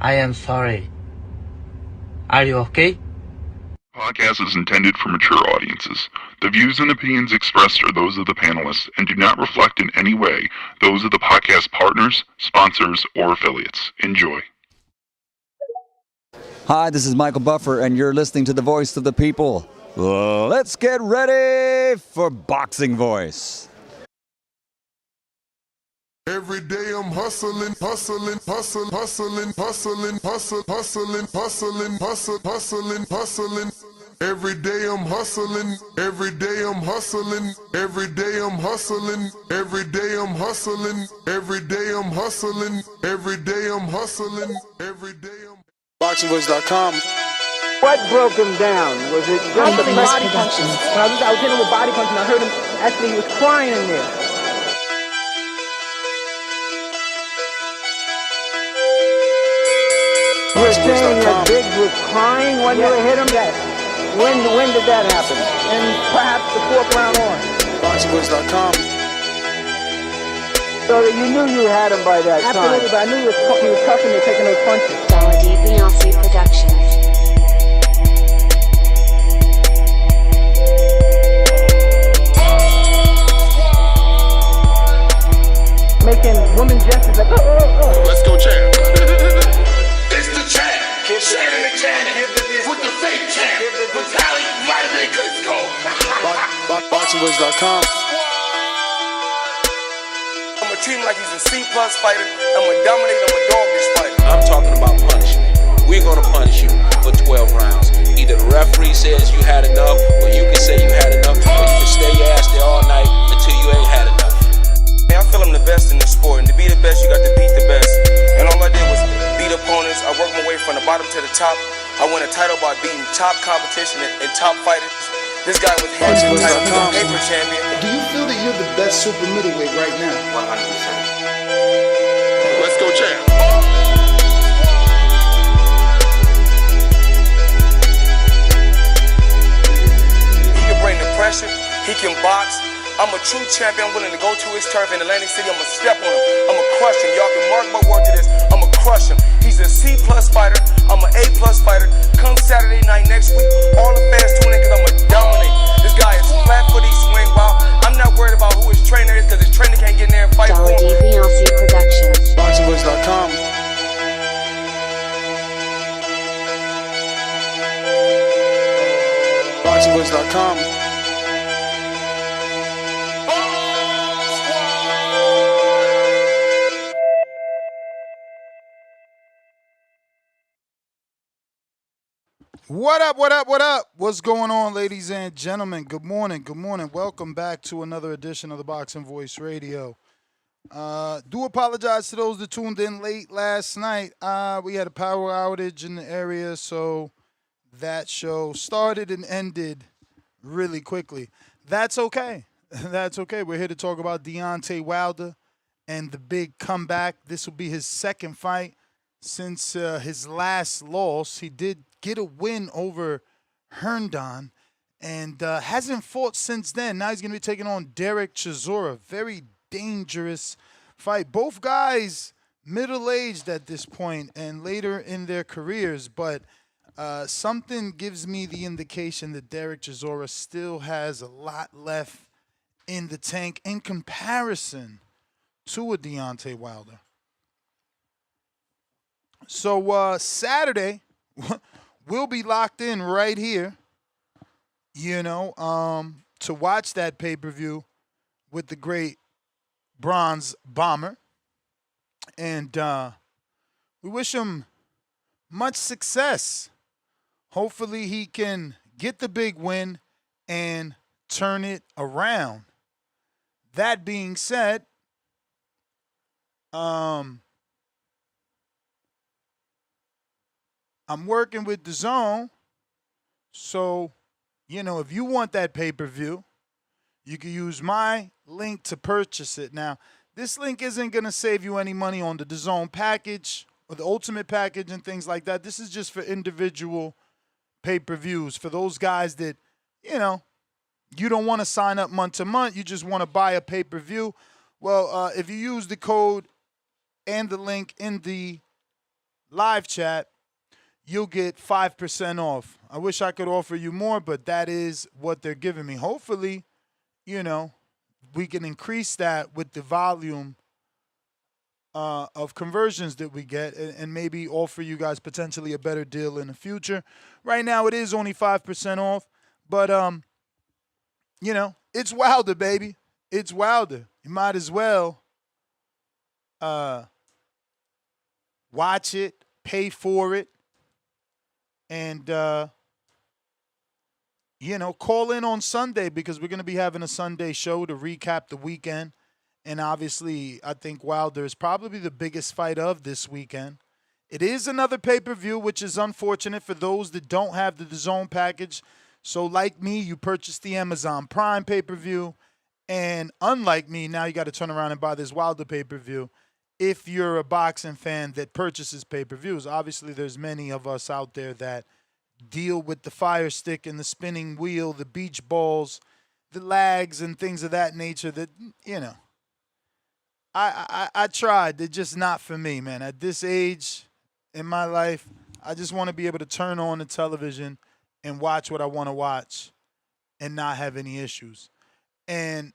I am sorry. Are you okay? Podcast is intended for mature audiences. The views and opinions expressed are those of the panelists and do not reflect in any way those of the podcast partners, sponsors, or affiliates. Enjoy. Hi, this is Michael Buffer, and you're listening to the Voice of the People. Let's get ready for Boxing Voice. Every day I'm hustling, hustling, hustling, hustling, hustling, hustling, hustling, hustling, hustling, hustling, hustling. Every day I'm hustling, every day I'm hustling, every day I'm hustling, every day I'm hustling, every day I'm hustling, every day I'm hustling, every day I'm BoxingVoice.com. What broke him down? Was it just the body punching? When I was hitting him with body punching, I heard him, actually he was crying in there. You were saying that Biggs was crying when you hit him? Yes. When did that happen? And perhaps the fourth round on. BoxingVoice.com. So that you knew you had him by that time. Absolutely, but I knew he was tough and taking those punches. DAZN Productions. Making women gestures like, oh. Let's go, champ. It's the champ. Shannon the champ with the fake champ. Vitaly Vladimir Klitschko. BoxingVoice.com. I'm gonna treat him like he's a C+ fighter. I'm gonna dominate, I'm gonna dog this fight. I'm talking about punishment. We're gonna punish you for 12 rounds. Either the referee says you had enough, or you can say you had enough, or you can stay your ass there all night until you ain't had enough. Man, I feel I'm the best in the sport, and to be the best, you got to beat the best. And all I did was beat opponents. I worked my way from the bottom to the top. I won a title by beating top competition and top fighters. This guy was hands and title, he's a paper champion. Do you feel that you're the best super middleweight right now? 100%. Let's go, champ. He can bring the pressure, he can box. I'm a true champion, I'm willing to go to his turf in Atlantic City, I'm gonna step on him, I'm gonna crush him. Y'all can mark my word to this, I'm gonna crush him. He's a C+ fighter, I'm an A+ fighter. Come Saturday night next week, all the fans tune in cause I'm gonna dominate. This guy is flat footy swing wild. I'm not worried about who his trainer is cause his trainer can't get in there and fight for him. DAZN Productions. BoxingVoice.com. BoxingVoice.com. What up, what up, what up? What's going on, ladies and gentlemen? Good morning, good morning. Welcome back to another edition of the Boxing Voice Radio. Do apologize to those that tuned in late last night. We had a power outage in the area, so that show started and ended really quickly. That's okay. That's okay. We're here to talk about Deontay Wilder and the big comeback. This will be his second fight since his last loss. He did get a win over Herndon and hasn't fought since then. Now he's going to be taking on Derek Chisora. Very dangerous fight. Both guys middle-aged at this point and later in their careers, but something gives me the indication that Derek Chisora still has a lot left in the tank in comparison to a Deontay Wilder. So Saturday, we'll be locked in right here, to watch that pay-per-view with the great Bronze Bomber. And we wish him much success. Hopefully he can get the big win and turn it around. That being said, I'm working with DAZN, so, if you want that pay-per-view, you can use my link to purchase it. Now, this link isn't going to save you any money on the DAZN package or the Ultimate package and things like that. This is just for individual pay-per-views. For those guys that, you don't want to sign up month to month, you just want to buy a pay-per-view. Well, if you use the code and the link in the live chat, you'll get 5% off. I wish I could offer you more, but that is what they're giving me. Hopefully, we can increase that with the volume of conversions that we get and maybe offer you guys potentially a better deal in the future. Right now, it is only 5% off, but, it's Wilder, baby. It's Wilder. You might as well watch it, pay for it, and, call in on Sunday because we're going to be having a Sunday show to recap the weekend. And obviously, I think Wilder is probably the biggest fight of this weekend. It is another pay-per-view, which is unfortunate for those that don't have the DAZN package. So like me, you purchased the Amazon Prime pay-per-view. And unlike me, now you got to turn around and buy this Wilder pay-per-view. If you're a boxing fan that purchases pay-per-views, obviously there's many of us out there that deal with the fire stick and the spinning wheel, the beach balls, the lags and things of that nature that, I tried. They're just not for me, man. At this age in my life, I just want to be able to turn on the television and watch what I want to watch and not have any issues. And,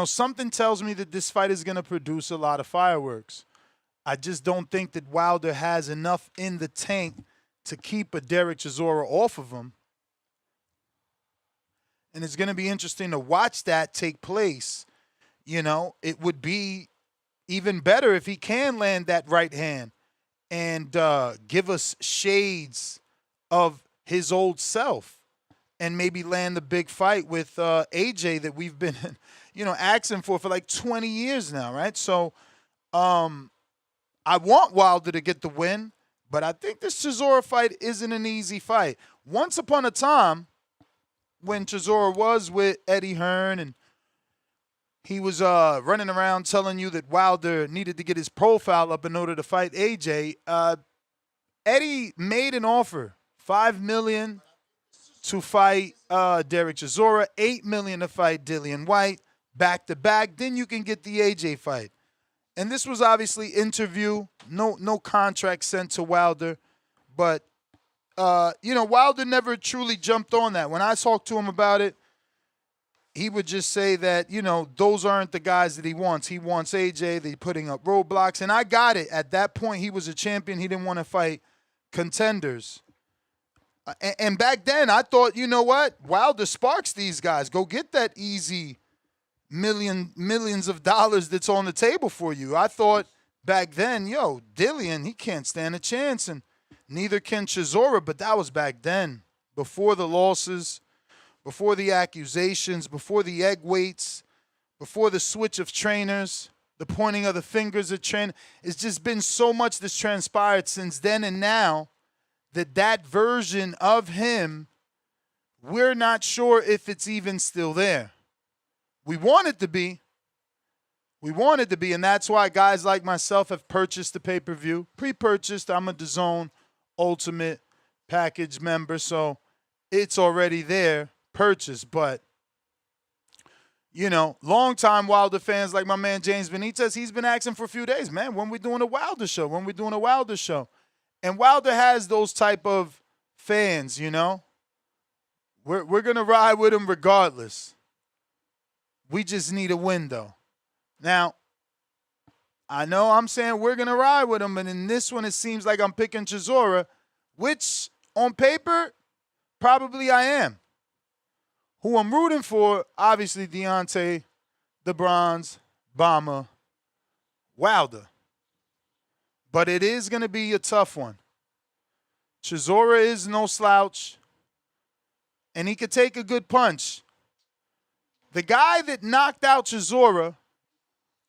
something tells me that this fight is going to produce a lot of fireworks. I just don't think that Wilder has enough in the tank to keep a Derek Chisora off of him. And it's going to be interesting to watch that take place. It would be even better if he can land that right hand and give us shades of his old self and maybe land the big fight with AJ that we've been, asking for like 20 years now, right? So I want Wilder to get the win, but I think this Chisora fight isn't an easy fight. Once upon a time, when Chisora was with Eddie Hearn and he was running around telling you that Wilder needed to get his profile up in order to fight AJ, Eddie made an offer, $5 million to fight Derek Chisora, $8 million to fight Dillian White, back-to-back. Then you can get the AJ fight. And this was obviously interview, no contract sent to Wilder. But, Wilder never truly jumped on that. When I talked to him about it, he would just say that, those aren't the guys that he wants. He wants AJ. They're putting up roadblocks. And I got it. At that point, he was a champion. He didn't want to fight contenders. And back then, I thought, you know what? Wilder sparks these guys. Go get that easy millions of dollars that's on the table for you. I thought back then, Dillian, he can't stand a chance. And neither can Chisora. But that was back then, before the losses, before the accusations, before the egg weights, before the switch of trainers, the pointing of the fingers at trainer. It's just been so much that's transpired since then and now that version of him, we're not sure if it's even still there. We want it to be. We want it to be, and that's why guys like myself have purchased the pay-per-view. Pre-purchased. I'm a DAZN Ultimate package member, so it's already there. Purchase, but long-time Wilder fans like my man James Benitez, he's been asking for a few days, man, when we doing a Wilder show? When we doing a Wilder show? And Wilder has those type of fans, We're going to ride with him regardless. We just need a window. Now, I know I'm saying we're going to ride with him, and in this one it seems like I'm picking Chisora, which on paper, probably I am. Who I'm rooting for, obviously Deontay, the Bronze, Bomber, Wilder. But it is going to be a tough one. Chisora is no slouch, and he could take a good punch. The guy that knocked out Chisora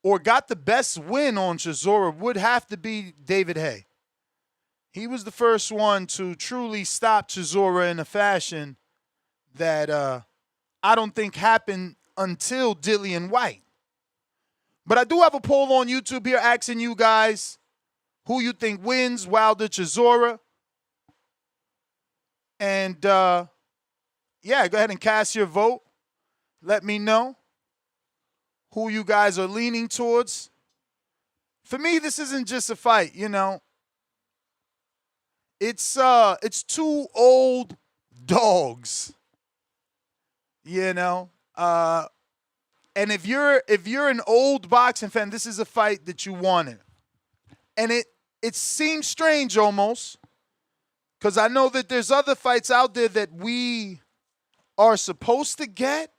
or got the best win on Chisora would have to be David Haye. He was the first one to truly stop Chisora in a fashion that I don't think happened until Dillian White. But I do have a poll on YouTube here asking you guys who you think wins, Wilder, Chisora. And, go ahead and cast your vote. Let me know who you guys are leaning towards. For me, this isn't just a fight, it's two old dogs, you know. And if you're an old boxing fan, this is a fight that you wanted. And it seems strange almost, because I know that there's other fights out there that we are supposed to get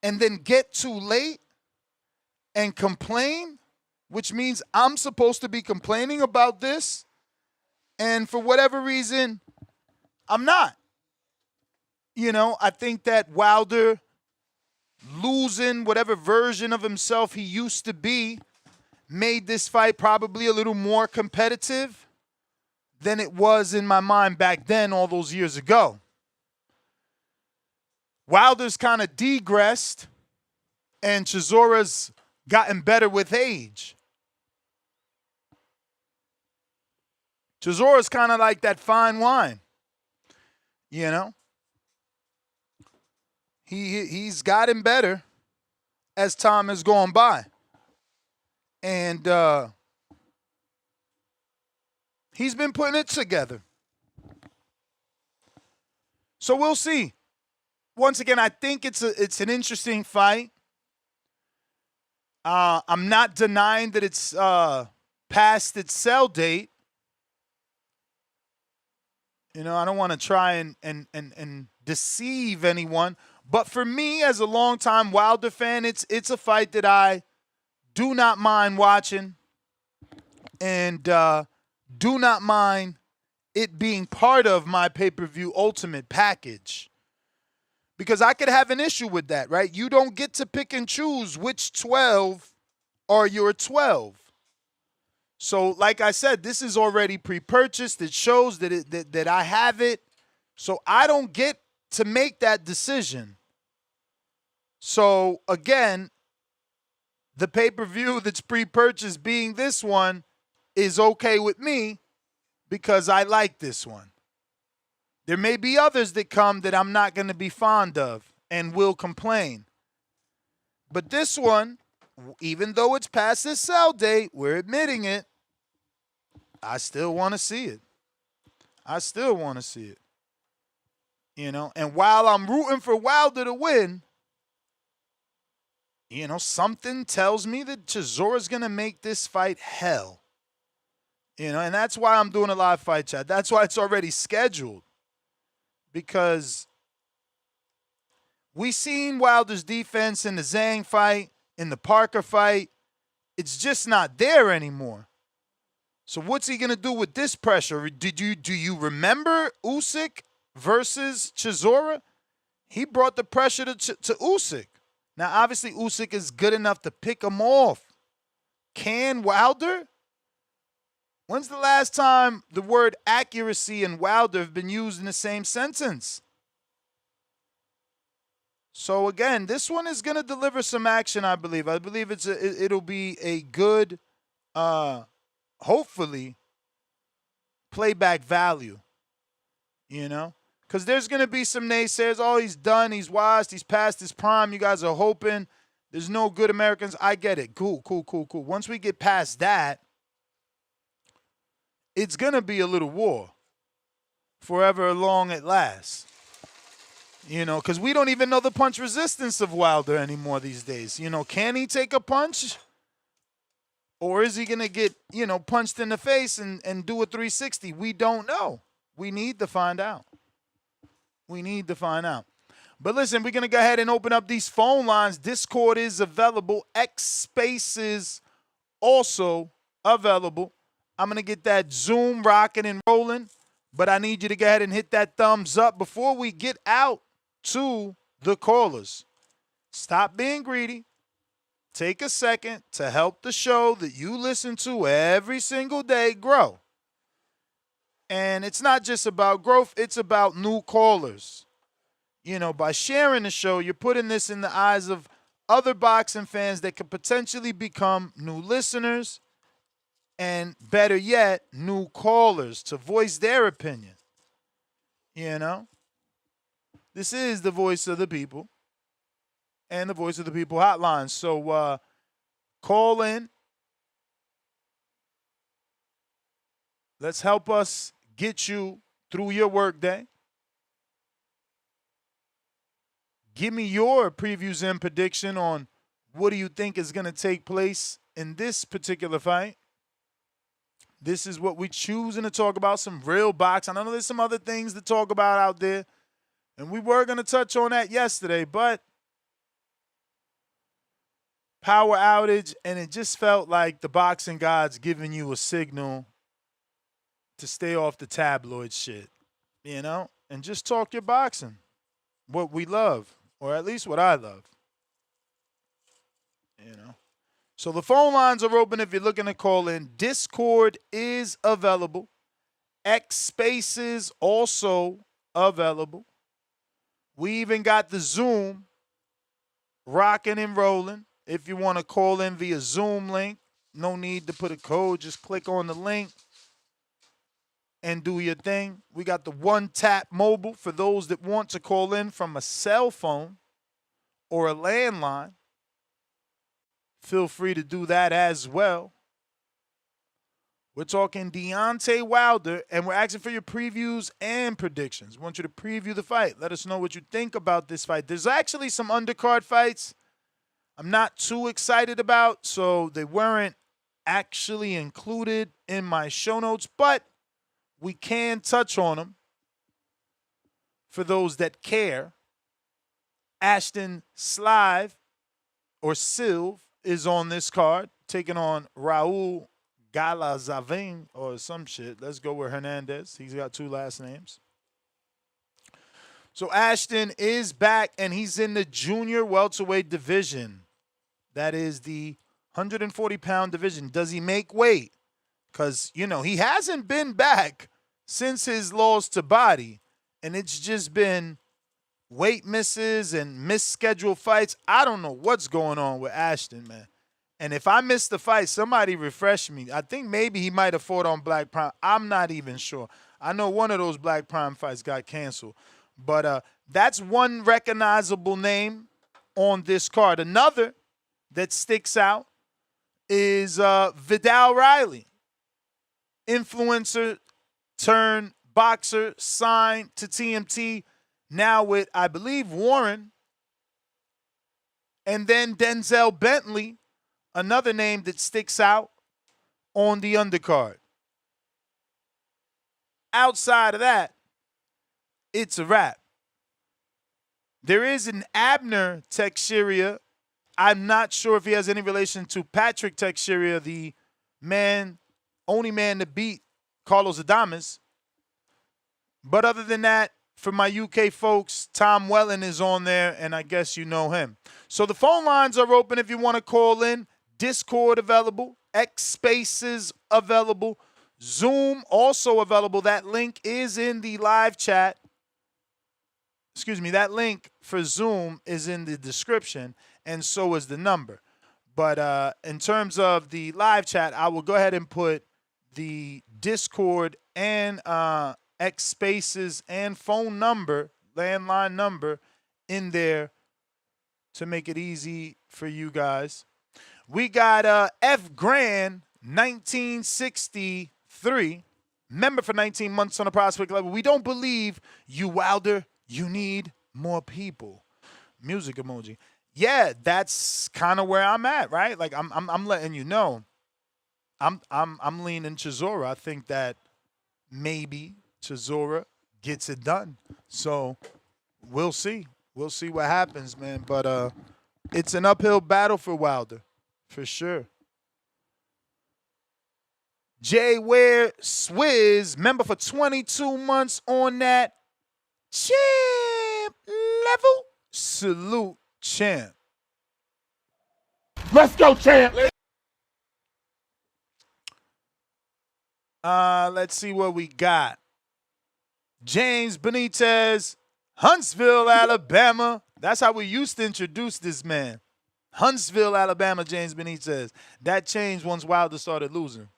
and then get too late and complain, which means I'm supposed to be complaining about this. And for whatever reason, I'm not. You know, I think that Wilder losing whatever version of himself he used to be made this fight probably a little more competitive than it was in my mind back then all those years ago. Wilder's kind of degressed, and Chisora's gotten better with age. Chisora's kind of like that fine wine, you know? He's gotten better as time has gone by. And he's been putting it together. So we'll see. Once again, I think it's an interesting fight. I'm not denying that it's past its sell date. You know, I don't want to try and deceive anyone. But for me, as a longtime Wilder fan, it's a fight that I do not mind watching, and do not mind it being part of my pay-per-view ultimate package. Because I could have an issue with that, right? You don't get to pick and choose which 12 are your 12. So, like I said, this is already pre-purchased. It shows that I have it. So I don't get to make that decision. So, again, the pay-per-view that's pre-purchased being this one is okay with me because I like this one. There may be others that come that I'm not going to be fond of and will complain. But this one, even though it's past its sell date, we're admitting it, I still want to see it. I still want to see it. You know, and while I'm rooting for Wilder to win, you know, something tells me that Chisora's going to make this fight hell. You know, and that's why I'm doing a live fight chat. That's why it's already scheduled. Because we seen Wilder's defense in the Zhang fight, in the Parker fight. It's just not there anymore. So what's he going to do with this pressure? Do you remember Usyk versus Chisora? He brought the pressure to Usyk. Now, obviously, Usyk is good enough to pick him off. Can Wilder? When's the last time the word accuracy and Wilder have been used in the same sentence? So, again, this one is going to deliver some action, I believe. I believe it'll be a good, hopefully, playback value, you know? Because there's going to be some naysayers. Oh, he's done. He's washed. He's past his prime. You guys are hoping there's no good Americans. I get it. Cool. Once we get past that, it's going to be a little war forever long it lasts. You know, because we don't even know the punch resistance of Wilder anymore these days. You know, can he take a punch? Or is he going to get, you know, punched in the face and do a 360? We don't know. We need to find out. But listen, we're going to go ahead and open up these phone lines. Discord is available. X Space is also available. I'm going to get that Zoom rocking and rolling, but I need you to go ahead and hit that thumbs up before we get out to the callers. Stop being greedy. Take a second to help the show that you listen to every single day grow. And it's not just about growth, it's about new callers. You know, by sharing the show, you're putting this in the eyes of other boxing fans that could potentially become new listeners and, better yet, new callers to voice their opinion. You know? This is the voice of the people and the voice of the people hotline. So call in. Let's help us get you through your workday. Give me your previews and prediction on what do you think is going to take place in this particular fight. This is what we're choosing to talk about, some real boxing. I know there's some other things to talk about out there, and we were going to touch on that yesterday, but power outage, and it just felt like the boxing gods giving you a signal to stay off the tabloid shit, you know, and just talk your boxing, what we love, or at least what I love, you know. So the phone lines are open if you're looking to call in. Discord is available. X Spaces also available. We even got the Zoom rocking and rolling. If you want to call in via Zoom link, no need to put a code. Just click on the link and do your thing. We got the One Tap Mobile for those that want to call in from a cell phone or a landline. Feel free to do that as well. We're talking Deontay Wilder, and we're asking for your previews and predictions. We want you to preview the fight. Let us know what you think about this fight. There's actually some undercard fights I'm not too excited about, so they weren't actually included in my show notes, but we can touch on them for those that care. Ashton Slive, or Silv, is on this card, taking on Raul Galazavin or some shit. Let's go with Hernandez. He's got 2 last names. So Ashton is back, and he's in the junior welterweight division. That is the 140-pound division. Does he make weight? Because, you know, he hasn't been back since his loss to Body, and it's just been weight misses and misscheduled fights. I don't know what's going on with Ashton, man. And if I missed the fight, somebody refresh me. I think maybe he might have fought on Black Prime. I'm not even sure. I know one of those Black Prime fights got canceled. But that's one recognizable name on this card. Another that sticks out is Vidal Riley. Influencer turned boxer, signed to TMT. Now with, I believe, Warren. And then Denzel Bentley, another name that sticks out on the undercard. Outside of that, it's a wrap. There is an Abner Teixeira. I'm not sure if he has any relation to Patrick Teixeira, the only man to beat Carlos Adames. But other than that, for my UK folks, Tom Wellen is on there, and I guess you know him. So the phone lines are open if you want to call in. Discord available. X Spaces available. Zoom also available. That link is in the live chat. Excuse me, that link for Zoom is in the description, and so is the number. But in terms of the live chat, I will go ahead and put the Discord and X Spaces and phone number, landline number, in there to make it easy for you guys. We got F. Grand, 1963, member for 19 months on the prospect level. We don't believe you, Wilder. You need more people. Music emoji. Yeah, that's kind of where I'm at, right? Like I'm letting you know. I'm leaning Chisora. I think that maybe Chisora gets it done. So we'll see. We'll see what happens, man. But it's an uphill battle for Wilder, for sure. Jay Ware Swizz, member for 22 months on that champ level. Salute, champ. Let's go, champ. Let's see what we got. James Benitez, Huntsville, Alabama. That's how we used to introduce this man. Huntsville, Alabama, James Benitez. That changed once Wilder started losing.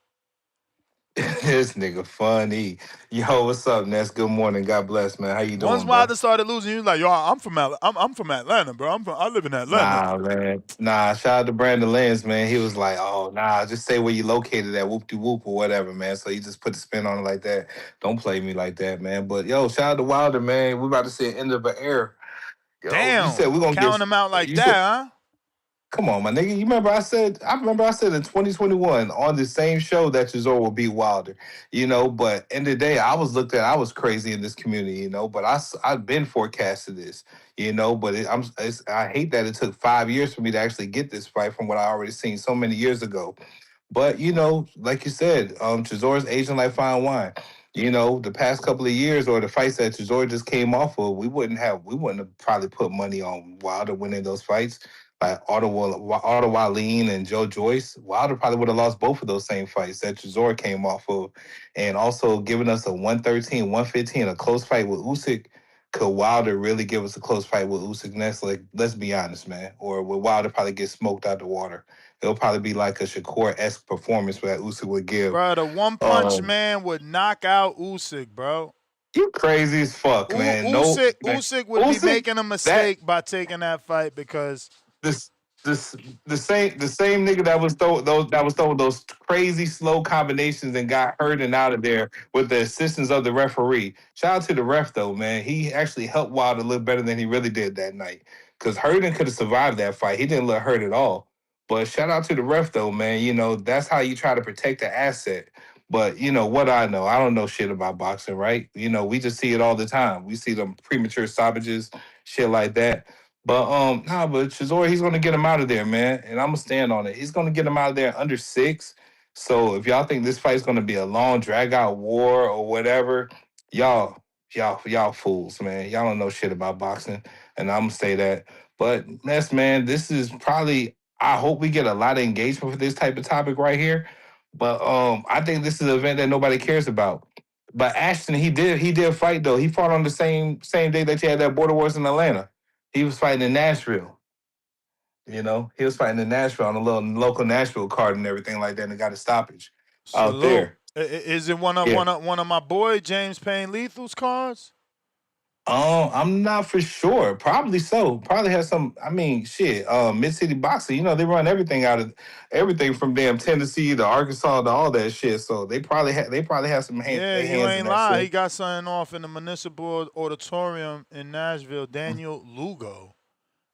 This nigga funny. Yo, what's up, Ness? Good morning. God bless, man. How you Once doing, bro? Wilder started losing, he was like, "Yo, I'm from Atlanta, bro. I live in Atlanta." Nah, man. Nah, shout out to Brandon Lance, man. He was like, oh, nah, just say where you located at, whoop-de-whoop or whatever, man. So he just put the spin on it like that. Don't play me like that, man. But, yo, shout out to Wilder, man. We about to see an end of an era. Yo, you said Damn, we're going to counting get... him out like You said, that, huh? come on, my nigga. You remember I said in 2021 on the same show that Chisora will beat Wilder, but end of the day, I was crazy in this community, but I've been forecasted this, but I hate that it took 5 years for me to actually get this fight from what I already seen so many years ago. But like you said, Chisora's aging like fine wine. The past couple of years or the fights that Chisora just came off of, we wouldn't have probably put money on Wilder winning those fights. Like Otto Wallin and Joe Joyce, Wilder probably would have lost both of those same fights that Chisora came off of. And also giving us a 113, 115, a close fight with Usyk. Could Wilder really give us a close fight with Usyk next? Like, let's be honest, man. Or will Wilder probably get smoked out the water? It'll probably be like a Shakur-esque performance that Usyk would give. Bro, the One Punch Man would knock out Usyk, bro. You crazy as fuck, man. Usyk would be making a that mistake by taking that fight because this the same nigga that was throwing those crazy slow combinations and got hurt and out of there with the assistance of the referee. Shout out to the ref though, man. He actually helped Wilder a little better than he really did that night. Because Herden could have survived that fight. He didn't look hurt at all. But shout out to the ref though, man. That's how you try to protect the asset. But what I know, I don't know shit about boxing, right? We just see it all the time. We see them premature stoppages, shit like that. But Chisora, he's gonna get him out of there, man. And I'm gonna stand on it. He's gonna get him out of there under 6. So if y'all think this fight's gonna be a long drag out war or whatever, y'all fools, man. Y'all don't know shit about boxing. And I'm gonna say that. But Ness, man, this is probably I hope we get a lot of engagement for this type of topic right here. But I think this is an event that nobody cares about. But Ashton, he did fight though. He fought on the same day that you had that Border Wars in Atlanta. He was fighting in Nashville. He was fighting in Nashville on a little local Nashville card and everything like that, and got a stoppage out salute. there. Is it one of my boy James Payne Lethal's cards? I'm not for sure. Probably so. Probably has some. I mean, shit. Mid City Boxing. They run everything from damn Tennessee to Arkansas to all that shit. So they probably have some hands. Yeah, you hands ain't in that lying. shit. He got something off in the Municipal Auditorium in Nashville. Daniel Lugo.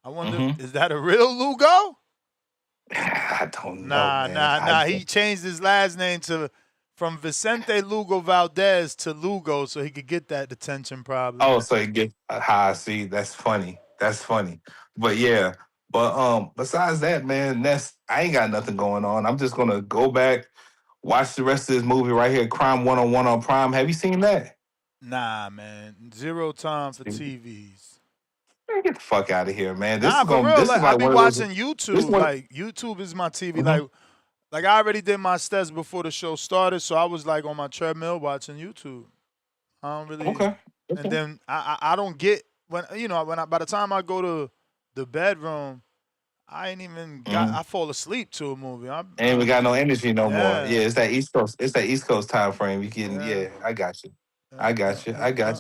I wonder, is that a real Lugo? I don't know. Nah. He changed his last name from Vicente Lugo Valdez to Lugo so he could get that detention probably. Oh, so you get high. See, that's funny. That's funny. But yeah. But besides that, man, I ain't got nothing going on. I'm just gonna go back, watch the rest of this movie right here, Crime 101 on Prime. Have you seen that? Nah, man. Zero time for TVs. Man, get the fuck out of here, man. For real. I be watching YouTube. Like YouTube is my TV. Like I already did my steps before the show started, so I was like on my treadmill watching YouTube. I don't really. Okay. And then I don't get by the time I go to the bedroom, I ain't even got. I fall asleep to a movie. Ain't even got no energy no more. Yeah, it's that East Coast. It's that East Coast time frame. You getting? Yeah, I got you. I got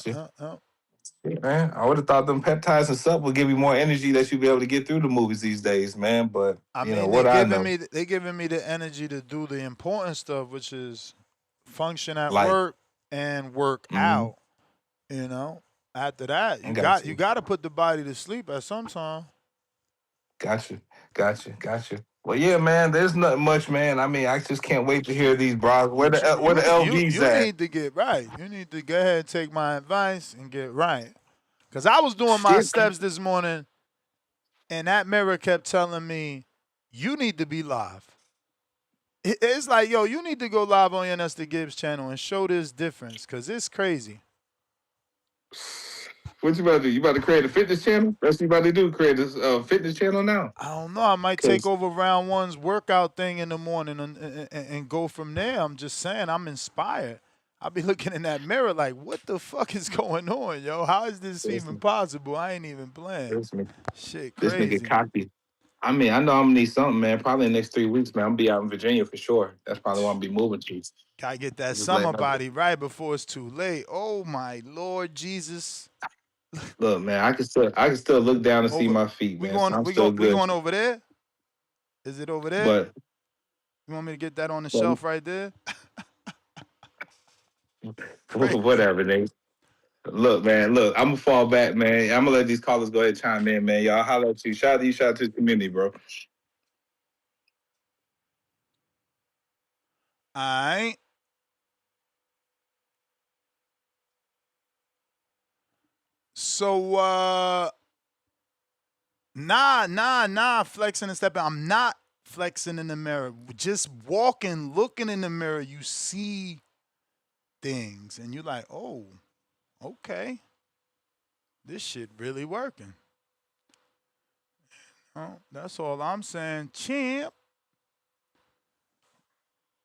you. Man, I would have thought them peptides and stuff would give you more energy that you'd be able to get through the movies these days, man. But they giving me the energy to do the important stuff, which is function at work and work out. After that, you got to put the body to sleep at some time. Gotcha. Well, yeah, man. There's nothing much, man. I mean, I just can't wait to hear these bras. Where the LVs at? You need to get right. You need to go ahead and take my advice and get right. Because I was doing my steps this morning, and that mirror kept telling me, you need to be live. It's like, yo, you need to go live on your Nesta Gibbs channel and show this difference, because it's crazy. What you about to do? You about to create a fitness channel? That's what you about to do? Create a fitness channel now? I don't know. I might take over round one's workout thing in the morning and go from there. I'm just saying, I'm inspired. I'll be looking in that mirror like, what the fuck is going on, yo? How is this even possible? I ain't even playing. Shit, crazy. This nigga cocky. I mean, I know I'm gonna need something, man. Probably in the next 3 weeks, man. I'm gonna be out in Virginia for sure. That's probably where I'm gonna be moving to. Gotta get that Just summer letting them body right before it's too late. Oh my Lord Jesus. look, man. I can still look down and see Over my feet, we man. So going I'm we still going we good. going over there? Is it over there? But, You want me to get that on the but shelf right there? Crazy. whatever, Nate. Look, man. Look, I'm gonna fall back, man. I'm gonna let these callers go ahead and chime in, man. Y'all holler at you. Shout out to you. Shout out to the community, bro. Alright. So nah, flexing and stepping. I'm not flexing in the mirror. Just walking, looking in the mirror, you see things and you're like, oh, okay. This shit really working. Oh, that's all I'm saying. Champ.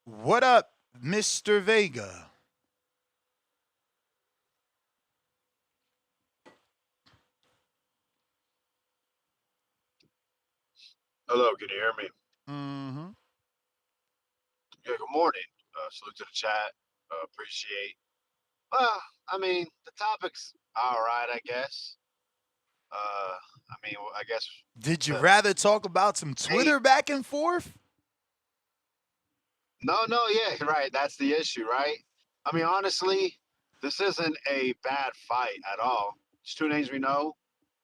What up, Mr. Vega? Hello, can you hear me? Mm-hmm. Yeah, good morning. Salute to the chat. Appreciate. Well, I mean, the topic's all right, I guess. I guess Did you the rather talk about some hey, Twitter back and forth? no, yeah, right. That's the issue, right? I mean, honestly, this isn't a bad fight at all. It's two names we know,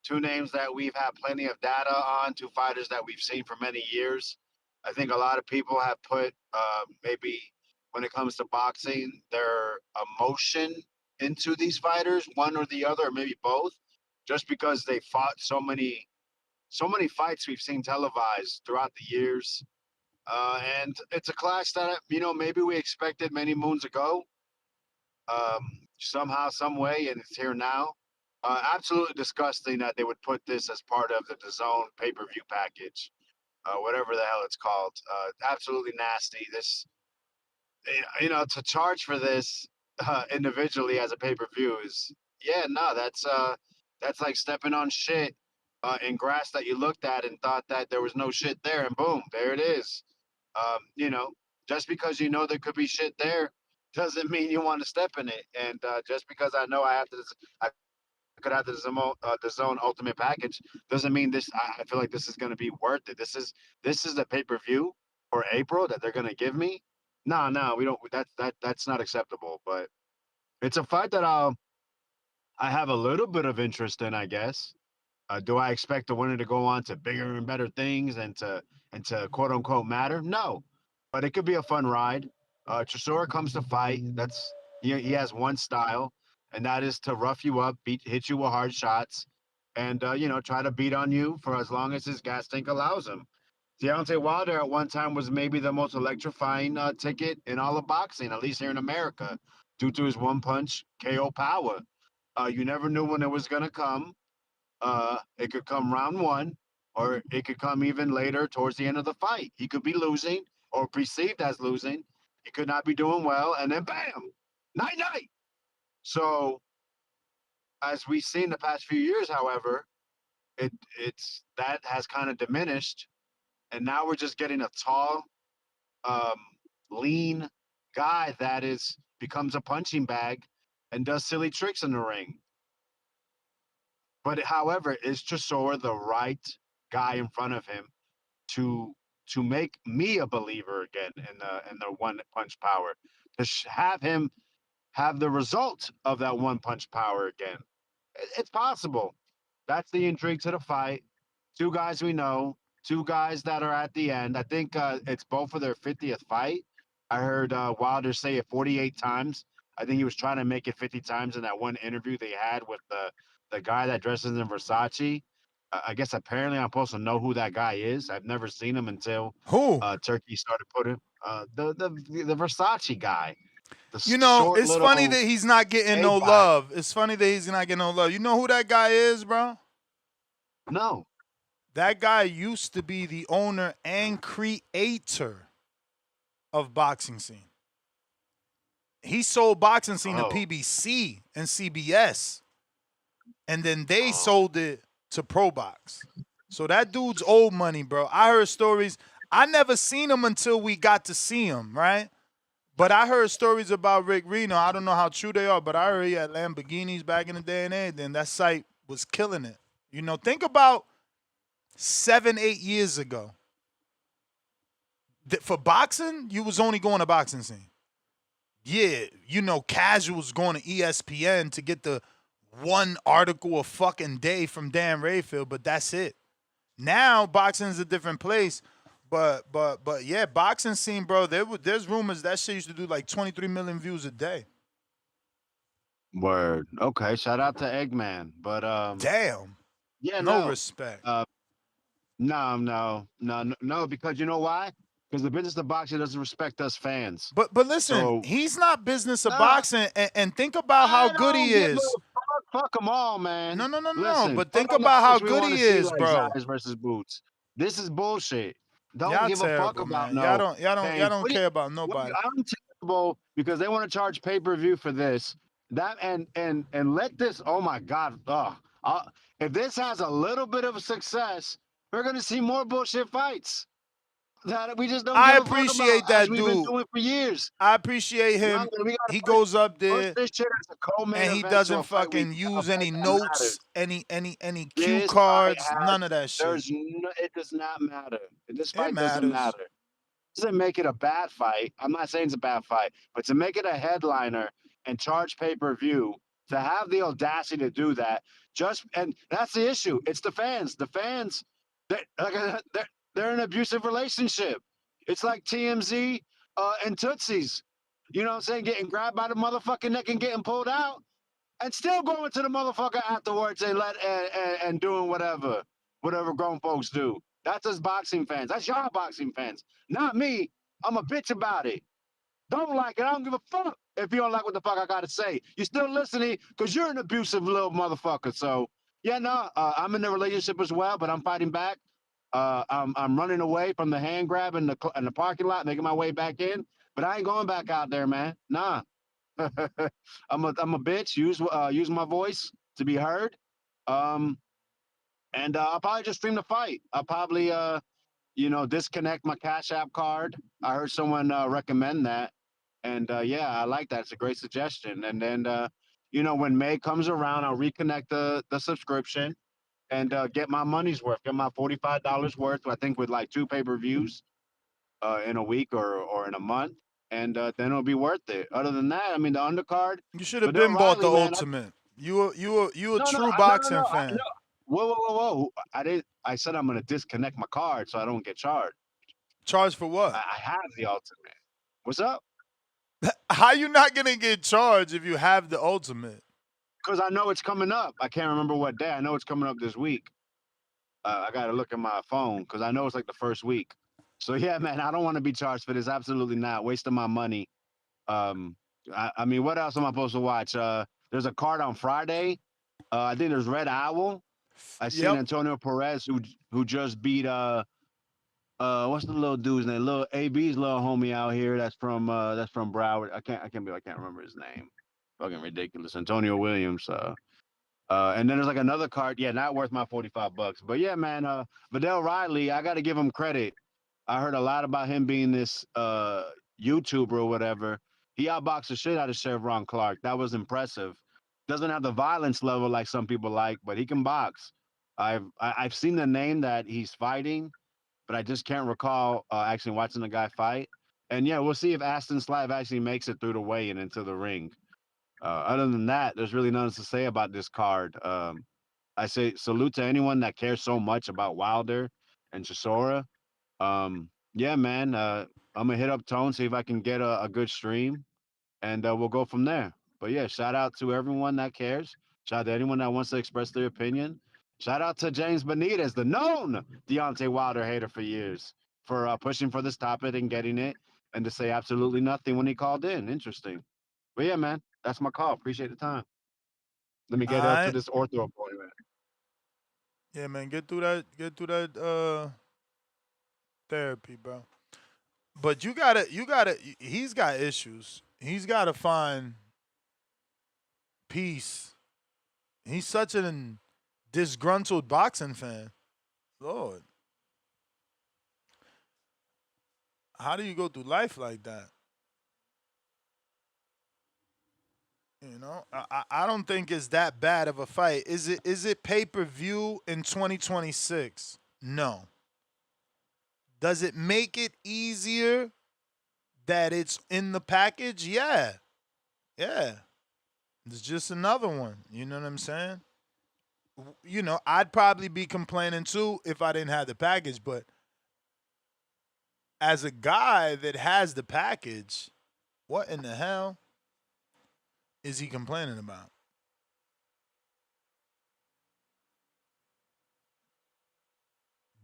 two names that we've had plenty of data on, two fighters that we've seen for many years. I think a lot of people have put maybe when it comes to boxing their emotion into these fighters, one or the other, or maybe both, just because they fought so many fights we've seen televised throughout the years. And it's a clash that maybe we expected many moons ago, somehow, some way, and it's here now. Absolutely disgusting that they would put this as part of the DAZN pay-per-view package, whatever the hell it's called. Absolutely nasty. This, to charge for this individually as a pay-per-view is, yeah, no, that's like stepping on shit in grass that you looked at and thought that there was no shit there, and boom, there it is. Um, you know, just because you know there could be shit there doesn't mean you want to step in it. And just because I know I could have the zone ultimate package doesn't mean this. I feel like this is going to be worth it. This is the pay per view for April that they're going to give me. No, we don't. That's not acceptable. But it's a fight that I have a little bit of interest in, I guess. Do I expect the winner to go on to bigger and better things and to quote unquote matter? No, but it could be a fun ride. Chisora comes to fight. He has one style, and that is to rough you up, hit you with hard shots, and try to beat on you for as long as his gas tank allows him. Deontay Wilder at one time was maybe the most electrifying ticket in all of boxing, at least here in America, due to his one punch KO power. You never knew when it was gonna come. It could come round one, or it could come even later towards the end of the fight. He could be losing or perceived as losing. He could not be doing well, and then bam, night night. So as we've seen the past few years, however, it's that has kind of diminished, and now we're just getting a tall, um, lean guy that is becomes a punching bag and does silly tricks in the ring. But however, is Chisora the right guy in front of him to make me a believer again in the one punch power, to have him have the result of that one punch power again? It's possible. That's the intrigue to the fight. Two guys we know, two guys that are at the end. I think it's both for their 50th fight. I heard Wilder say it 48 times. I think he was trying to make it 50 times in that one interview they had with the guy that dresses in Versace. I guess apparently I'm supposed to know who that guy is. I've never seen him until Who? Turkey started putting the Versace guy, the short It's funny little that he's not getting egg no body. love. It's funny that he's not getting no love. You know who that guy is, bro? No. That guy used to be the owner and creator of Boxing Scene. He sold Boxing Scene to PBC and CBS, and then they sold it to ProBox. So that dude's old money, bro. I heard stories. I never seen him until we got to see him, right? But I heard stories about Rick Reno. I don't know how true they are, but I heard he had Lamborghinis back in the day and everything. That site was killing it. You know, think about 7, 8 years ago. For boxing, you was only going to boxing scene. Yeah, you know, casuals going to ESPN to get the one article a fucking day from Dan Rayfield, but that's it. Now boxing is a different place. But yeah, boxing scene, bro. There's rumors that shit used to do like 23 million views a day. Word. Okay. Shout out to Eggman. But damn. Yeah. No respect. No. Because you know why? Because the business of boxing doesn't respect us fans. But listen, So, he's not business of boxing, and think about how good he is. Fuck them all, man. No. Listen, But think fuck all the about how fights we good wanna he see, is, like bro. Zayas versus Boots. This is bullshit. Don't Y'all give a fuck terrible, about man. Y'all don't care about nobody. I'm terrible because they want to charge pay-per-view for this. That and let this. Oh my god. If this has a little bit of success, we're gonna see more bullshit fights that we just don't I give a fuck appreciate about, that as we've been dude. doing for years. I appreciate him. He goes up Push there this shit as a co-main and he event to doesn't a fight fucking a use fight any that notes, matters. any cue This fight cards, has, none of that shit. it does not matter. This It fight doesn't matters. matter. Doesn't make it a bad fight. I'm not saying it's a bad fight, but to make it a headliner and charge pay-per-view, to have the audacity to do that, and that's the issue. It's the fans. The fans, they're in an abusive relationship. It's like TMZ and Tootsies. You know what I'm saying? Getting grabbed by the motherfucking neck and getting pulled out, and still going to the motherfucker afterwards and doing whatever grown folks do. That's us boxing fans. That's y'all boxing fans, not me. I'm a bitch about it. Don't like it. I don't give a fuck if you don't like what the fuck I gotta say. You're still listening because you're an abusive little motherfucker. So yeah, no, I'm in a relationship as well, but I'm fighting back. I'm running away from the hand grab in the parking lot, making my way back in. But I ain't going back out there, man. Nah. I'm a bitch. Use my voice to be heard. And I'll probably just stream the fight. I'll probably disconnect my Cash App card. I heard someone recommend that, and yeah, I like that. It's a great suggestion. And then when May comes around, I'll reconnect the subscription and get my money's worth. Get my $45 worth. I think with like 2 pay-per-views in a week or in a month. And then it'll be worth it. Other than that, I mean, the undercard. You should have been bought the Ultimate. You a true boxing fan. Whoa! I said I'm gonna disconnect my card so I don't get charged. Charged for what? I have the Ultimate. What's up? How you not gonna get charged if you have the Ultimate? Because I know it's coming up. I can't remember what day. I know it's coming up this week. I gotta look at my phone because I know it's like the first week. So yeah, man, I don't want to be charged for this. Absolutely not. Wasting my money. I mean, what else am I supposed to watch? There's a card on Friday. I think there's Red Owl. I seen Antonio Perez who just beat what's the little dude's name? Little AB's little homie out here that's from Broward. I can't remember his name. Fucking ridiculous. Antonio Williams. And then there's like another card. Yeah, not worth my $45. But yeah, man, Vidal Riley, I gotta give him credit. I heard a lot about him being this YouTuber or whatever. He outboxed the shit out of Chevron Clark. That was impressive. Doesn't have the violence level like some people like, but he can box. I've seen the name that he's fighting, but I just can't recall actually watching the guy fight. And yeah, we'll see if Aston Slav actually makes it through the weigh-in into the ring. Other than that, there's really nothing to say about this card. I say salute to anyone that cares so much about Wilder and Chisora. Yeah, man, I'm gonna hit up Tone, see if I can get a good stream, and we'll go from there. But yeah, shout out to everyone that cares. Shout out to anyone that wants to express their opinion. Shout out to James Benitez, the known Deontay Wilder hater for years, for pushing for this topic and getting it, and to say absolutely nothing when he called in. Interesting. But yeah, man, that's my call. Appreciate the time. Let me get to this ortho appointment. Yeah, man, get through that therapy, bro. But he's got issues. He's gotta find peace. He's such an disgruntled boxing fan. Lord. How do you go through life like that? You know, I don't think it's that bad of a fight. Is it pay-per-view in 2026? No. Does it make it easier that it's in the package? Yeah. Yeah. It's just another one. You know what I'm saying? You know, I'd probably be complaining too if I didn't have the package, but as a guy that has the package, what in the hell is he complaining about?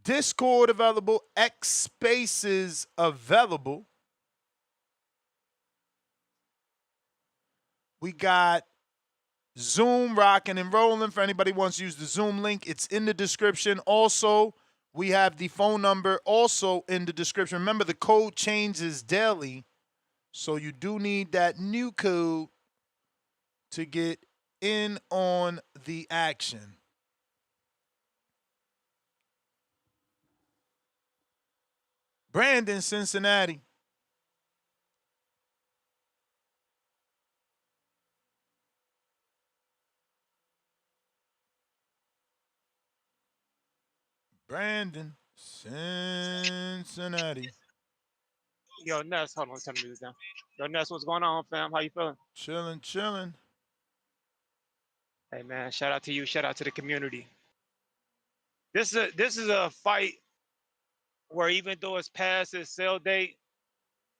Discord available, X Spaces available. We got Zoom rocking and rolling. For anybody who wants to use the Zoom link, it's in the description. Also, we have the phone number also in the description. Remember, the code changes daily, so you do need that new code to get in on the action. Brandon, Cincinnati. Brandon, Cincinnati. Yo, Ness, hold on, turn the music down. Yo, Ness, what's going on, fam? How you feeling? Chilling. Hey, man, shout out to you. Shout out to the community. This is a fight where even though it's past its sell date,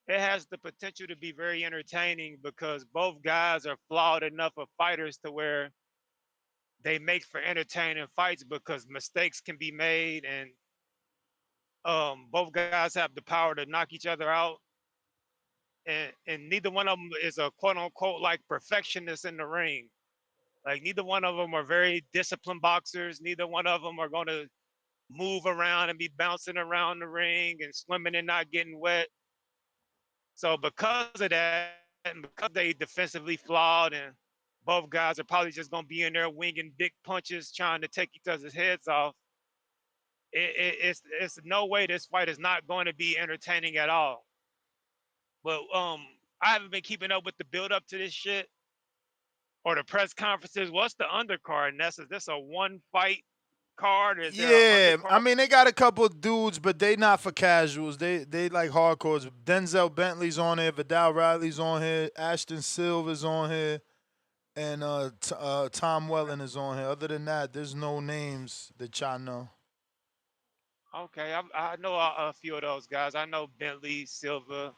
it has the potential to be very entertaining because both guys are flawed enough of fighters to where they make for entertaining fights because mistakes can be made and both guys have the power to knock each other out. And neither one of them is a quote unquote like perfectionist in the ring. Like neither one of them are very disciplined boxers. Neither one of them are going to move around and be bouncing around the ring and swimming and not getting wet. So because of that, and because they defensively flawed, and both guys are probably just going to be in there winging big punches, trying to take each other's heads off. It's no way this fight is not going to be entertaining at all. But I haven't been keeping up with the build up to this shit or the press conferences. What's the undercard? Ness, is this a one fight card? Is there Yeah, an undercard? I mean they got a couple dudes, but they not for casuals. They like hardcores. Denzel Bentley's on here, Vidal Riley's on here, Ashton Silva's on here, and Tom Welling is on here. Other than that, there's no names that y'all know. Okay, I know a few of those guys. I know Bentley, Silva,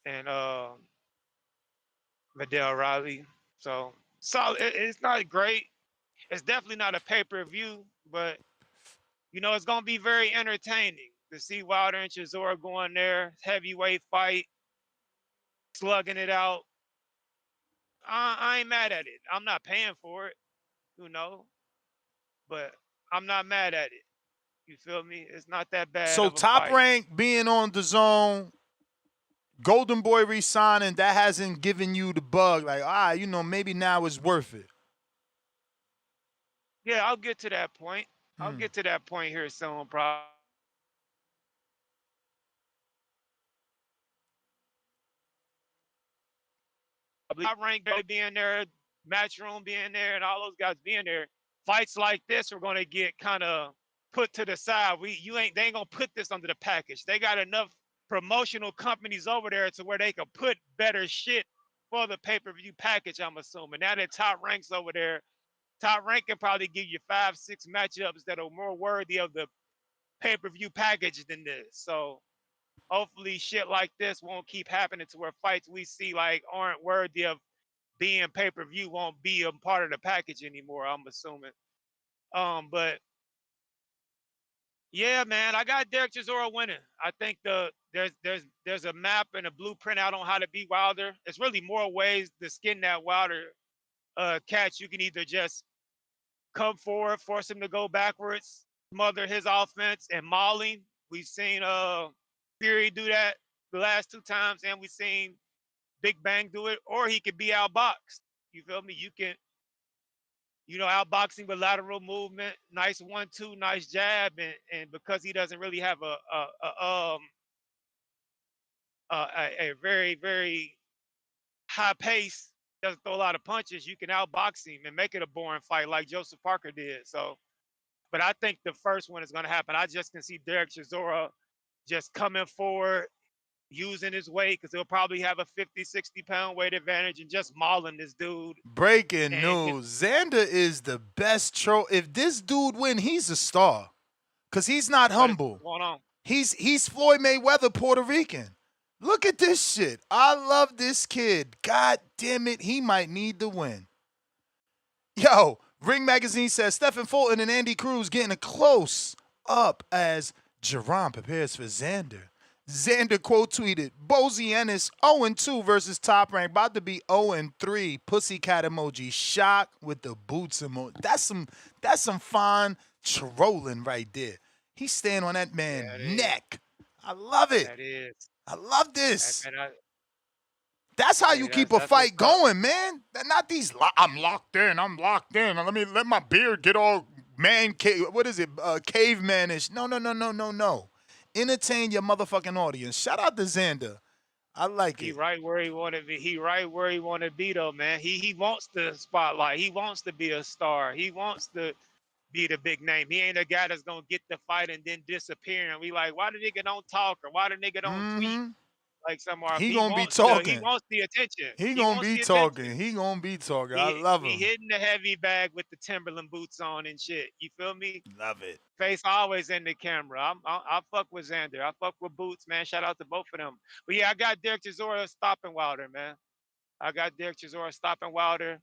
and Vidal Riley. So solid. It's not great. It's definitely not a pay per view, but you know it's gonna be very entertaining to see Wilder and Chisora going there, heavyweight fight, slugging it out. I ain't mad at it. I'm not paying for it, you know, but I'm not mad at it. You feel me? It's not that bad So of a Top fight. Rank being on the zone, Golden Boy re-signing, that hasn't given you the bug. Like, you know, maybe now it's worth it. Yeah, I'll get to that point. I'll get to that point here soon, probably. Top Rank being there, Matchroom being there, and all those guys being there. Fights like this are going to get kind of put to the side. They ain't gonna put this under the package. They got enough promotional companies over there to where they can put better shit for the pay-per-view package. I'm assuming now that Top Rank's over there, Top Rank can probably give you 5-6 matchups that are more worthy of the pay-per-view package than this. So hopefully shit like this won't keep happening to where fights we see like aren't worthy of being pay-per-view won't be a part of the package anymore, I'm assuming. But yeah, man, I got Derek Chisora winning. I think there's a map and a blueprint out on how to beat Wilder. It's really more ways to skin that Wilder catch. You can either just come forward, force him to go backwards, smother his offense and maul him. We've seen Fury do that the last 2 times, and we've seen Big Bang do it, or he could be outboxed. You feel me? outboxing with lateral movement, nice 1-2, nice jab, and because he doesn't really have a very very high pace, doesn't throw a lot of punches, you can outbox him and make it a boring fight like Joseph Parker did. So, but I think the first one is going to happen. I just can see Derek Chisora just coming forward, using his weight, because he'll probably have a 50, 60-pound weight advantage and just mauling this dude. Breaking And news. Xander is the best troll. If this dude win, he's a star. Because he's not humble. What's going on? He's Floyd Mayweather Puerto Rican. Look at this shit. I love this kid. God damn it, he might need the win. Yo, Ring Magazine says Stephen Fulton and Andy Cruz getting a close up as Jerron prepares for Xander. Xander quote tweeted, Bozy Ennis 0-2 versus Top Rank, about to be 0-3. Pussycat emoji, shock with the boots emoji. That's some fine trolling right there. He's staying on that man's neck. I love it. That is. I love this. And That's how you keep a fight going, man. Not these. I'm locked in. Let me let my beard get all what is it? Cavemanish. No. Entertain your motherfucking audience. Shout out to Xander. I like it. He right where he want to be. He right where he want to be, though, man. He wants the spotlight. He wants to be a star. He wants to be the big name. He ain't a guy that's gonna get the fight and then disappear. And we like, why the nigga don't talk, or why the nigga don't tweet? Like some are. He gonna be talking. He wants the attention. He gonna be talking. He gonna be talking. I love him. He hitting the heavy bag with the Timberland boots on and shit. You feel me? Love it. Face always in the camera. I fuck with Xander. I fuck with Boots, man. Shout out to both of them. But yeah, I got Derek Chisora stopping Wilder, man. I got Derek Chisora stopping Wilder.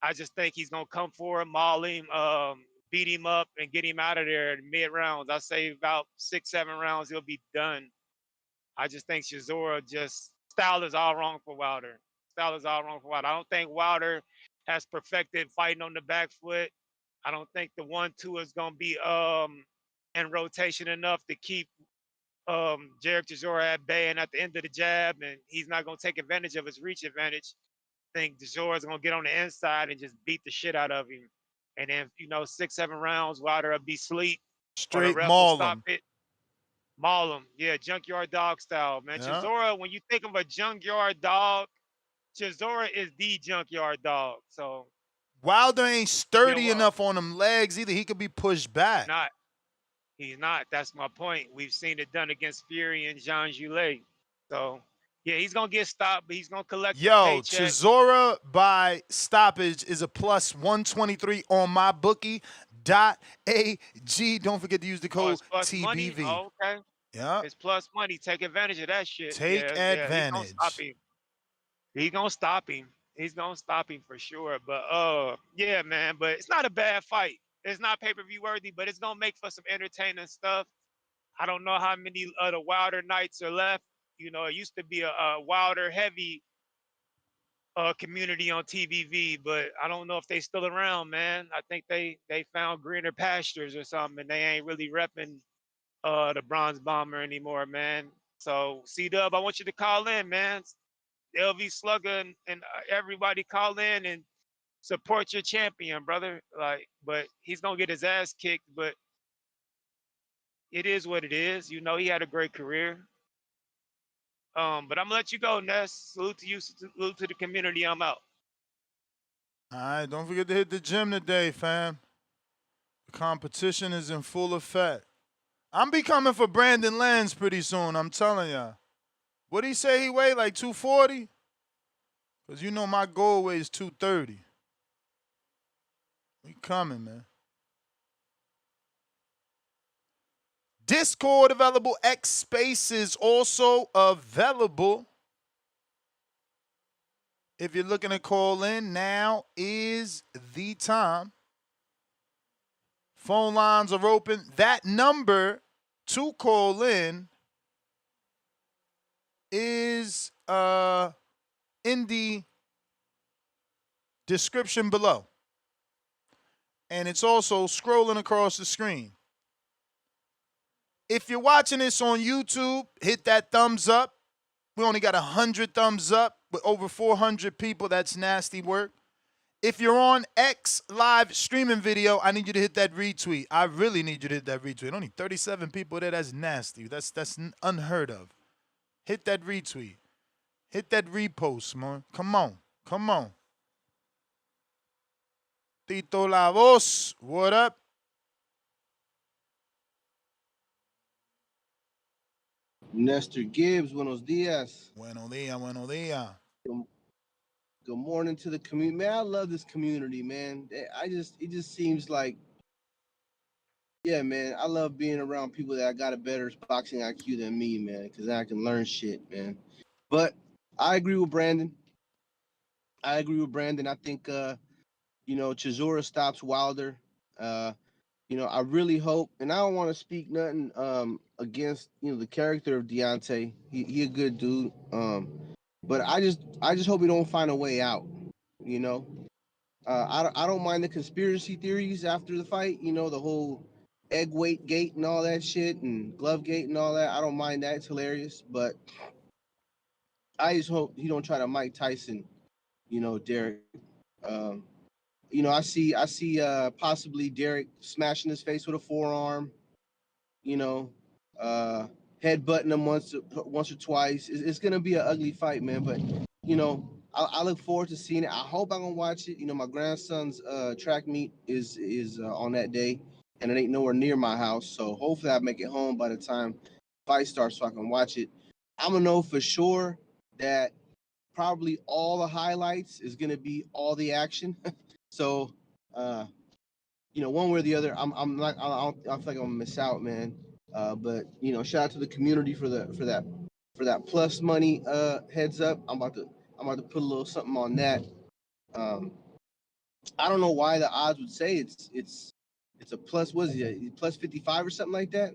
I just think he's gonna come forward, maul him, beat him up, and get him out of there in mid rounds. I say about 6-7 rounds, he'll be done. I just think Chisora style is all wrong for Wilder. I don't think Wilder has perfected fighting on the back foot. I don't think the 1-2 is gonna be in rotation enough to keep Derek Chisora at bay and at the end of the jab, and he's not gonna take advantage of his reach advantage. I think Chisora is gonna get on the inside and just beat the shit out of him. And then 6-7 rounds, Wilder will be sleep. Straight maul him. Maul him. Yeah, junkyard dog style, man. Yeah. Chisora, when you think of a junkyard dog, Chisora is the junkyard dog. So Wilder ain't sturdy enough on them legs either. He could be pushed back. He's not. That's my point. We've seen it done against Fury and Jean Goulet. So yeah, he's gonna get stopped, but he's gonna collect the paycheck. Chisora by stoppage is a plus 123 on mybookie.ag. Don't forget to use the code TBV. Oh, okay. Yeah. It's plus money. Take advantage of that shit. Take advantage. He's gonna stop him. He's gonna stop him for sure. But yeah, man. But it's not a bad fight. It's not pay-per-view worthy, but it's gonna make for some entertaining stuff. I don't know how many of the Wilder nights are left. It used to be a Wilder heavy community on TVV, but I don't know if they still around, man. I think they found greener pastures or something, and they ain't really repping the Bronze Bomber anymore, man. So C-Dub, I want you to call in, man. LV Slugger and everybody call in and support your champion, brother. But he's gonna get his ass kicked, but it is what it is. He had a great career. But I'm gonna let you go, Ness. Salute to you, salute to the community. I'm out. All right, don't forget to hit the gym today, fam. The competition is in full effect. I'm be coming for Brandon Lands pretty soon, I'm telling y'all. What'd he say he weighed, like 240? Because my goal weighs 230. We coming, man. Discord available. X Spaces also available. If you're looking to call in, now is the time. Phone lines are open. That number to call in is in the description below. And it's also scrolling across the screen. If you're watching this on YouTube, hit that thumbs up. We only got 100 thumbs up with over 400 people. That's nasty work. If you're on X live streaming video, I need you to hit that retweet. I really need you to hit that retweet. Only 37 people there. That's nasty. That's unheard of. Hit that retweet. Hit that repost, man. Come on. Come on. Tito La Voz, what up? Nestor Gibbs, buenos dias. Buenos dias, buenos dias. Good morning to the community. Man, I love this community, man. It just seems like, yeah, man, I love being around people that got a better boxing IQ than me, man, because I can learn shit, man. But I agree with Brandon. I think, Chisora stops Wilder. I really hope, and I don't want to speak nothing against, the character of Deontay. He a good dude. But I just hope he don't find a way out. I don't mind the conspiracy theories after the fight. The whole egg weight gate and all that shit, and glove gate and all that. I don't mind that. It's hilarious. But I just hope he don't try to Mike Tyson, Derek. I see possibly Derek smashing his face with a forearm. Head butting him once or twice. It's gonna be an ugly fight, man. But I look forward to seeing it. I hope I'm gonna watch it. My grandson's track meet is on that day, and it ain't nowhere near my house. So hopefully I make it home by the time fight starts, so I can watch it. I'm gonna know for sure that probably all the highlights is gonna be all the action. So, one way or the other, I'm not. I feel like I'm gonna miss out, man. But shout out to the community for that plus money heads up. I'm about to put a little something on that. I don't know why the odds would say it's a plus. Was it plus 55 or something like that?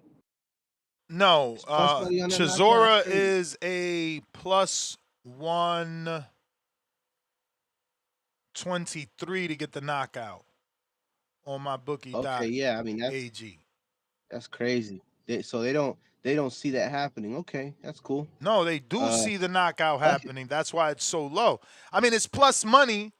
No, Plus money on that knockout? Chisora That's crazy. is a plus 123 to get the knockout on my bookie. Okay, yeah. I mean that's crazy. They don't see that happening. Okay, that's cool. No, they do see the knockout happening. That's why it's so low. I mean, it's plus money,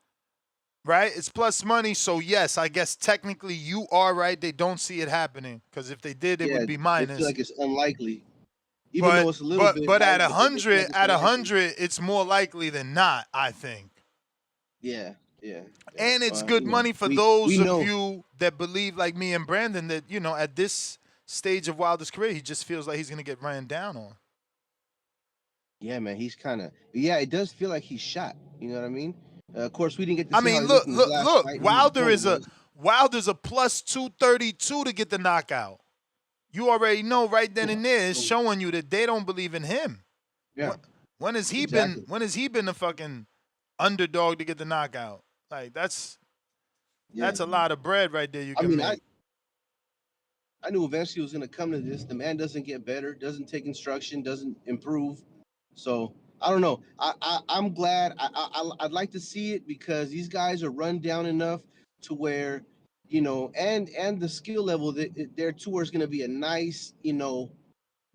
right? It's plus money. So yes, I guess technically you are right. They don't see it happening, because if they did, it would be minus. I feel like it's unlikely. Even though it's a little bit. But at like 100, it's unlikely. it's more likely than not, I think. Yeah. And it's good money for those of you that believe, like me and Brandon, that at this stage of Wilder's career, he just feels like he's gonna get ran down on. Yeah, man, he's kind of. Yeah, it does feel like he's shot. You know what I mean? Of course, we didn't get to see. I mean, look. Wilder's a plus 232 to get the knockout. You already know right then and there, it's showing you that they don't believe in him. Yeah. When has he been? When has he been a fucking underdog to get the knockout? Like that's a lot of bread right there. You can make. I knew eventually it was going to come to this. The man doesn't get better, doesn't take instruction, doesn't improve. So I don't know. I'm glad. I'd like to see it, because these guys are run down enough to where, and the skill level, their tour is going to be a nice,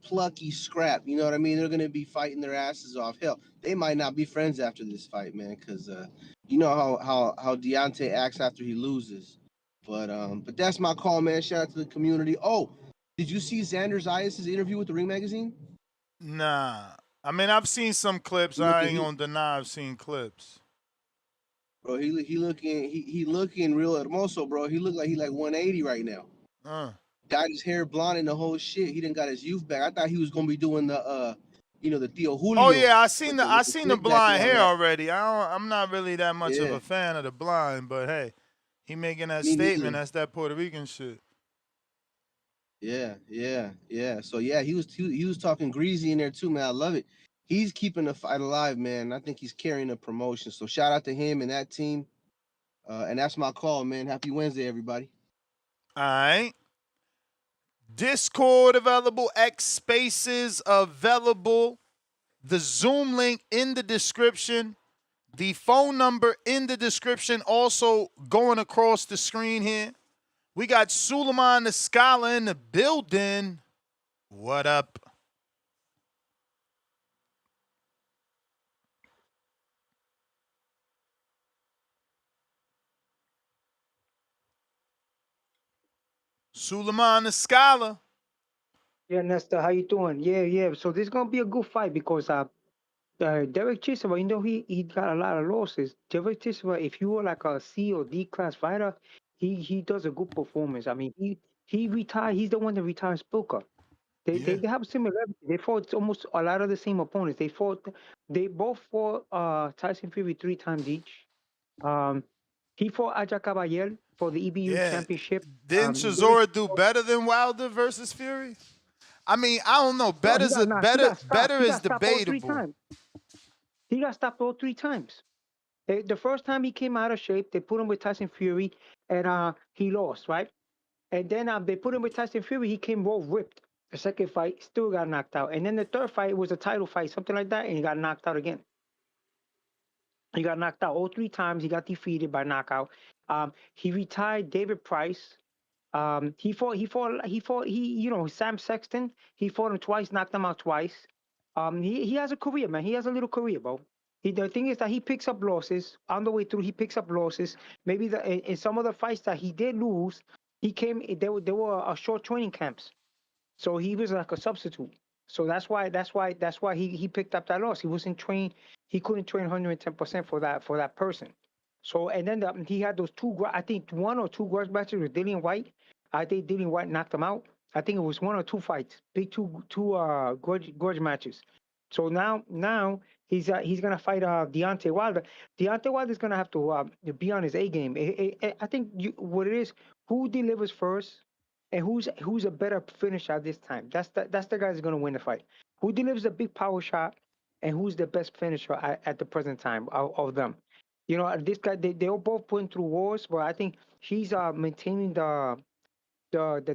plucky scrap. You know what I mean? They're going to be fighting their asses off. Hell, they might not be friends after this fight, man, because you know how Deontay acts after he loses. But that's my call, man. Shout out to the community. Oh, did you see Xander Zayas' interview with the Ring Magazine? Nah. I mean, I've seen some clips. I ain't gonna deny I've seen clips. Bro, he looking real hermoso, bro. He look like he like 180 right now. Dyed his hair blonde and the whole shit. He done got his youth back. I thought he was gonna be doing the the Theo Julio. Oh yeah, I seen the blonde hair already. I'm not really that much of a fan of the blonde, but hey, he making that statement. That's that Puerto Rican shit. Yeah. So yeah, he was talking greasy in there too, man. I love it. He's keeping the fight alive, man. I think he's carrying the promotion. So shout out to him and that team. And that's my call, man. Happy Wednesday, everybody. All right. Discord available, X Spaces available. The Zoom link in the description. The phone number in the description, also going across the screen here. We got Suleiman the Scholar in the building. What up? Suleiman the Scholar. Yeah, Nestor, how you doing? Yeah. So this is gonna be a good fight because Derek Chisora, he got a lot of losses. Derek Chisora, if you were like a C or D class fighter, he does a good performance. I mean, he retired. He's the one that retires Booker. They have similarity. They fought almost a lot of the same opponents. They both fought Tyson Fury 3 times each. Um, he fought Aja Caballel for the EBU Yeah. championship. Didn't Chisora do better than Wilder versus Fury? I mean, I don't know. No, he got knocked. He got stopped. Better He is got stopped all 3 debatable. times. He got stopped all 3 times. The first time he came out of shape, they put him with Tyson Fury, and he lost, right? And then they put him with Tyson Fury. He came all ripped. The second fight, still got knocked out. And then the third fight was a title fight, something like that, and he got knocked out again. He got knocked out all 3 times. He got defeated by knockout. He retired David Price. Sam Sexton. He fought him twice, knocked him out twice. He has a career, man. He has a little career, bro. The thing is that he picks up losses on the way through. He picks up losses. Maybe in some of the fights that he did lose, he came. There were short training camps, so he was like a substitute. So that's why he picked up that loss. He wasn't trained. He couldn't train 110% for that person. So and then he had those I think 1 or 2 grudge matches with Dillian White. I think Dillian White knocked him out. I think it was 1 or 2 fights, big two grudge matches. So now he's gonna fight Deontay Wilder. Deontay Wilder is gonna have to be on his A game. I think what it is, who delivers first, and who's a better finisher at this time. That's the guy that's gonna win the fight. Who delivers a big power shot, and who's the best finisher at the present time of them. This guy they all both putting through wars, but I think he's maintaining the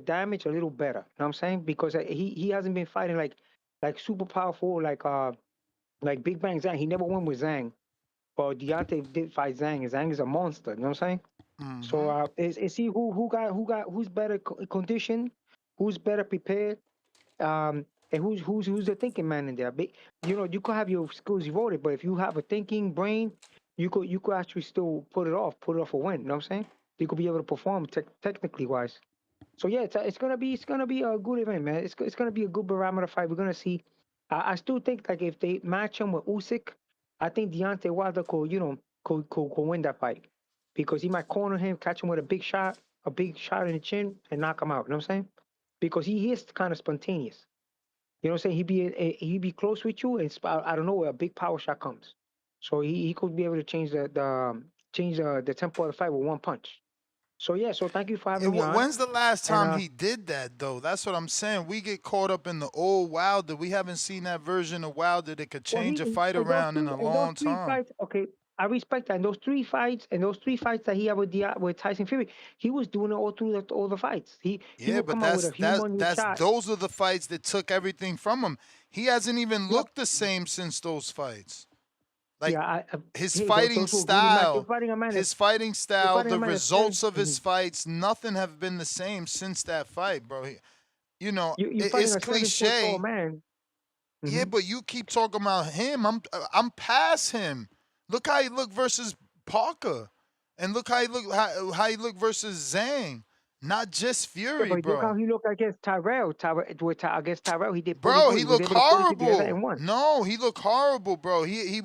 damage a little better. You know what I'm saying? Because he hasn't been fighting like super powerful like Big Bang Zhang. He never won with Zhang. But Deontay did fight Zhang, and Zhang is a monster. You know what I'm saying? So it's see who's better conditioned, who's better prepared, and who's the thinking man in there. You could have your skills evolved, but if you have a thinking brain, you could actually still put it off a win. You know what I'm saying? You could be able to perform technically wise. So yeah, it's gonna be a good event, man. It's gonna be a good barometer fight. We're gonna see. I still think like if they match him with Usyk, I think Deontay Wilder could win that fight because he might corner him, catch him with a big shot in the chin, and knock him out. You know what I'm saying? Because he is kind of spontaneous. You know what I'm saying? He'd be close with you, and I don't know where a big power shot comes. So he could be able to change the tempo of the fight with one punch. So yeah, so thank you for having me on. When's the last time And, he did that, though? That's what I'm saying. We get caught up in the old Wilder. We haven't seen that version of Wilder that could change a fight around in a long time. Fights, okay, I respect that. And those three fights that he had with Tyson Fury, he was doing it all through all the fights. He would but come out with a humongous shot. those are the fights that took everything from him. He hasn't even looked the same since those fights. Like his fighting style, the results of his fights, nothing have been the same since that fight, bro. It's cliche. Man. Yeah, but you keep talking about him. I'm past him. Look how he looked versus Parker, and look how he looked versus Zhang. Not just Fury, but bro. Look how he looked against Tyrell. Against Tyrell, he did. Bro, he looked horrible. No, he looked horrible, bro. He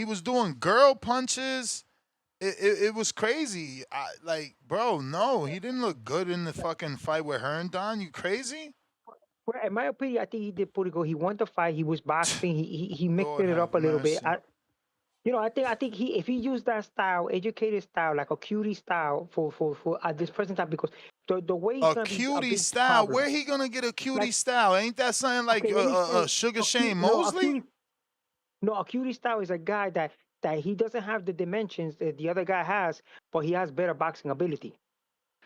was doing girl punches. It was crazy. Bro, no, he didn't look good in the fucking fight with Herndon. You crazy? Well, in my opinion, I think he did pretty good. He won the fight. He was boxing. He mixed it up a little bit. I think if he used that style, educated style, like a cutie style for at this present time, because the way he's a cutie style, where he gonna get a cutie style? Ain't that something like Sugar Shane Mosley? A cutie style is a guy that he doesn't have the dimensions that the other guy has, but he has better boxing ability.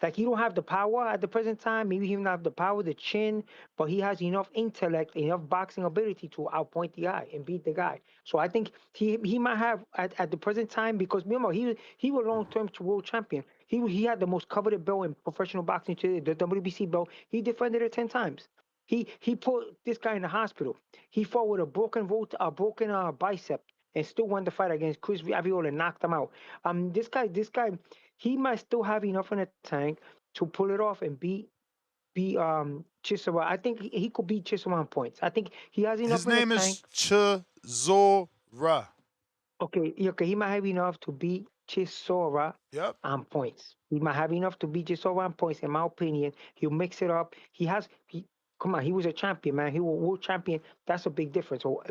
Like he don't have the power at the present time. Maybe he don't have the power, the chin, but he has enough intellect, enough boxing ability to outpoint the guy and beat the guy. So I think he might have at the present time, because remember he was long-term world champion. He had the most coveted belt in professional boxing, the WBC belt. He defended it 10 times. He put this guy in the hospital. He fought with a broken bicep and still won the fight against Chris Aviola and knocked him out. This guy, he might still have enough in the tank to pull it off and beat beat Chisora. I think he could beat Chisora on points. I think he has His enough in the name tank. is Chisora. Okay, he might have enough to beat Chisora Yep. on points. He might have enough to beat Chisora on points, in my opinion. He'll mix it up. Come on, he was a champion, man. He was world champion. That's a big difference. Or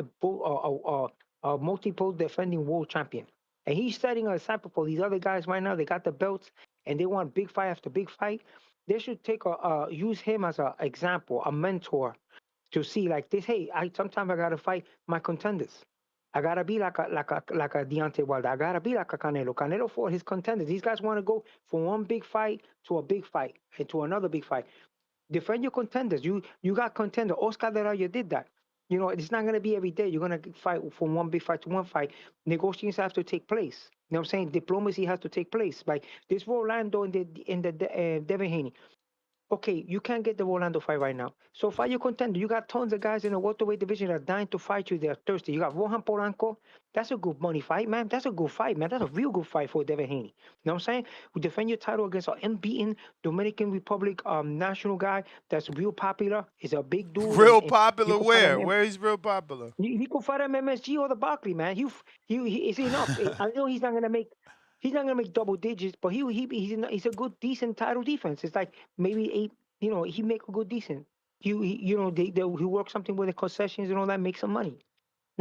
a multiple defending world champion. And he's setting a example for these other guys right now. They got the belts and they want big fight after big fight. They should use him as an example, a mentor to see like this. Hey, I sometimes I gotta fight my contenders. I gotta be like a Deontay Wilder. I gotta be like a Canelo. Canelo for his contenders. These guys want to go from one big fight to a big fight and to another big fight. Defend your contenders. You got contender. Oscar De La Hoya did that. You know, it's not gonna be every day. You're gonna fight from one big fight to one fight. Negotiations have to take place. You know what I'm saying? Diplomacy has to take place. Like this Rolando in the Devin Haney. Okay, you can't get the Rolando fight right now. So fight your contender. You got tons of guys in the welterweight division that are dying to fight you. They're thirsty. You got Rohan Polanco. That's a good money fight, man. That's a good fight, man. That's a real good fight for Devin Haney. You know what I'm saying? We defend your title against an unbeaten Dominican Republic national guy that's real popular. He's a big dude. Real And you popular can fight where? him. Where he's real popular? He could fight him MSG or the Barkley, man. It's enough. I know he's not gonna make. He's not gonna make double digits, but he's a good decent title defense. It's like maybe eight. You know, he make a good decent. You know he work something with the concessions and all that, make some money. You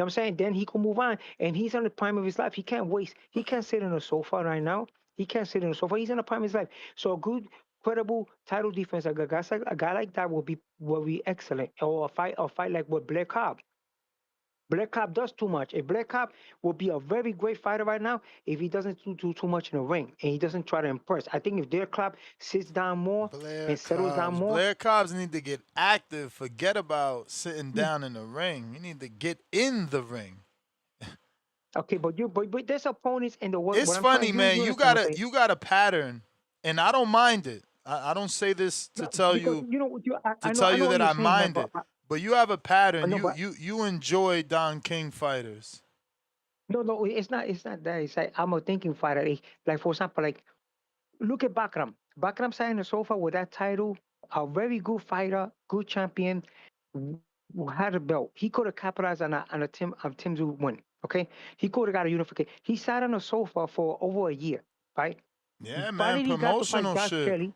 know what I'm saying? Then he can move on, and he's on the prime of his life. He can't waste. He can't sit on a sofa right now. He can't sit on a sofa. He's in the prime of his life. So a good, credible title defense, a guy like that will be excellent. Or a fight like with Blair Cobb. Black Cop does too much. If Black Cop will be a very great fighter right now, if he doesn't do too much in the ring and he doesn't try to impress. I think if Black Cop sits down more and settles down more. Blair Cobbs need to get active. Forget about sitting down in the ring. You need to get in the ring. Okay, but there's opponents in the world. It's funny, man. You got a pattern, and I don't mind it. I don't say this to tell you I tell know you what that you're I saying, man, mind it. But you have a pattern. no, but- You enjoy Don King fighters. No, it's not. It's not that. It's like I'm a thinking fighter. Like for example, like look at Bakram. Bakram sat in the sofa with that title. A very good fighter, good champion, who had a belt. He could have capitalized on a Tim Tszyu win. Okay, he could have got a unification. He sat on the sofa for over a year, right? Yeah, man. Finally, he got to fight Promotional Josh shit. Kelly.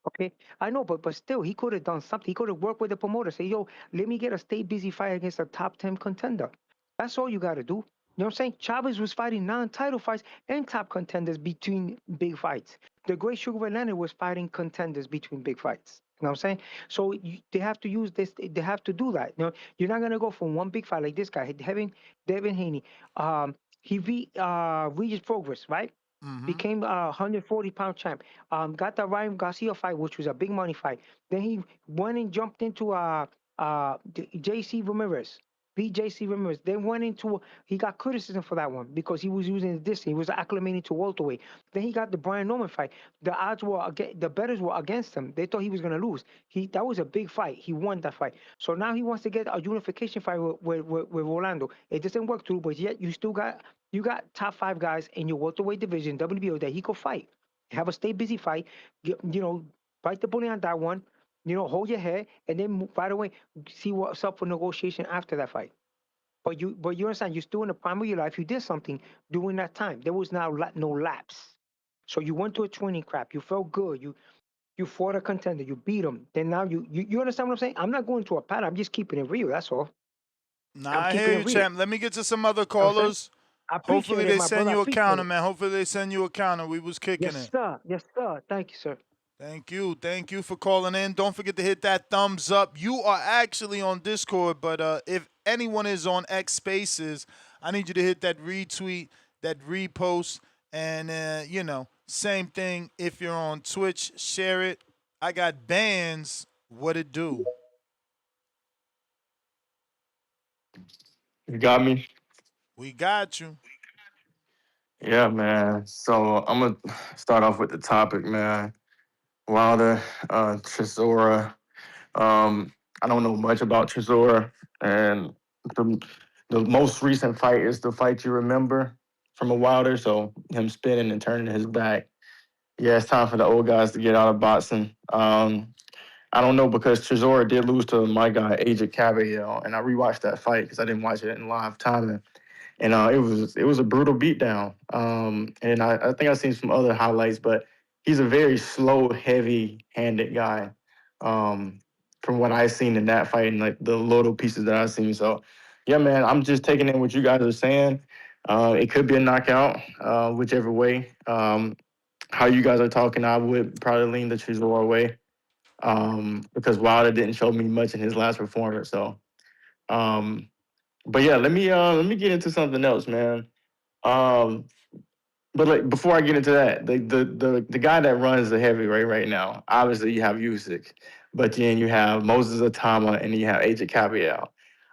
Okay, I know, but still, he could have done something. He could have worked with the promoter. Say, yo, let me get a stay busy fight against a top 10 contender. That's all you got to do. You know what I'm saying? Chavez was fighting non-title fights and top contenders between big fights. The Great Sugar Ray Leonard was fighting contenders between big fights. You know what I'm saying? So they have to use this. They have to do that. You know, you're not gonna go from one big fight like this guy, Devin Haney. He beat Regis Progress, right? Became a 140-pound champ. Got the Ryan Garcia fight, which was a big money fight. Then he went and jumped into JC Ramirez. Beat JC Ramirez. Then he got criticism for that one because he was using this. He was acclimating to welterweight. Then he got the Brian Norman fight. The odds were the bettors were against him. They thought he was gonna lose. That was a big fight. He won that fight. So now he wants to get a unification fight with Rolando. It doesn't work through, but yet you got top 5 guys in your welterweight division, WBO, that he could fight. Have a stay busy fight. Bite the bullet on that one. Hold your head, and then right away see what's up for negotiation after that fight. But you understand, you're still in the prime of your life. You did something during that time. There was no lapse. So you went to a training crap. You felt good. You fought a contender. You beat him. Then now you understand what I'm saying? I'm not going to a pattern. I'm just keeping it real. That's all. Nah, I hear you, champ. Let me get to some other callers. Hopefully they send you a counter, man. Hopefully they send you a counter. We was kicking it. Yes, sir. Yes, sir. Thank you, sir. Thank you. Thank you for calling in. Don't forget to hit that thumbs up. You are actually on Discord, but if anyone is on X Spaces, I need you to hit that retweet, that repost, and, same thing if you're on Twitch, share it. I got bands. What it do? You got me? We got you. Yeah, man. So I'm gonna start off with the topic, man. Wilder, Chisora. I don't know much about Chisora, and the most recent fight is the fight you remember from a Wilder. So him spinning and turning his back. Yeah, it's time for the old guys to get out of boxing. I don't know because Chisora did lose to my guy AJ Caballero, and I rewatched that fight because I didn't watch it in live time, and it was a brutal beatdown. And I think I've seen some other highlights, but he's a very slow, heavy-handed guy. From what I've seen in that fight and like the little pieces that I've seen. So, yeah, man, I'm just taking in what you guys are saying. It could be a knockout, whichever way. How you guys are talking, I would probably lean the Chisora way. Because Wilder didn't show me much in his last performance. So, um, but yeah, let me get into something else, man. Um, but like before I get into that, the guy that runs the heavyweight right now, obviously you have Usyk, but then you have Moses Atama and you have AJ Caballero.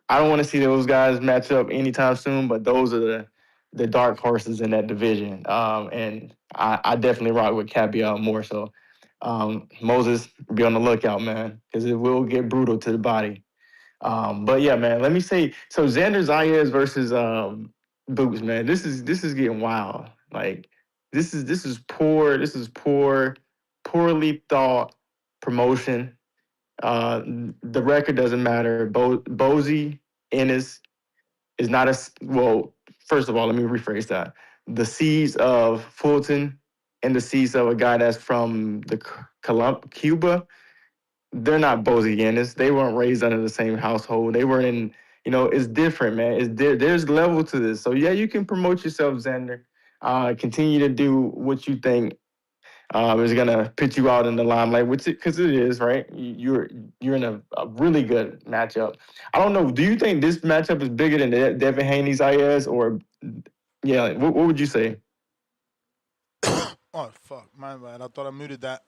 I don't want to see those guys match up anytime soon, but those are the dark horses in that division. And I definitely rock with Caballero more so. Moses, be on the lookout, man, because it will get brutal to the body. But yeah, man, let me say so Xander Zayas versus Boots, man. This is getting wild. Like this is poorly thought promotion. The record doesn't matter. Bozy Ennis is not well. First of all, let me rephrase that. The seeds of Fulton and the seeds of a guy that's from the Cuba, they're not Bozieganis. They weren't raised under the same household. They were in, it's different, man. There's level to this. So yeah, you can promote yourself, Xander. Continue to do what you think is gonna put you out in the limelight, which because it is, right? You're in a really good matchup. I don't know. Do you think this matchup is bigger than Devin Haney's IS or yeah? What would you say? Oh fuck, my bad. I thought I muted that.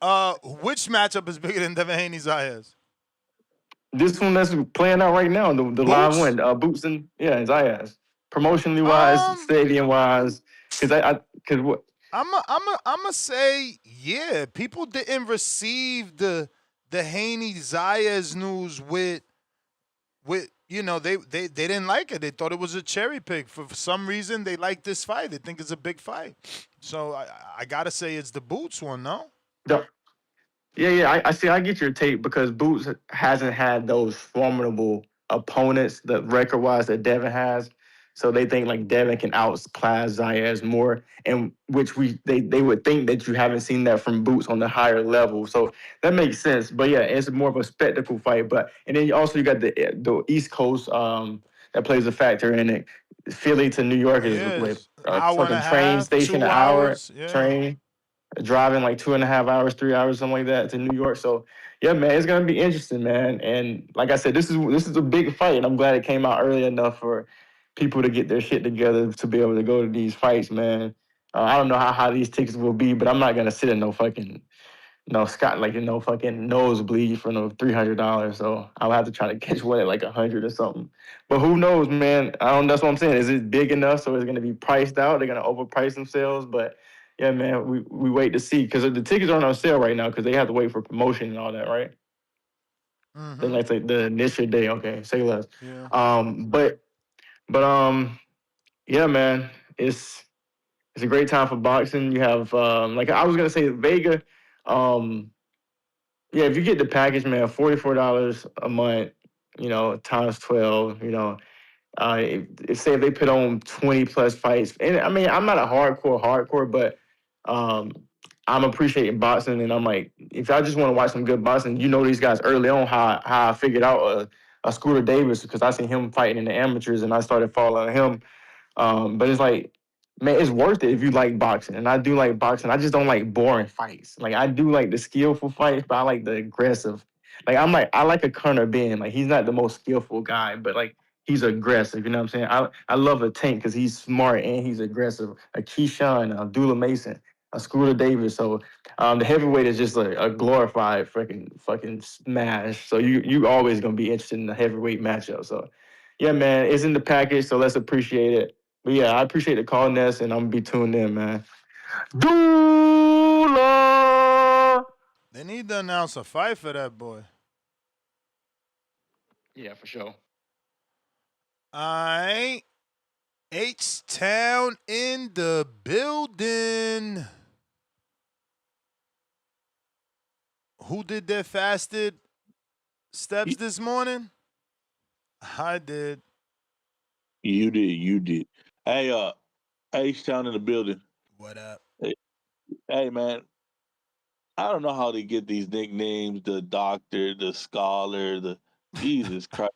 Which matchup is bigger than Devin Haney's Zayas? This one that's playing out right now, the live one, Boots and Zayas. Promotionally wise, stadium wise, because what? I'ma say yeah. People didn't receive the Haney Zayas news with they didn't like it. They thought it was a cherry pick. For some reason, they like this fight. They think it's a big fight. So I gotta say it's the Boots one, no? Yeah. I see. I get your take because Boots hasn't had those formidable opponents, the record wise that Devin has. So they think like Devin can outclass Zayas more, and which they would think that you haven't seen that from Boots on the higher level. So that makes sense. But yeah, it's more of a spectacle fight. But and then also you got the East Coast that plays a factor in it. Philly to New York is like a fucking train station, an hour train. Driving like 2.5 hours, 3 hours, something like that to New York. So yeah, man, it's gonna be interesting, man. And like I said, this is a big fight, and I'm glad it came out early enough for people to get their shit together to be able to go to these fights, man. I don't know how high these tickets will be, but I'm not gonna sit in no fucking Scott like fucking nosebleed for no $300. So I'll have to try to catch one at like 100 or something. But who knows, man? I don't. That's what I'm saying. Is it big enough so it's gonna be priced out? They're gonna overprice themselves, but. Yeah, man, we wait to see because the tickets aren't on sale right now because they have to wait for promotion and all that, right? Mm-hmm. Then like the initial day, okay, say less. Yeah. But yeah, man, it's a great time for boxing. You have like I was gonna say Vega, yeah, if you get the package, man, $44 a month, times 12, say if they put on 20 plus fights, and I mean, I'm not a hardcore, but I'm appreciating boxing, and I'm like, if I just want to watch some good boxing, these guys early on how I figured out a Scooter Davis because I seen him fighting in the amateurs, and I started following him. But it's like, man, it's worth it if you like boxing, and I do like boxing. I just don't like boring fights. Like I do like the skillful fights, but I like the aggressive. Like I like a Conor Ben. Like he's not the most skillful guy, but like he's aggressive. You know what I'm saying? I love a Tank because he's smart and he's aggressive. A Keyshawn, Abdullah Mason, a Scooter Davis. So the heavyweight is just a glorified fucking smash. So you always gonna be interested in the heavyweight matchup. So yeah, man, it's in the package. So let's appreciate it. But yeah, I appreciate the call, Ness, and I'm gonna be tuned in, man. Dula. They need to announce a fight for that boy. Yeah, for sure. Alright. H-Town in the building. Who did that fasted? steps this morning? I did. You did. Hey, H-Town in the building. What up? Hey, man. I don't know how they get these nicknames, the doctor, the scholar, the Jesus Christ.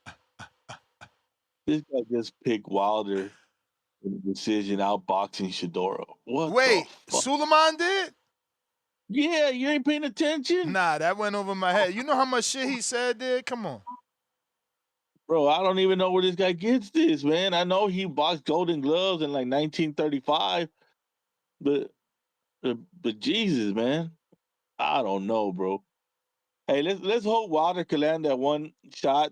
This guy just picked Wilder in the decision outboxing Shadoro. What Wait, the fuck? Suleiman did? Yeah, you ain't paying attention? Nah, that went over my head. You know how much shit he said there? Come on. Bro, I don't even know where this guy gets this, man. I know he boxed Golden Gloves in like 1935, but Jesus, man. I don't know, bro. Hey, let's hope Wilder can land that one shot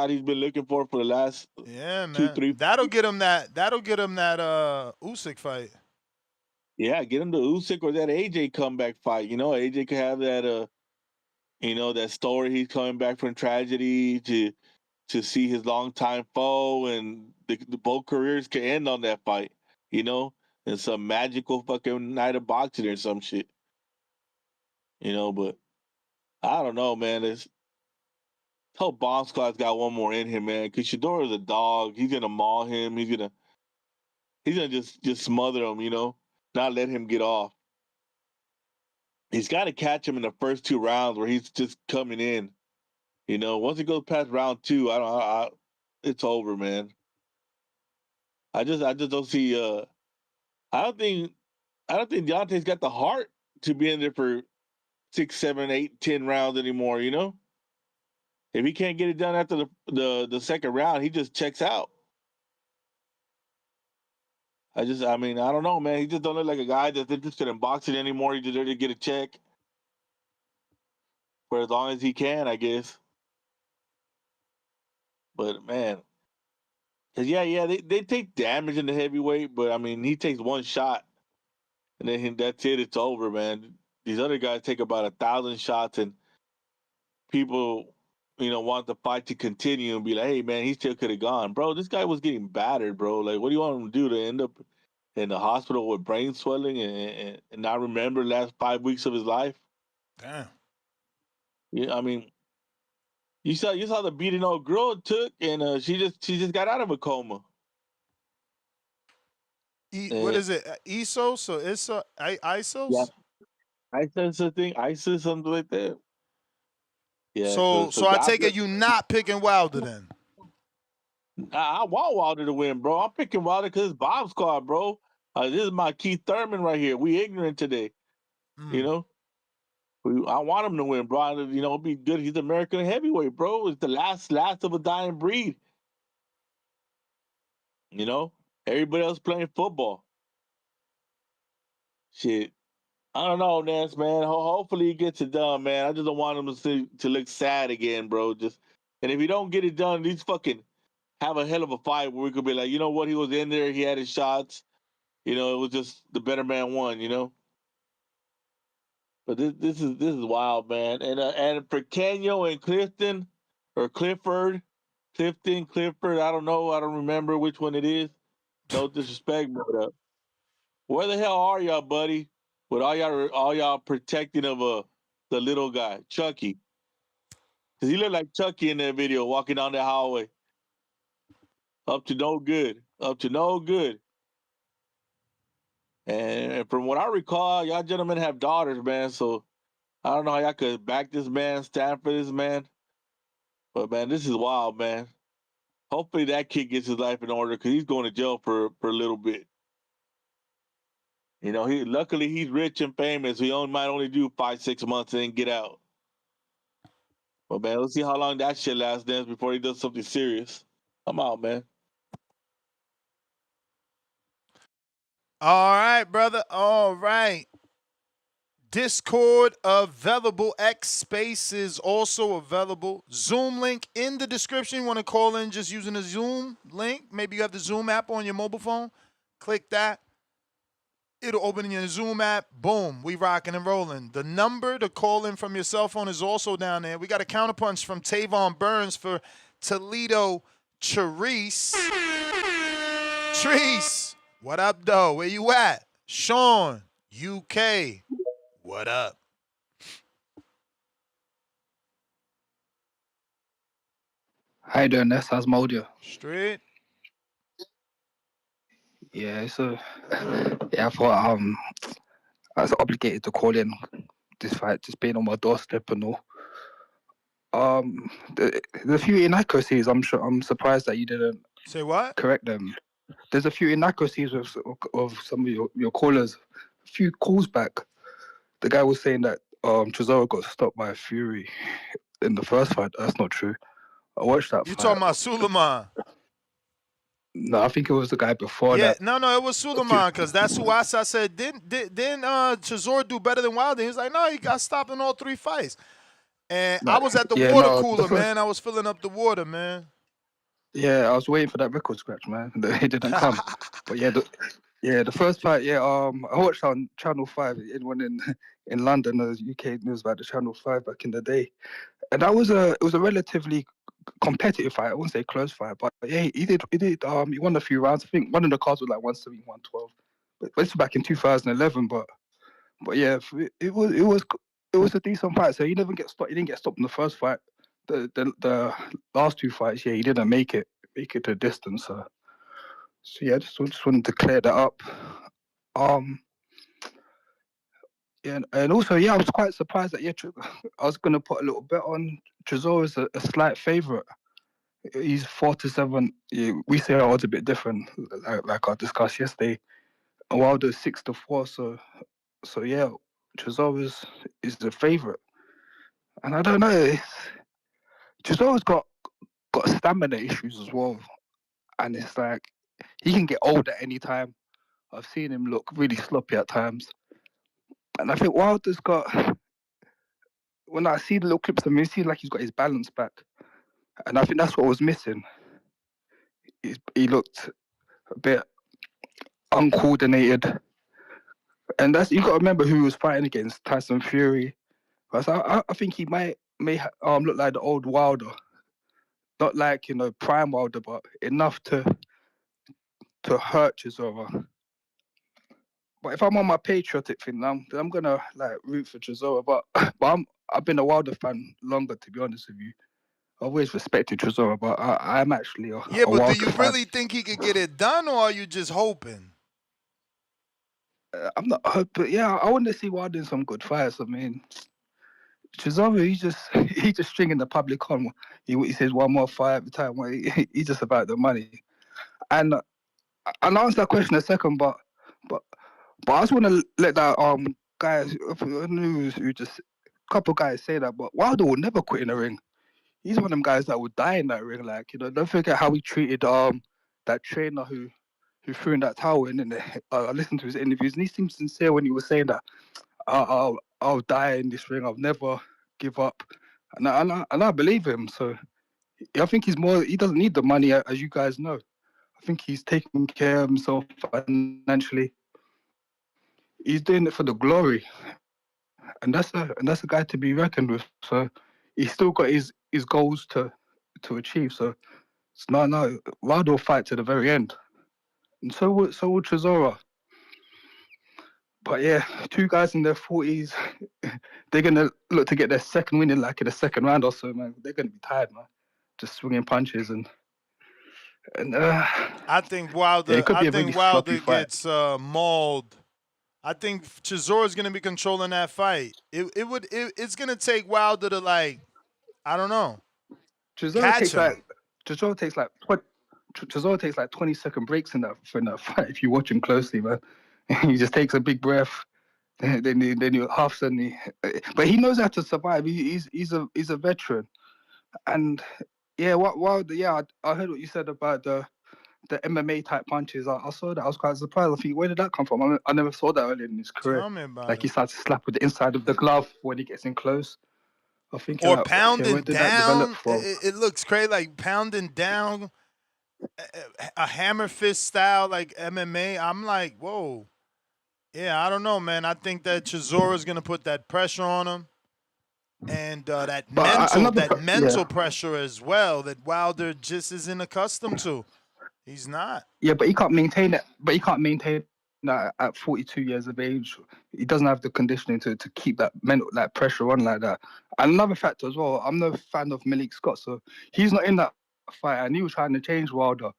he's been looking for the last Yeah, two, man. three. That'll get him that Usyk fight. Yeah, get him the Usyk or that AJ comeback fight. You know, AJ could have that that story he's coming back from tragedy to see his longtime foe, and the both careers can end on that fight, you know, and some magical fucking night of boxing or some shit. You know, but I don't know, man. This whole bomb squad's got one more in him, man. Cause Shadora's a dog. He's gonna maul him. He's gonna just smother him, you know, not let him get off. He's got to catch him in the first two rounds where he's just coming in. You know, once he goes past round two, it's over, man. I just don't see. I don't think Deontay's got the heart to be in there for 6, 7, 8, 10 rounds anymore. You know, if he can't get it done after the second round, he just checks out. I don't know, man. He just don't look like a guy that's interested in boxing anymore. He's just there to get a check for as long as he can, I guess. But man, cause they take damage in the heavyweight, but I mean, he takes one shot, and then that's it. It's over, man. These other guys take about 1,000 shots, and people, want the fight to continue and be like, "Hey, man, he still could have gone, bro. This guy was getting battered, bro. Like, what do you want him to do to end up in the hospital with brain swelling and not remember the last 5 weeks of his life?" Damn. Yeah, I mean, you saw the beating old girl it took, and she just got out of a coma. What is it? Isos or Isos? Yeah, ISIS, something like that. Yeah. So I take it you not picking Wilder then. I want Wilder to win, bro. I'm picking Wilder because it's Bob Squad, bro. This is my Keith Thurman right here. We ignorant today. You know? I want him to win, bro. Be good. He's American heavyweight, bro. It's the last of a dying breed. You know? Everybody else playing football. Shit. I don't know, Nance, man. Hopefully he gets it done, man. I just don't want him to look sad again, bro. And if he don't get it done, he's fucking have a hell of a fight where we could be like, you know what, he was in there, he had his shots. It was just the better man won, you know. But this is wild, man. And for Kenyo and Clifton or Clifford, I don't know, I don't remember which one it is. No disrespect, but where the hell are y'all, buddy? With all y'all protecting of the little guy, Chucky. Cause he looked like Chucky in that video walking down the hallway. Up to no good. And from what I recall, y'all gentlemen have daughters, man. So I don't know how y'all could back this man, stand for this man. But man, this is wild, man. Hopefully that kid gets his life in order because he's going to jail for a little bit. Luckily he's rich and famous. He might only do 5, 6 months and then get out. But man, let's see how long that shit lasts then before he does something serious. I'm out, man. All right, brother. All right. Discord available. X Spaces also available. Zoom link in the description. You want to call in just using the Zoom link. Maybe you have the Zoom app on your mobile phone. Click that. It'll open in your Zoom app. Boom. We rocking and rolling. The number to call in from your cell phone is also down there. We got a counterpunch from Tavon Burns for Toledo Charisse. Treese. What up, though? Where you at? Sean, UK. What up? How you doing, Ness? How's Moldia? Straight. Yeah, so yeah, I thought I was obligated to call in this fight, just being on my doorstep and all. There's a few inaccuracies. I'm surprised that you didn't say what? Correct them. There's a few inaccuracies of some of your callers. A few calls back, the guy was saying that Chisora got stopped by Fury in the first fight. That's not true. I watched that You fight. talking about Suleiman? No, I think it was the guy before Yeah, that. no, it was Suleiman because that's who I said. Didn't Chisora do better than Wilder? He was like, no, he got stopped in all 3 fights. And I was at the water cooler, man. I was filling up the water, man. Yeah, I was waiting for that record scratch, man. It didn't come. But the first fight, I watched on Channel 5. Anyone in London knows UK news about the Channel 5 back in the day. And it was a relatively competitive fight. I wouldn't say close fight, but yeah, he won a few rounds. I think one of the cards was like 170, 112. But this was back in 2011. But yeah, it was a decent fight. So he didn't get stopped in the first fight. The last 2 fights, he didn't make it the distance. So yeah, just wanted to clear that up. Yeah, and also, I was quite surprised that I was gonna put a little bet on Chisora as a slight favorite. He's 4-7. Yeah, we say our odds a bit different, like I discussed yesterday. Wilder's 6-4. So yeah, Chisora is the favorite, and I don't know. Chisora's got stamina issues as well, and it's like he can get old at any time. I've seen him look really sloppy at times, and I think Wilder's got. When I see the little clips of him, it seems like he's got his balance back, and I think that's what was missing. He looked a bit uncoordinated, and that's you got to remember who he was fighting against, Tyson Fury. I think he may look like the old Wilder, not like prime Wilder, but enough to hurt Chisora. But if I'm on my patriotic thing, I'm gonna like root for Chisora. But I've been a Wilder fan longer, to be honest with you. I've always respected Chisora, but I'm actually a but Wilder do you fan. really think he could get it done, or are you just hoping? I'm not hoping. Yeah, I want to see Wilder in some good fights. I mean, Chisora, he's just stringing the public on. He says one more fight every time. He's just about the money. And I'll answer that question in a second, but I just want to let that guys who just a couple guys say that, but Wilder will never quit in the ring. He's one of them guys that would die in that ring. Like, don't forget how he treated that trainer who threw in that towel in. And I listened to his interviews, and he seemed sincere when he was saying that I'll die in this ring. I'll never give up, and I believe him. So I think he doesn't need the money, as you guys know. I think he's taking care of himself financially. He's doing it for the glory, and that's a guy to be reckoned with. So he's still got his goals to achieve. So no, Wilder will fight to the very end, and so will Chisora. But yeah, 2 guys in their 40s, they're gonna look to get their second win in the second round or so, man. They're gonna be tired, man, just swinging punches and. I think Wilder. Wilder gets mauled. I think Chisora's gonna be controlling that fight. It's gonna take Wilder to I don't know. Chisora takes like 20-second breaks in that fight. If you watch him closely, man, he just takes a big breath. Then you half suddenly, but he knows how to survive. He's a veteran, and yeah, Wilder. Yeah, I heard what you said about the MMA type punches. I saw that. I was quite surprised. I think, where did that come from? I never saw that earlier in his career. Tell me about he starts to slap with the inside of the glove when he gets in close. I think. Or pounding down. It looks crazy, like pounding down a hammer fist style, like MMA. I'm like, whoa. Yeah, I don't know, man. I think that Chisora's gonna put that pressure on him, and that mental pressure as well that Wilder just isn't accustomed to. He's not. Yeah, but he can't maintain it. But he can't maintain that at 42 years of age. He doesn't have the conditioning to keep that mental pressure on like that. And another factor as well, I'm no fan of Malik Scott, so he's not in that fight, and he was trying to change Wilder.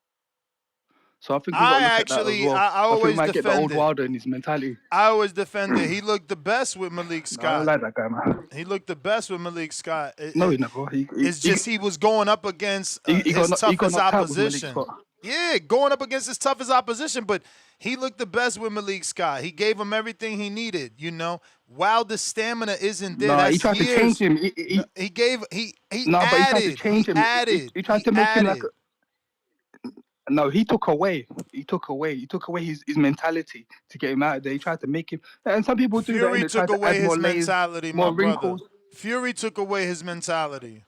So I think we got to look at that as well. I I think we always might get the old defend it. Wilder in his mentality. I always defend it. He looked the best with Malik Scott. No, I don't like that guy, man. He looked the best with Malik Scott. No, he never. It's just he was going up against his toughest opposition. Yeah, going up against his toughest opposition, but he looked the best with Malik Scott. He gave him everything he needed, you know. Wilder's stamina isn't there. No, he tried to change him. He added. But he tried to change him. He tried to make him like. No, he took away. He took away his mentality to get him out of there. He tried to make him. And some people do Fury that. took away his mentality, more my wrinkles. brother. Fury took away his mentality.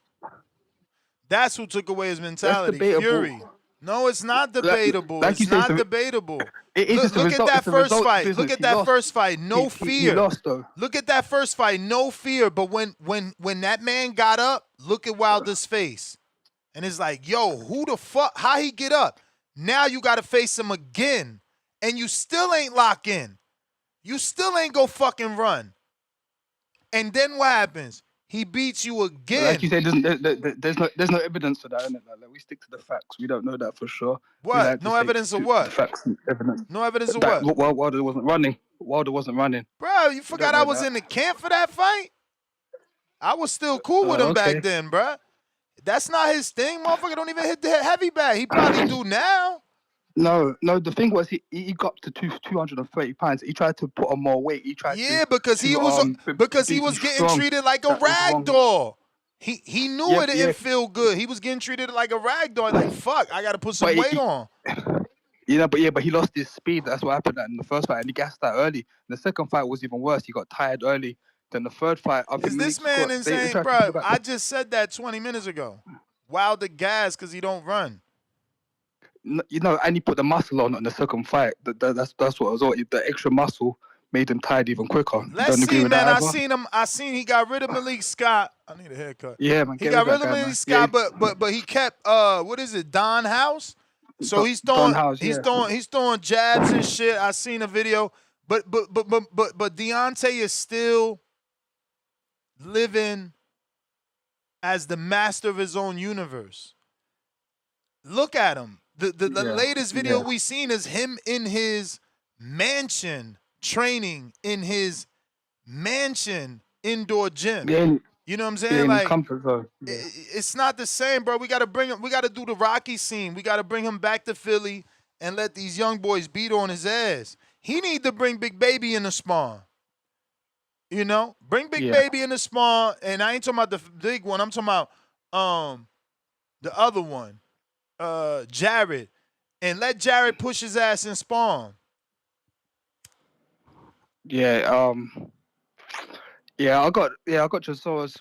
That's who took away his mentality. That's debatable. Fury. No, it's not debatable. Like it's not debatable. Look at that first fight. Look at that first fight. No fear. He lost though. Look at that first fight. No fear. But when that man got up, look at Wilder's face. And it's like, yo, who the fuck? How he get up? Now you got to face him again. And you still ain't lock in. You still ain't go fucking run. And then what happens? He beats you again. Like you said, there's no evidence for that, isn't it? Like, we stick to the facts. We don't know that for sure. What? No evidence of what? Facts and evidence. No evidence of what? Wilder wasn't running. Wilder wasn't running. Bro, you forgot I was in the camp for that fight? I was still cool with him back then, bro. That's not his thing. Motherfucker don't even hit the heavy bag. He probably do now. No. The thing was, he got up to 230 pounds. He tried to put on more weight. He tried because he was getting treated like a rag doll. He knew it didn't feel good. He was getting treated like a rag doll. Like, fuck, I got to put some weight on. But he lost his speed. That's what happened in the first fight, and he gassed out early. The second fight was even worse. He got tired early. Then the third fight, is this man insane, bro? I just said that 20 minutes ago. Wilder gas because he don't run. You know, and he put the muscle on in the second fight. That's what it was all. The extra muscle made him tired even quicker. Let's see, man. I seen he got rid of Malik Scott. I need a haircut. Yeah, man. He got rid of Malik Scott, but he kept what is it, Don House? So he's throwing jabs and shit. I seen a video, but Deontay is still living as the master of his own universe. Look at him. The latest video we seen is him in his mansion training in his mansion indoor gym. You know what I'm saying? Like, it's not the same, bro. We got to do the Rocky scene. We got to bring him back to Philly and let these young boys beat on his ass. He need to bring Big Baby in the spawn. You know, bring Big Baby in the spawn, and I ain't talking about the big one. I'm talking about the other one, Jared, and let Jared push his ass in spawn. I got Chisora's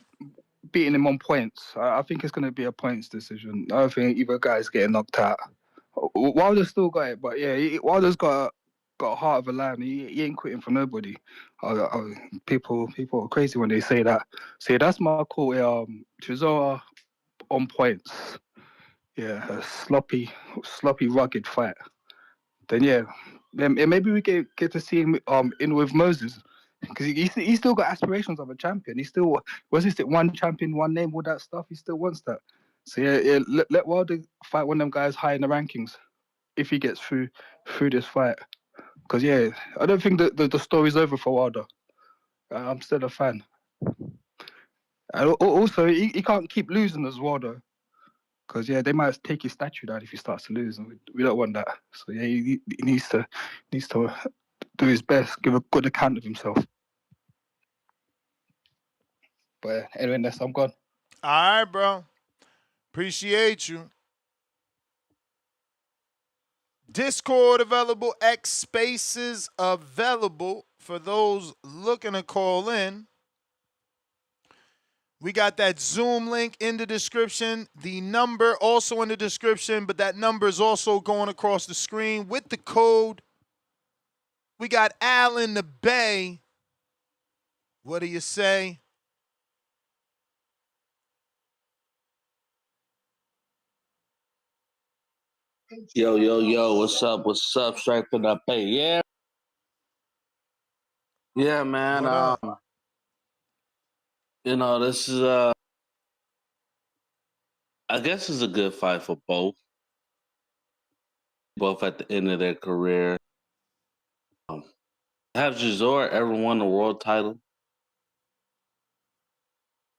beating him on points. I think it's gonna be a points decision. I don't think either guy's getting knocked out. Wilder's still got it, but Wilder's got a heart of a lion. He ain't quitting for nobody. People are crazy when they say that. So that's my call. Chisora on points. A sloppy, rugged fight. Then maybe we get to see him in with Moses, because he still got aspirations of a champion. He still one champion, one name, all that stuff. He still wants that. So let Wilder fight one of them guys high in the rankings if he gets through this fight. Because I don't think the story's over for Wilder. I'm still a fan. And also, he can't keep losing as Wilder. Because they might take his statue down if he starts to lose, and we don't want that. So he needs to do his best, give a good account of himself. But anyway, I'm gone. All right, bro. Appreciate you. Discord available, X Spaces available for those looking to call in. We got that Zoom link in the description. The number also in the description, but that number is also going across the screen with the code. We got Al in the Bay. What do you say? Yo, what's up, straight from the Bay, yeah, man, this is, I guess it's a good fight for both. Both at the end of their career. Have Chisora ever won the world title?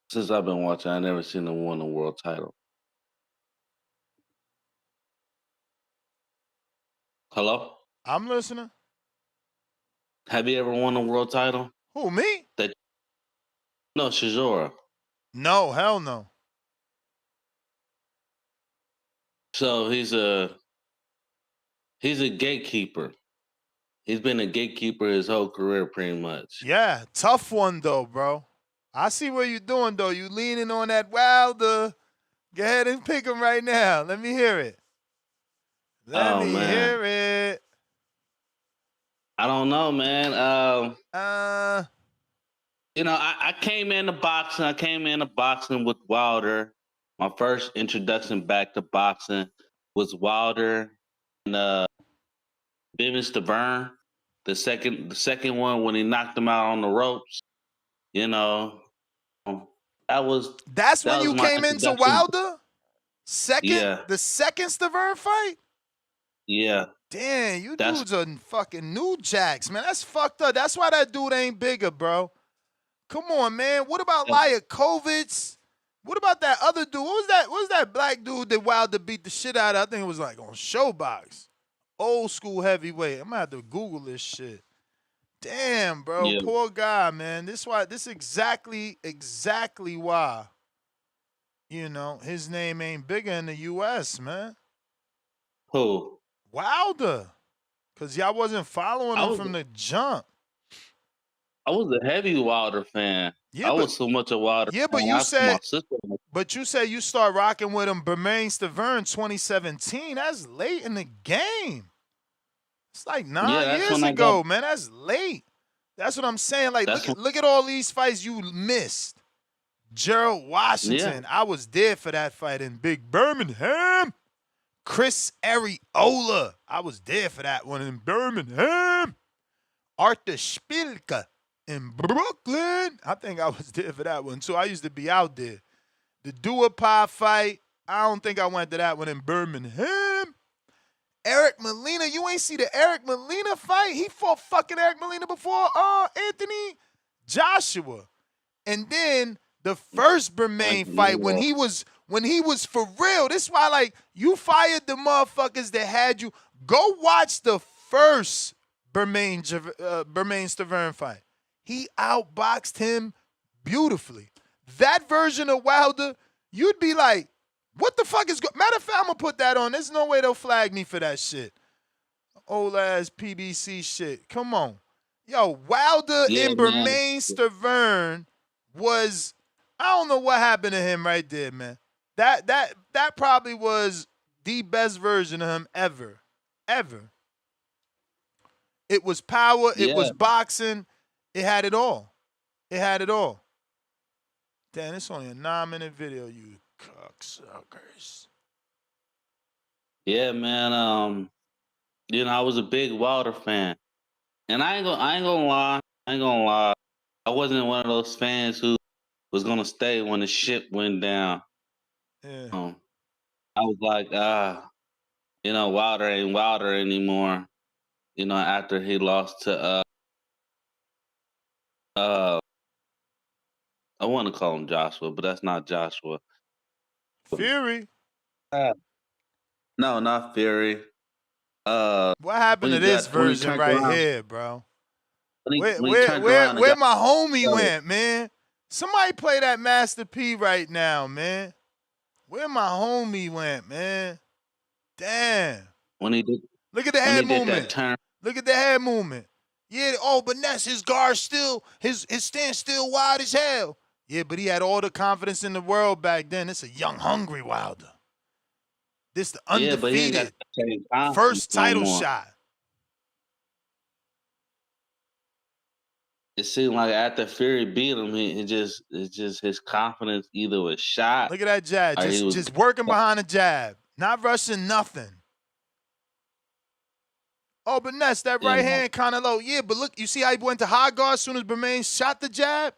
Since I've been watching, I never seen him win a world title. Hello? I'm listening. Have you ever won a world title? Who, me? No, Chisora. No, hell no. So he's a gatekeeper. He's been a gatekeeper his whole career, pretty much. Yeah, tough one though, bro. I see what you're doing though. You leaning on that Wilder. Go ahead and pick him right now. Let me hear it. Let me hear it. I don't know, man. You know, I came into boxing. I came into boxing with Wilder. My first introduction back to boxing was Wilder and Bivens Tavern. The second one when he knocked him out on the ropes. You know, That's when you came into Wilder? Yeah. The second Stavern fight? Yeah. Damn, you dudes are fucking new jacks, man. That's fucked up. That's why that dude ain't bigger, bro. Come on, man. What about Liakovitz? What about that other dude? What was that black dude that Wilder beat the shit out of? I think it was like on Showbox. Old school heavyweight. I'm gonna have to Google this shit. Damn, bro. Yeah. Poor guy, man. This exactly why. You know, his name ain't bigger in the US, man. Who? Wilder. Cause y'all wasn't following him from the jump. I was a heavy Wilder fan. Yeah, I was so much a Wilder yeah, but fan. you said you start rocking with him Bermain Stavern 2017. That's late in the game. It's like 9 years ago, man. That's late. That's what I'm saying. Like, look at all these fights you missed. Gerald Washington. I was there for that fight in Big Birmingham. Chris Areola. I was there for that one in Birmingham. Arthur Spilka in Brooklyn. I think I was there for that one, too. I used to be out there. The Duopai fight. I don't think I went to that one in Birmingham. Eric Molina. You ain't see the Eric Molina fight? He fought fucking Eric Molina before Anthony Joshua. And then the first Bermain fight when he was for real. This is why, like, you fired the motherfuckers that had you. Go watch the first Bermain Stavern fight. He outboxed him beautifully. That version of Wilder, you'd be like, what the fuck is Matter of fact, I'm going to put that on. There's no way they'll flag me for that shit. Old ass PBC shit. Come on. Yo, Wilder and Bermain Stavern was, I don't know what happened to him right there, man. That probably was the best version of him ever. Ever. It was power. It was boxing. It had it all. It had it all. Damn, it's only a 9-minute video, you cocksuckers. Yeah, man. You know, I was a big Wilder fan. And I ain't gonna lie. I wasn't one of those fans who was gonna stay when the shit went down. Yeah. I was like, you know, Wilder ain't Wilder anymore. You know, after he lost to I want to call him Joshua, but that's not Joshua. Fury. No, not Fury. What happened to this version right here, bro? Where my homie went, man? Somebody play that Master P right now, man. Where my homie went, man? Damn. When he did, look at the head movement. Look at the head movement. Yeah. Oh, but that's his guard still. His stance still wide as hell. Yeah, but he had all the confidence in the world back then. It's a young, hungry Wilder. This the undefeated first title shot. It seemed like after Fury beat him, it's just his confidence either was shot. Look at that jab, just working behind the jab, not rushing nothing. Oh, but Ness, that right hand kind of low. Yeah, but look, you see how he went to high guard as soon as Bermain shot the jab?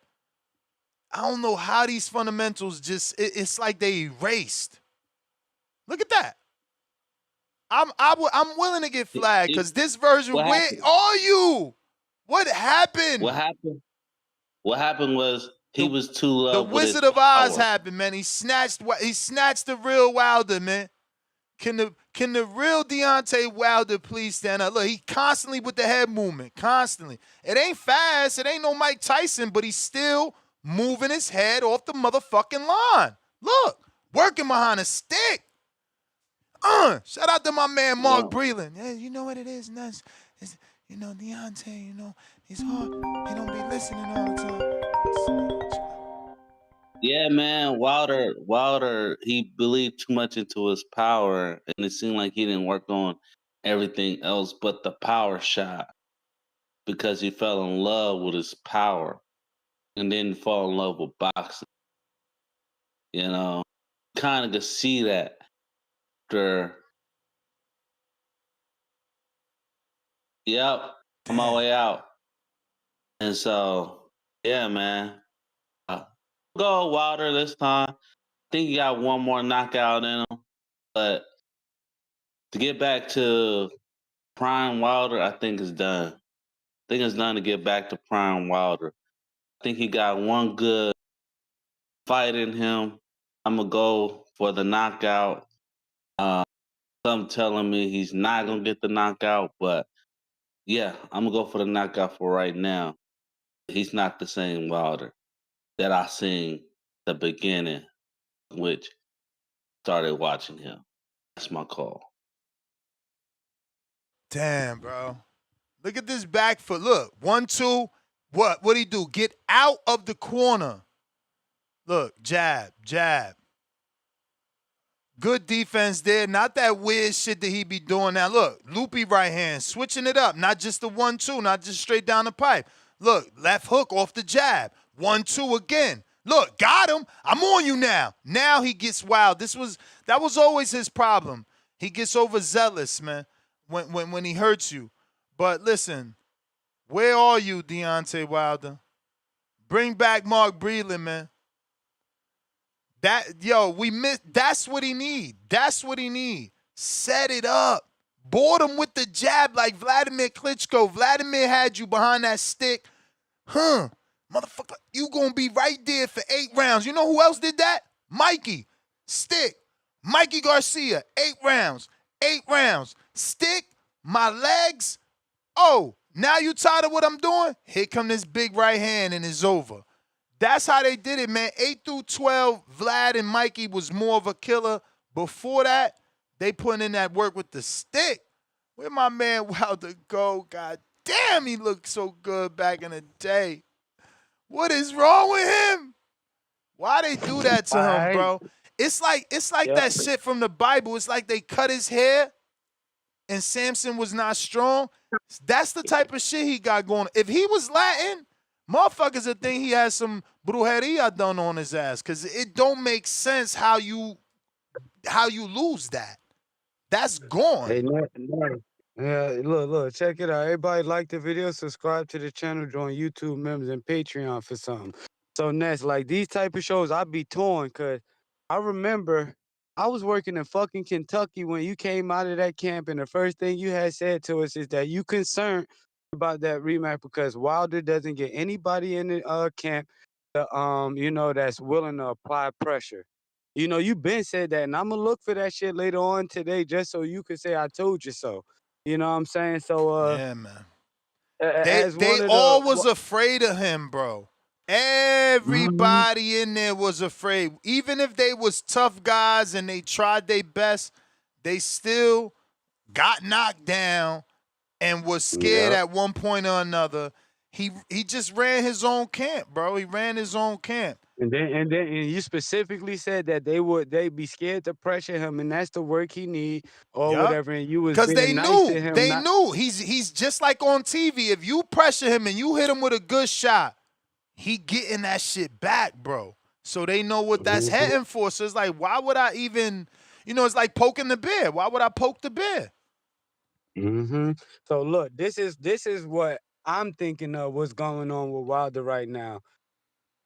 I don't know how these fundamentals it's like they erased. Look at that. I'm willing to get flagged because this version. What Where happened? are you? What happened? What happened? What happened was he was too The loved with his Wizard of Oz power. happened, man. He snatched the real Wilder, man. Can the real Deontay Wilder please stand up? Look, he constantly with the head movement, constantly. It ain't fast. It ain't no Mike Tyson, but he's still moving his head off the motherfucking line. Look, working behind a stick. Shout out to my man Mark Breland. Yeah, you know what it is, Nuts. You know, Deontay, you know, he's hard. He don't be listening all the time. Yeah, man, Wilder, he believed too much into his power, and it seemed like he didn't work on everything else but the power shot because he fell in love with his power and didn't fall in love with boxing. You know, kind of could see that after. Yep, on my way out. And so, yeah, man. Go Wilder this time. I think he got one more knockout in him. But to get back to Prime Wilder, I think it's done. I think it's done to get back to Prime Wilder. I think he got one good fight in him. I'm going to go for the knockout. Some telling me he's not going to get the knockout, but yeah, I'm going to go for the knockout for right now. He's not the same Wilder that I seen the beginning, which started watching him. That's my call. Damn, bro. Look at this back foot. Look, 1-2. What'd he do? Get out of the corner. Look, jab, jab. Good defense there. Not that weird shit that he be doing now. Look, loopy right hand, switching it up. Not just the 1-2, not just straight down the pipe. Look, left hook off the jab. 1-2 again. Look, got him. I'm on you now. Now he gets wild. That was always his problem. He gets overzealous, man, when he hurts you. But listen, where are you, Deontay Wilder? Bring back Mark Breland, man. That's what he need. That's what he need. Set it up. Board him with the jab like Vladimir Klitschko. Vladimir had you behind that stick. Motherfucker, you gonna be right there for 8 rounds. You know who else did that? Mikey. Stick. Mikey Garcia. 8 rounds. 8 rounds. Stick. My legs. Oh, now you tired of what I'm doing? Here come this big right hand and it's over. That's how they did it, man. 8 through 12, Vlad and Mikey was more of a killer. Before that, they put in that work with the stick. Where my man Wilder go? God damn, he looked so good back in the day. What is wrong with him? Why they do that to him, bro? It's like that shit from the Bible. It's like they cut his hair and Samson was not strong. That's the type of shit he got going on. If he was Latin, motherfuckers would think he has some brujeria done on his ass because it don't make sense how you lose that. That's gone. Hey, yeah, look, check it out. Everybody like the video, subscribe to the channel, join YouTube members and Patreon for something. So next, like these type of shows, I be torn because I remember I was working in fucking Kentucky when you came out of that camp, and the first thing you had said to us is that you concerned about that rematch because Wilder doesn't get anybody in the camp that, that's willing to apply pressure. You know, you been said that, and I'm gonna look for that shit later on today just so you can say I told you so. You know what I'm saying? So yeah, man. as They one of all the was afraid of him, bro. Everybody in there was afraid. Even if they was tough guys and they tried their best, they still got knocked down and was scared at one point or another. He just ran his own camp, bro. He ran his own camp. And you specifically said that they'd be scared to pressure him, and that's the work he need or whatever. And you was because being nice to him. They knew he's just like on TV. If you pressure him and you hit him with a good shot, he getting that shit back, bro. So they know what that's heading for. So it's like, why would I even? It's like poking the bear. Why would I poke the bear? So look, this is what I'm thinking of. What's going on with Wilder right now?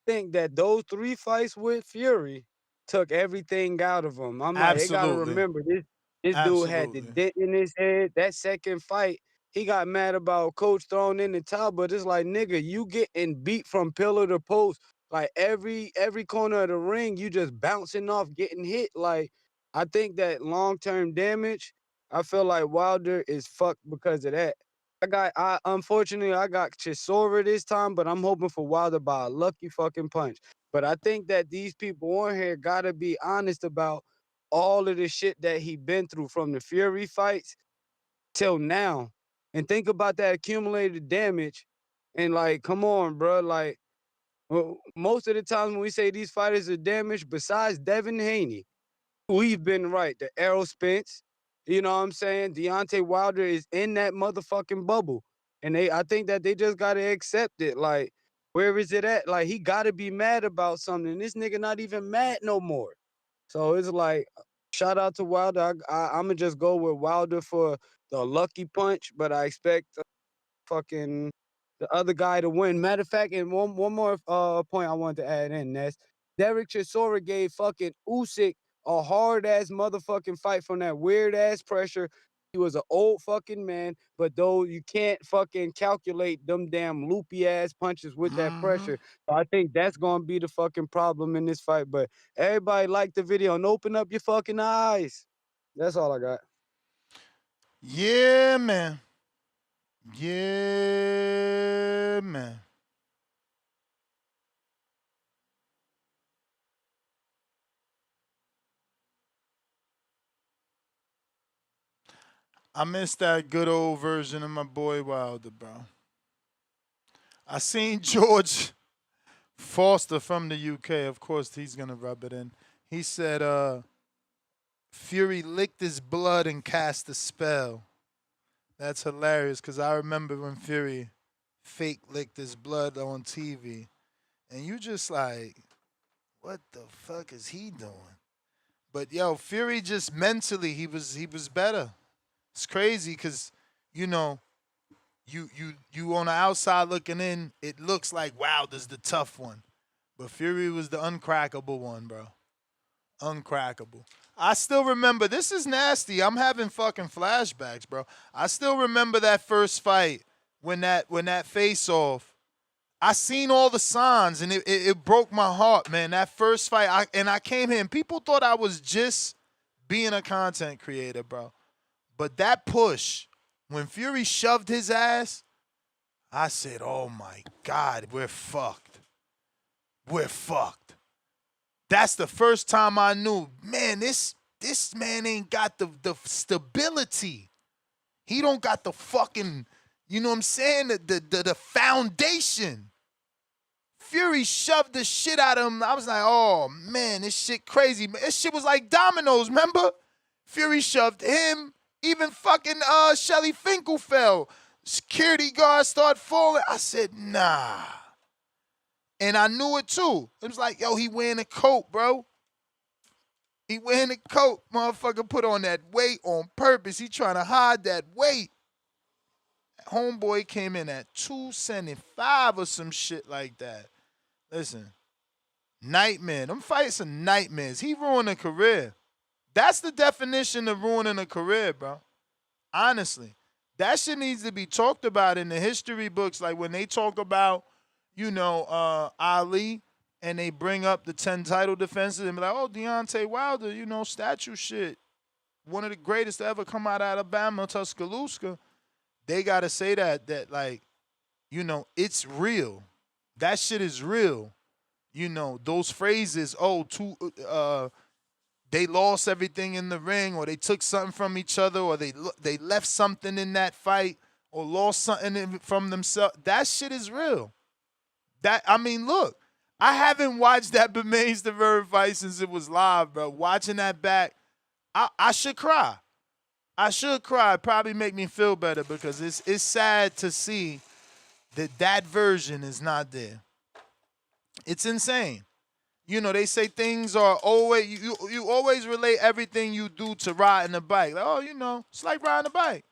I think that those 3 fights with Fury took everything out of him. I'm like, they gotta remember this dude had the dent in his head. That second fight, he got mad about coach throwing in the towel, but it's like, nigga, you getting beat from pillar to post. Like every corner of the ring, you just bouncing off, getting hit. Like, I think that long-term damage, I feel like Wilder is fucked because of that. Unfortunately, I got Chisora this time, but I'm hoping for Wilder by a lucky fucking punch. But I think that these people on here gotta be honest about all of the shit that he been through from the Fury fights till now. And think about that accumulated damage. And like, come on, bro. Like, most of the times when we say these fighters are damaged, besides Devin Haney, we've been right. The Errol Spence, you know what I'm saying? Deontay Wilder is in that motherfucking bubble. And I think that they just gotta accept it. Like, where is it at? Like, he gotta be mad about something. This nigga not even mad no more. So it's like, shout out to Wilder. I'ma just go with Wilder for the lucky punch, but I expect fucking the other guy to win. Matter of fact, and one more point I wanted to add in, Ness. Derek Chisora gave fucking Usyk a hard ass motherfucking fight from that weird ass pressure. He was an old fucking man, but though you can't fucking calculate them damn loopy ass punches with that pressure. So I think that's gonna be the fucking problem in this fight. But everybody like the video and open up your fucking eyes. That's all I got. Yeah, man. Yeah, man. I miss that good old version of my boy Wilder, bro. I seen George Foster from the UK. Of course, he's gonna rub it in. He said, Fury licked his blood and cast a spell. That's hilarious because I remember when Fury fake licked his blood on TV. And you just like, what the fuck is he doing? But yo, Fury just mentally, he was better. It's crazy because, you know, you on the outside looking in, it looks like Wilder's the tough one. But Fury was the uncrackable one, bro. Uncrackable. I still remember, this is nasty. I'm having fucking flashbacks, bro. I still remember that first fight when that face off. I seen all the signs and it broke my heart, man. That first fight, I came here and people thought I was just being a content creator, bro. But that push, when Fury shoved his ass, I said, oh my God, we're fucked. We're fucked. That's the first time I knew, man, this man ain't got the stability. He don't got the fucking, you know what I'm saying, the foundation. Fury shoved the shit out of him. I was like, oh man, this shit crazy. This shit was like dominoes, remember? Fury shoved him. Even fucking Shelly Finkel fell. Security guards start falling. I said, nah. And I knew it too. It was like, yo, he wearing a coat, bro. He wearing a coat. Motherfucker put on that weight on purpose. He trying to hide that weight. Homeboy came in at 275 or some shit like that. Listen, nightmare. Them fights are nightmares. He ruined a career. That's the definition of ruining a career, bro. Honestly. That shit needs to be talked about in the history books. Like when they talk about, you know, Ali and they bring up the 10 title defenses and be like, oh, Deontay Wilder, you know, statue shit. One of the greatest to ever come out of Alabama, Tuscaloosa. They got to say that like, you know, it's real. That shit is real. You know, those phrases, they lost everything in the ring, or they took something from each other, or they left something in that fight, or lost something from themselves. That shit is real. Look, I haven't watched that Bermain Stavern fight since it was live, bro. Watching that back, I should cry. I should cry. It'd probably make me feel better because it's sad to see that version is not there. It's insane. You know, they say things are always, you always relate everything you do to riding a bike. Like, oh, you know, it's like riding a bike.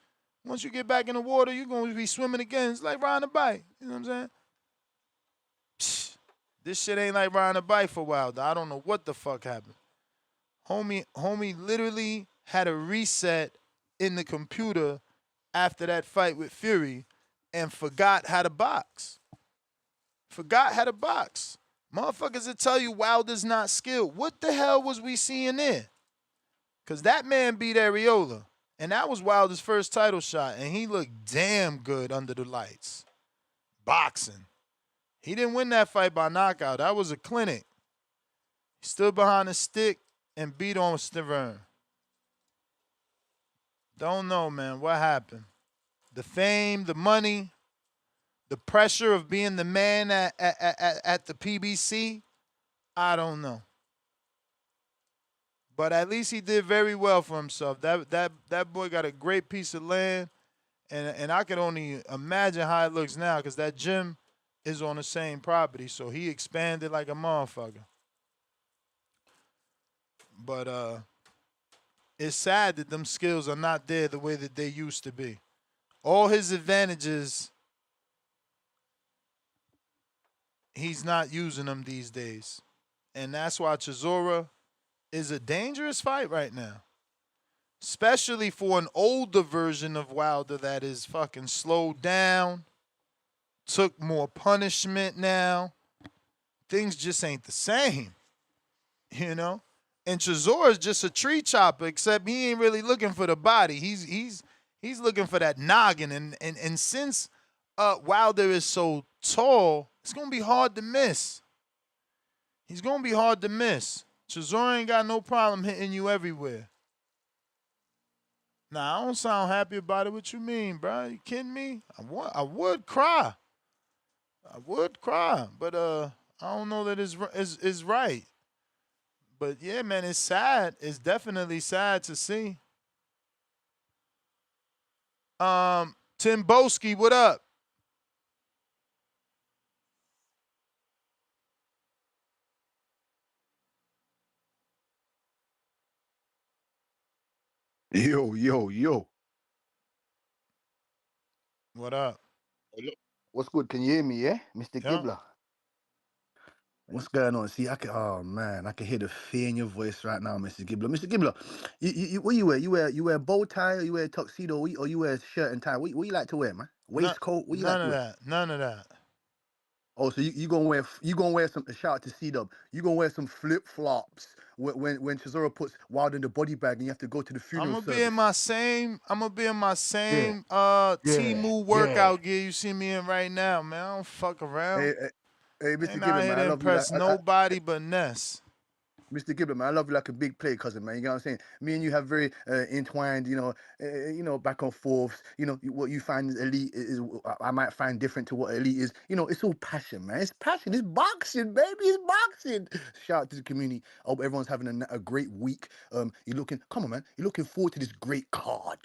Once you get back in the water, you're going to be swimming again. It's like riding a bike. You know what I'm saying? Psh, this shit ain't like riding a bike for a while. I don't know what the fuck happened. Homie literally had a reset in the computer after that fight with Fury and forgot how to box. Forgot how to box. Motherfuckers that tell you Wilder's not skilled. What the hell was we seeing there? Because that man beat Areola. And that was Wilder's first title shot. And he looked damn good under the lights. Boxing. He didn't win that fight by knockout. That was a clinic. He stood behind the stick and beat on Stavern. Don't know, man. What happened? The fame, the money, the pressure of being the man at the PBC, I don't know. But at least he did very well for himself. That boy got a great piece of land, and I can only imagine how it looks now because that gym is on the same property, so he expanded like a motherfucker. But it's sad that them skills are not there the way that they used to be. All his advantages, he's not using them these days. And that's why Chisora is a dangerous fight right now. Especially for an older version of Wilder that is fucking slowed down, took more punishment now. Things just ain't the same, you know? And Chisora is just a tree chopper, except he ain't really looking for the body. He's looking for that noggin. And since Wilder is so tall, it's gonna be hard to miss. He's gonna be hard to miss. Chisora ain't got no problem hitting you everywhere. Nah, I don't sound happy about it. What you mean, bro? You kidding me? I would cry. I would cry, but I don't know that it's right. But yeah, man, it's sad. It's definitely sad to see. Timboski, what up? Yo. What up? What's good? Can you hear me, yeah? Mr. Yeah. Gibbler. What's going on? See, oh man, I can hear the fear in your voice right now, Mr. Gibbler. Mr. Gibbler, what you wear? You wear bow tie, or you wear tuxedo, or you wear shirt and tie? What you like to wear, man? Waistcoat? What you like to wear? None of that. Oh, so you gonna wear some, shout out to C-Dub, you gonna wear some flip flops when Chisora puts Wilder in the body bag and you have to go to the funeral I'm gonna service. be in my same Temu workout gear you see me in right now, man. I don't fuck around. Hey, Mr. Ain't Gibbler, out man, here I to love you. impress nobody but Ness. Mr. Gibbler, man, I love you like a big play cousin, man. You know what I'm saying? Me and you have very entwined, back and forth. You know, what you find elite is I might find different to what elite is. You know, it's all passion, man. It's passion. It's boxing, baby. It's boxing. Shout out to the community. I hope everyone's having a great week. You're looking forward to this great card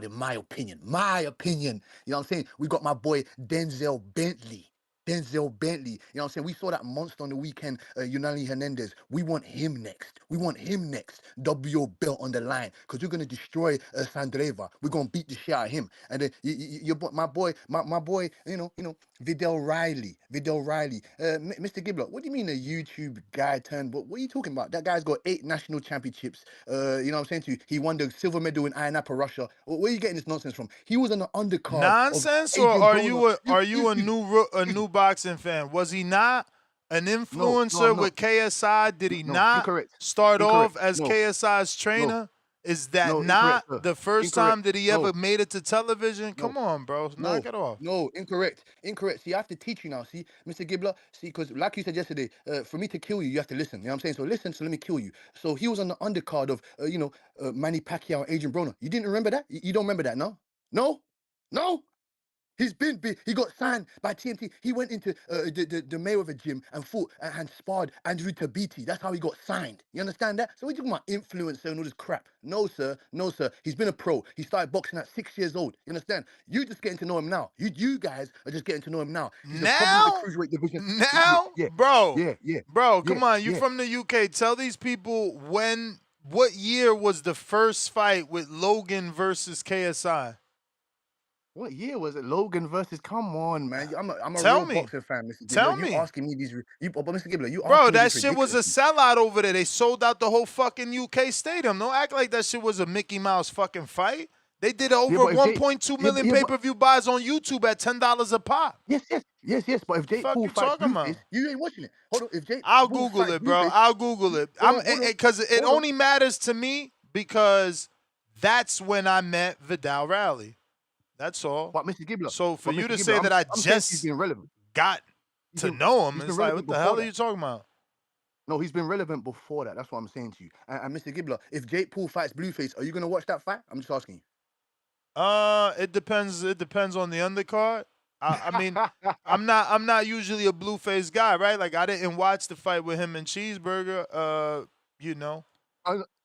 in my opinion. You know what I'm saying? We got my boy Denzel Bentley. You know what I'm saying? We saw that monster on the weekend, Yunali Hernandez. We want him next. WO belt on the line. Because we're going to destroy Sandreva. We're going to beat the shit out of him. And then my boy, Vidal Riley. Mr. Gibbler, what do you mean a YouTube guy turned? But what are you talking about? That guy's got 8 national championships. You know what I'm saying to you? He won the silver medal in Iron Apple, Russia. Where are you getting this nonsense from? He was on the undercard. Nonsense, or are you a new boxing fan? Was he not an influencer with KSI? Did he not start off as KSI's trainer? Is that not the first time that he ever made it to television? Come on, bro. Knock it off. No, incorrect. See, I have to teach you now. See, Mr. Gibbler, because like you said yesterday, for me to kill you, you have to listen. You know what I'm saying? So listen, so let me kill you. So he was on the undercard of, Manny Pacquiao and Adrian Broner. You didn't remember that? You don't remember that, no? No? He's been big. He got signed by TNT. He went into the Mayweather gym and fought and sparred Andrew Tabiti. That's how he got signed. You understand that? So we're talking about influencer and all this crap. No, sir. He's been a pro. He started boxing at 6 years old. You understand? You just getting to know him now. You guys are just getting to know him now. He's the problem with the cruiserweight division. Now? Bro. Yeah. Bro, come on. You from the UK. Tell these people what year was the first fight with Logan versus KSI? What year was it? Logan versus. Come on, man. I'm a Tell real me. boxing fan, Mr. Tell Gibbler. You me. asking me these? But Mr. Gibbler, you Bro, asking me that these shit was a ridiculous. sellout over there. They sold out the whole fucking UK stadium. Don't act like that shit was a Mickey Mouse fucking fight. They did over but if 1.2 million pay-per-view buys on YouTube at $10 a pop. Yes. But if Jake Fuck Paul you fights talking about? Blueface, you ain't watching it. Hold on. If Jake I'll Paul Google fights it, bro. Blueface, I'll Google it. Because it hold on. only matters to me because that's when I met Vidal Raleigh. That's all. But Mr. Gibbler. So for you Mr. to Gibbler, say that I I'm saying he's just been relevant. got to know him, He's been it's like, relevant what the hell before are you talking about? No, he's been relevant before that. That's what I'm saying to you. And Mr. Gibbler, if Jake Paul fights Blueface, are you gonna watch that fight? I'm just asking you. It depends. It depends on the undercard. I mean, I'm not usually a Blueface guy, right? Like I didn't watch the fight with him and Cheeseburger. You know.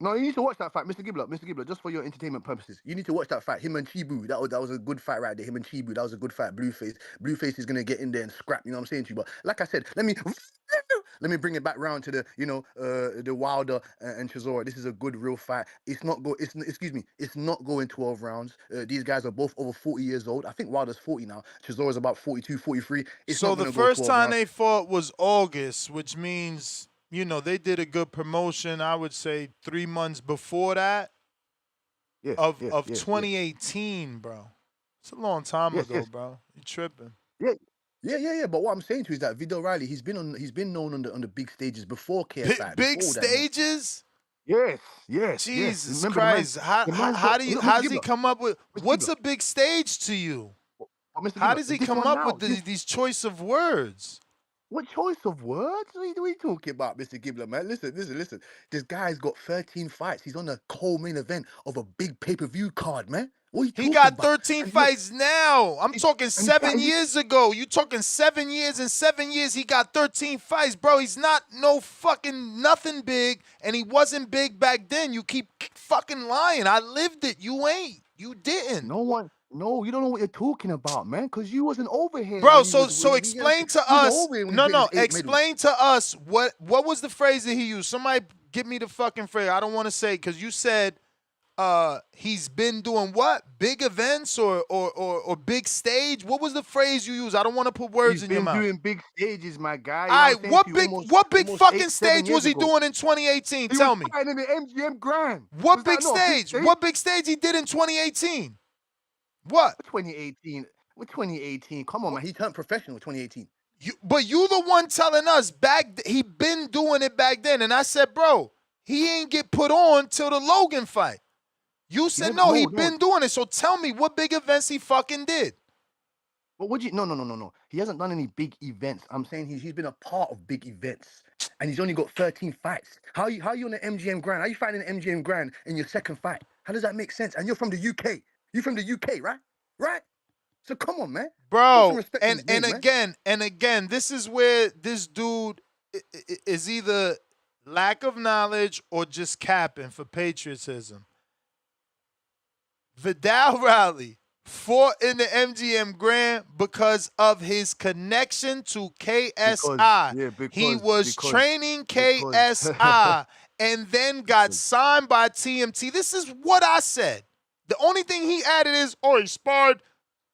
No, you need to watch that fight, Mr. Gibbler, just for your entertainment purposes. You need to watch that fight. Him and Chibu, that was a good fight right there. Him and Chibu, that was a good fight. Blueface is gonna get in there and scrap. You know what I'm saying to you? But like I said, let me bring it back round to the Wilder and Chisora. This is a good real fight. It's not going 12 rounds. These guys are both over 40 years old. I think Wilder's 40 now. Chisora's about 42, 43. It's So not the gonna first go 12 time rounds. they fought was August, which means they did a good promotion. I would say 3 months before that. Of 2018, bro. It's a long time ago, bro. You tripping? Yeah. But what I'm saying to you is that Vidal Riley, he's been known on the big stages before KSI. Big before that, stages? Yes. Jesus Remember Christ. How's he Gibbler. come up with what's a big stage to you? How does he come up with these choice of words? What choice of words are we talking about, Mr. Gibbler, man? Listen. This guy's got 13 fights. He's on the co-main event of a big pay-per-view card, man. What are you talking got about? 13 fights now. I'm talking 7 years ago. You talking 7 years? In 7 years, he got 13 fights, bro. He's not no fucking nothing big, and he wasn't big back then. You keep fucking lying. I lived it. You ain't. You didn't. No, you don't know what you're talking about, man, because you wasn't over here. Bro, so explain to us. No, explain to us what was the phrase that he used? Somebody give me the fucking phrase. I don't want to say, because you said he's been doing what? Big events or big stage? What was the phrase you used? I don't want to put words in your mouth. He's been doing big stages, my guy. All right, what big fucking stage was he doing in 2018? Tell me. He was fighting in the MGM Grand. What big stage? What big stage he did in 2018? What? 2018. With 2018. Come on, man. He turned professional in 2018. But you the one telling us he been doing it back then. And I said, bro, he ain't get put on till the Logan fight. You said he been doing it. So tell me what big events he fucking did. But would you? No. He hasn't done any big events. I'm saying he's been a part of big events. And he's only got 13 fights. How you on the MGM Grand? How you fighting in the MGM Grand in your second fight? How does that make sense? And you're from the UK. You from the UK, right? Right? So come on, man. Bro, and again, this is where this dude is either lack of knowledge or just capping for patriotism. Vidal Riley fought in the MGM Grand because of his connection to KSI. He was training KSI and then got signed by TMT. This is what I said. The only thing he added is, he sparred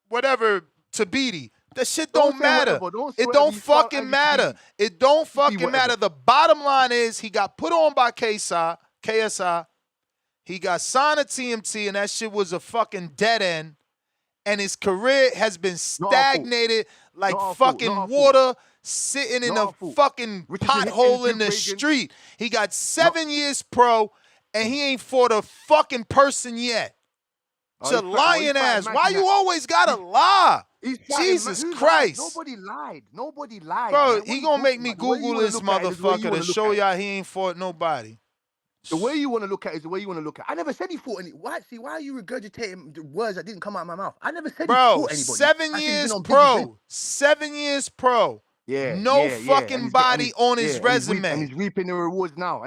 whatever to Beatty. That shit don't matter. It don't fucking matter. It don't fucking matter. The bottom line is he got put on by KSI. He got signed to TMT, and that shit was a fucking dead end. And his career has been stagnated like fucking water sitting in a fucking pothole in the street. He got 7 years pro, and he ain't fought a fucking person yet. To lying ass. Why you always gotta lie? Jesus Christ. Nobody lied. Bro, he gonna make me Google this motherfucker to show y'all he ain't fought nobody. The way you want to look at it is the way you want to look at it. I never said he fought any. Why are you regurgitating the words that didn't come out of my mouth? I never said he fought anybody. 7 years pro. 7 years pro. Yeah. No fucking body on his resume. And he's reaping the rewards now.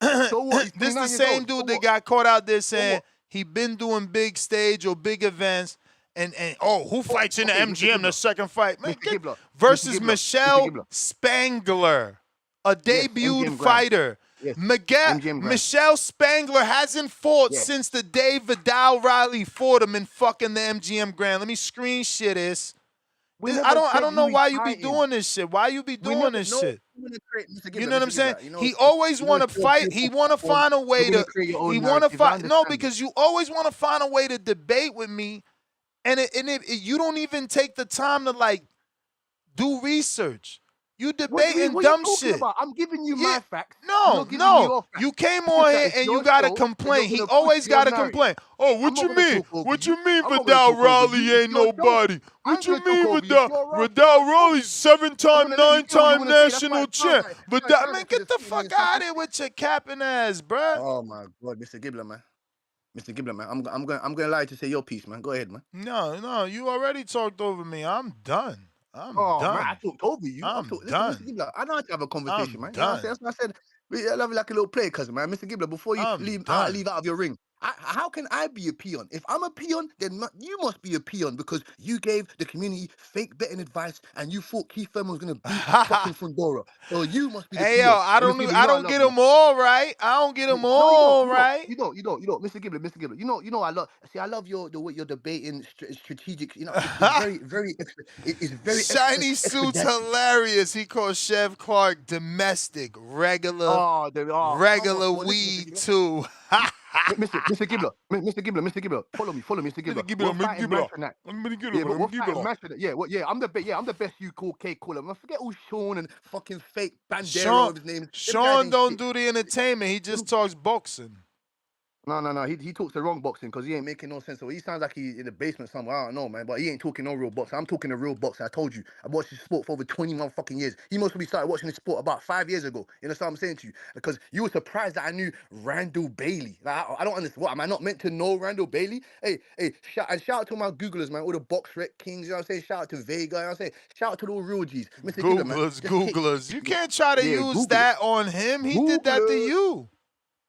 So what? This the same dude that got caught out there saying he been doing big stage or big events. And who fights in the MGM the second fight? Man, versus Michelle Spangler, a debuted fighter. Yes. Miguel MGM Grand. Michelle Spangler hasn't fought Yes. since the day Vidal Riley fought him in fucking the MGM Grand. Let me screenshot this. We I never said don't who know he's why you be fighting. doing this shit. Why you be We doing never this know. shit? Mr. You Gibbler, know what I'm Mr. saying? Gibbler, He always want to it's your fight. He beautiful want to platform. find a You're way gonna to. create your own He want to narrative. I fight. No, understand it. because you always want to find a way to debate with me, and you don't even take the time to like do research. You debating What are you dumb talking shit. about? I'm giving you my facts. No, You're giving me no. your facts. You came It's on just that here it's and you your gotta show, and you're complain. He gonna push always your gotta narrative. complain. Oh, I'm what not you gonna mean? talk over What you. you mean I'm not gonna Vidal talk over Riley you. It's ain't your show. nobody? I What ain't you gonna talk mean over you. It's your rough. Vidal Riley's I'm 7-time, gonna let you hear what you 9-time wanna say. That's why national it sounds champ? like But it that sounds man, like you're get just the sitting on fuck your out of something. here with your capping ass, bruh. Oh my God, Mr. Gibbler, man. Mr. Gibbler, man. I'm gonna lie to say your piece, man. Go ahead, man. No, you already talked over me. I'm done. Oh man, I talked over you. I'm Listen, done. Mr. Gibbler, I know how to have a conversation, I'm man. You know what I'm saying? done. That's what I said. I love you like a little play, cousin, man. Mr. Gibbler, before you I'm leave done. out of your ring, how can I be a peon? If I'm a peon, then you must be a peon because you gave the community fake betting advice and you thought Keith Thurman was gonna beat fucking Fundora. So you must be the Hey yo, peon. I And Mr. Gibbler, you I know I don't love get you, man. them all right. I don't get them No, you don't. all right. Mr. Gibbler. You know, I love. See, I love the way you're debating strategic. You know, it's very, very, it's very Shiny suit's expeditious. hilarious. He calls Chev Clark domestic, regular Come on, listen, weed too. Mr. Gibbler, follow me, Mr. Gibbler. We're fighting match tonight. Yeah, but we're fighting match tonight. Yeah, I'm the best UK caller. I forget who Sean and fucking fake Bandera of his name. Them guys Sean ain't don't shit. do the entertainment. He just talks boxing. No. He talks the wrong boxing because he ain't making no sense. So he sounds like he's in the basement somewhere. I don't know, man. But he ain't talking no real boxing. I'm talking the real boxing. I told you. I watched this sport for over 20 motherfucking years. He must have started watching this sport about 5 years ago. You know what I'm saying to you? Because you were surprised that I knew Randall Bailey. Like, I don't understand. What, am I not meant to know Randall Bailey? Hey, shout out to my Googlers, man. All the box rec kings. You know what I'm saying? Shout out to Vega. You know what I'm saying? Shout out to the real G's. Mr. Gibbler, man. Googlers. You can't try to use Google that on him. He did that to you.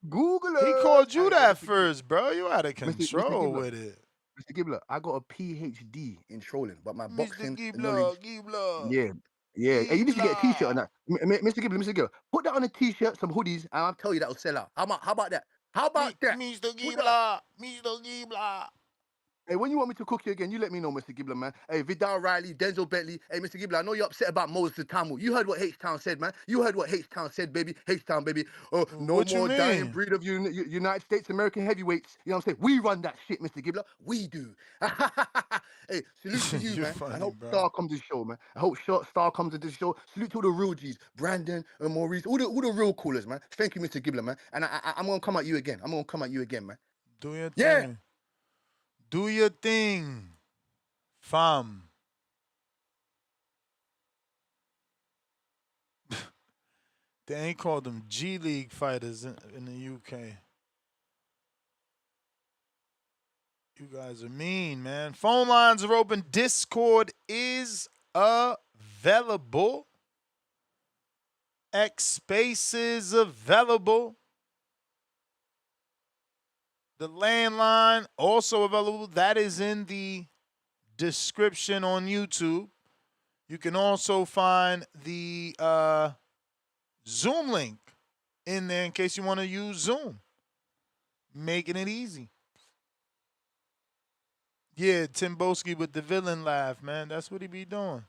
Googlers. He called you that Mr. first, bro. You out of Mr. control Gibbler. with it. Mr. Gibbler, I got a PhD in trolling, but my Mr. boxing Gibbler, knowledge. Yeah. Hey, you need to get a T-shirt on that, Mr. Gibbler. Put that on a T-shirt, some hoodies, and I'll tell you that'll sell out. How about that? Mr. Gibbler. Hey, when you want me to cook you again, you let me know, Mr. Gibbler, man. Hey, Vidal Riley, Denzel Bentley. Hey, Mr. Gibbler, I know you're upset about Moses Tamu. You heard what H-Town said, man. You heard what H-Town said, baby. H-Town, baby. Oh, no What you more dying mean? breed of United States American heavyweights. You know what I'm saying? We run that shit, Mr. Gibbler. We do. Hey, salute to you, man. Funny, I hope bro. Star comes to the show, man. I hope Star comes to the show. Salute to all the real G's. Brandon and Maurice. All the real callers, man. Thank you, Mr. Gibbler, man. And I'm going to come at you again. Man. Do your Yeah. thing. Do your thing, fam. They ain't called them G League fighters in the UK. You guys are mean, man. Phone lines are open. Discord is available. X Space is available. The landline also available. That is in the description on YouTube. You can also find the Zoom link in there in case you want to use Zoom. Making it easy. Yeah, Tim Boski with the villain laugh, man. That's what he be doing.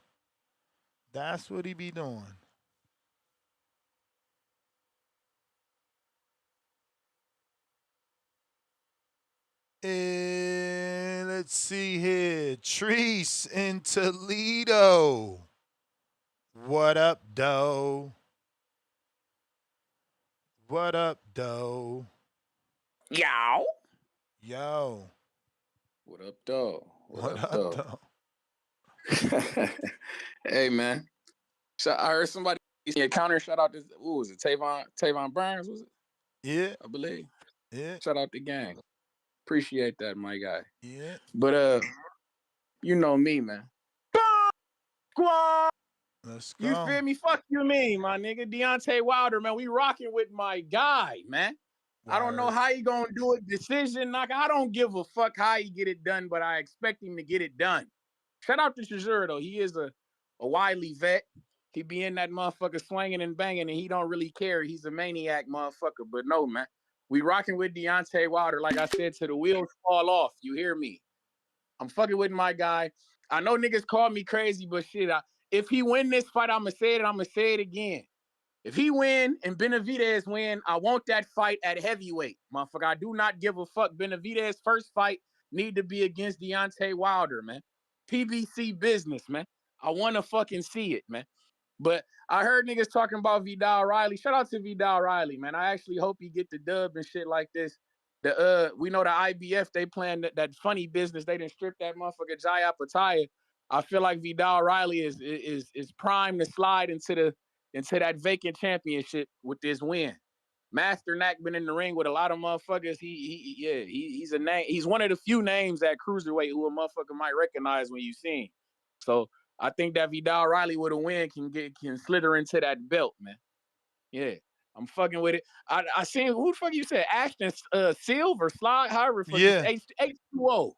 And let's see here. Treese in Toledo. What up, doe? Yo. What up, though? What up, though? Hey, man. So I heard somebody in your counter shout out this. Who was it? Tavon Burns, was it? Yeah. I believe. Yeah. Shout out the gang. Appreciate that, my guy. Yeah. But you know me, man. Squad. Let's go. You feel me? Fuck you, mean, my nigga. Deontay Wilder, man. We rocking with my guy, man. I don't know how he gonna do it. Decision knock. I don't give a fuck how he get it done, but I expect him to get it done. Shout out to Chisora, though. He is a wily vet. He be in that motherfucker swinging and banging, and he don't really care. He's a maniac motherfucker. But no, man. We rocking with Deontay Wilder. Like I said, till the wheels fall off. You hear me? I'm fucking with my guy. I know niggas call me crazy, but shit, if he win this fight, I'ma say it. I'ma say it again. If he win and Benavidez win, I want that fight at heavyweight, motherfucker. I do not give a fuck. Benavidez' first fight need to be against Deontay Wilder, man. PBC business, man. I want to fucking see it, man. But I heard niggas talking about Vidal Riley. Shout out to Vidal Riley, man. I actually hope he get the dub and shit like this. We know the IBF, they playing that funny business. They didn't strip that motherfucker Jaya Pataya. I feel like Vidal Riley is primed to slide into that vacant championship with this win. Master Knack been in the ring with a lot of motherfuckers. He's a name. He's one of the few names at cruiserweight who a motherfucker might recognize when you see him. So I think that Vidal Riley with a win can slither into that belt, man. Yeah, I'm fucking with it. I seen who the fuck you said Ashton Silver Slide, however fuck Yeah. H2O.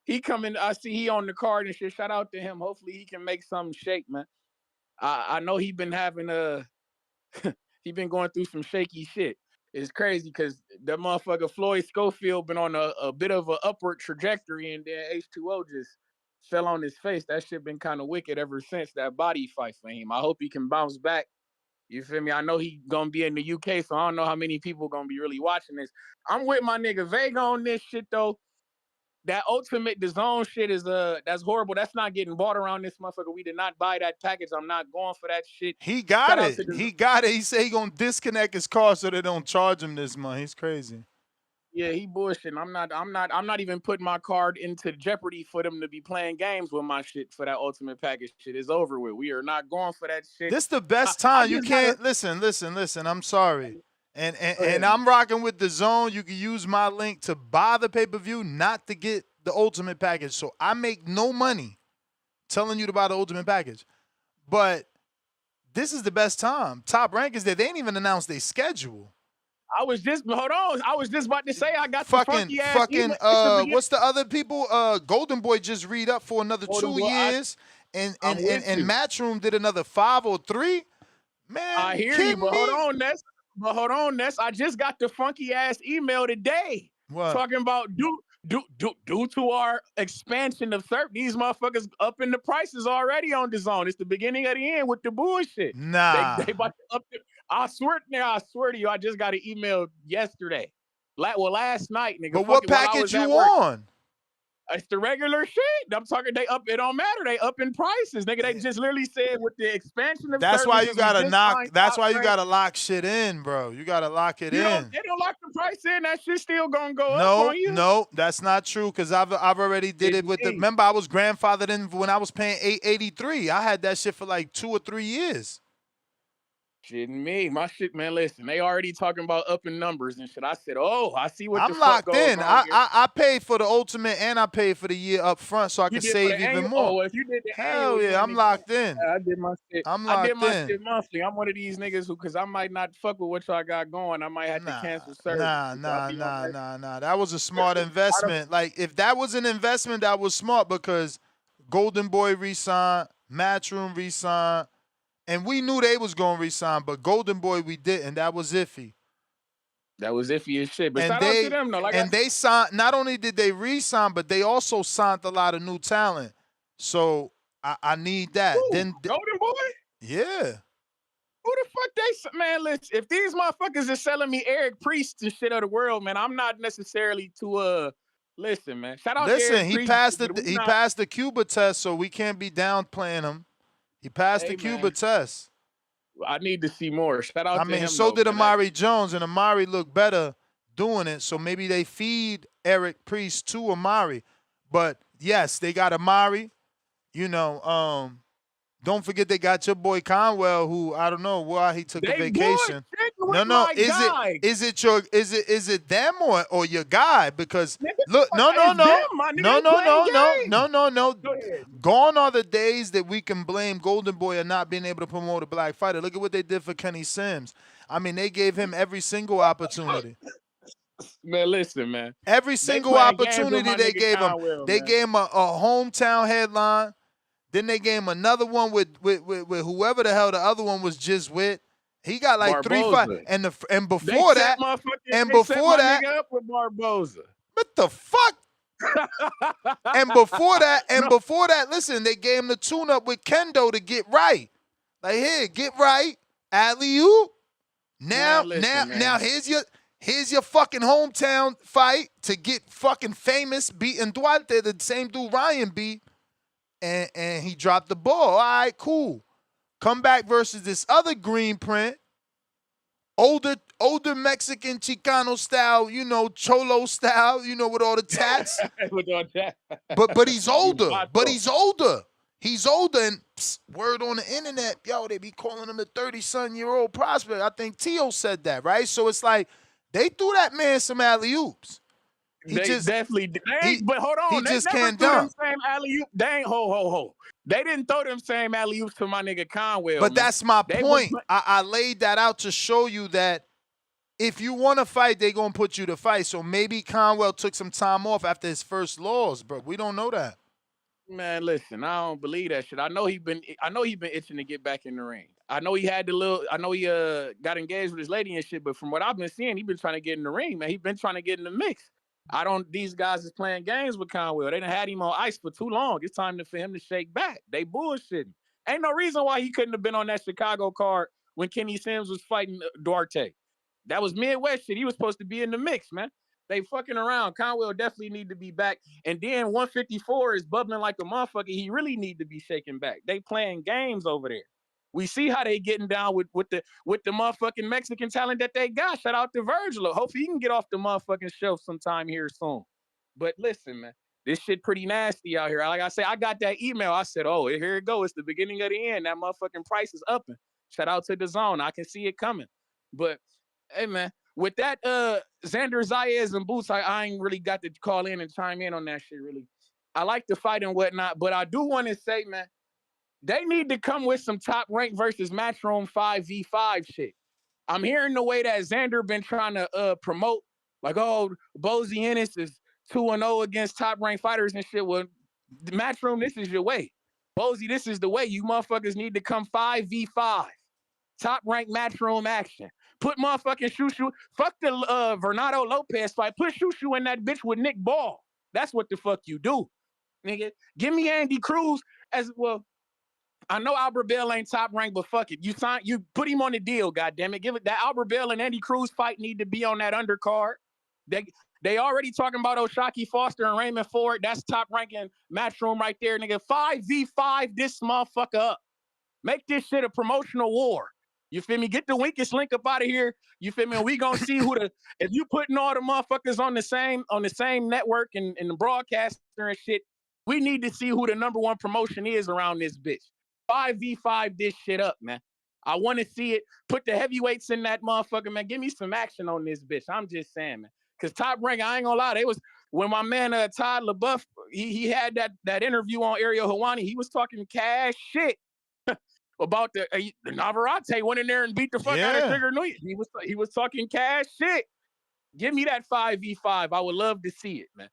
He coming. I see he on the card and shit. Shout out to him. Hopefully he can make something shake, man. I know he been having he been going through some shaky shit. It's crazy because that motherfucker Floyd Schofield been on a bit of an upward trajectory, and then H2O just fell on his face. That shit been kind of wicked ever since that body fight for him. I hope he can bounce back. You feel me? I know he gonna be in the UK, so I don't know how many people gonna be really watching this. I'm with my nigga Vega on this shit though. That ultimate DAZN shit is that's horrible. That's not getting bought around this motherfucker. We did not buy that package. I'm not going for that shit. He got it. He got it. He said he gonna disconnect his car so they don't charge him this month. He's crazy. Yeah, he bullshitting. I'm not even putting my card into jeopardy for them to be playing games with my shit for that ultimate package shit. Is over with. We are not going for that shit. This the best time. You can't listen. I'm sorry. And I'm rocking with DAZN. You can use my link to buy the pay-per-view, not to get the ultimate package. So I make no money telling you to buy the ultimate package. But this is the best time. Top Rank is there. They ain't even announced their schedule. Hold on. I was just about to say I got the funky ass email. What's the other people? Golden Boy just read up for another 2 years, and Matchroom did another 5 or 3. Man, I hear you, but hold on, Ness. I just got the funky ass email today. What? Talking about due to our expansion of SERP, these motherfuckers up in the prices already on DAZN. It's the beginning of the end with the bullshit. Nah. They about to up I swear to you, I just got an email yesterday. Last night, nigga. But what package you on? It's the regular shit. I'm talking. They up. It don't matter. They up in prices, nigga. They just literally said with the expansion of. That's why you gotta knock. That's why you gotta lock shit in, bro. You gotta lock it in. They don't lock the price in. That shit still gonna go up on you. No, that's not true. Cause I've already did it with the. Remember, I was grandfathered in when I was paying $883. I had that shit for like 2 or 3 years. Shit, me, my shit, man. Listen, they already talking about up in numbers and shit. I said, oh, I see what I'm the fuck locked in. goes on here. I paid for the ultimate and I paid for the year up front so I could save even more. Oh, if you did the hell yeah, I'm locked in. I did my shit. I'm locked in. I did my shit monthly. I'm one of these niggas who, cause I might not fuck with what y'all got going. I might have to cancel service. Nah. That was a smart investment. Like if that was an investment, that was smart because Golden Boy re-signed, Matchroom re-signed. And we knew they was going to resign, but Golden Boy, we didn't. That was iffy. That was iffy as shit. But shout out to them, though. They signed, not only did they resign, but they also signed a lot of new talent. So I need that. Ooh, Then Golden Boy? Yeah. Who the fuck man, listen, if these motherfuckers are selling me Eric Priest and shit of the world, man, I'm not necessarily to, listen, man. Shout out to Eric Priest. He passed the Cuba test, so we can't be downplaying him. He passed the Cuba test. I need to see more. Shout out to him. So did Amari Jones, and Amari looked better doing it. So maybe they feed Eric Priest to Amari. But yes, they got Amari. You know, don't forget they got your boy Conwell, who I don't know why he took a vacation. No, is it them or your guy? Because look, no. Gone are the days that we can blame Golden Boy for not being able to promote a black fighter. Look at what they did for Kenny Sims. I mean, they gave him every single opportunity. Man, listen, man. Every single opportunity they gave him. They gave him a hometown headline. Then they gave him another one with whoever the hell the other one was just with. He got like 3 fights. Barboza. And before that, They set my nigga up with Barboza. what the fuck? And before that, listen, they gave him the tune-up with Kendo to get right. Like, here, get right, alley-oop. Now, here's your fucking hometown fight to get fucking famous, beating Duarte, the same dude Ryan beat, and he dropped the ball. All right, cool. Come back versus this other green print, older Mexican Chicano style, Cholo style, with all the tats. With all that. But he's older. He's older, and word on the internet, yo, they be calling him a 30-some-year-old prospect. I think Tio said that, right? So it's like they threw that man some alley-oops. They definitely did. But hold on, he they just never can't threw them dunk. same alley-oop. They ain't ho. They didn't throw them same alley-oops to my nigga Conwell. But man. that's my They point. was- I laid that out to show you that if you want to fight, they going to put you to fight. So maybe Conwell took some time off after his first loss, but we don't know that. Man, listen, I don't believe that shit. I know he been itching to get back in the ring. I know he got engaged with his lady and shit, but from what I've been seeing, he been trying to get in the ring, man. He been trying to get in the mix. These guys is playing games with Conwell. They done had him on ice for too long. It's time for him to shake back. They bullshitting. Ain't no reason why he couldn't have been on that Chicago card when Kenny Sims was fighting Duarte. That was Midwest shit. He was supposed to be in the mix, man. They fucking around. Conwell definitely need to be back. And then 154 is bubbling like a motherfucker. He really need to be shaking back. They playing games over there. We see how they getting down with the motherfucking Mexican talent that they got. Shout out to Virgil. Hopefully he can get off the motherfucking shelf sometime here soon. But listen, man, this shit pretty nasty out here. Like I say, I got that email. I said, oh, here it goes. It's the beginning of the end. That motherfucking price is upping. Shout out to DAZN. I can see it coming. But hey, man, with that Xander Zayas and Boots, I ain't really got to call in and chime in on that shit, really. I like the fight and whatnot, but I do want to say, man, they need to come with some top rank versus Matchroom 5v5 shit. I'm hearing the way that Xander been trying to promote, like, oh, Bozy Ennis is 2-0 against top rank fighters and shit. Well, Matchroom, this is your way. Bozy, this is the way. You motherfuckers need to come 5v5. Top rank Matchroom action. Put motherfucking Shushu. Fuck the Vernado Lopez fight. Put Shushu in that bitch with Nick Ball. That's what the fuck you do, nigga. Give me Andy Cruz as well. I know Albert Bell ain't top ranked, but fuck it. You put him on the deal, goddammit. Give it that Albert Bell and Andy Cruz fight need to be on that undercard. They already talking about Oshaki Foster and Raymond Ford. That's top ranking Matchroom right there, nigga. 5v5 this motherfucker up. Make this shit a promotional war. You feel me? Get the weakest link up out of here. You feel me? And we gonna see if you putting all the motherfuckers on the same network and the broadcaster and shit, we need to see who the number one promotion is around this bitch. 5v5 this shit up, man. I want to see it. Put the heavyweights in that motherfucker, man. Give me some action on this bitch. I'm just saying, man. Because Top Rank, I ain't gonna lie, they was when my man Todd LaBeouf, he had that interview on Ariel Helwani, he was talking cash shit about the Navarrete went in there and beat the fuck out of Trigger Nui. He was talking cash shit. Give me that 5v5. I would love to see it, man.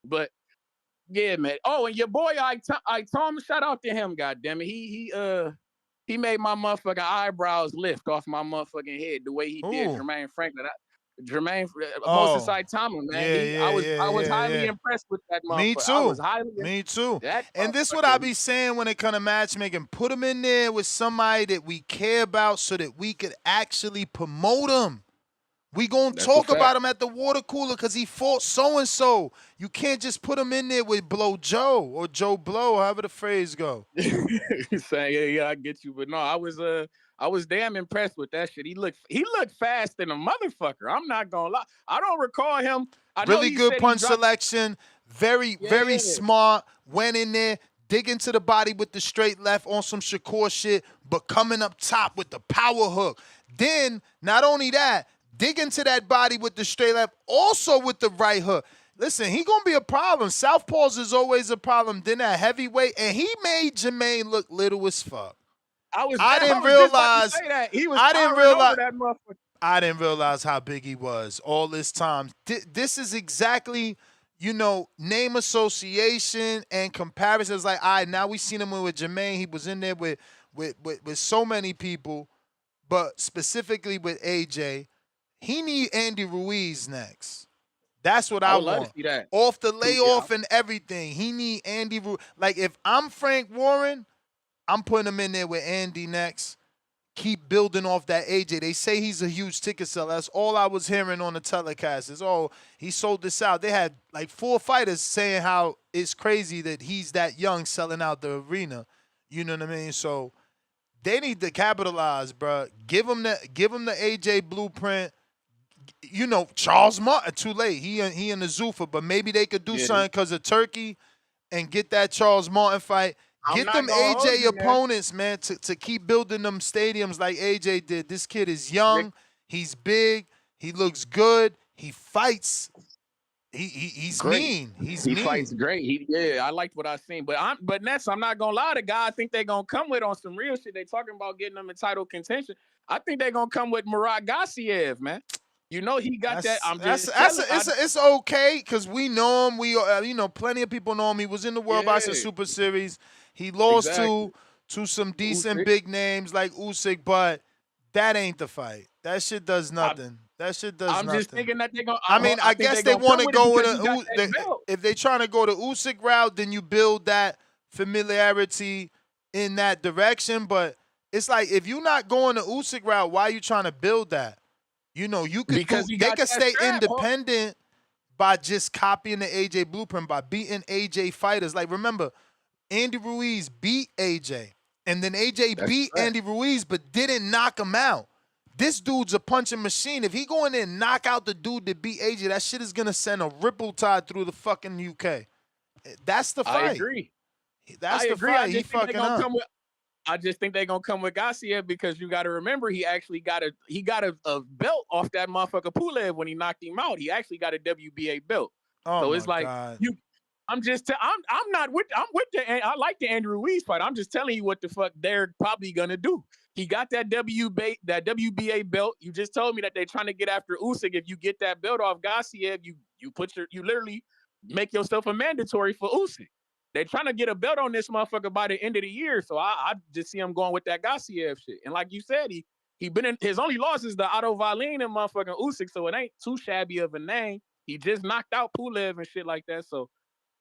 But yeah, man. Oh, and your boy I Tom, shout out to him, goddammit. He made my motherfucking eyebrows lift off my motherfucking head the way he did Jermaine Franklin. Moses Saitama, man. I was highly impressed with that motherfucker. Me too. I was Me too. And this is what I be saying when it comes to matchmaking. Put them in there with somebody that we care about so that we could actually promote them. We gonna talk about him at the water cooler because he fought so-and-so. You can't just put him in there with Blow Joe or Joe Blow, however the phrase go. Saying, yeah, I get you. But no, I was damn impressed with that shit. He looked fast than a motherfucker. I'm not gonna lie. I don't recall him. I know really good punch selection. Very smart. Went in there, dig into the body with the straight left on some Shakur shit, but coming up top with the power hook. Then, not only that, dig into that body with the straight left, also with the right hook. Listen, he gonna be a problem. Southpaws is always a problem. Then that heavyweight, and he made Jermaine look little as fuck. I didn't realize how big he was all this time. This is exactly, name association and comparisons. Like, all right, now we seen him with Jermaine. He was in there with so many people, but specifically with AJ. He need Andy Ruiz next. That's what I I would love to want. see that. Off the Yeah. layoff and everything, he need Andy Ruiz. Like, if I'm Frank Warren, I'm putting him in there with Andy next. Keep building off that AJ. They say he's a huge ticket seller. That's all I was hearing on the telecast is, oh, he sold this out. They had like 4 fighters saying how it's crazy that he's that young selling out the arena. You know what I mean? So they need to capitalize, bro. Give him the AJ blueprint. Charles Martin, too late. He in the Zuffa, but maybe they could do something because of Turkey and get that Charles Martin fight. Get them AJ opponents, man, to keep building them stadiums like AJ did. This kid is young. He's big. He looks good. He fights. He's Great. mean. He fights great. I liked what I seen. But Ness, I'm not gonna lie, the guy I think they're gonna come with on some real shit. They talking about getting them in title contention. I think they're gonna come with Murat Gassiev, man. He got that. It's okay because we know him. We plenty of people know him. He was in the World Boxing Super Series. He lost to some decent big names like Usyk, but that ain't the fight. That shit does nothing. I'm just thinking that they're gonna. I guess they want to go with if they trying to go the Usyk route, then you build that familiarity in that direction. But it's like, if you're not going the Usyk route, why are you trying to build that? You could they could stay independent by just copying the AJ blueprint, by beating AJ fighters. Like, remember, Andy Ruiz beat AJ, and then AJ beat Andy Ruiz, but didn't knock him out. This dude's a punching machine. If he go in there and knock out the dude that beat AJ, that shit is gonna send a ripple tide through the fucking UK. That's the fight. I agree. That's the fight. He fucking up. I just think they're gonna come with Gassiev because you got to remember he actually got a belt off that motherfucker Pulev when he knocked him out. He actually got a WBA belt. So it's like God. I'm with I like the Andrew Ruiz fight. I'm just telling you what the fuck they're probably gonna do. He got that WBA belt. You just told me that they're trying to get after Usyk. If you get that belt off Gassiev, you literally make yourself a mandatory for Usyk. They're trying to get a belt on this motherfucker by the end of the year. So I just see him going with that Gassiev shit. And like you said, he been in his only loss is the Otto Wallin and motherfucking Usyk. So it ain't too shabby of a name. He just knocked out Pulev and shit like that. So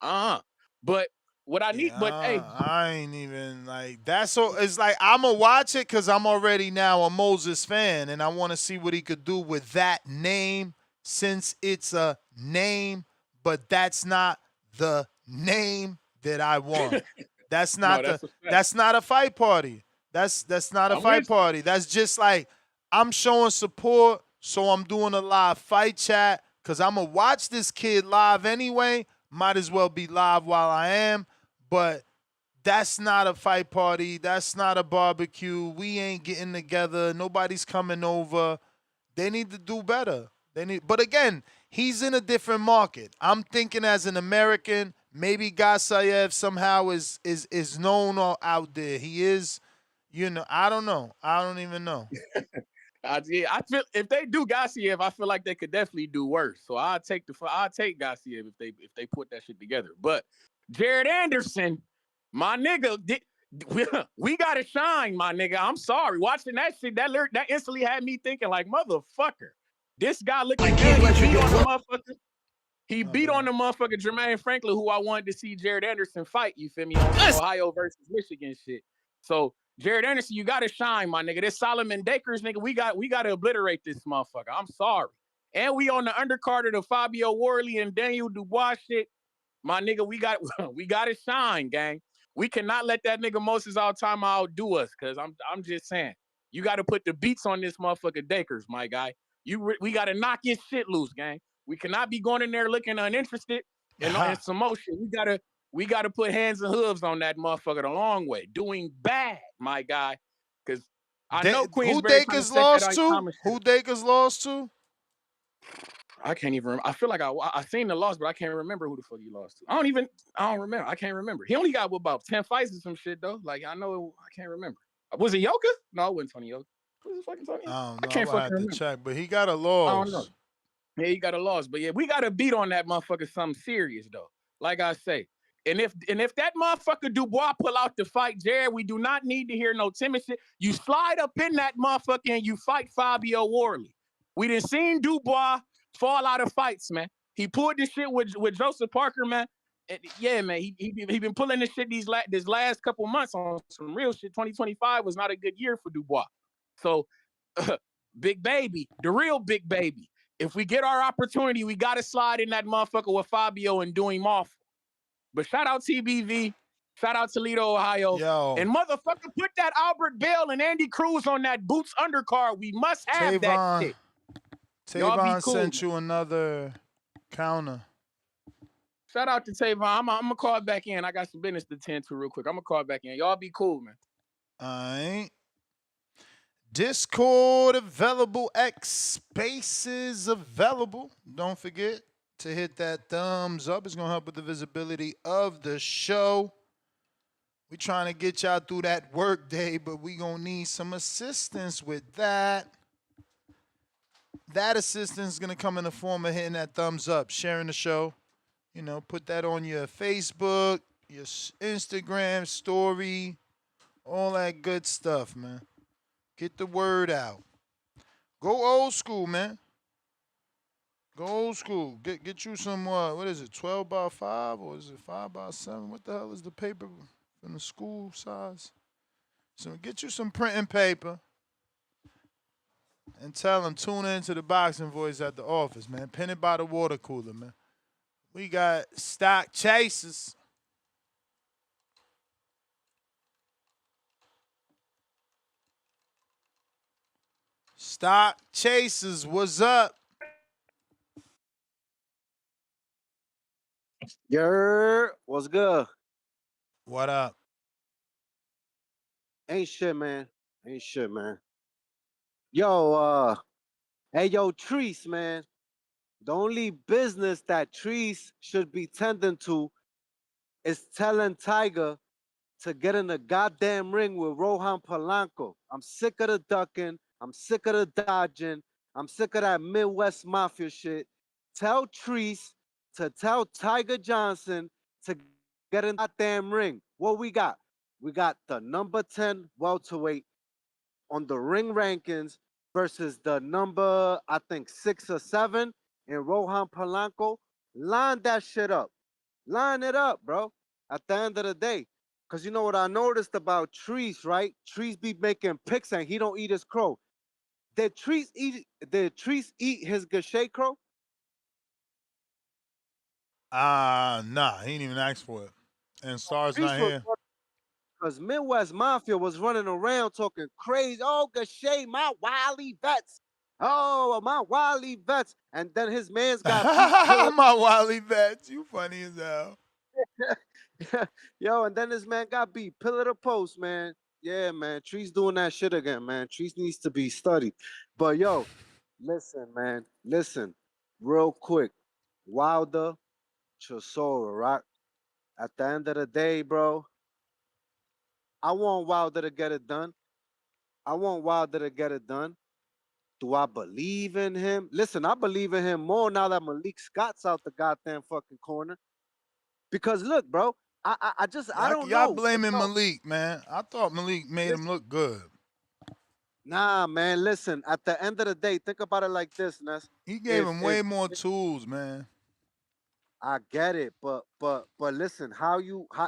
but what I need, hey, I ain't even like that. So it's like, I'm gonna watch it because I'm already now a Moses fan, and I want to see what he could do with that name, since it's a name, but that's not the name that I want. That's not that's not a fight party. That's not a fight party. That's just like, I'm showing support, so I'm doing a live fight chat because I'm gonna watch this kid live anyway. Might as well be live while I am, but that's not a fight party. That's not a barbecue. We ain't getting together. Nobody's coming over. They need to do better. But again, he's in a different market. I'm thinking as an American, maybe Gassiev somehow is known out there. He is, I don't know. I don't even know. I feel if they do Gassiev, I feel like they could definitely do worse. So I'll take Gassiev if they put that shit together. But Jared Anderson, my nigga, we gotta shine, my nigga. I'm sorry. Watching that shit, that instantly had me thinking like, motherfucker, this guy looking good. He beat on the motherfucker Jermaine Franklin, who I wanted to see Jared Anderson fight. You feel me? On Ohio versus Michigan shit. So Jared Anderson, you gotta shine, my nigga. This Solomon Dakers, nigga, we gotta obliterate this motherfucker. I'm sorry. And we on the undercard of the Fabio Worley and Daniel Dubois shit. My nigga, we gotta shine, gang. We cannot let that nigga Moses Altama outdo us, cause I'm just saying, you gotta put the beats on this motherfucker Dakers, my guy. We gotta knock his shit loose, gang. We cannot be going in there looking uninterested and some motion. We gotta put hands and hooves on that motherfucker the long way. Doing bad, my guy. Because I know Queensberry. Who Dakers lost to? Who Dakers lost to? I can't even remember. I feel like I seen the loss, but I can't remember who the fuck he lost to. I don't remember. I can't remember. He only got about 10 fights or some shit, though. Like, I can't remember. Was it Yoka? No, it wasn't Tony Yoka. Was it fucking Tony Yoka? I can't fucking remember. Check, but he got a loss. I don't know. Yeah, he got a loss. But yeah, we got to beat on that motherfucker something serious though. Like I say. And if that motherfucker Dubois pull out the fight, Jared, we do not need to hear no timid shit. You slide up in that motherfucker and you fight Fabio Worley. We done seen Dubois fall out of fights, man. He pulled this shit with Joseph Parker, man. And yeah, man, he been pulling this shit this last couple months on some real shit. 2025 was not a good year for Dubois. So, big baby, the real big baby. If we get our opportunity, we got to slide in that motherfucker with Fabio and do him off. But shout out TBV, shout out Toledo, Ohio. Yo. And motherfucker, put that Albert Bell and Andy Cruz on that Boots undercard. We must have that shit. Tavon sent you another counter. Shout out to Tavon. I'm going to call back in. I got some business to tend to real quick. I'm going to call back in. Y'all be cool, man. All right. Discord available. X Spaces available. Don't forget to hit that thumbs up. It's going to help with the visibility of the show. We trying to get y'all through that work day, but we going to need some assistance with that. That assistance is going to come in the form of hitting that thumbs up, sharing the show. You know, put that on your Facebook, your Instagram story, all that good stuff, man. Get the word out. Go old school, man. Go old school. Get you some, what is it, 12 by 5 or is it 5 by 7? What the hell is the paper from the school size? So get you some printing paper and tell them tune into the Boxing Voice at the office, man. Pin it by the water cooler, man. We got stock chasers. Stock chasers, what's up? What's good? What up? Ain't shit, man. Ain't shit, man. Yo, hey, yo, Treese, man. The only business that Treese should be tending to is telling Tiger to get in the goddamn ring with Rohan Polanco. I'm sick of the ducking. I'm sick of the dodging. I'm sick of that Midwest Mafia shit. Tell Treese to tell Tiger Johnson to get in that damn ring. What we got? We got the number 10 welterweight on the ring rankings versus the number, I think, 6 or 7 in Rohan Polanco. Line that shit up. Line it up, bro. At the end of the day. Because you know what I noticed about Treese, right? Treese be making picks and he don't eat his crow. Did Treese eat his gâché crow? Nah, he didn't even ask for it. And Star's not here. Because Midwest Mafia was running around talking crazy. Oh, gâché, my wily vets. Oh, my wily vets. And then his man's got beat. My wily vets. You funny as hell. Yo, and then this man got beat. Pillar to post, man. Yeah, man. Treese doing that shit again, man. Treese needs to be studied. But yo, listen, man. Listen, real quick. Wilder, Chisora, right? At the end of the day, bro, I want Wilder to get it done. I want Wilder to get it done. Do I believe in him? Listen, I believe in him more now that Malik Scott's out the goddamn fucking corner. Because look, bro, I don't know. Y'all blaming Malik, man. I thought Malik made him look good. Nah, man, listen. At the end of the day, think about it like this, Ness. He gave him way more tools, man. I get it, but listen, how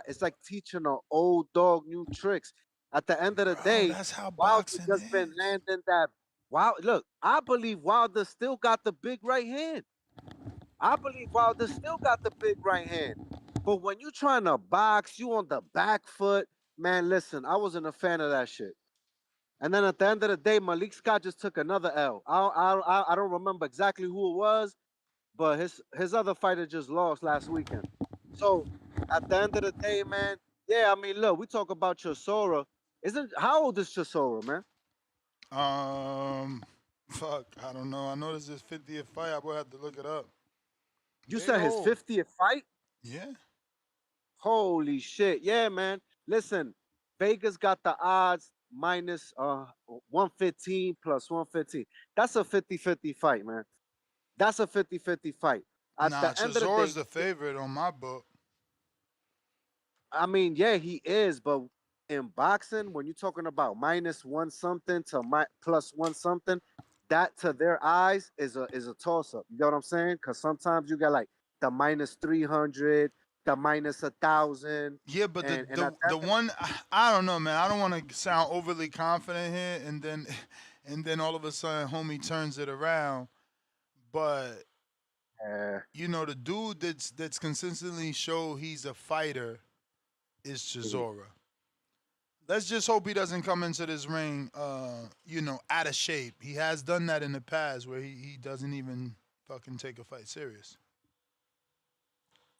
it's like teaching an old dog new tricks. At the end of the day, that's how Wilder boxing just been landing that. Wow, look, I believe Wilder still got the big right hand. I believe Wilder still got the big right hand. But when you trying to box, you on the back foot, man, listen, I wasn't a fan of that shit. And then at the end of the day, Malik Scott just took another L. I don't remember exactly who it was, but his other fighter just lost last weekend. So at the end of the day, man, yeah, I mean, look, we talk about Chisora. How old is Chisora, man? Fuck, I don't know. I know this is his 50th fight. I will have to look it up. You said his 50th fight? Yeah. Holy shit. Yeah, man. Listen, Vegas got the odds minus 115 plus 115. That's a 50-50 fight, man. That's a 50-50 fight. At Nah, the end of the Chisora's day, the favorite on my book. I mean, yeah, he is, but in boxing, when you're talking about minus one something to plus one something, that to their eyes is a toss up. You know what I'm saying? Because sometimes you got like the minus 300, the minus 1,000, Yeah, but the and the the one I don't know, man. I don't want to sound overly confident here, and then and then all of a sudden, homie turns it around. But you know, the dude that's consistently show he's a fighter is Chisora. Let's just hope he doesn't come into this ring, you know, out of shape. He has done that in the past where he doesn't even fucking take a fight serious.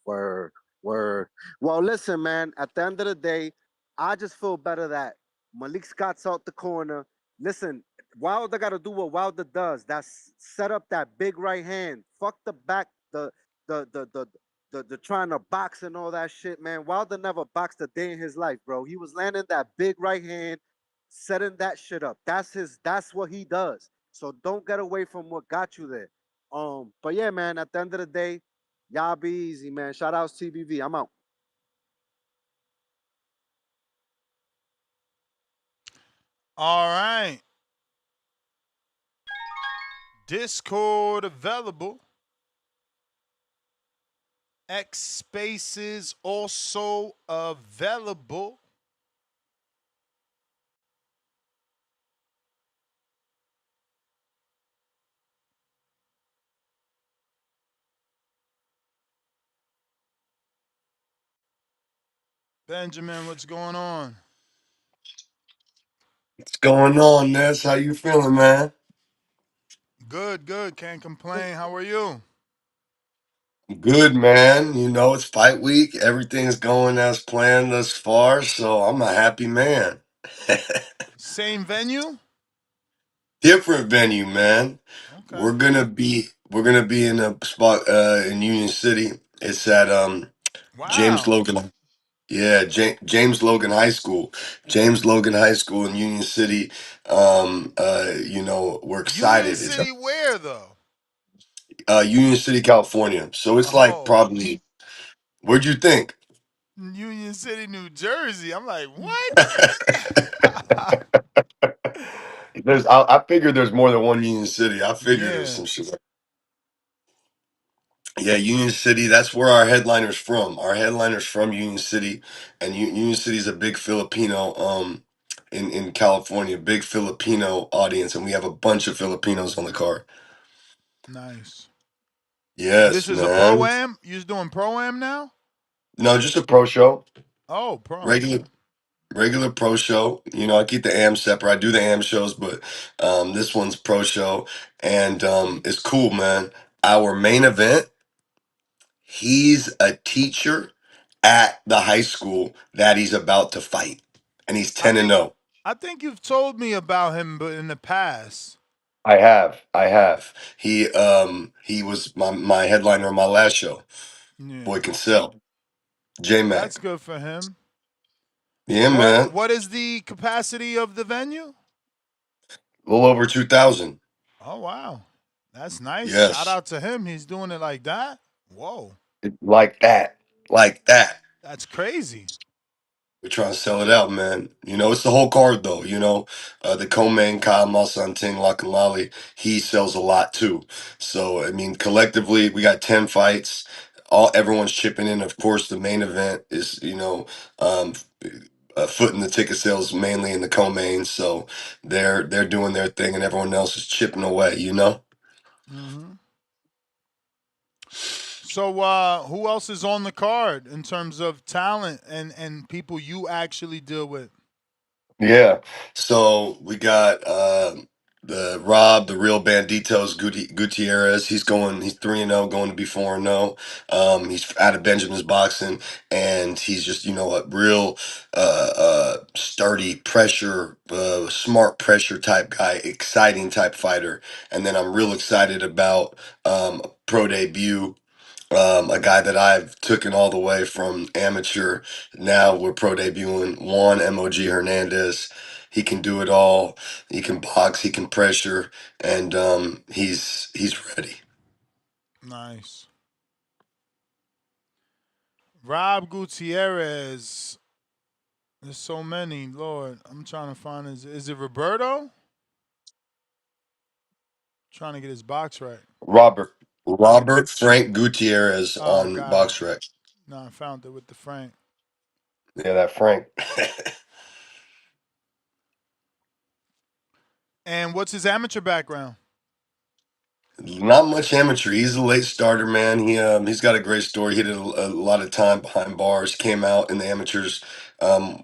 Word, word. Well, listen, man. At the end of the day, I just feel better that Malik Scott's out the corner. Listen, Wilder got to do what Wilder does. That's set up that big right hand. Fuck the back, the the the the trying to box and all that shit, man. Wilder never boxed a day in his life, bro. He was landing that big right hand, setting that shit up. That's his. That's what he does. So don't get away from what got you there. But yeah, man. At the end of the day. Y'all be easy, man. Shout outs TBV. I'm out. All right. Discord available. X Spaces also available. Benjamin, what's going on? What's going on, Ness? How you feeling, man? Good, good. Can't complain. How are you? Good, man. You know, it's fight week. Everything's going as planned thus far, so I'm a happy man. Same venue? Different venue, man. Okay. We're gonna be in a spot in Union City. It's at James Wow. Logan. Yeah, James Logan High School. James Logan High School in Union City. You know, we're Union excited. It's City where though? Union City, California. So it's like Oh, probably where'd you think? Union City, New Jersey. I'm like, what? I figured there's more than one Union City. I figured there's Yeah. some shit. Yeah, Union City. That's where our headliner's from. Our headliner's from Union City, and Union City's a big Filipino in California, big Filipino audience, and we have a bunch of Filipinos on the card. Nice. This Yes, is a man. pro-am? You're doing pro-am now? No, just a pro show. Oh, pro. Regular Okay. regular pro show. You know, I keep the AM separate. I do the AM shows, but this one's pro show, and it's cool, man. Our main event. He's a teacher at the high school that he's about to fight, and he's I 10 and think 0. I think you've told me about him, but in the past. I have. He was my headliner on my last show. Yeah. Boy can sell. J That's Mac. good for him. Yeah, What man. what is the capacity of the venue? A little over 2,000. Oh wow. That's nice. Shout Yes. out to him. He's doing it like that. Whoa. Like that. Like that. That's crazy. We're trying to sell it out, man. You know, it's the whole card, though. You know, the co-main Kyle Malsanting Lakanlali, he sells a lot too. So, I mean, collectively, we got 10 fights. Everyone's chipping in. Of course, the main event is, you know, um, footing the ticket sales mainly in the co-main. So they're doing their thing, and everyone else is chipping away. You know. Hmm. So who else is on the card in terms of talent and people you actually deal with? Yeah. So we got the Rob, the real Banditos Gutierrez. He's 3-0, going to be 4-0. He's out of Benjamin's boxing, and he's just, you know, a real sturdy pressure, smart pressure type guy, exciting type fighter. And then I'm real excited about pro debut, a guy that I've taken all the way from amateur. Now we're pro debuting Juan MOG Hernandez. He can do it all. He can box. He can pressure, and he's ready. Nice. Rob Gutierrez. There's so many. Lord, I'm trying to find is it Roberto? Trying to get his box right. Robert Frank Gutierrez Oh, on got it. BoxRec. No, I found it with the Frank. Yeah, that Frank. And what's his amateur background? Not much amateur. He's a late starter, man. He's got a great story. He did a lot of time behind bars. Came out in the amateurs,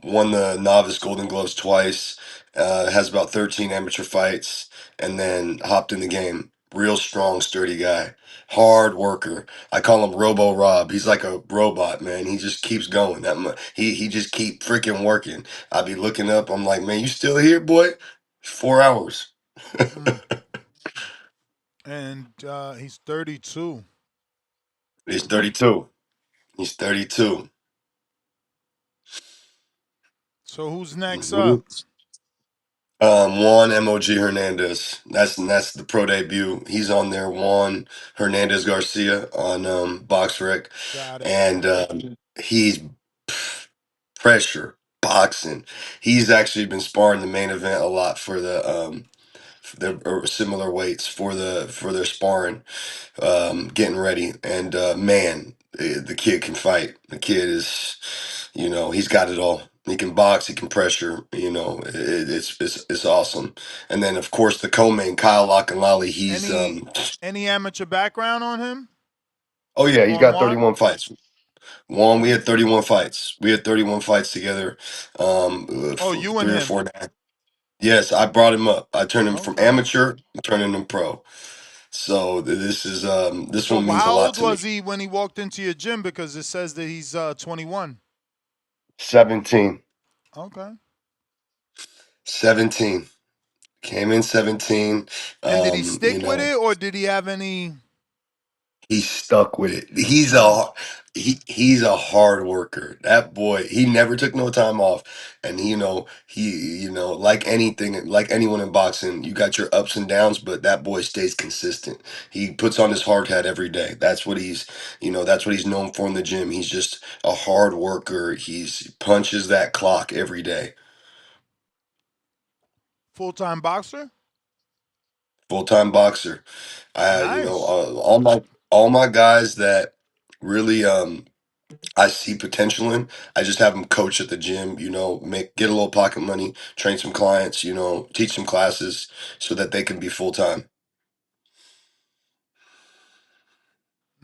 won the novice Golden Gloves twice. Has about 13 amateur fights, and then hopped in the game. Real strong, sturdy guy. Hard worker. I call him Robo Rob. He's like a robot, man. He just keeps going. He just keep freaking working. I be looking up. I'm like, man, you still here, boy? 4 hours. And he's 32. He's 32. He's 32. So who's next Mhm. up? Juan MOG Hernandez. That's the pro debut. He's on there. Juan Hernandez Garcia on BoxRec, Got it. and he's pressure boxing. He's actually been sparring the main event a lot for the for their or similar weights for their sparring, getting ready. And man, the kid can fight. The kid is, he's got it all. He can box. He can pressure. It's awesome. And then of course the co-main Kyle Lockenlally. He's Any amateur background on him? oh yeah, he's On got Juan? 31 fights. Juan, we Okay. had 31 fights. We had 31 fights together. Oh, For you and three or him. four now. Yes, I brought him up. I turned him from Okay. amateur, I'm turning him pro. So this So one means a how lot old to me. was he when he walked into your gym? Because it says that he's 21. 17. Okay. 17. Came in 17. And did he Um, you stick with know, it, or did he have any? he's stuck with it. Okay. He's a hard worker. That boy, he never took no time off. And like anything, like anyone in boxing, you got your ups and downs, but that boy stays consistent. He puts on his hard hat every day. That's what he's known for in the gym. He's just a hard worker. He's punches that clock every day. Full-time boxer? Full-time boxer. Nice. All my guys that really I see potential in. I just have them coach at the gym, get a little pocket money, train some clients, teach some classes so that they can be full time.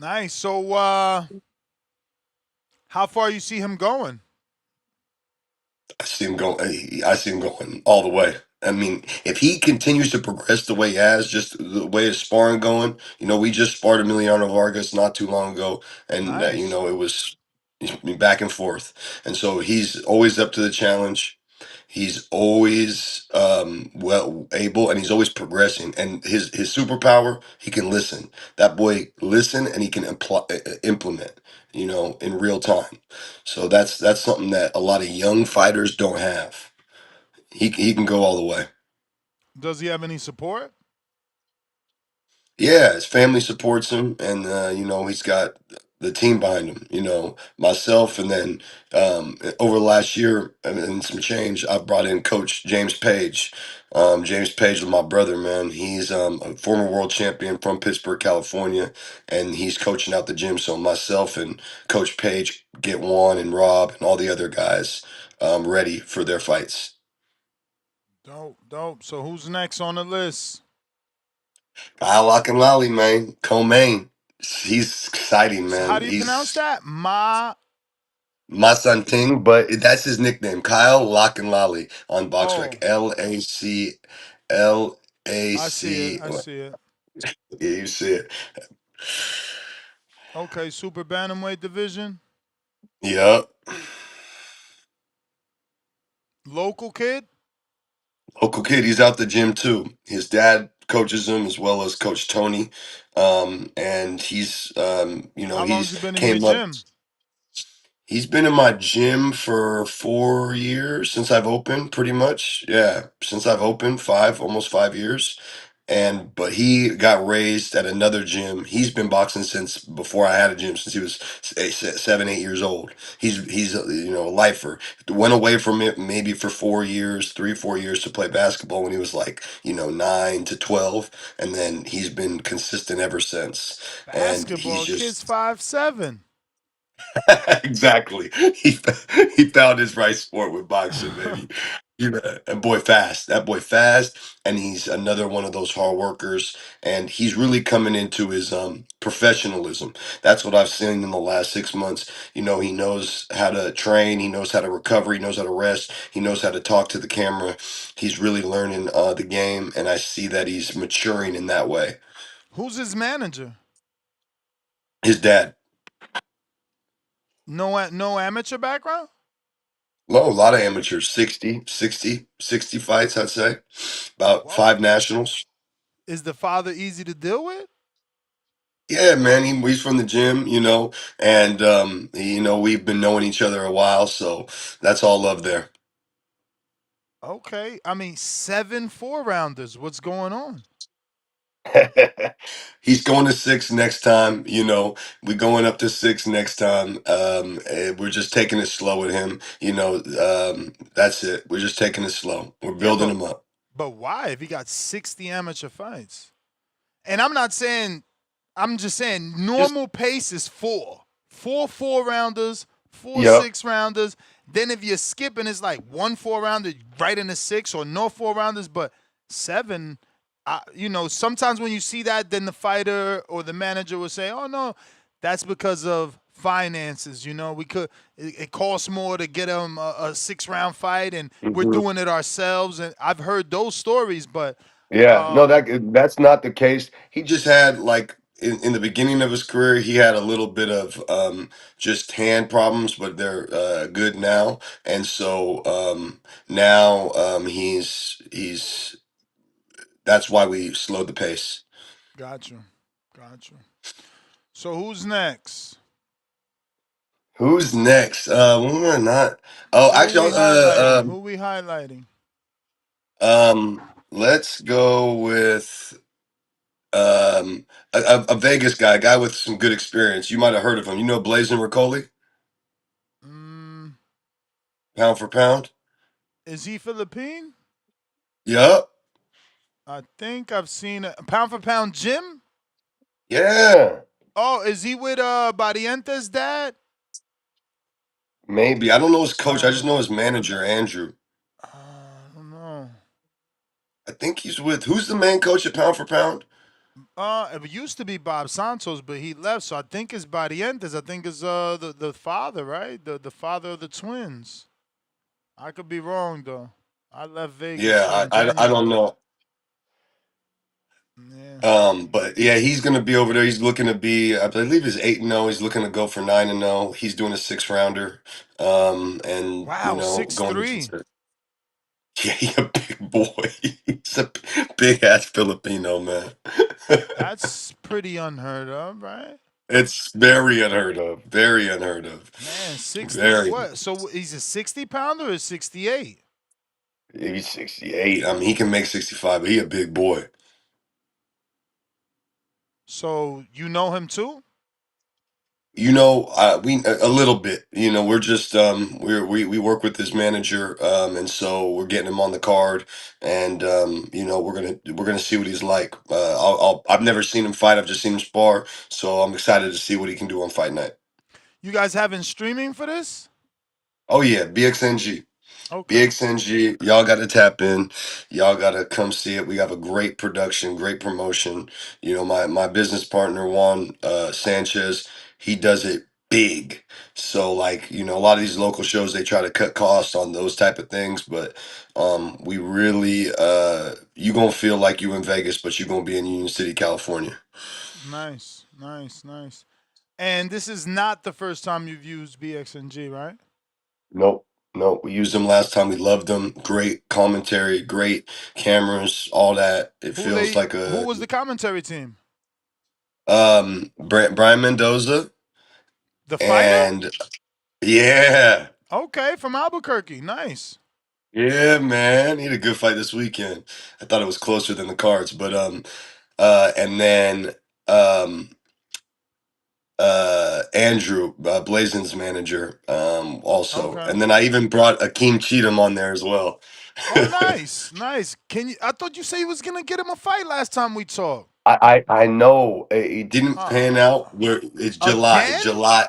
Nice. So how far you see him going? I see him going all the way. I mean, if he continues to progress the way he has, just the way his sparring going, we just sparred Emiliano Vargas not too long ago, and Nice. it was back and forth, and so he's always up to the challenge. He's always well able, and he's always progressing. And his superpower, he can listen. That boy listen, and he can implement. In real time. So that's something that a lot of young fighters don't have. He can go all the way. Does he have any support? Yeah, his family supports him, and he's got the team behind him. Myself, and then over the last year and some change, I've brought in Coach James Page. James Page was my brother, man. He's a former world champion from Pittsburgh, California, and he's coaching out the gym. So myself and Coach Page get Juan and Rob and all the other guys ready for their fights. Dope, dope. So who's next on the list? Lock and Lolly, man. Co-main. He's exciting, So how man. do you pronounce He's that? Masanting, but that's his nickname. Kyle Lock and Lolly on Oh, BoxRec. I see it. LAC. I see it. Yeah, you see it. Okay, super bantamweight division. Yep. Local kid? Local kid, he's out the gym too. His dad coaches him as well as Coach Tony. And How long's he's he been in your came up. gym? He's been in my gym for 4 years since I've opened, pretty much. Yeah, since I've opened, almost 5 years. But he got raised at another gym. He's been boxing since before I had a gym, since he was 7, 8 years old. He's a lifer. Went away from it maybe for 4 years, 3, 4 years to play basketball when he was like 9 to 12, and then he's been consistent ever since. And he's Basketball, kid's just 5'7". exactly. He found his right sport with boxing, baby. That boy fast. That boy fast, and he's another one of those hard workers. And he's really coming into his professionalism. That's what I've seen in the last 6 months. He knows how to train. He knows how to recover. He knows how to rest. He knows how to talk to the camera. He's really learning the game, and I see that he's maturing in that way. Who's his manager? His dad. No amateur background? Low, a lot of amateurs, 60 fights, I'd say. About Whoa. 5 nationals. Is the father easy to deal with? Yeah, man, he's from the gym, and we've been knowing each other a while, so that's all love there. Okay. I mean, 7 4-rounders. What's going on? He's going to 6 next time, we're going up to 6 next time. We're just taking it slow with him, that's it. We're just taking it slow. We're Yeah, building him up. but why if he got 60 amateur fights? And I'm just saying Just normal pace is 4. 4 4-rounders, 4 Yep. 6-rounders. Then if you're skipping, it's like 1 4-rounder right in the 6 or no 4-rounders, but 7. Sometimes when you see that, then the fighter or the manager will say, "Oh no, that's because of finances." It costs more to get him a 6-round fight, and we're Mhm. doing it ourselves. And I've heard those stories, but Yeah, no, um, that's not the case. He just had like in the beginning of his career, he had a little bit of just hand problems, but they're good now. And so now he's that's why we slowed the pace. gotcha. So who's next? Who's next? We're not. Oh, Who actually, we highlighting? Who we highlighting? let's go with a Vegas guy, a guy with some good experience. You might have heard of him. Blazing Riccoli, Mm, pound for pound. is he Philippine? Yup. I think I've seen a pound for pound Jim. Yeah. Oh, is he with Barrientos' dad? Maybe. I don't know his coach. I just Uh, know his manager, Andrew. I don't know. I think he's with who's the main coach at Pound for Pound? It used to be Bob Santos, but he left. So I think it's Barrientos. I think it's the father, right? The father of the twins. I could be wrong though. I left Vegas Yeah, in I don't January. know. Yeah. But yeah, he's gonna be over there. He's looking to be, I believe he's 8-0. He's looking to go for 9-0. He's doing a 6 rounder. And Wow, going 6'3". to yeah, he's a big boy. He's a big ass Filipino man. That's pretty unheard of, right? It's very unheard of. Very unheard of. Man, 60. Very. What? So he's a 60 pounder or 68? He's 68. I mean, he can make 65, but he a big boy. So you know him too? We a little bit. We're just we work with this manager, and so we're getting him on the card, and we're gonna see what he's like. I've never seen him fight. I've just seen him spar, so I'm excited to see what he can do on fight night. You guys having streaming for this? Oh yeah, BXNG. Okay. BXNG, y'all got to tap in. Y'all got to come see it. We have a great production, great promotion. My business partner Juan Sanchez, he does it big. So like, a lot of these local shows they try to cut costs on those type of things, but we really you going to feel like you in Vegas, but you're going to be in Union City, California. Nice. And this is not the first time you've used BXNG, right? Nope. Nope. We used them last time. We loved them. Great commentary, great cameras, all that. It feels like Who a was the commentary team? Brian Mendoza The fighter? and yeah. Okay, from Albuquerque. Nice. Yeah, man. He had a good fight this weekend. I thought it was closer than the cards, but and then um Andrew, Blazen's manager, also. Okay. And then I even brought Akeem Cheatham on there as well. Oh, nice, nice. Can you? I thought you said you was gonna get him a fight last time we talked. I know it didn't pan Ah, out. Where it's July, again, July.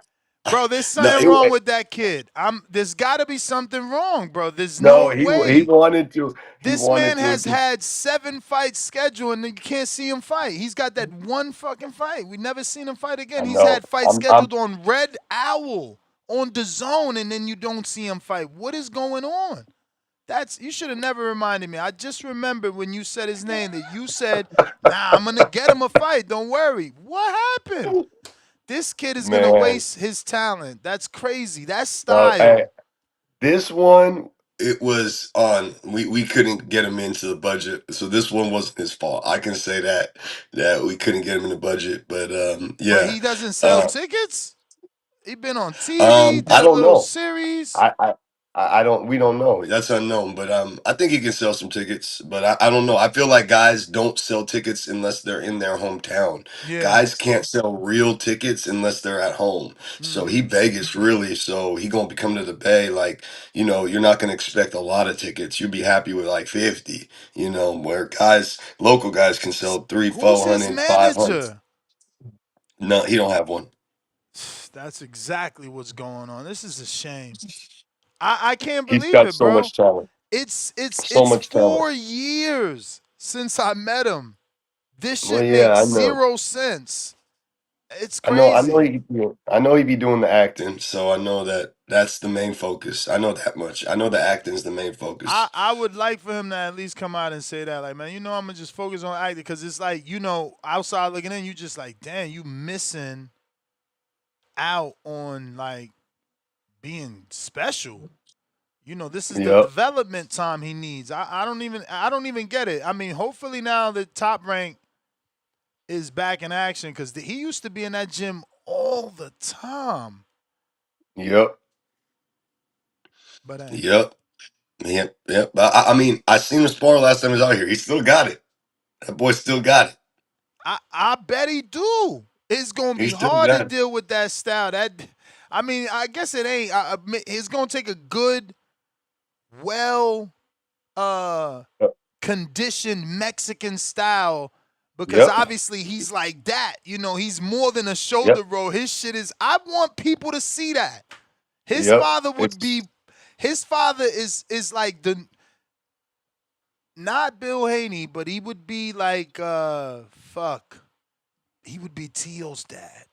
bro. There's No, something wrong with that kid. There's got to be something wrong, bro. There's no, no he way. wanted to. He This wanted man to. has had 7 fights scheduled, and you can't see him fight. He's got that one fucking fight. We never seen him fight again. I He's know. had fights scheduled on Red Owl, on DAZN, and then you don't see him fight. What is going on? You should have never reminded me. I just remembered when you said his name that you said, "Nah, I'm gonna get him a fight. Don't worry." What happened? This kid is gonna Man, waste his talent. That's crazy. That's hey, style. this one, it was on. We couldn't get him into the budget, so this one wasn't his fault. I can say that we couldn't get him in the budget, but But yeah. he doesn't sell Uh, tickets. He been on TV, I did a don't little know. series. I don't. We don't know. That's unknown. But I think he can sell some tickets. But I don't know. I feel like guys don't sell tickets unless they're in their hometown. Yeah. Guys can't sell real tickets unless they're at home. So he Vegas really. So he gonna be coming to the Bay. Like you're not gonna expect a lot of tickets. You'll be happy with like 50. Where local guys can sell three, Who's his 400, 500. manager? No, he don't have one. That's exactly what's going on. This is a shame. I can't He's believe got it, so bro. much talent. It's it's So it's much talent. 4 years since I met him. This Well, shit yeah, makes I know. 0 sense. It's I know crazy. I know he be doing the acting, so I know that's the main focus. I know that much. I know the acting's the main I, focus. I would like for him to at least come out and say that, like, man, I'm gonna just focus on acting, because it's like, outside looking in, you just like, damn, you missing out on like being special. This is the Yep, development time he needs. I don't even get it. I mean, hopefully now the Top Rank is back in action, because he used to be in that gym all the time. yep, But yep, yep. But I mean, I seen him spar last time he was out here. He still got it. That boy still got it. I bet he do. It's gonna He be still hard to got it. deal with that style. I mean, I guess it ain't. It's gonna take a good, well, uh, Yep, conditioned Mexican style, because yep, obviously he's like that. He's more than a shoulder yep. roll. His shit is. I want people to see that. His Yep. father would be. It's His father is like the not Bill Haney, but he would be like fuck. He would be Tio's dad.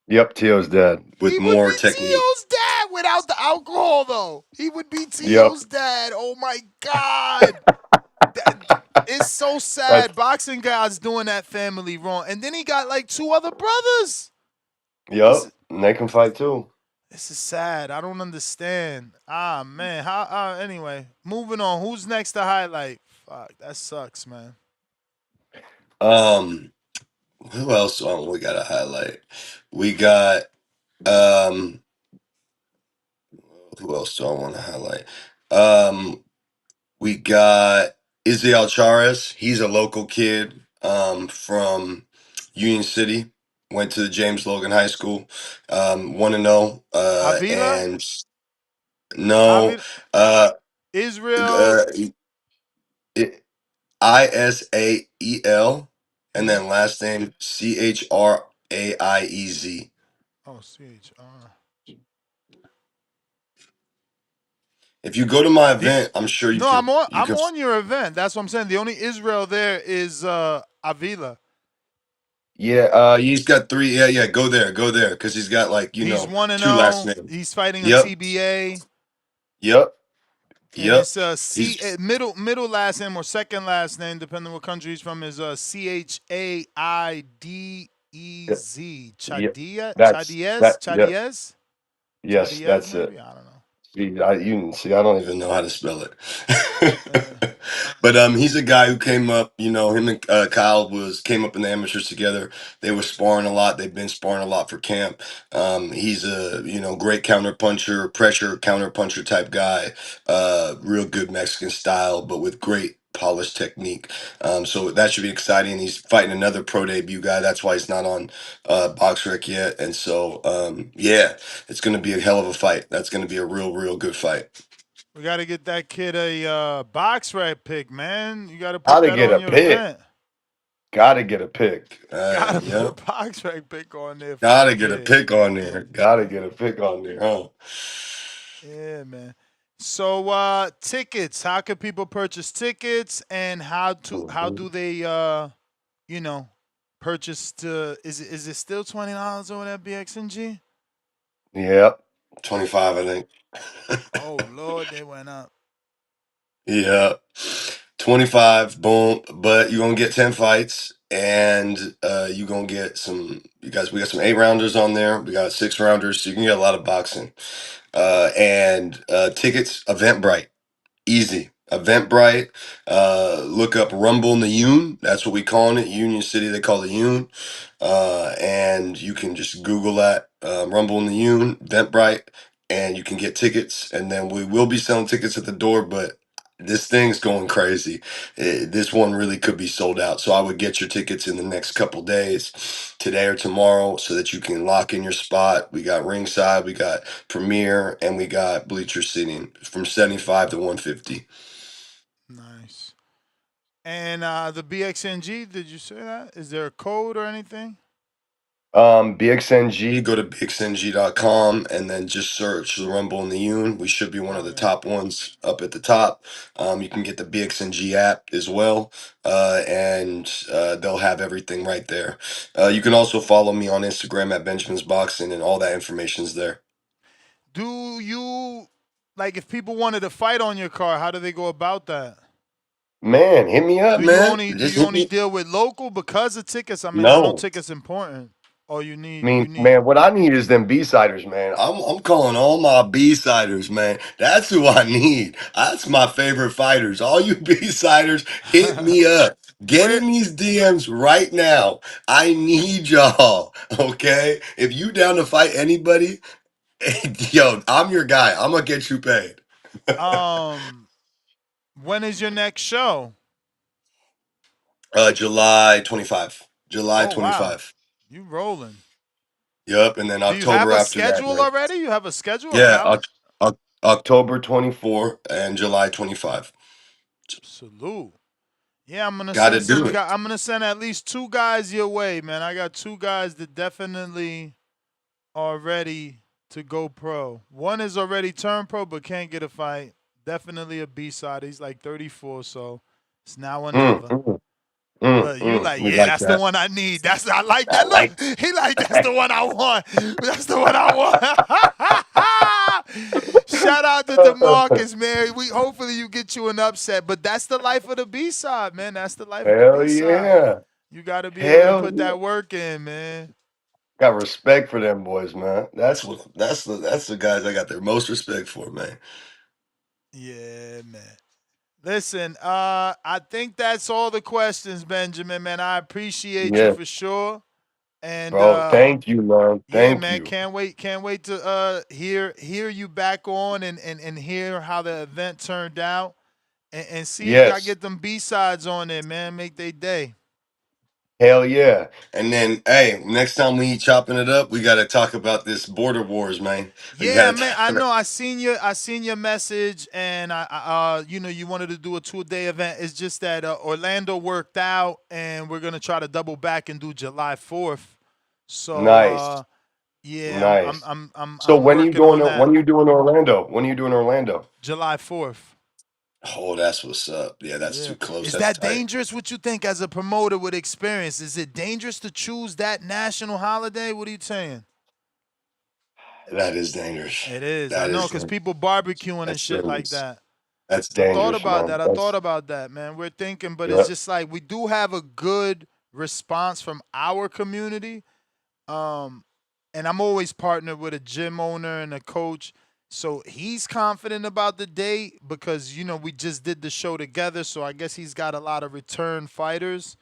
yep. Tio's dad He with would more be technique. Tio's dad without the alcohol, though. He would be Yep. Tio's dad. Oh my God. It's so That's sad. Boxing guys doing that family wrong. And then he got like 2 other brothers. This yep. And they can fight too. this is sad. I don't understand. Ah man. How anyway, moving on. Who's next to highlight? Fuck, that sucks, man. Um, who else we got to highlight? We got um. Who else do I want to highlight? We got Izzy Alchares. He's a local kid from Union City. Went to James Logan High School. 1-0. Avila? And no, Avila uh, Israel. uh, Isael, and Yeah. then last name Chraiez. Oh, CHR. If you go to my The event, I'm sure No, I'm on you I'm can. on your event. That's what I'm saying. The only Israel there is Avila. Yeah, he's got 3. Yeah, yeah, go there, because he's got like He's 1 and 2 last 0. names. He's fighting a Yep, TBA, yep, and yep. it's He's middle last name or second last name, depending on what country he's from, is Chaidez. yep. That's that. Yep. Chadiez, Yes, maybe, that's it. I don't know. See, I don't even know how to spell it. But he's a guy who came up. You know, him and Kyle came up in the amateurs together. They were sparring a lot. They've been sparring a lot for camp. He's a great counter puncher, pressure counter puncher type guy. Real good Mexican style, but with great polished technique. So that should be exciting. He's fighting another pro debut guy. That's why he's not on BoxRec yet. And so yeah, it's going to be a hell of a fight. That's going to be a real good fight. We got to get that kid a BoxRec pick, man. You got to put Gotta that get on a your pick. event. Gotta get a pick. Gotta put a Yep. BoxRec pick on there for the Gotta get a kid. pick on there. Gotta get a pick on there, huh? Yeah, man. So tickets, how can people purchase tickets and how Mhm. do they purchase to is it still $20 over at BXNG? Yep. 25, I think. Oh Lord, they went up. Yeah. 25, boom. But you're gonna get 10 fights and you're gonna get we got some 8 rounders on there. We got 6 rounders, so you can get a lot of boxing. And tickets, Eventbrite. Easy. Eventbrite. Look up Rumble in the Yoon. That's what we call it. Union City, they call it Yoon. And you can just Google that Rumble in the Yoon, Eventbrite, and you can get tickets. And then we will be selling tickets at the door, but this thing's going crazy. This one really could be sold out. So I would get your tickets in the next couple days, today or tomorrow, so that you can lock in your spot. We got ringside, we got premiere, and we got bleacher seating from 75 to 150. Nice. And the BXNG, did you say that? Is there a code or anything? BXNG, go to bxng.com and then just search the Rumble in the Yoon. We should be one of the top ones up at the top. You can get the BXNG app as well, and they'll have everything right there. You can also follow me on Instagram at Benjamin's Boxing, and all that information's there. Do you like if people wanted to fight on your car, how do they go about that? Man, hit me up, Do you man. only do Just you hit only me. deal with local because of tickets? I mean, I know No. tickets important. Or you I need mean, man, what I need is them B-siders, man. I'm calling all my B-siders, man. That's who I need. That's my favorite fighters. All you B-siders, hit me up. Get where in these DMs right now. I need y'all. Okay? If you down to fight anybody, yo, I'm your guy. I'm gonna get you paid. um when is your next show? July 25. July Oh wow. 25. You rolling. Yep, and then Do you have October a after that, schedule man. already? You have a schedule, a Yeah, calendar? October 24 and July 25. Salute. Yeah, I'm gonna Got to send do some it. guy. I'm gonna send at least 2 guys your way, man. I got 2 guys that definitely are ready to go pro. One is already turned pro but can't get a fight. Definitely a B side. He's like 34, so it's now or never. Look, you like, We yeah, like that's the that. one I need. I like I that. Look, like. he like, that's the one I want. That's the one I want. Shout out to DeMarcus, man. We hopefully you get you an upset, but that's the life of the B side, man. That's the life of the Hell B side. yeah. You got to be able to Hell put yeah. that work in, man. Got respect for them boys, man. That's the guys I got the most respect for, man. Yeah, man. Listen, I think that's all the questions, Benjamin, man. I appreciate you Yeah, for sure. And bro. Thank you, man. yeah, Thank man, you. can't wait to hear you back on and hear how the event turned out and see if I Yes. get them B-sides on there, man. Make they day. Hell yeah. And then, hey, next time we chopping it up, we got to talk about this border wars, man. We Yeah, got to man. talk I about. know. I seen your message, and you wanted to do a 2-day event. It's just that Orlando worked out, and we're gonna try to double back and do July 4th. So Nice. yeah, Nice. So I'm working on that. when you doing Orlando? When you doing Orlando? July 4th. Oh, that's what's up. Yeah, that's Yeah. too close. Is That's that tight. dangerous? What you think as a promoter with experience? Is it dangerous to choose that national holiday? What are you saying? That is dangerous. It is. I That know, is because dangerous. people barbecuing and That's shit like dangerous. that. That's I thought dangerous, about man. that. I thought That's about that, man. We're thinking, but it's yeah. just like we do have a good response from our community. Um, and I'm always partnered with a gym owner and a coach. So he's confident about the date because, we just did the show together. So I guess he's got a lot of return fighters.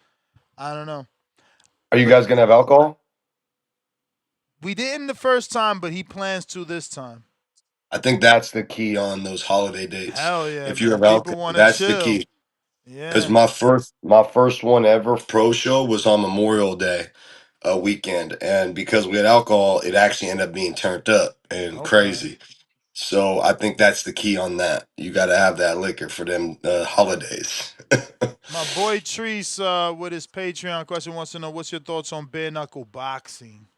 I don't know. Are you guys gonna have alcohol? We didn't the first time, but he plans to this time. I think that's the key on those holiday dates. Hell yeah, If you man. have People alcohol, want to that's the chill. key. Because Yeah. my first one ever pro show was on Memorial Day weekend, and because we had alcohol, it actually ended up being turned up and Okay. crazy. So I think that's the key on that. You got to have that liquor for them holidays. My boy Treese with his Patreon question wants to know what's your thoughts on bare knuckle boxing?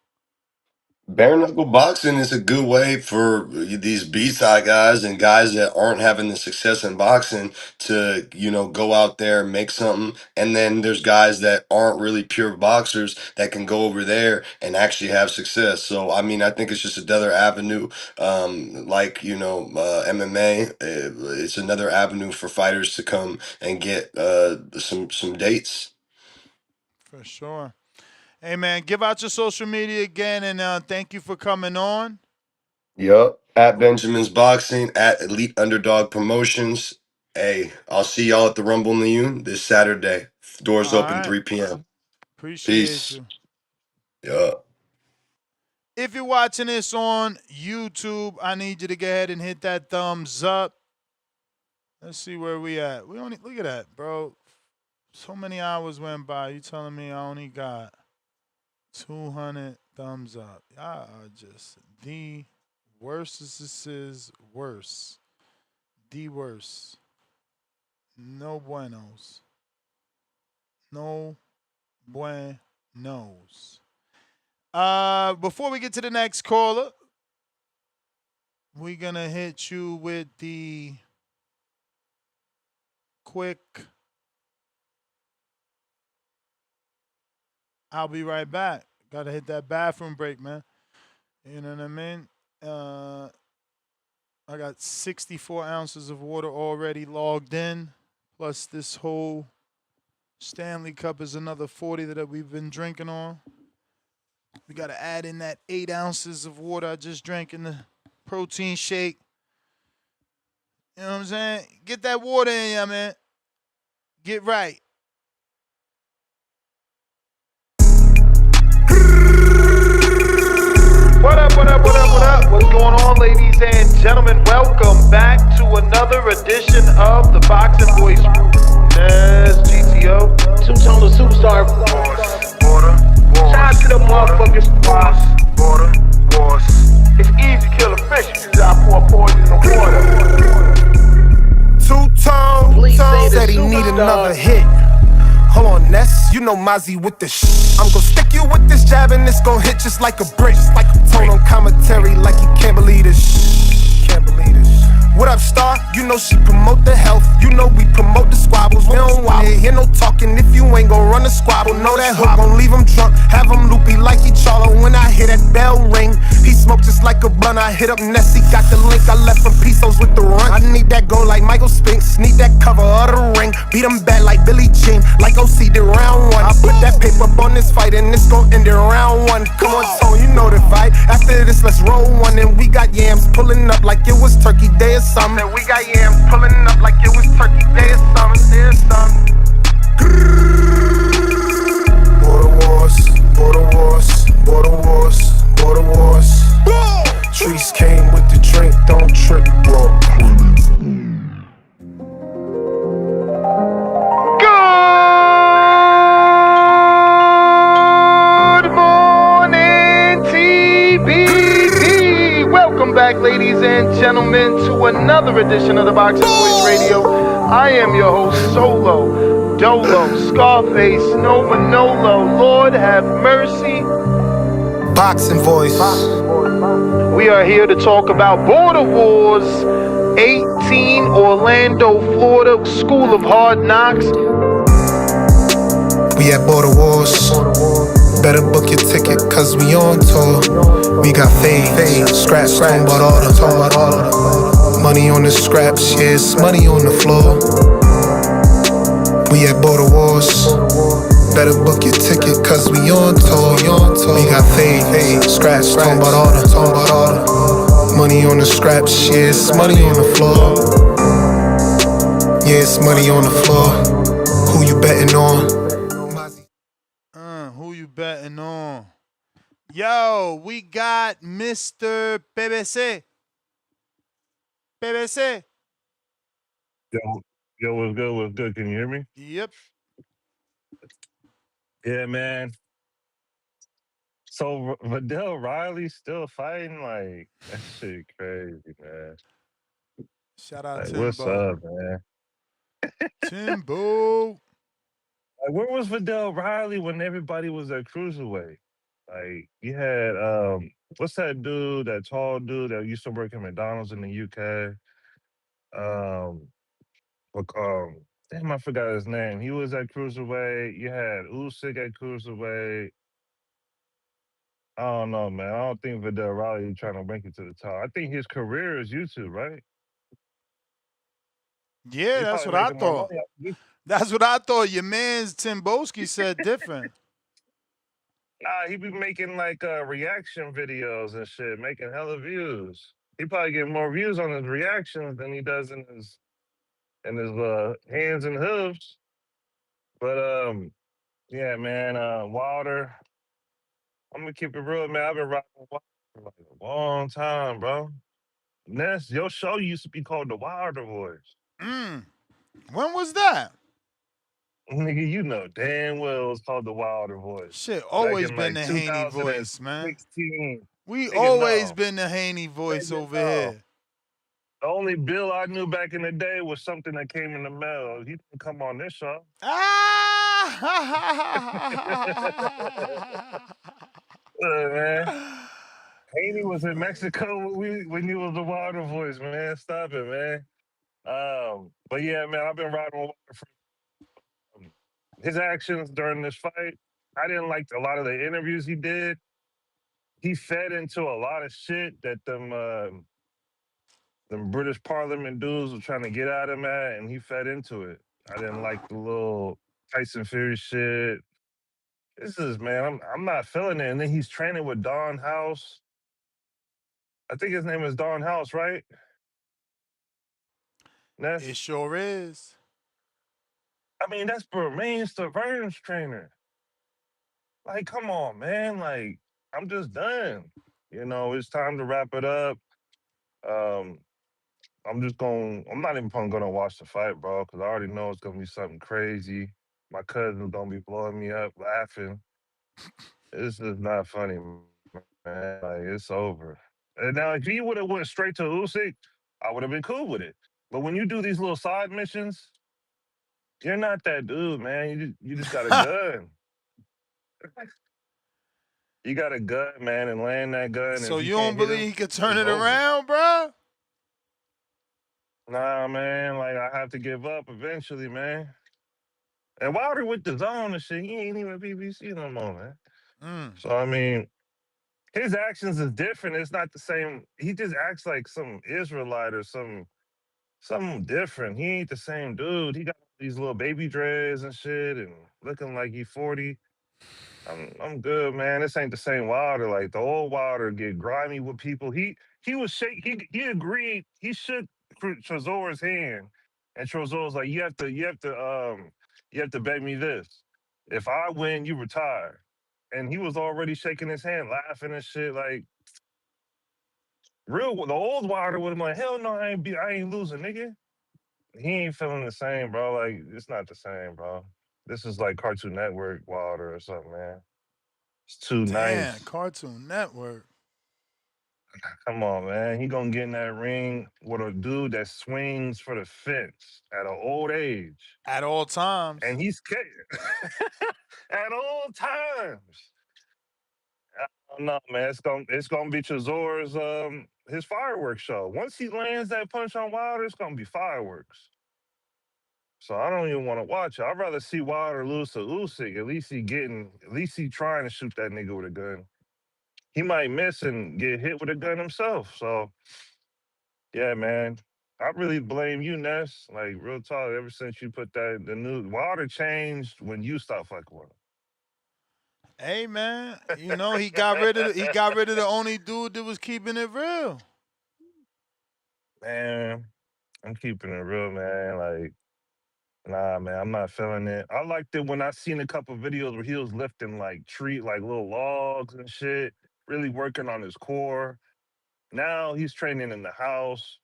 Bare knuckle boxing is a good way for these B-side guys and guys that aren't having the success in boxing to, go out there and make something. And then there's guys that aren't really pure boxers that can go over there and actually have success. So, I mean, I think it's just another avenue, like, MMA. It's another avenue for fighters to come and get some dates. For sure. Hey, man, give out your social media again, and thank you for coming on. Yup. At Benjamin's Boxing, at Elite Underdog Promotions. Hey, I'll see y'all at the Rumble in the U this Saturday. Doors All open right. 3 p.m. Appreciate Peace. you. Yup. If you're watching this on YouTube, I need you to go ahead and hit that thumbs up. Let's see where we at. We only look at that, bro. So many hours went by. You telling me I only got 200 thumbs up? Y'all are just the worst. This is worse. The worst. No buenos. No buenos. Before we get to the next caller, we're gonna hit you with the quick. I'll be right back. Gotta hit that bathroom break, man. You know what I mean? I got 64 ounces of water already logged in, plus this whole Stanley Cup is another 40 that we've been drinking on. We got to add in that 8 ounces of water I just drank in the protein shake. You know what I'm saying? Get that water in ya, man. Get right. What up, what up, what up, what up? What's going on, ladies and gentlemen? Welcome back to another edition of the Boxing Voice. Yes, GTO. Two-tone superstar. Border. Shout out to the motherfuckers. Border. It's easy to kill a fish. You just gotta pour poison in the water. Two-tone said he need another hit. Hold on, Ness, you know Mozzie with the I'm gon' stick you with this jab and it's gon' hit just like a brick. Tone on commentary like you can't believe this. Can't believe this. What up, Star? You know she promote the health. You know we promote the squabbles. We don't wanna hear no talking if you ain't gon' run the squabble. Know that hook gon' leave him drunk, have him loopy like he Charlo. When I hear that bell ring, he smoke just like a blunt. I hit up Nessie, got the link. I left from Pesos with the run. I need that goal like Michael Spinks. Need that cover of the ring. Beat him back like Billie Jean, like OC did round one. I put that paper up on this fight and it's gon' end in round one. Come on, Tone, you know the vibe. After this, let's roll one. And we got yams pulling up like it was Turkey Day or something. And we got yams pulling up like it was Turkey Day or something. There's something. Border wars, border wars, border wars, border wars. Trees came with the drink, don't trip, bro. Good morning, TBD. Welcome back, ladies and gentlemen, to another edition of the Boxing Voice Radio. I am your host, Solo, Dolo, Scarface, No Manolo. Lord have mercy. Boxing Voice. We are here to talk about Border Wars 18, Orlando, Florida, School of Hard Knocks. We at Border Wars. Better book your ticket, cause we on tour. We got fades, scraps, talking about all the. Money on the scraps, yes, money on the floor. We at Border Wars. Better book your ticket, cause we on tour. We got fades, scraps, talking about all the. Money on the scraps, yeah, it's money on the floor. Yeah, it's money on the floor. Who you betting on? Who you betting on? Yo, we got Mr. PBC. PBC. Yo, what's good? What's good? Can you hear me? Yep. Yeah, man. So Vidal Riley still fighting? Like, that shit crazy, man. Shout out Like, what's Timbo. up, man? Timbo. Like, where was Vidal Riley when everybody was at cruiserweight? Like, you had what's that dude, that tall dude that used to work at McDonald's in the UK? Um, damn, I forgot his name. He was at cruiserweight. You had Usyk at cruiserweight. I don't know, man. I don't think Vidal Riley trying to make it to the top. I think his career is YouTube, right? Yeah, He that's probably what I making more thought. money off of YouTube. That's what I thought. Your man's Timboski said different. Nah, he be making like reaction videos and shit, making hella views. He probably get more views on his reactions than he does in his hands and hooves. But yeah, man, Wilder. I'm gonna keep it real, man. I've been rocking with Wilder for like a long time, bro. Ness, your show used to be called The Wilder Voice. When was that? Nigga, you know damn well it's called The Wilder Voice. Shit, Back always in been like the Haney voice, man. 2016. We Nigga, always no. been the Haney voice Nigga, over no. here. The only bill I knew back in the day was something that came in the mail. He didn't come on this show. Man. Haney was in Mexico when he was The Wilder Voice, man. Stop it, man. But yeah, man, I've been riding with Wilder for his actions during this fight. I didn't like a lot of the interviews he did. He fed into a lot of shit that them British Parliament dudes were trying to get at him at, and he fed into it. I didn't like the little Tyson Fury shit. This is, man, I'm not feeling it. And then he's training with Don House. I think his name is Don House, right? Ness? It sure is. I mean, that's Bermain Stavern's trainer. Like, come on, man. Like, I'm just done. You know, it's time to wrap it up. I'm not even gonna watch the fight, bro, because I already know it's gonna be something crazy. My cousin's gonna be blowing me up laughing. This is not funny, man. Like, it's over. And now, if he would have went straight to Usyk, I would have been cool with it. But when you do these little side missions, you're not that dude, man. You just got a gun. You got a gun, man, and land that gun. So If you you don't can't hit believe him, he could turn it's it over. around, bro? Nah, man. Like, I have to give up eventually, man. And Wilder with the zone and shit, he ain't even BBC no more, man. So I mean, his actions is different. It's not the same. He just acts like some Israelite or something different. He ain't the same dude. He got these little baby dreads and shit, and looking like he 40. I'm good, man. This ain't the same Wilder. Like the old Wilder get grimy with people. He was he agreed he shook Trezore's hand, and Trezore's like, you have to beg me this. If I win, you retire. And he was already shaking his hand, laughing and shit. Like the old Wilder would have been like, hell no, I ain't losing, nigga. He ain't feeling the same, bro. Like it's not the same, bro. This is like Cartoon Network Wilder or something, man. It's too Damn, nice. Cartoon Network. Come on, man. He gonna get in that ring with a dude that swings for the fence at an old age. At all times. And he's at all times. I don't know, man. It's gonna be Chizore's his fireworks show. Once he lands that punch on Wilder, it's gonna be fireworks. So I don't even want to watch it. I'd rather see Wilder lose to Usyk. At least he trying to shoot that nigga with a gun. He might miss and get hit with a gun himself. So yeah, man. I really blame you, Ness. Like real talk. Ever since you put the new Wilder changed when you stopped fucking with him. Hey man, you know he got rid of the only dude that was keeping it real. Man, I'm keeping it real, man. Like, nah, man, I'm not feeling it. I liked it when I seen a couple videos where he was lifting like like little logs and shit, really working on his core. Now he's training in the house,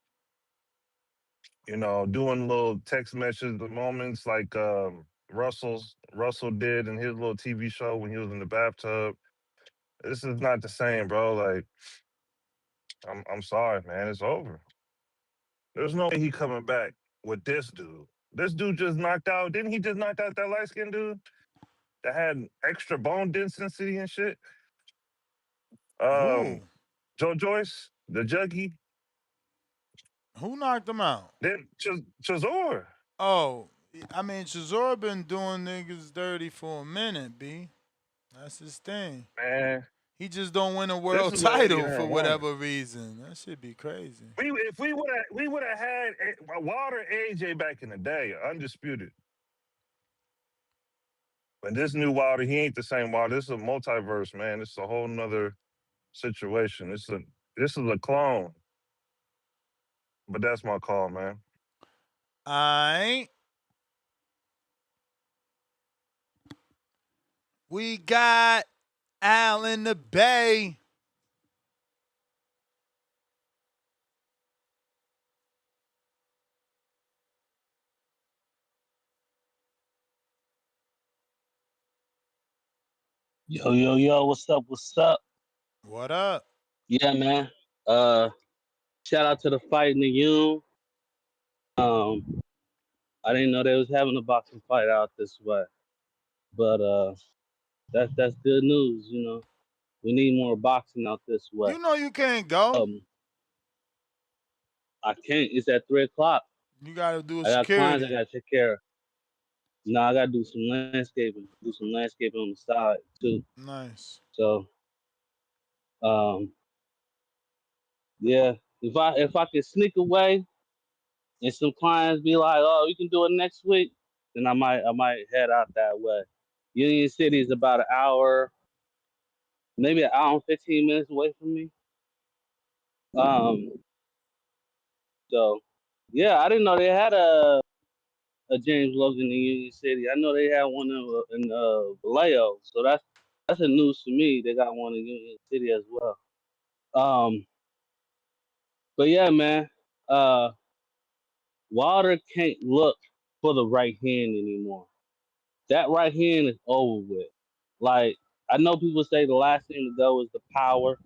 doing little text messages, the moments like Russell did in his little TV show when he was in the bathtub. This is not the same, bro. Like, I'm sorry, man. It's over. There's no way he coming back with this dude. This dude just knocked out. Didn't he just knock out that light skinned dude that had extra bone density and shit? Who? Joe Joyce, the juggy. Who knocked him out? Then Chisora. Oh, I mean, Chisora been doing niggas dirty for a minute, B. That's his thing. Man, he just don't win a this world is what Eddie title Hearn for wanted. whatever reason. That should be crazy. If we would have had Wilder AJ back in the day, undisputed. But this new Wilder, he ain't the same Wilder. This is a multiverse, man. This is a whole nother situation. This is a clone. But that's my call, man. We got Al in the Bay. Yo, what's up? What's up? What up? Yeah, man. Shout out to the fight in the U. I didn't know they was having a boxing fight out this way, but that's good news. We need more boxing out this way. You know you can't go. I can't. It's at 3:00. You gotta do a I got clients I security. gotta take care of. No, I gotta do some landscaping. Do some landscaping on the side too. Nice. So, yeah. If I could sneak away, and some clients be like, "Oh, you can do it next week," then I might head out that way. Union City is about an hour, maybe an hour and 15 minutes away from me. So yeah, I didn't know they had a James Logan in Union City. I know they had one in Vallejo, so that's a news to me. They got one in Union City as well. But yeah, man, Wilder can't look for the right hand anymore. That right hand is over with. Like, I know people say the last thing to go is the power,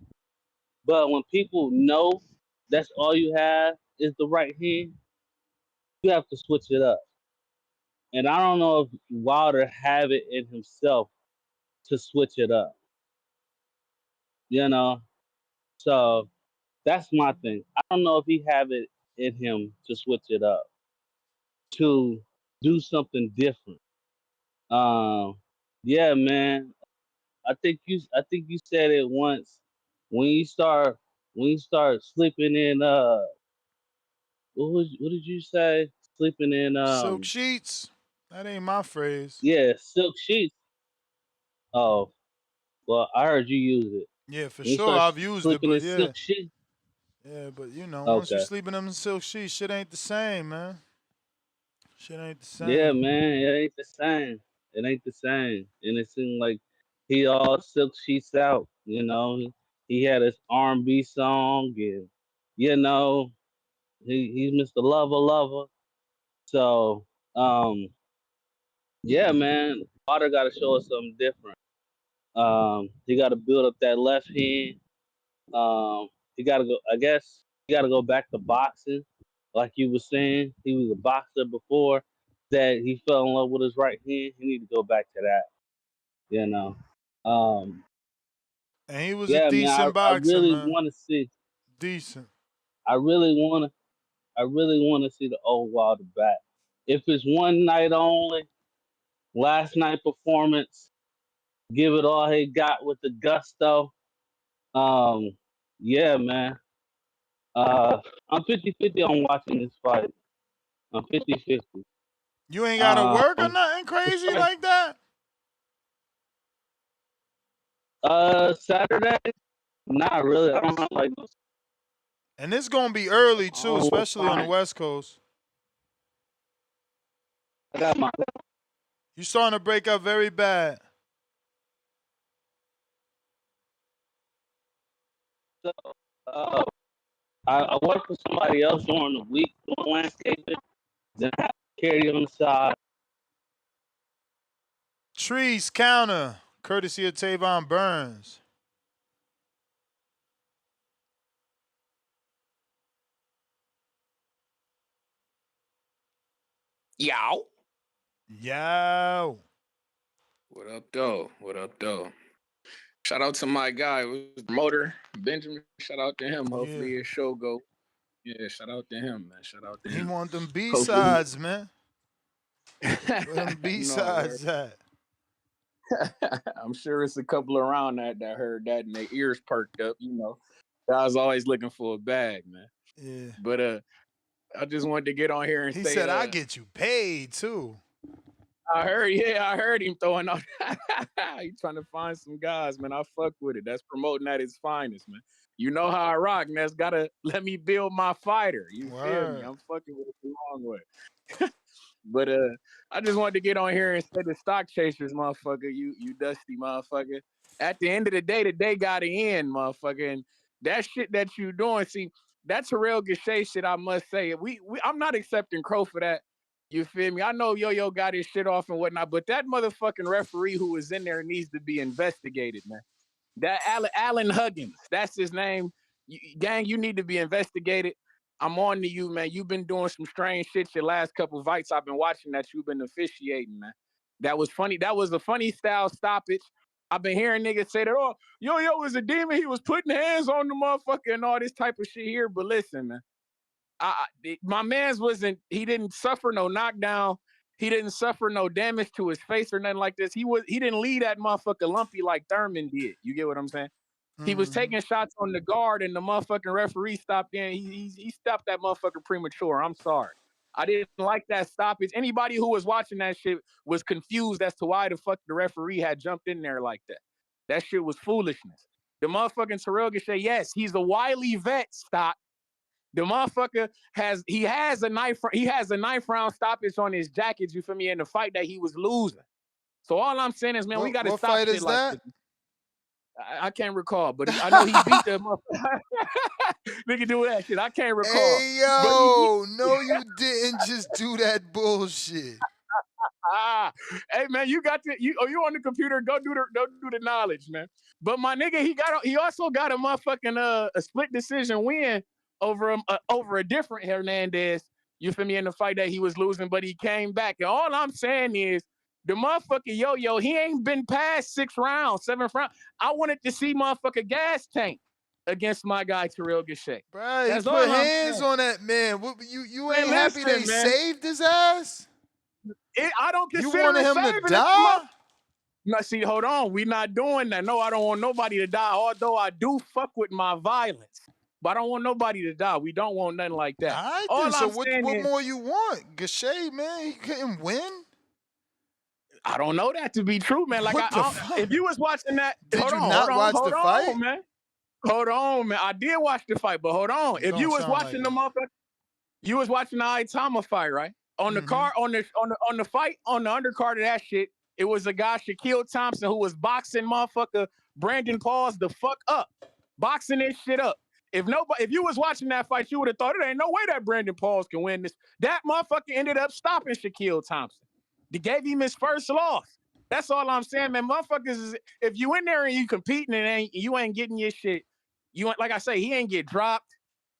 but when people know that's all you have is the right hand, you have to switch it up. And I don't know if Wilder have it in himself to switch it up. So that's my thing. I don't know if he have it in him to switch it up, to do something different. Yeah, man. I think you said it once. When you start sleeping in what did you say? Sleeping in Silk sheets. That ain't my phrase. yeah, silk sheets. Oh, well, I heard you use it. Yeah, for When you sure. start I've used it, sleeping in but yeah. silk sheets. Yeah, but once you Okay. sleep in them silk sheets, shit ain't the same, man. Shit ain't the same. Yeah, man, it ain't the same. It ain't the same. And it seemed like he all silk sheets out, He had his R&B song and he's Mr. Lover. So, yeah, man, Potter got to show us something different. He got to build up that left hand. He got to go. I guess he got to go back to boxing, like you were saying. He was a boxer before that. He fell in love with his right hand. He need to go back to that. And he was a Yeah, man. decent I boxer, really man. want to see. Decent. I really want to see the old Wilder back. If it's one night only, last night performance, give it all he got with the gusto. Yeah, man. I'm 50-50 on watching this fight. I'm 50-50. You ain't got to work or nothing crazy like that? Saturday? Not really. I don't know. And it's gonna be early too, Oh, especially on the fine. West Coast. I got my. You starting to break up very bad. So, uh, I work for somebody else during the week doing landscaping. Then I have to carry on the side. Trees counter, courtesy of Tavon Burns. Yow. Yo. What up, though? What up, though? Shout out to my guy, who's the promoter, Benjamin. Shout out to him. Hopefully Yeah. his show go. Yeah, shout out to him, man. Shout out to He him. want them Hopefully, B-sides, man. Where them no, B-sides at? I'm sure it's a couple around that heard that and their ears perked up. You know, I was always looking for a bag, man. Yeah. But I just wanted to get on here and He say, said, I get you paid too. I heard him throwing out. He trying to find some guys, man. I fuck with it. That's promoting at its finest, man. You know how I rock, and that's gotta let me build my fighter. You feel me? Word. I'm fucking with it the long way. But I just wanted to get on here and say the stock chasers, motherfucker, you dusty motherfucker. At the end of the day gotta end, motherfucker. And that shit that you doing, see, that's a real Gachet shit, I must say. I'm not accepting Crow for that. You feel me? I know Yo-Yo got his shit off and whatnot, but that motherfucking referee who was in there needs to be investigated, man. That Alan Huggins, that's his name. Gang, you need to be investigated. I'm on to you, man. You've been doing some strange shit your last couple of fights. I've been watching that you've been officiating, man. That was funny. That was a funny style stoppage. I've been hearing niggas say that, oh, Yo-Yo was a demon. He was putting hands on the motherfucker and all this type of shit here. But listen, man, my man's wasn't. He didn't suffer no knockdown. He didn't suffer no damage to his face or nothing like this. He didn't leave that motherfucker lumpy like Thurman did. You get what I'm saying? He was taking shots on the guard, and the motherfucking referee stopped in. He stopped that motherfucker premature. I'm sorry. I didn't like that stoppage. Anybody who was watching that shit was confused as to why the fuck the referee had jumped in there like that. That shit was foolishness. The motherfucking Terrell Gachet, yes, he's a wily vet, stop. The motherfucker has a ninth round stoppage on his jacket, you feel me, in the fight that he was losing. So all I'm saying is, man, we gotta What stop fight shit is like that? this. I can't recall, but I know he beat the motherfucker. Nigga do that shit. I can't recall. Hey, yo, no, you didn't just do that bullshit. Hey man, you on the computer? Go do the knowledge, man. But my nigga, he also got a motherfucking a split decision win over a different Hernandez. You feel me, in the fight that he was losing, but he came back. And all I'm saying is, the motherfucker Yo-Yo, he ain't been past 6 rounds, 7th round. I wanted to see motherfucker gas tank against my guy Terrell Gachet. Bro, he That's put all I'm hands saying. on that man. You Man, ain't happy they listen, man. saved his ass? I don't You consider wanted it him to saving die? No, see, hold on. We not doing that. No, I don't want nobody to die, although I do fuck with my violence. But I don't want nobody to die. We don't want nothing like that. All right, All then. So I'm what saying is, more you want? Gachet, man, he couldn't win? I don't know that to be true, man. Like, What the fuck? if you was watching that, Did you not watch the fight? man. Hold on, man. I did watch the fight, but hold on. If you Don't was sound like watching the motherfucker, you was watching the Aitama fight, right? On the car, on the fight, on the undercard of that shit, it was a guy, Shaquille Thompson, who was boxing motherfucker Brandon Pauls the fuck up. Boxing this shit up. If you was watching that fight, you would have thought it ain't no way that Brandon Pauls can win this. That motherfucker ended up stopping Shaquille Thompson. They gave him his first loss. That's all I'm saying, man. Motherfuckers is, if you in there and you competing and you ain't getting your shit, you ain't, like I say, he ain't get dropped.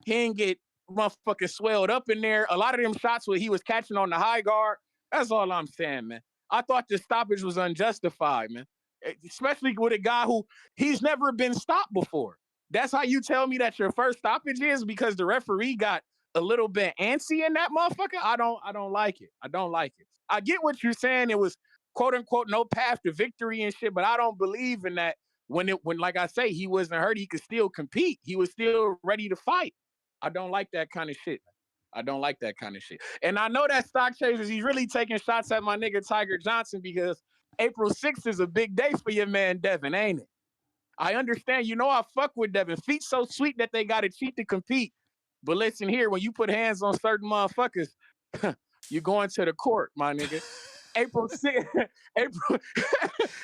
He ain't get motherfucking swelled up in there. A lot of them shots where he was catching on the high guard. That's all I'm saying, man. I thought the stoppage was unjustified, man. Especially with a guy who he's never been stopped before. That's how you tell me that your first stoppage is because the referee got a little bit antsy in that motherfucker. I don't like it. I don't like it. I get what you're saying. It was quote unquote no path to victory and shit, but I don't believe in that. When like I say, he wasn't hurt, he could still compete. He was still ready to fight. I don't like that kind of shit. I don't like that kind of shit. And I know that Stock Chasers, he's really taking shots at my nigga Tiger Johnson because April 6th is a big day for your man Devin, ain't it? I understand. You know I fuck with Devin. Feet so sweet that they got to cheat to compete. But listen here, when you put hands on certain motherfuckers, you going to the court, my nigga. April 6th, April,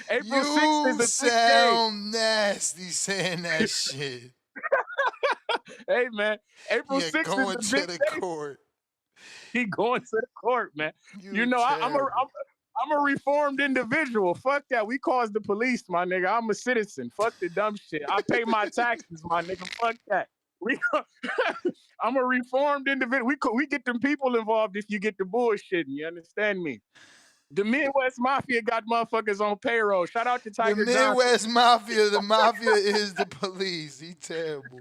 April 6th You is a big day. sound nasty saying that shit. Hey man, April You're 6th is going a to big the day. court. He going to the court, man. You You know, terrible. I'm a reformed individual. Fuck that. We calls the police, my nigga. I'm a citizen. Fuck the dumb shit. I pay my taxes, my nigga. Fuck that. I'm a reformed individual. We get them people involved if you get the bullshit. You understand me? The Midwest Mafia got motherfuckers on payroll. Shout out to The Tiger Johnson. Midwest Mafia, the mafia is the police. He terrible.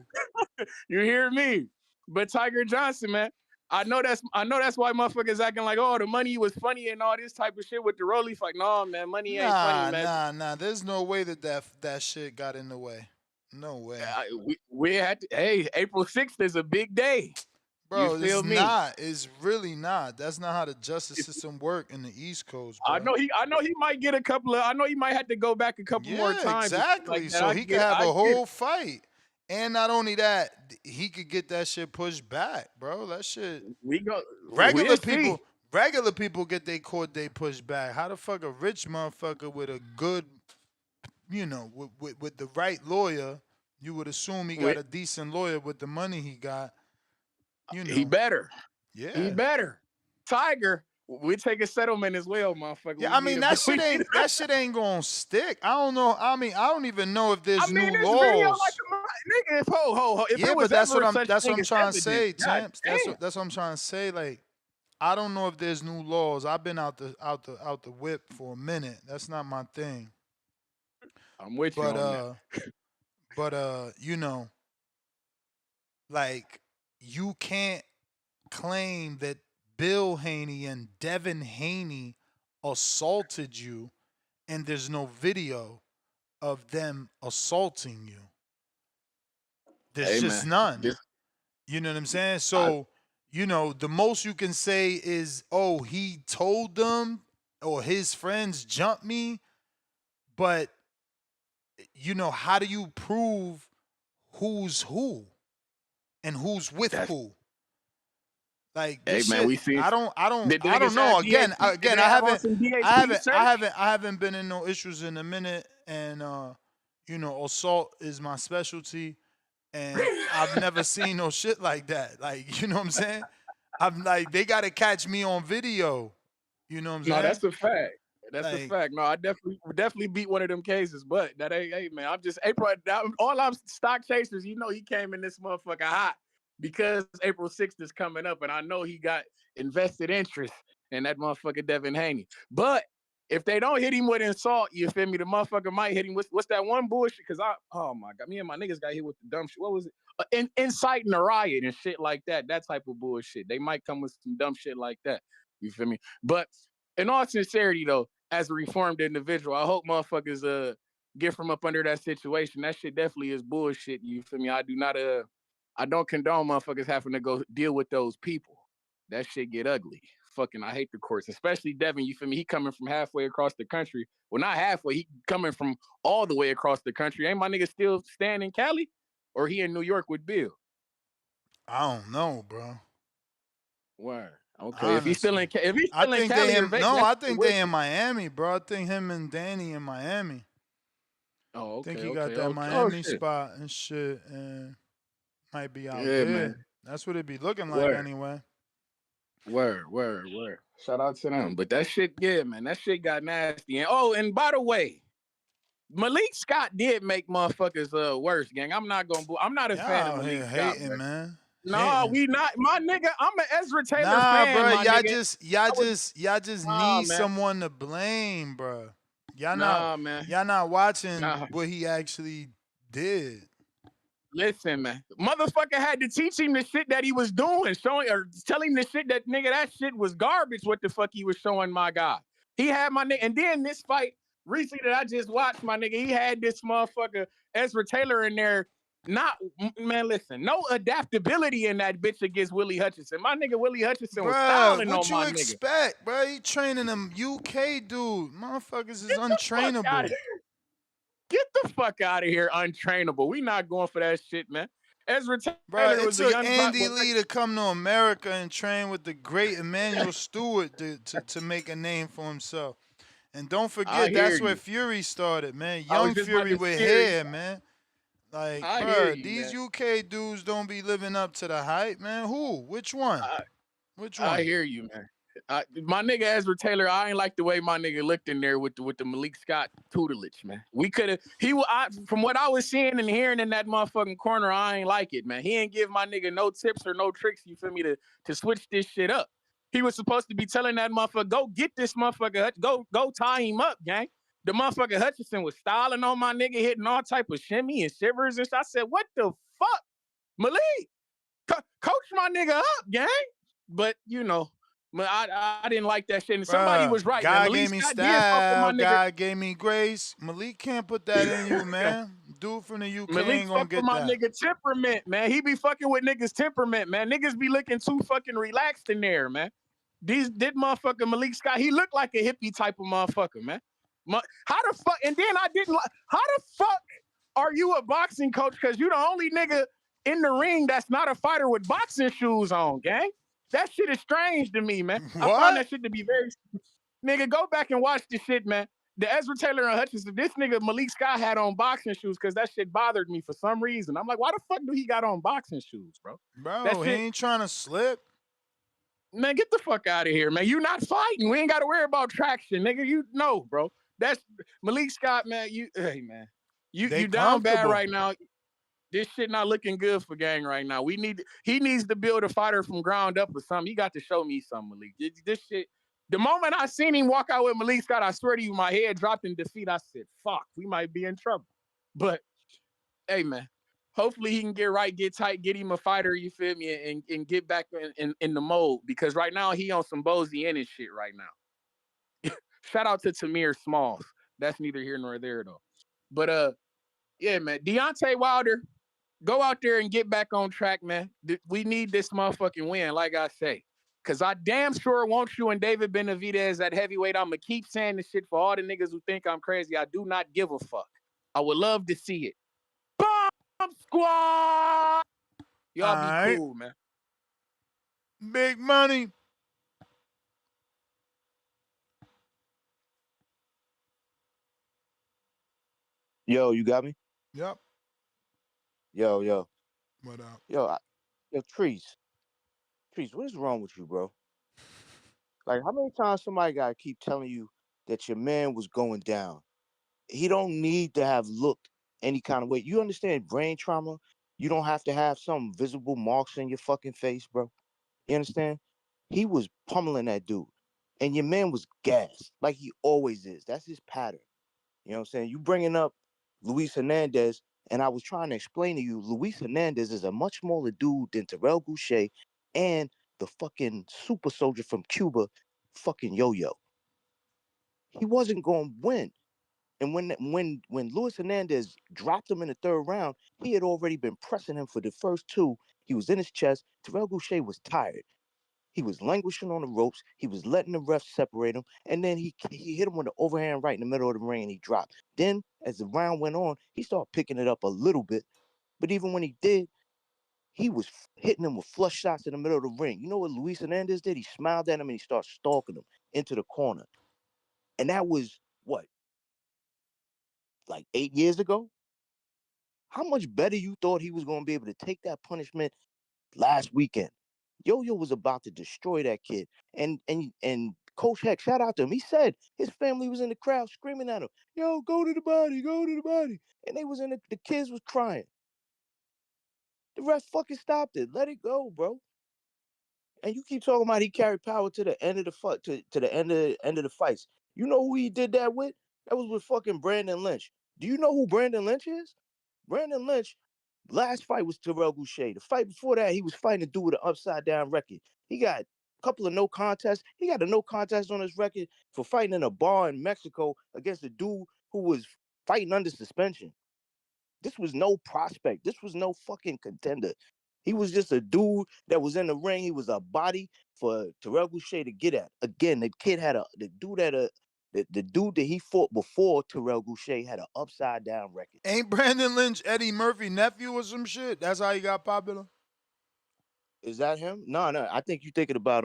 You hear me? But Tiger Johnson, man, I know that's why motherfuckers acting like, oh, the money was funny and all this type of shit with the Rolly fight. No, man, money ain't funny, man. Nah. There's no way that shit got in the way. No way. We had to, hey, April 6th is a big day. You Bro, feel it's me? not. It's really not. That's not how the justice system work in the East Coast, bro. I know he might get a couple of. I know he might have to go back a couple more times. Exactly. Like so he could have a whole fight. And not only that, he could get that shit pushed back, bro. That shit. Regular people get their court date pushed back. How the fuck a rich motherfucker with a good, with the right lawyer, you would assume he got a decent lawyer with the money he got. He better. Yeah. He better. Tiger, we take a settlement as well, motherfucker. Yeah, I mean that shit ain't gonna stick. I don't know. I mean, I don't even know if there's new laws. Video like nigga, ho. If it was but that's ever what I'm such thing trying as to say, evidence, God Champs. damn. That's what I'm trying to say. Like, I don't know if there's new laws. I've been out the whip for a minute. That's not my thing. I'm with you on that. But like you can't claim that Bill Haney and Devin Haney assaulted you and there's no video of them assaulting you. There's just none. You know what I'm saying? So, the most you can say is, oh, he told them or his friends jumped me. But, how do you prove who's who and who's with who? Like this hey man, shit, we see. I don't know. Again, I haven't been in no issues in a minute, and assault is my specialty, and I've never seen no shit like that. Like, you know what I'm saying? I'm like, they gotta catch me on video. You know what I'm saying? No, that's a fact. That's a fact. No, I definitely beat one of them cases, but that ain't, hey man, I'm just April. All I'm stock chasers. He came in this motherfucker hot because April 6th is coming up, and I know he got invested interest in that motherfucker Devin Haney. But if they don't hit him with insult, you feel me? The motherfucker might hit him with what's that one bullshit? Because oh my god, me and my niggas got hit with the dumb shit. What was it? Inciting a riot and shit like that. That type of bullshit. They might come with some dumb shit like that. You feel me? But in all sincerity, though, as a reformed individual, I hope motherfuckers get from up under that situation. That shit definitely is bullshit. You feel me? I don't condone motherfuckers having to go deal with those people. That shit get ugly. Fucking, I hate the courts, especially Devin. You feel me? He coming from halfway across the country. Well, not halfway. He coming from all the way across the country. Ain't my nigga still staying in Cali, or he in New York with Bill? I don't know, bro. Word. Okay. Honestly. If he's still in Cali, I think they in Miami, bro. I think him and Danny in Miami. Oh, okay. I think he got that Miami spot and shit, and might be out there. Man. That's what it be looking like anyway. Word. Shout out to them. But that shit, yeah, man, that shit got nasty. And by the way, Malik Scott did make motherfuckers worse, gang. I'm not a fan of Malik Scott, hating, man. No, we not. My nigga, I'm an Ezra Taylor fan, bro. Y'all just need someone to blame, bro. Y'all not watching what he actually did. Listen, man. Motherfucker had to teach him the shit that he was doing, showing or telling him the shit that nigga, that shit was garbage. What the fuck he was showing my guy. He had my nigga, and then this fight recently that I just watched, my nigga, he had this motherfucker Ezra Taylor in there. Listen, no adaptability in that bitch against Willie Hutchinson. My nigga Willie Hutchinson was styling on my nigga. What you expect, bro? He training them UK dude. Motherfuckers is untrainable. Get the fuck out of here, untrainable. We not going for that shit, man. Ezra Bro, Taylor it was the took young Andy was like, Lee to come to America and train with the great Emmanuel Stewart to make a name for himself. And don't I forget, hear that's where you. Fury started, man. I was Young just about Fury to with steer. hair, man. Like, I hear bro, you, these man. UK dudes don't be living up to the hype, man. Who? Which one? Which I one? hear you, man. My nigga Ezra Taylor, I ain't like the way my nigga looked in there with the Malik Scott tutelage, man. We could have from what I was seeing and hearing in that motherfucking corner, I ain't like it, man. He ain't give my nigga no tips or no tricks, you feel me, to switch this shit up. He was supposed to be telling that motherfucker, go get this motherfucker, go tie him up, gang. The motherfucker Hutchinson was styling on my nigga, hitting all type of shimmy and shivers and shit. I said, what the fuck? Malik, coach my nigga up, gang. But you know, I didn't like that shit. And somebody Bruh, was right, man. God Malik gave me Scott did fuck with my style. nigga. God gave me grace. Malik can't put that in you, man. Dude from the UK Malik ain't gonna fuck with get my that. nigga temperament, man. He be fucking with niggas temperament, man. Niggas be looking too fucking relaxed in there, man. Did motherfucker Malik Scott, he looked like a hippie type of motherfucker, man. How the fuck? And then I didn't like. How the fuck are you a boxing coach? Because you the only nigga in the ring that's not a fighter with boxing shoes on, gang. That shit is strange to me, man. I find What? that shit to be very. Nigga, go back and watch this shit, man. The Ezra Taylor and Hutchinson, this nigga Malik Scott had on boxing shoes because that shit bothered me for some reason. I'm like, why the fuck do he got on boxing shoes, bro? That Bro, he shit, ain't trying to slip. man, get the fuck out of here, man. You not fighting. We ain't got to worry about traction, nigga. You know, bro. That's Malik Scott, man. Hey, man. They You down bad comfortable. right now. This shit not looking good for Gang right now. He needs to build a fighter from ground up or something. He got to show me something, Malik. This shit. The moment I seen him walk out with Malik Scott, I swear to you, my head dropped in defeat. I said, fuck, we might be in trouble. But hey, man, hopefully he can get right, get tight, get him a fighter, you feel me, and get back in the mold. Because right now he on some Bozy and shit right now. Shout out to Tamir Smalls. That's neither here nor there though. But yeah, man, Deontay Wilder, go out there and get back on track, man. We need this motherfucking win, like I say. Cause I damn sure want you and David Benavidez at heavyweight. I'ma keep saying this shit for all the niggas who think I'm crazy. I do not give a fuck. I would love to see it. Bomb squad! All Y'all be right. cool, man. Big money. Yo, you got me? Yep. Yo. What up? Yo, Trees, what is wrong with you, bro? Like, how many times somebody gotta keep telling you that your man was going down? He don't need to have looked any kind of way. You understand brain trauma? You don't have to have some visible marks in your fucking face, bro. You understand? He was pummeling that dude, and your man was gassed like he always is. That's his pattern. You know what I'm saying? You bringing up Luis Hernandez, and I was trying to explain to you, Luis Hernandez is a much smaller dude than Terrell Goucher and the fucking super soldier from Cuba, fucking Yo-Yo. He wasn't going to win. And when Luis Hernandez dropped him in the third round, he had already been pressing him for the first two. He was in his chest. Terrell Goucher was tired. He was languishing on the ropes. He was letting the refs separate him. And then he hit him with an overhand right in the middle of the ring and he dropped. Then, as the round went on, he started picking it up a little bit. But even when he did, he was hitting him with flush shots in the middle of the ring. You know what Luis Hernandez did? He smiled at him and he started stalking him into the corner. And that was, what, like 8 years ago? How much better you thought he was going to be able to take that punishment last weekend? Yo-Yo was about to destroy that kid. And Coach Heck, shout out to him. He said his family was in the crowd screaming at him, yo, go to the body, go to the body. And they was in the kids was crying. The ref fucking stopped it. Let it go, bro. And you keep talking about he carried power to the end of the fight, to the end of the fights. You know who he did that with? That was with fucking Brandon Lynch. Do you know who Brandon Lynch is? Brandon Lynch, last fight was Terrell Goucher. The fight before that, he was fighting a dude with an upside down record. He got a couple of no contests. He got a no contest on his record for fighting in a bar in Mexico against a dude who was fighting under suspension. This was no prospect. This was no fucking contender. He was just a dude that was in the ring. He was a body for Terrell Goucher to get at. Again, the dude had a The dude that he fought before Terrell Goucher had an upside down record. Ain't Brandon Lynch Eddie Murphy nephew or some shit? That's how he got popular. Is that him? No. I think you thinking about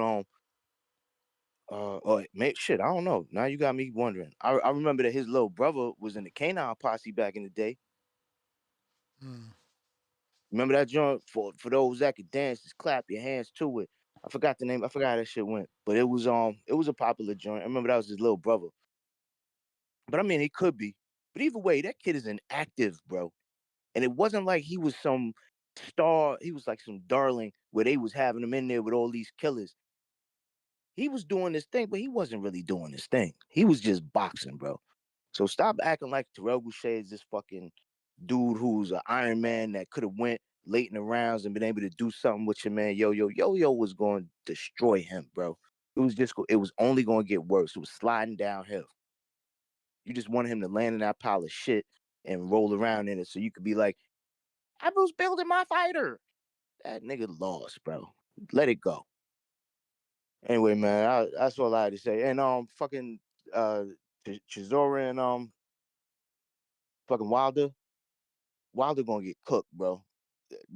shit. I don't know. Now you got me wondering. I remember that his little brother was in the Canine Posse back in the day. Remember that joint? For those that could dance, just clap your hands to it. I forgot the name. I forgot how that shit went. But it was a popular joint. I remember that was his little brother. But I mean, he could be. But either way, that kid is inactive, bro. And it wasn't like he was some star. He was like some darling where they was having him in there with all these killers. He was doing this thing, but he wasn't really doing this thing. He was just boxing, bro. So stop acting like Terrell Boucher is this fucking dude who's an Iron Man that could have went late in the rounds and been able to do something with your man Yo was going to destroy him, bro. It was only going to get worse. It was sliding downhill. You just wanted him to land in that pile of shit and roll around in it so you could be like, I was building my fighter. That nigga lost, bro. Let it go. Anyway, man, that's all I had to say. And fucking Chisora and fucking Wilder gonna get cooked, bro.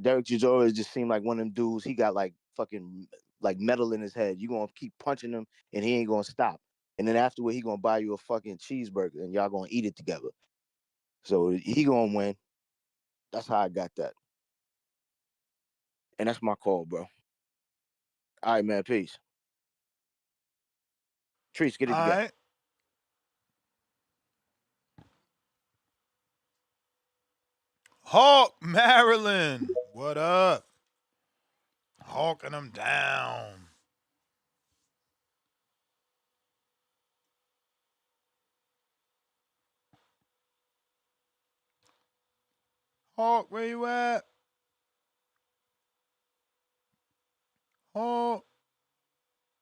Derek Chisora just seemed like one of them dudes. He got like fucking like metal in his head. You gonna keep punching him and he ain't gonna stop. And then afterward, he gonna buy you a fucking cheeseburger and y'all gonna eat it together. So he gonna win. That's how I got that. And that's my call, bro. All right, man. Peace. Trees, get it All together. right. Hawk, Maryland. What up? Hawking them down. Hawk, where you at? Hawk.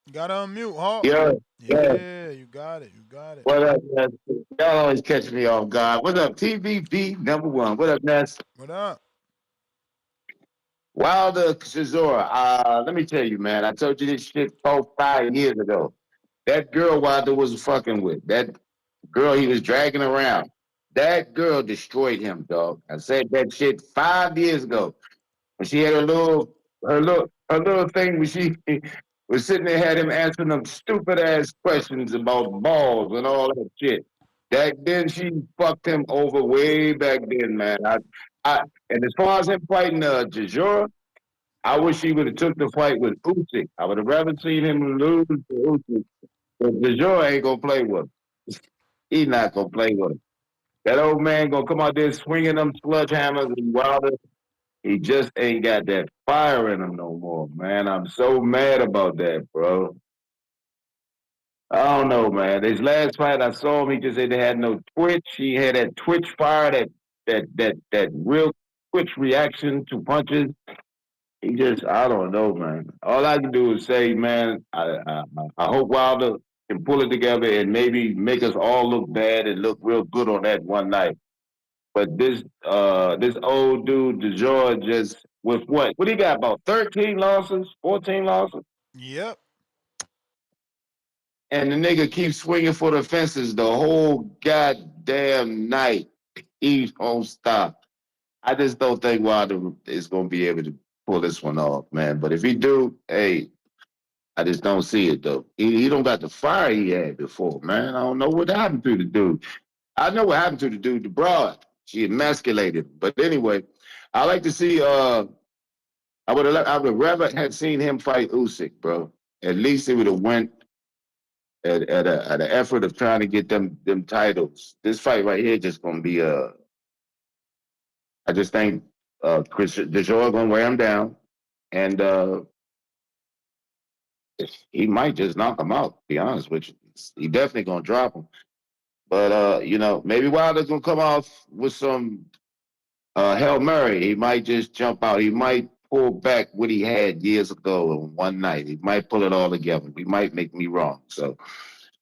You gotta unmute, Hawk. Yeah, yeah. Yeah, you got it. You got it. What up, Ness? Y'all always catch me off guard. What up, TVB #1? What up, Ness? What up? Wilder Chisora. Let me tell you, man. I told you this shit 5 years ago. That girl Wilder was fucking with. That girl he was dragging around. That girl destroyed him, dog. I said that shit 5 years ago. When she had her little thing when she was sitting there, had him answering them stupid ass questions about balls and all that shit. Then she fucked him over way back then, man. And as far as him fighting Chisora, I wish he would have took the fight with Usyk. I would have rather seen him lose to Usyk. But Chisora ain't gonna play with him. He not gonna play with him. That old man gonna come out there swinging them sledgehammers and Wilder. He just ain't got that fire in him no more, man. I'm so mad about that, bro. I don't know, man. His last fight, I saw him. He just said they had no twitch. He had that twitch fire, that real twitch reaction to punches. I don't know, man. All I can do is say, man, I hope Wilder can pull it together and maybe make us all look bad and look real good on that one night. But this old dude, DeJoy, just with what? What he got? About 13 losses, 14 losses? Yep. And the nigga keeps swinging for the fences the whole goddamn night. He won't stop. I just don't think Wilder is going to be able to pull this one off, man. But if he do, hey, I just don't see it, though. He don't got the fire he had before, man. I don't know what happened to the dude. I know what happened to the dude, the broad. She emasculated him. But anyway, I like to see. I would rather have seen him fight Usyk, bro. At least it would have went at an effort of trying to get them titles. This fight right here just gonna be I just think Chris DeJoy gonna wear him down, and he might just knock him out. To be honest with you, he definitely gonna drop him. But maybe Wilder's gonna come off with some Hail Mary. He might just jump out. He might pull back what he had years ago in one night. He might pull it all together. He might make me wrong. So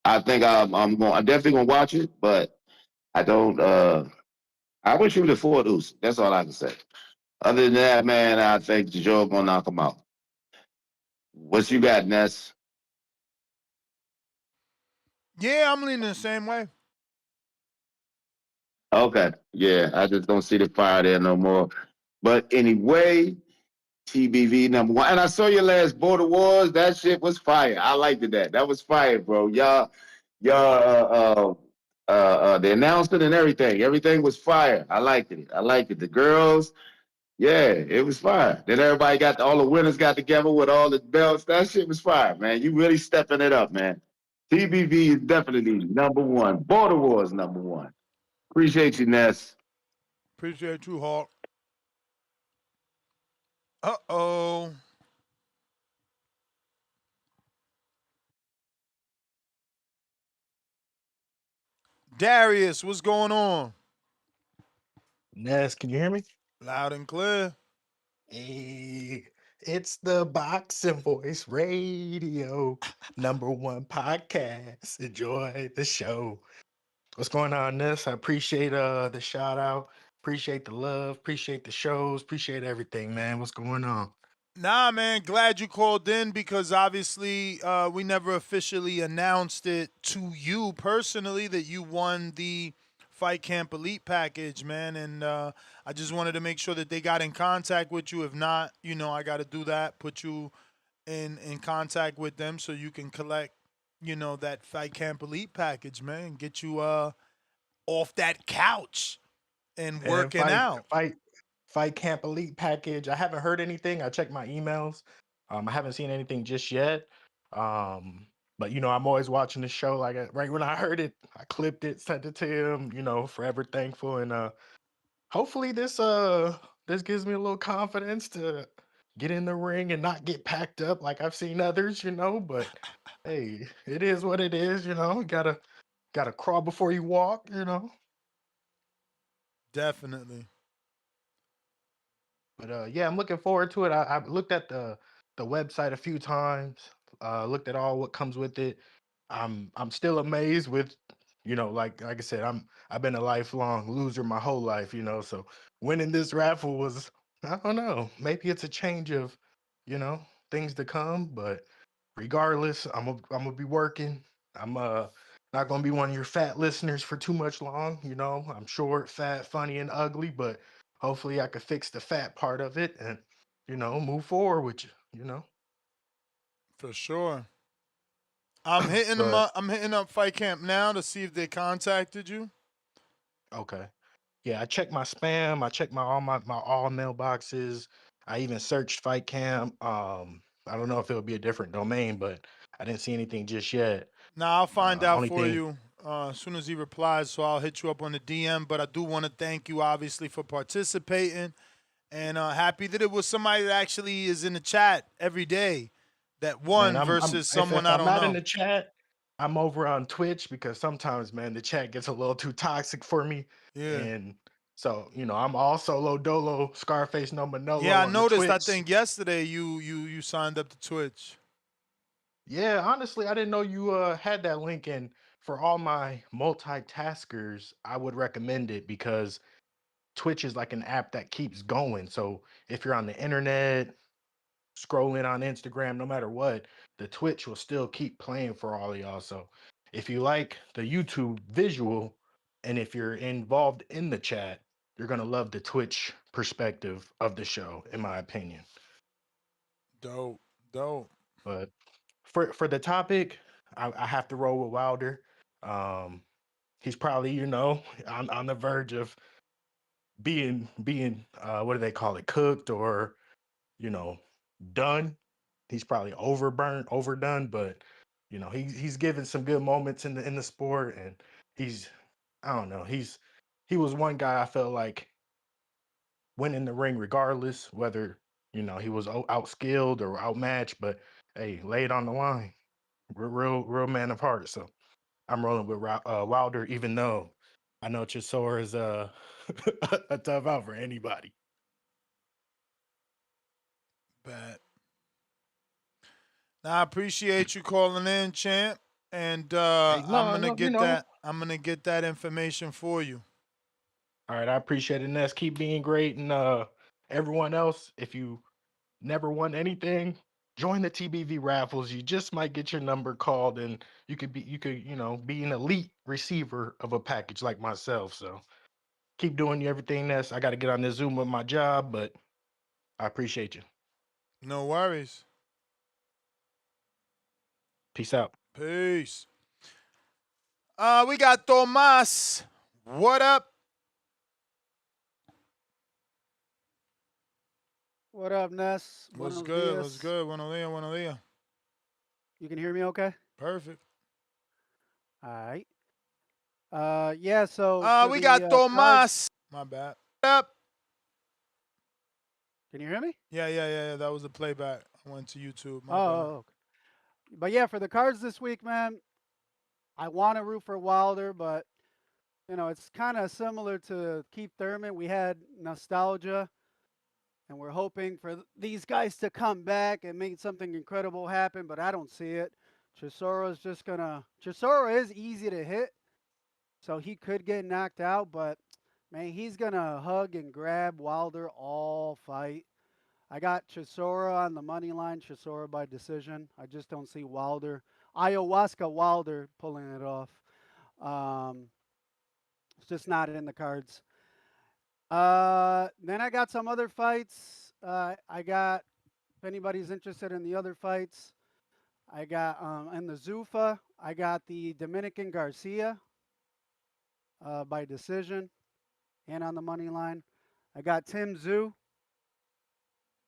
I think I'm definitely gonna watch it, but I don't. I wish he would have fought Usyk. That's all I can say. Other than that, man, I think Joe gonna knock him out. What you got, Ness? Yeah, I'm leaning the same way. Okay, yeah, I just don't see the fire there no more. But anyway, TBV #1. And I saw your last Border Wars. That shit was fire. I liked that. That was fire, bro. The announcement and everything. Everything was fire. I liked it. I liked it. The girls, yeah, it was fire. Then everybody all the winners got together with all the belts. That shit was fire, man. You really stepping it up, man. TBV is definitely #1. Border Wars #1. Appreciate you, Ness. Appreciate you, Hawk. Uh-oh. Darius, what's going on? Ness, can you hear me? Loud and clear. Hey, it's the Boxing Voice Radio, #1 podcast. Enjoy the show. What's going on, Ness? I appreciate the shout out. Appreciate the love. Appreciate the shows. Appreciate everything, man. What's going on? Nah, man, glad you called in because obviously we never officially announced it to you personally that you won the Fight Camp Elite package, man. And I just wanted to make sure that they got in contact with you. If not, I got to do that, put you in contact with them so you can collect, that Fight Camp Elite package, man. Get you off that couch and And working out. fight camp elite package. I haven't heard anything. I checked my emails. I haven't seen anything just yet. But I'm always watching the show. Like right when I heard it, I clipped it, sent it to him. Forever thankful, and hopefully this gives me a little confidence to get in the ring and not get packed up like I've seen others. But hey, it is what it is. Gotta crawl before you walk. Definitely. But yeah, I'm looking forward to it. I've looked at the website a few times. Looked at all what comes with it. I'm still amazed with, like I said, I've been a lifelong loser my whole life. So winning this raffle was, I don't know, maybe it's a change of, you know, things to come. But regardless, I'm gonna be working. I'm not gonna be one of your fat listeners for too much long. I'm short, fat, funny, and ugly, but hopefully I could fix the fat part of it and move forward with you. For sure. I'm hitting them But up. I'm hitting up Fight Camp now to see if they contacted you. okay. Yeah, I checked my spam. I checked my all mailboxes. I even searched Fight Camp. I don't know if it would be a different domain, but I didn't see anything just yet. Now I'll find out Only for thing, you as soon as he replies. So I'll hit you up on the DM. But I do want to thank you, obviously, for participating, and happy that it was somebody that actually is in the chat every day that man, won I'm versus if someone if I I'm don't not in know. the chat, I'm over on Twitch because sometimes, man, the chat gets a little too toxic for me, Yeah. and so I'm all solo dolo, Scarface no Yeah, Manolo I on the noticed. I Twitch. think yesterday you signed up to Twitch. Yeah, honestly, I didn't know you had that link. And for all my multitaskers, I would recommend it because Twitch is like an app that keeps going. So if you're on the internet, scrolling on Instagram, no matter what, the Twitch will still keep playing for all of y'all. So if you like the YouTube visual and if you're involved in the chat, you're gonna love the Twitch perspective of the show, in my opinion. Dope. Dope. But for the topic, I have to roll with Wilder. Um, he's probably, on the verge of being what do they call it, cooked or you know done. He's probably overburnt, overdone, but he's given some good moments in the sport, and he's I don't know he was one guy I felt like went in the ring regardless whether he was outskilled or outmatched, but hey, lay it on the line. Real man of heart. So I'm rolling with Wilder, even though I know Chisora is a tough out for anybody. Bad. Now I appreciate you calling in, champ. And Hey, I'm no, gonna no, get that. I'm gonna get that information for you. All right, I appreciate it, Ness. Keep being great, and everyone else, if you never won anything, join the TBV raffles. You just might get your number called, and be an elite receiver of a package like myself. So keep doing everything. I got to get on this Zoom with my job, but I appreciate you. No worries. Peace out. Peace. We got Tomas. What up? What up, Ness? What's Buenos good? What's dias. good? Buenos dias, buenos dias. You can hear me okay? Perfect. All right. Yeah, so for We the got cards, Tomas. My bad. What up? can you hear me? Yeah. That was the playback. I went to YouTube. My bad. Okay. But yeah, for the cards this week, man, I want to root for Wilder, but it's kind of similar to Keith Thurman. We had nostalgia, and we're hoping for these guys to come back and make something incredible happen, but I don't see it. Chisora is easy to hit, so he could get knocked out, but man, he's gonna hug and grab Wilder all fight. I got Chisora on the money line, Chisora by decision. I just don't see Ayahuasca Wilder pulling it off. It's just not in the cards. Then I got some other fights. If anybody's interested in the other fights, I got in the Zuffa, I got the Dominican Garcia by decision and on the money line. I got Tim Zhu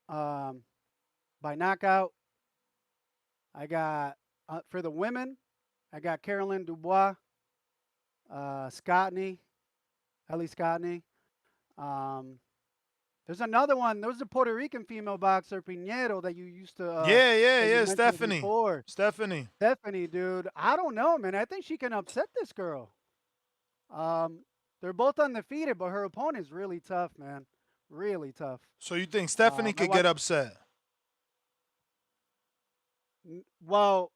by knockout. I got for the women, I got Caroline Dubois, Scottney, Ellie Scottney. There's another one. There was a Puerto Rican female boxer, Pinheiro, that you used to. That you mentioned Stephanie. before. Stephanie, dude. I don't know, man. I think she can upset this girl. They're both undefeated, but her opponent's really tough, man. Really tough. So you think Stephanie could get upset? Well,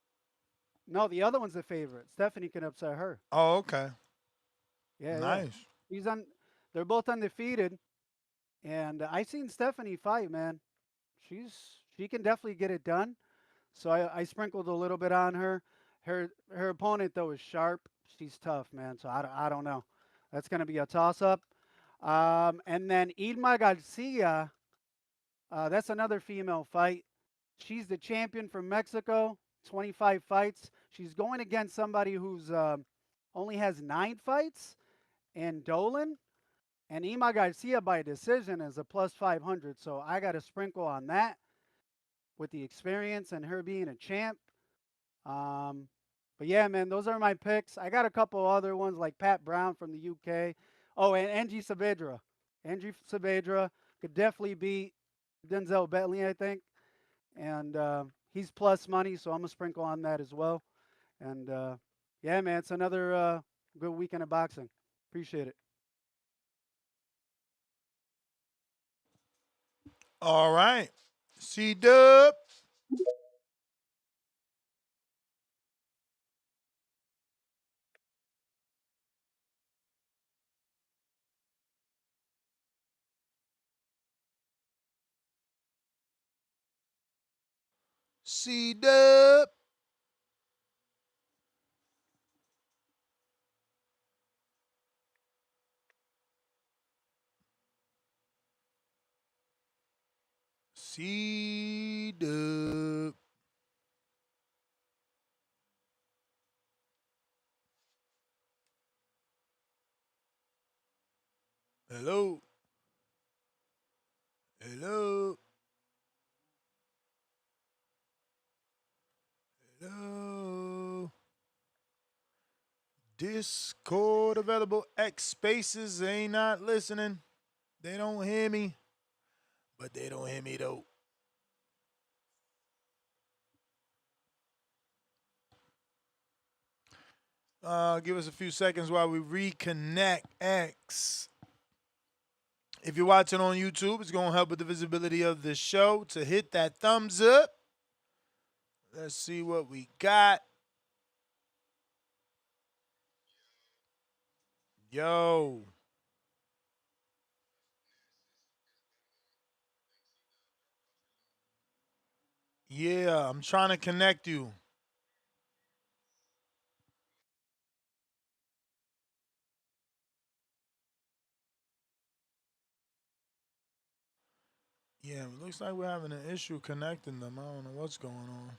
no, the other one's the favorite. Stephanie can upset her. Oh, okay. Yeah, nice. Yeah. They're both undefeated, and I seen Stephanie fight, man. She can definitely get it done. So I sprinkled a little bit on her. Her opponent though is sharp. She's tough, man. So I don't know. That's gonna be a toss up. And then Irma Garcia. That's another female fight. She's the champion from Mexico. 25 fights. She's going against somebody who's only has 9 fights, and Dolan. And Irma Garcia by decision is a plus 500. So I got a sprinkle on that with the experience and her being a champ. But yeah, man, those are my picks. I got a couple other ones like Pat Brown from the UK. Oh, and Angie Saavedra. Angie Saavedra could definitely beat Denzel Bentley, I think. And he's plus money, so I'm going to sprinkle on that as well. And yeah, man, it's another good weekend of boxing. Appreciate it. All right. C-Dub. C-Dub. C-Dub. Hello. Hello. Hello. Discord available. X spaces. They ain't not listening. They don't hear me. But they don't hear me though. Give us a few seconds while we reconnect X. If you're watching on YouTube, it's going to help with the visibility of the show to hit that thumbs up. Let's see what we got. Yo. Yeah, I'm trying to connect you. Yeah, it looks like we're having an issue connecting them. I don't know what's going on.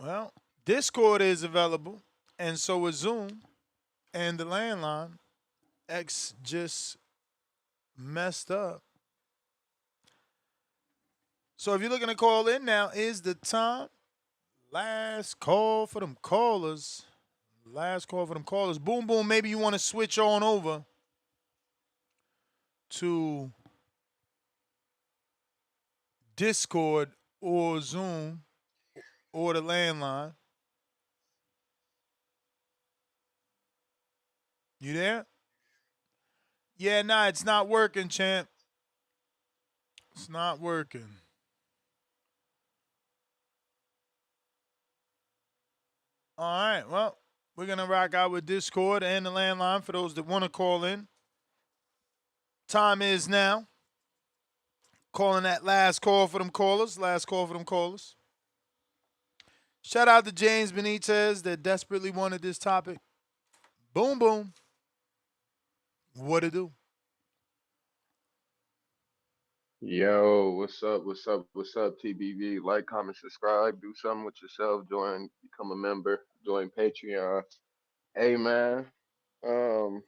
Well, Discord is available, and so is Zoom and the landline. X just messed up. So if you're looking to call in, now is the time. Last call for them callers. Last call for them callers. Boom, boom. Maybe you want to switch on over to Discord or Zoom or the landline. You there? Yeah, nah, it's not working, champ. It's not working. All right, well, we're going to rock out with Discord and the landline for those that want to call in. Time is now. Calling that last call for them callers. Last call for them callers. Shout out to James Benitez that desperately wanted this topic. Boom, boom. What it do? Yo, what's up? What's up? What's up, TBV? Like, comment, subscribe, do something with yourself, join, become a member, join Patreon. Hey man, um,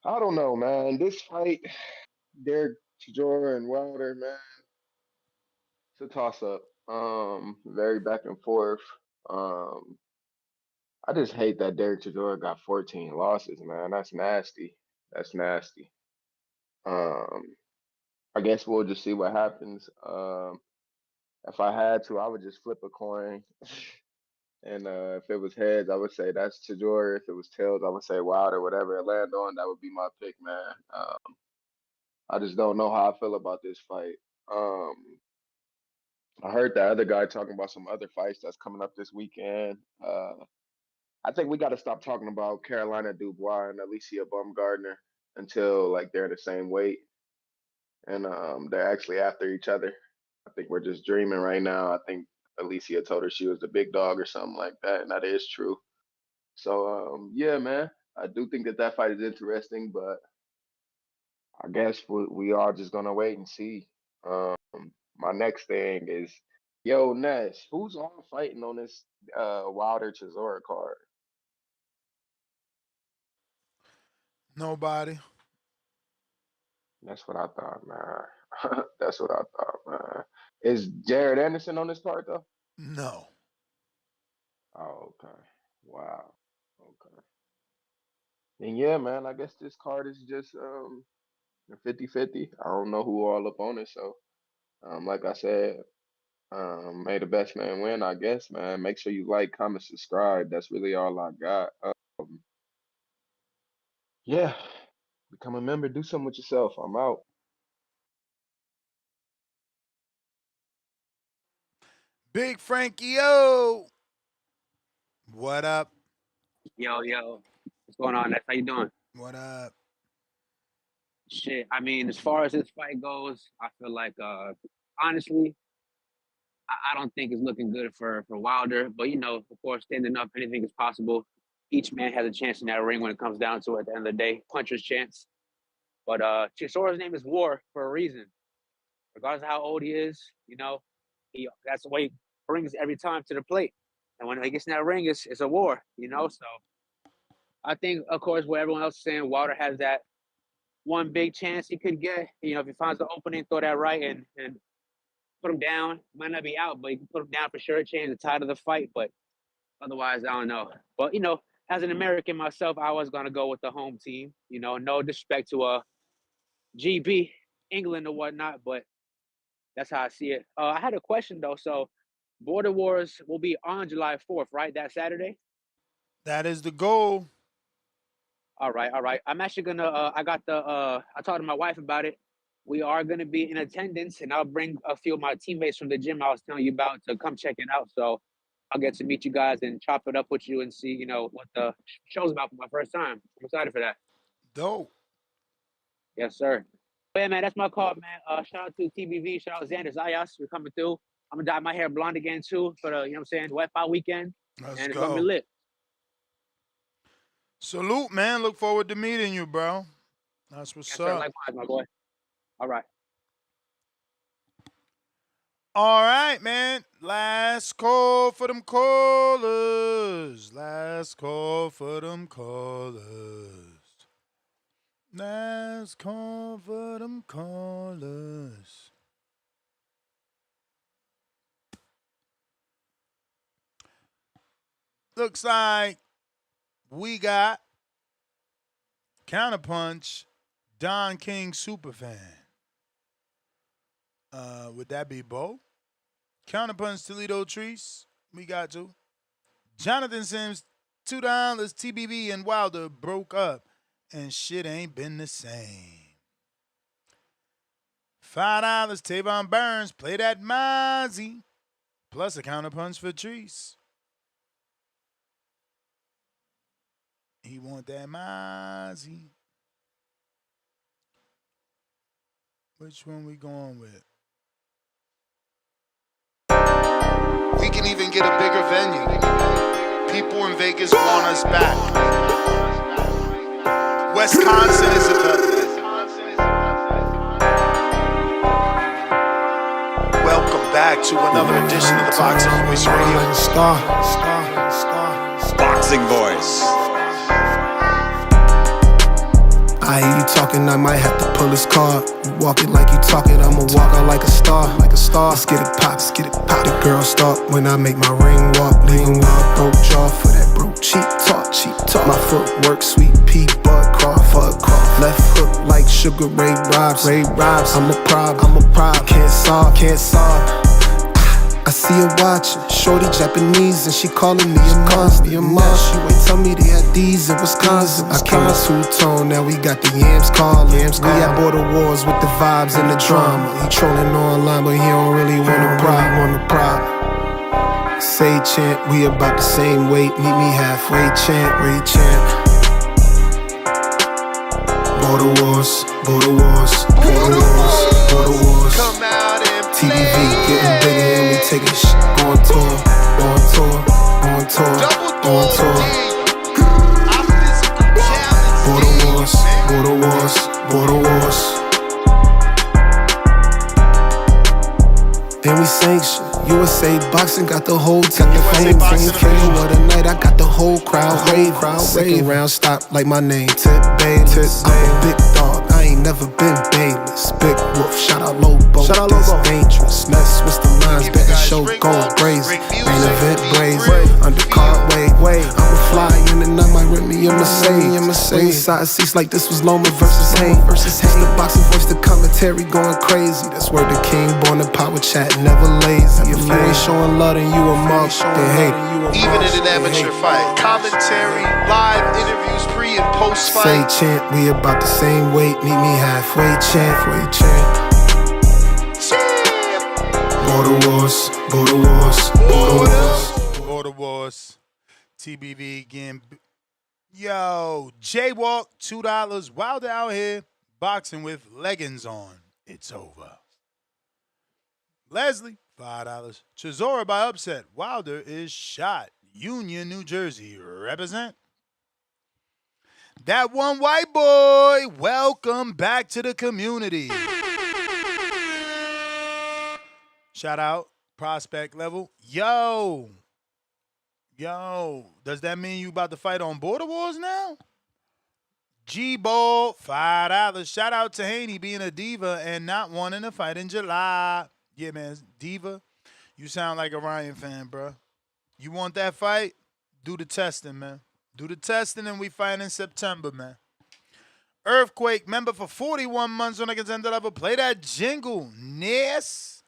I don't know, man. This fight, Derek Chisora and Wilder, man, it's a toss up. Very back and forth. Um, I just hate that Derek Chisora got 14 losses, man. That's nasty. That's nasty. Um, I guess we'll just see what happens. If I had to, I would just flip a coin. And if it was heads, I would say that's Chisora. If it was tails, I would say Wilder. Whatever it land on, that would be my pick, man. I just don't know how I feel about this fight. Um, I heard the other guy talking about some other fights that's coming up this weekend. I think we got to stop talking about Carolina Dubois and Alicia Baumgardner until like they're the same weight and they're actually after each other. I think we're just dreaming right now. I think Alicia told her she was the big dog or something like that, and that is true. So yeah, man, I do think that that fight is interesting, but I guess we are just gonna wait and see. Um, my next thing is, yo, Ness, who's all fighting on this Wilder Chisora card? Nobody. That's what I thought, man. That's what I thought, man. Is Jared Anderson on this card though? No. Oh, okay. Wow. Okay. And yeah, man, I guess this card is just a 50-50. I don't know who all up on it, so like I said, may the best man win, I guess, man. Make sure you like, comment, subscribe. That's really all I got. Yeah, become a member, do something with yourself. I'm out. Big Frankie O. What up? Yo, yo, what's going on, Next? How you doing? What up? Shit, I mean, as far as this fight goes, I feel like, honestly, I don't think it's looking good for Wilder. But you know, of course, standing up, anything is possible. Each man has a chance in that ring when it comes down to it. At the end of the day, puncher's chance. But Chisora's name is War for a reason. Regardless of how old he is, you know, that's the way he brings every time to the plate. And when he gets in that ring, it's a war, you know. So I think, of course, what everyone else is saying, Wilder has that one big chance he could get. You know, if he finds the opening, throw that right and put him down. Might not be out, but you can put him down for sure, change the tide of the fight. But otherwise, I don't know. But you know, as an American myself, I was gonna go with the home team. You know, no disrespect to GB, England or whatnot, but that's how I see it. I had a question though. So, Border Wars will be on July 4th, right? That Saturday. That is the goal. All right, all right. I'm actually gonna. I got the. I talked to my wife about it. We are gonna be in attendance, and I'll bring a few of my teammates from the gym I was telling you about to come check it out. So I'll get to meet you guys and chop it up with you and see, you know, what the show's about for my first time. I'm excited for that. Dope. Yes, sir. But yeah, man, that's my call, man. Shout out to TBV. Shout out Xander Zayas for coming through. I'm gonna dye my hair blonde again too for the, you know what I'm saying, Wet Fight weekend. Let's And it's gonna be go. lit. Salute, man. Look forward to meeting you, bro. That's what's Yes, sir. up. Likewise, my boy. All right. All right, man. Last call for them callers. Last call for them callers. Last call for them callers. Looks like we got Counterpunch, Don King Superfan. Would that be Bo? Counterpunch, Toledo Trees. We got to. Jonathan Sims, $2. TBV and Wilder broke up, and shit ain't been the same. $5. Tavon Burns, play that Mozzie. Plus a Counterpunch for Trees. He want that Mozzie. Which one we going with? We can even get a bigger venue. People in Vegas want us back. Wisconsin is Welcome back to another edition of the Boxing Voice Radio. Boxing Voice. I hear you talking, I might have to pull his card. You walk it like you talk it, I'ma walk out like a star. Let's get it pop, let's get it pop. The girl start when I make my ring walk. Leaving with a broke jaw for that broke cheap talk, cheap talk. My footwork, sweet pea, bud crawl, fuck crawl. Left hook like Sugar Ray Robs. I'm a problem, can't solve. I see her watching, shorty Japanese, and she calling me a monster. She ain't tell me they had these in Wisconsin. I came two-tone, now we got the yams calling. We at border wars with the vibes and the drama. He trolling online, but he don't really want a problem. Say chant, we about the same weight, meet me halfway, chant. Border wars. Come out and TBV getting bigger and we taking shit. Going tour. Border wars. Then we sang shit. USA Boxing got the whole team. What a night, I got the whole crowd raving. Second round stop like my name, Tip Bayless. I'm a big dog, I ain't never been Bayless. Big Wolf, shout out Lobo, this dangerous. Mess with the lines, bet the show going crazy. Main event brazen, undercard way. I'ma fly in and I might rent me a Mercedes. Ringside seats like this was Loma versus Haynes. It's the Boxing Voice, the commentary going crazy. That's where the king born the power chat, never lazy. If you ain't showing love, then you a mug, then hate. Even in an amateur fight, commentary, live interviews, pre and post fight. Say chant, we about the same weight. Meet me halfway, chant. Border wars. TBV again. Yo, Jaywalk, $2. Wilder out here boxing with leggings on. It's over. Leslie, $5. Chisora by upset. Wilder is shot. Union, New Jersey. Represent. That one white boy. Welcome back to the community. Shout out. Prospect level. Yo. Does that mean you about to fight on Border Wars now? G-Ball, $5. Shout out to Haney being a diva and not wanting to fight in July. Yeah, man, diva, you sound like a Ryan fan, bro. You want that fight? Do the testing, man. Do the testing and we fight in September, man. Earthquake, member for 41 months on the contender level. Play that jingle. Yes.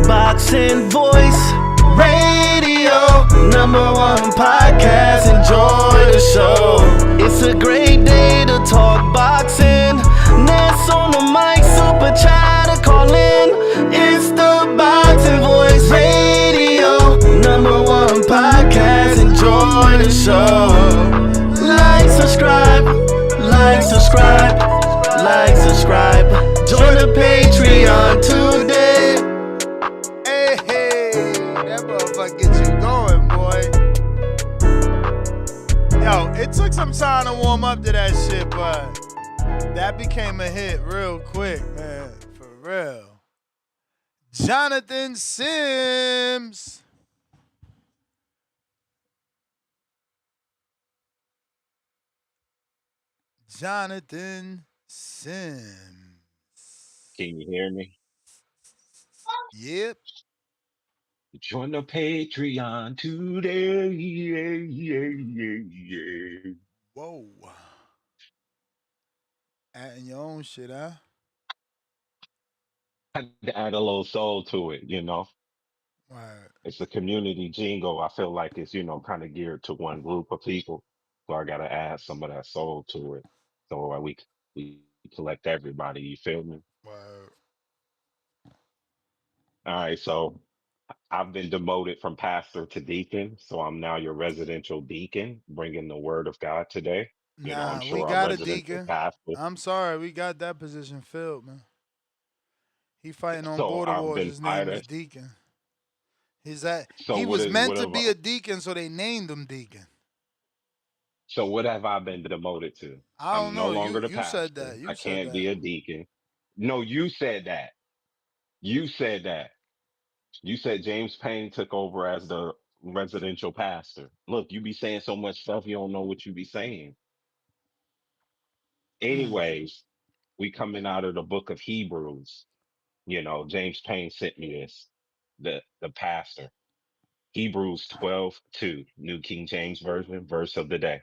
Boxing Voice Radio. #1 podcast. Enjoy the show. It's a great day to talk boxing. Ness on the mic, super chat to call in. It's the Boxing Voice Radio, #1 podcast. Enjoy the show. Like, subscribe, like, subscribe, like, subscribe. Join the Patreon today. Hey, hey, that motherfucker gets you going, boy. Yo, it took some time to warm up to that shit, but that became a hit real quick, man. For real. Jonathan Sims. Jonathan Sims. Can you hear me? Yep. Join the Patreon today. Yeah, yeah, yeah, yeah. Whoa. Adding your own shit, huh? Had to add a little soul to it, you know. Right. It's a community jingle. I feel like it's, kind of geared to one group of people. So I gotta add some of that soul to it. So we collect everybody, you feel me? Right. All right, so I've been demoted from pastor to deacon, so I'm now your residential deacon, bringing the word of God today. I'm Nah, we sure our got a residential deacon. pastor. I'm sorry, we got that position filled, man. He fighting on So border I've wars. been His name is fired. Deacon. He's that So he what was is meant what to have be a deacon, so they named him Deacon. so what have I been demoted to? I don't I'm no know. longer the You said pastor. that. You I said can't that. be a deacon. No, you said that. You said that. You said James Payne took over as the residential pastor. Look, you be saying so much stuff you don't know what you be saying. Anyways, we coming out of the book of Hebrews. James Payne sent me this, the pastor. Hebrews 12:2, New King James Version, verse of the day.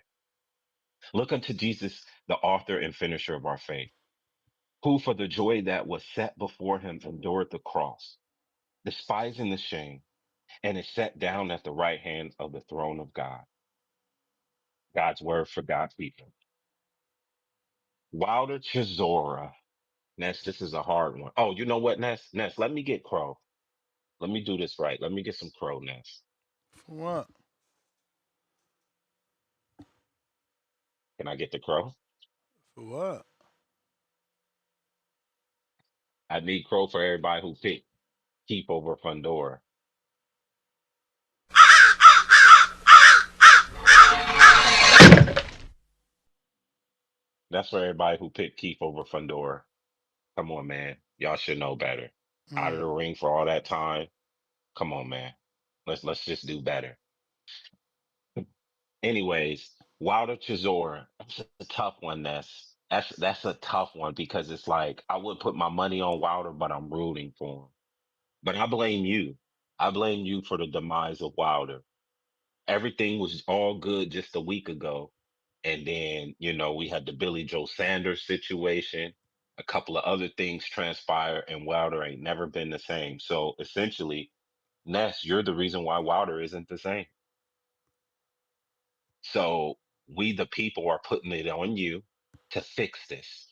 Look unto Jesus, the author and finisher of our faith, who for the joy that was set before him endured the cross, despising the shame, and is set down at the right hand of the throne of God. God's word for God's people. Wilder Chisora. Ness, this is a hard one. Oh, you know what, Ness? Ness, let me get Crow. Let me do this right. Let me get some Crow, Ness. For what? Can I get the Crow? For what? I need Crow for everybody who picked Keep over Pandora. That's for everybody who picked Keith over Fundora. Come on, man. Y'all should know better. Out of the ring for all that time. Come on, man. Let's just do better. Anyways, Wilder Chisora. That's a tough one. That's a tough one because it's like I would put my money on Wilder, but I'm rooting for him. But I blame you. I blame you for the demise of Wilder. Everything was all good just a week ago. And then, we had the Billy Joe Sanders situation. A couple of other things transpire, and Wilder ain't never been the same. So essentially, Ness, you're the reason why Wilder isn't the same. So we, the people, are putting it on you to fix this.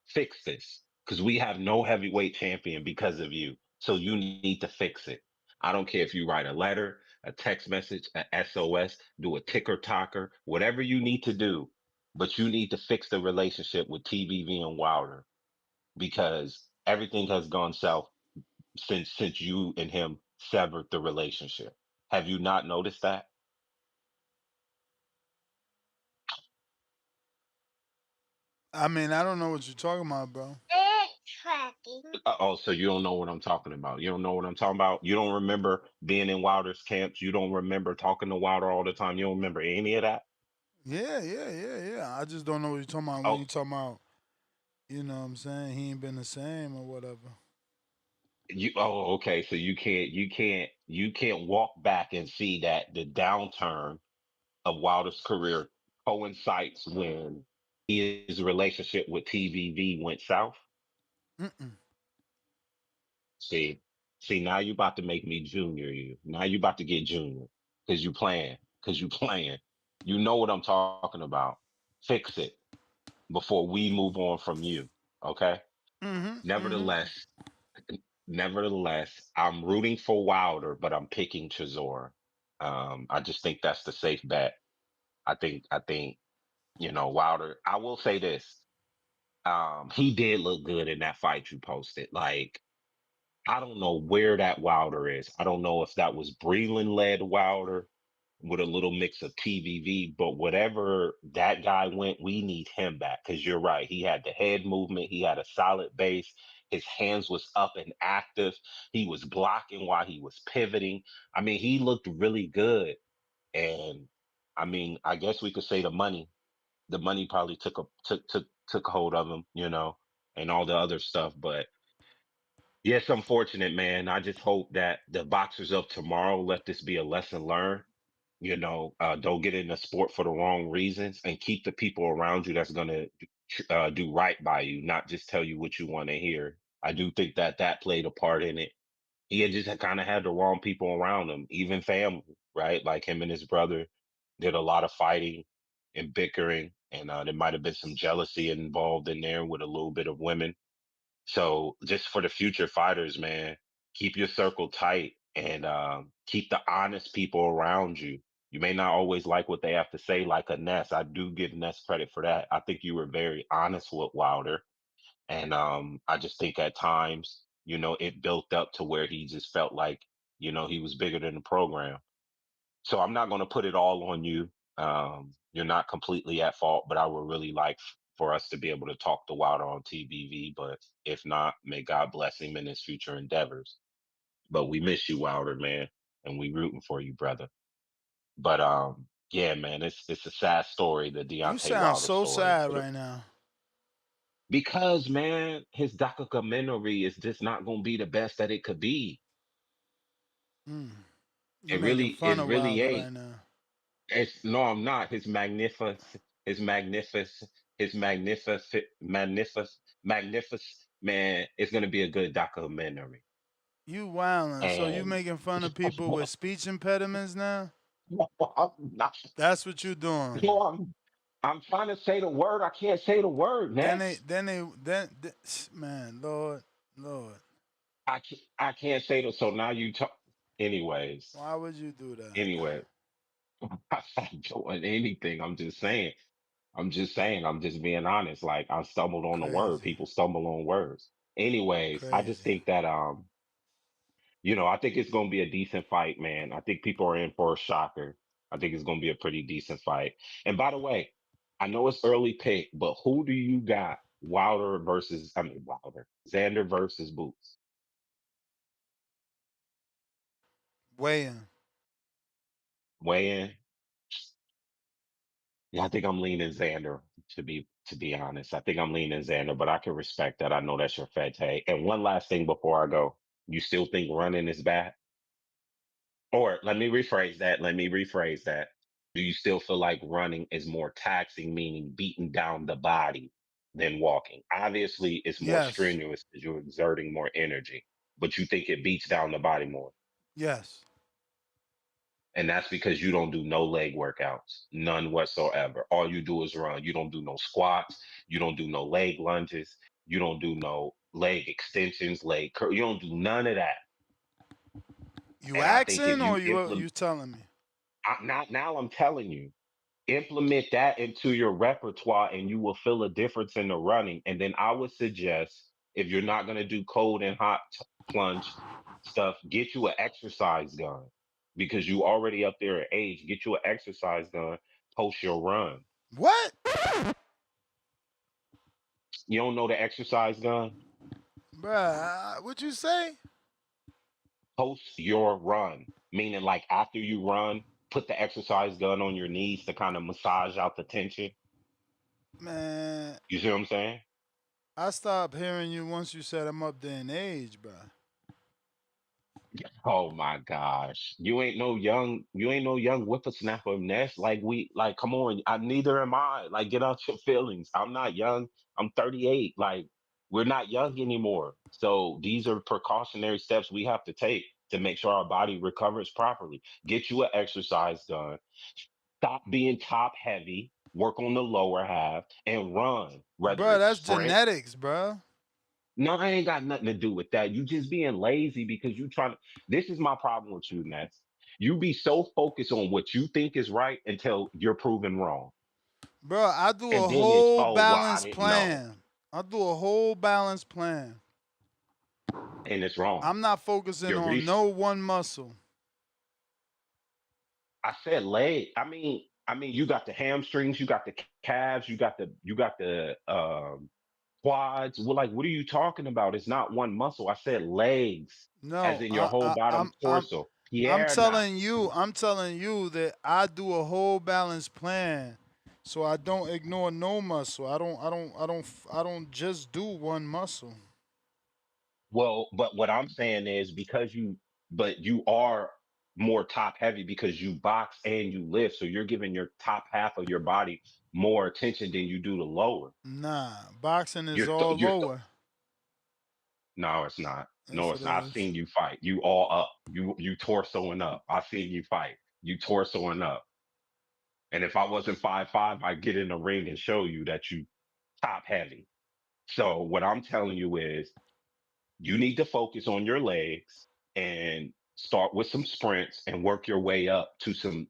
Fix this. Because we have no heavyweight champion because of you. So you need to fix it. I don't care if you write a letter, a text message, an SOS, do a ticker talker, whatever you need to do. But you need to fix the relationship with TBV and Wilder because everything has gone south since you and him severed the relationship. Have you not noticed that? I mean, I don't know what you're talking about, bro. Oh, so you don't know what I'm talking about. You don't know what I'm talking about. You don't remember being in Wilder's camps. You don't remember talking to Wilder all the time. You don't remember any of that. Yeah. I just don't know what you're talking about when Oh, you're talking about, you know what I'm saying? He ain't been the same or whatever. okay. So you can't walk back and see that the downturn of Wilder's career coincides when his relationship with TVV went south. Mm-mm. See, now you about to make me junior you. Now you about to get junior. because you playing, because you playing. You know what I'm talking about. Fix it before we move on from you. Okay. Nevertheless, nevertheless, I'm rooting for Wilder, but I'm picking Chisora. I just think that's the safe bet. I think, Wilder, I will say this. He did look good in that fight you posted. Like, I don't know where that Wilder is. I don't know if that was Breland led Wilder with a little mix of TVV, but whatever that guy went, we need him back. Cause you're right. He had the head movement. He had a solid base. His hands was up and active. He was blocking while he was pivoting. I mean, he looked really good. And I mean, I guess we could say the money probably took hold of him, and all the other stuff. But yeah, it's unfortunate, man. I just hope that the boxers of tomorrow let this be a lesson learned. Don't get in the sport for the wrong reasons, and keep the people around you that's gonna do right by you, not just tell you what you want to hear. I do think that played a part in it. He had just kind of had the wrong people around him, even family, right? Like him and his brother did a lot of fighting and bickering, and there might have been some jealousy involved in there with a little bit of women. So just for the future fighters, man, keep your circle tight and keep the honest people around you. You may not always like what they have to say, like a Ness. I do give Ness credit for that. I think you were very honest with Wilder. And I just think at times, it built up to where he just felt like, he was bigger than the program. So I'm not going to put it all on you. You're not completely at fault, but I would really like for us to be able to talk to Wilder on TBV. But if not, may God bless him in his future endeavors. But we miss you, Wilder, man, and we rooting for you, brother. But yeah, man, it's a sad story, the You Deontay sound Wilder so story. sad right now. Because man, his documentary is just not going to be the best that it could be. You making fun It of really Wilder ain't. right now. It's no, I'm not. His magnificent man. It's gonna be a good documentary. You wildin'. So you And making fun of people with speech impediments now? no, I'm not. That's what you doing. No, I'm trying to say the word. I can't say the word, Ness. Man, Lord. I can't say the. So now you talk. Anyways, Why would you do that? anyway, I'm not doing anything. I'm just saying. I'm just saying, I'm just being honest. Like I stumbled on the word. Crazy. People stumble on words. Anyways, I just Crazy. think that I think it's gonna be a decent fight, man. I think people are in for a shocker. I think it's gonna be a pretty decent fight. And by the way, I know it's early pick, but who do you got? Wilder. Xander versus Boots. Weigh in. Weigh in. Yeah, I think I'm leaning Xander to be honest. I think I'm leaning Xander, but I can respect that. I know that's your fete. And one last thing before I go. You still think running is bad? Or let me rephrase that. Let me rephrase that. Do you still feel like running is more taxing, meaning beating down the body than walking? Obviously, it's more Yes. strenuous because you're exerting more energy, but you think it beats down the body more. Yes. And that's because you don't do no leg workouts, none whatsoever. All you do is run. You don't do no squats. You don't do no leg lunges. You don't do no leg extensions, leg curl. You don't do none of that. You And I think if asking or you you implement, telling me? not now, I'm telling you, implement that into your repertoire, and you will feel a difference in the running. And then I would suggest, if you're not going to do cold and hot plunge stuff, get you an exercise gun because you already up there in age. Get you an exercise gun, post your run. What? You don't know the exercise gun? Bruh, what you say? Post your run, meaning like after you run, put the exercise gun on your knees to kind of massage out the tension. Man, You see what I'm saying? I stopped hearing you once you said I'm up there in age, bruh. Oh my gosh. You ain't no young whippersnapper, Ness. Like, come on. Neither am I. Like, get out your feelings. I'm not young. I'm 38. Like, we're not young anymore. So these are precautionary steps we have to take. to make sure our body recovers properly. Get you an exercise done. Stop being top heavy. Work on the lower half and run, whether Bro, it's that's sprint. genetics, bro. No, I ain't got nothing to do with that. You just being lazy because you trying to. This is my problem with you, Nets. You be so focused on what you think is right until you're proven wrong. Bro, I do And a then it's, whole oh, well, I balanced didn't know. plan. I do a whole balanced plan. And it's wrong. I'm not focusing Your on reach. no one muscle. I said leg. I mean, you got the hamstrings, you got the calves, you got the quads. Well, like, what are you talking about? It's not one muscle. I said legs, as No, in your whole bottom torso. I'm Pierna. telling you that I do a whole balanced plan. So I don't ignore no muscle. I don't just do one muscle. Well, but what I'm saying is but you are more top heavy because you box and you lift. So you're giving your top half of your body more attention than you do the lower. Nah, boxing is You're, all you're, lower. no, it's not. No, Yes, it it's not. I've is. seen you fight. You all up. You torsoing up. I've seen you fight. You torsoing up. And if I wasn't 5'5", I'd get in the ring and show you that you top heavy. So what I'm telling you is you need to focus on your legs and start with some sprints and work your way up to some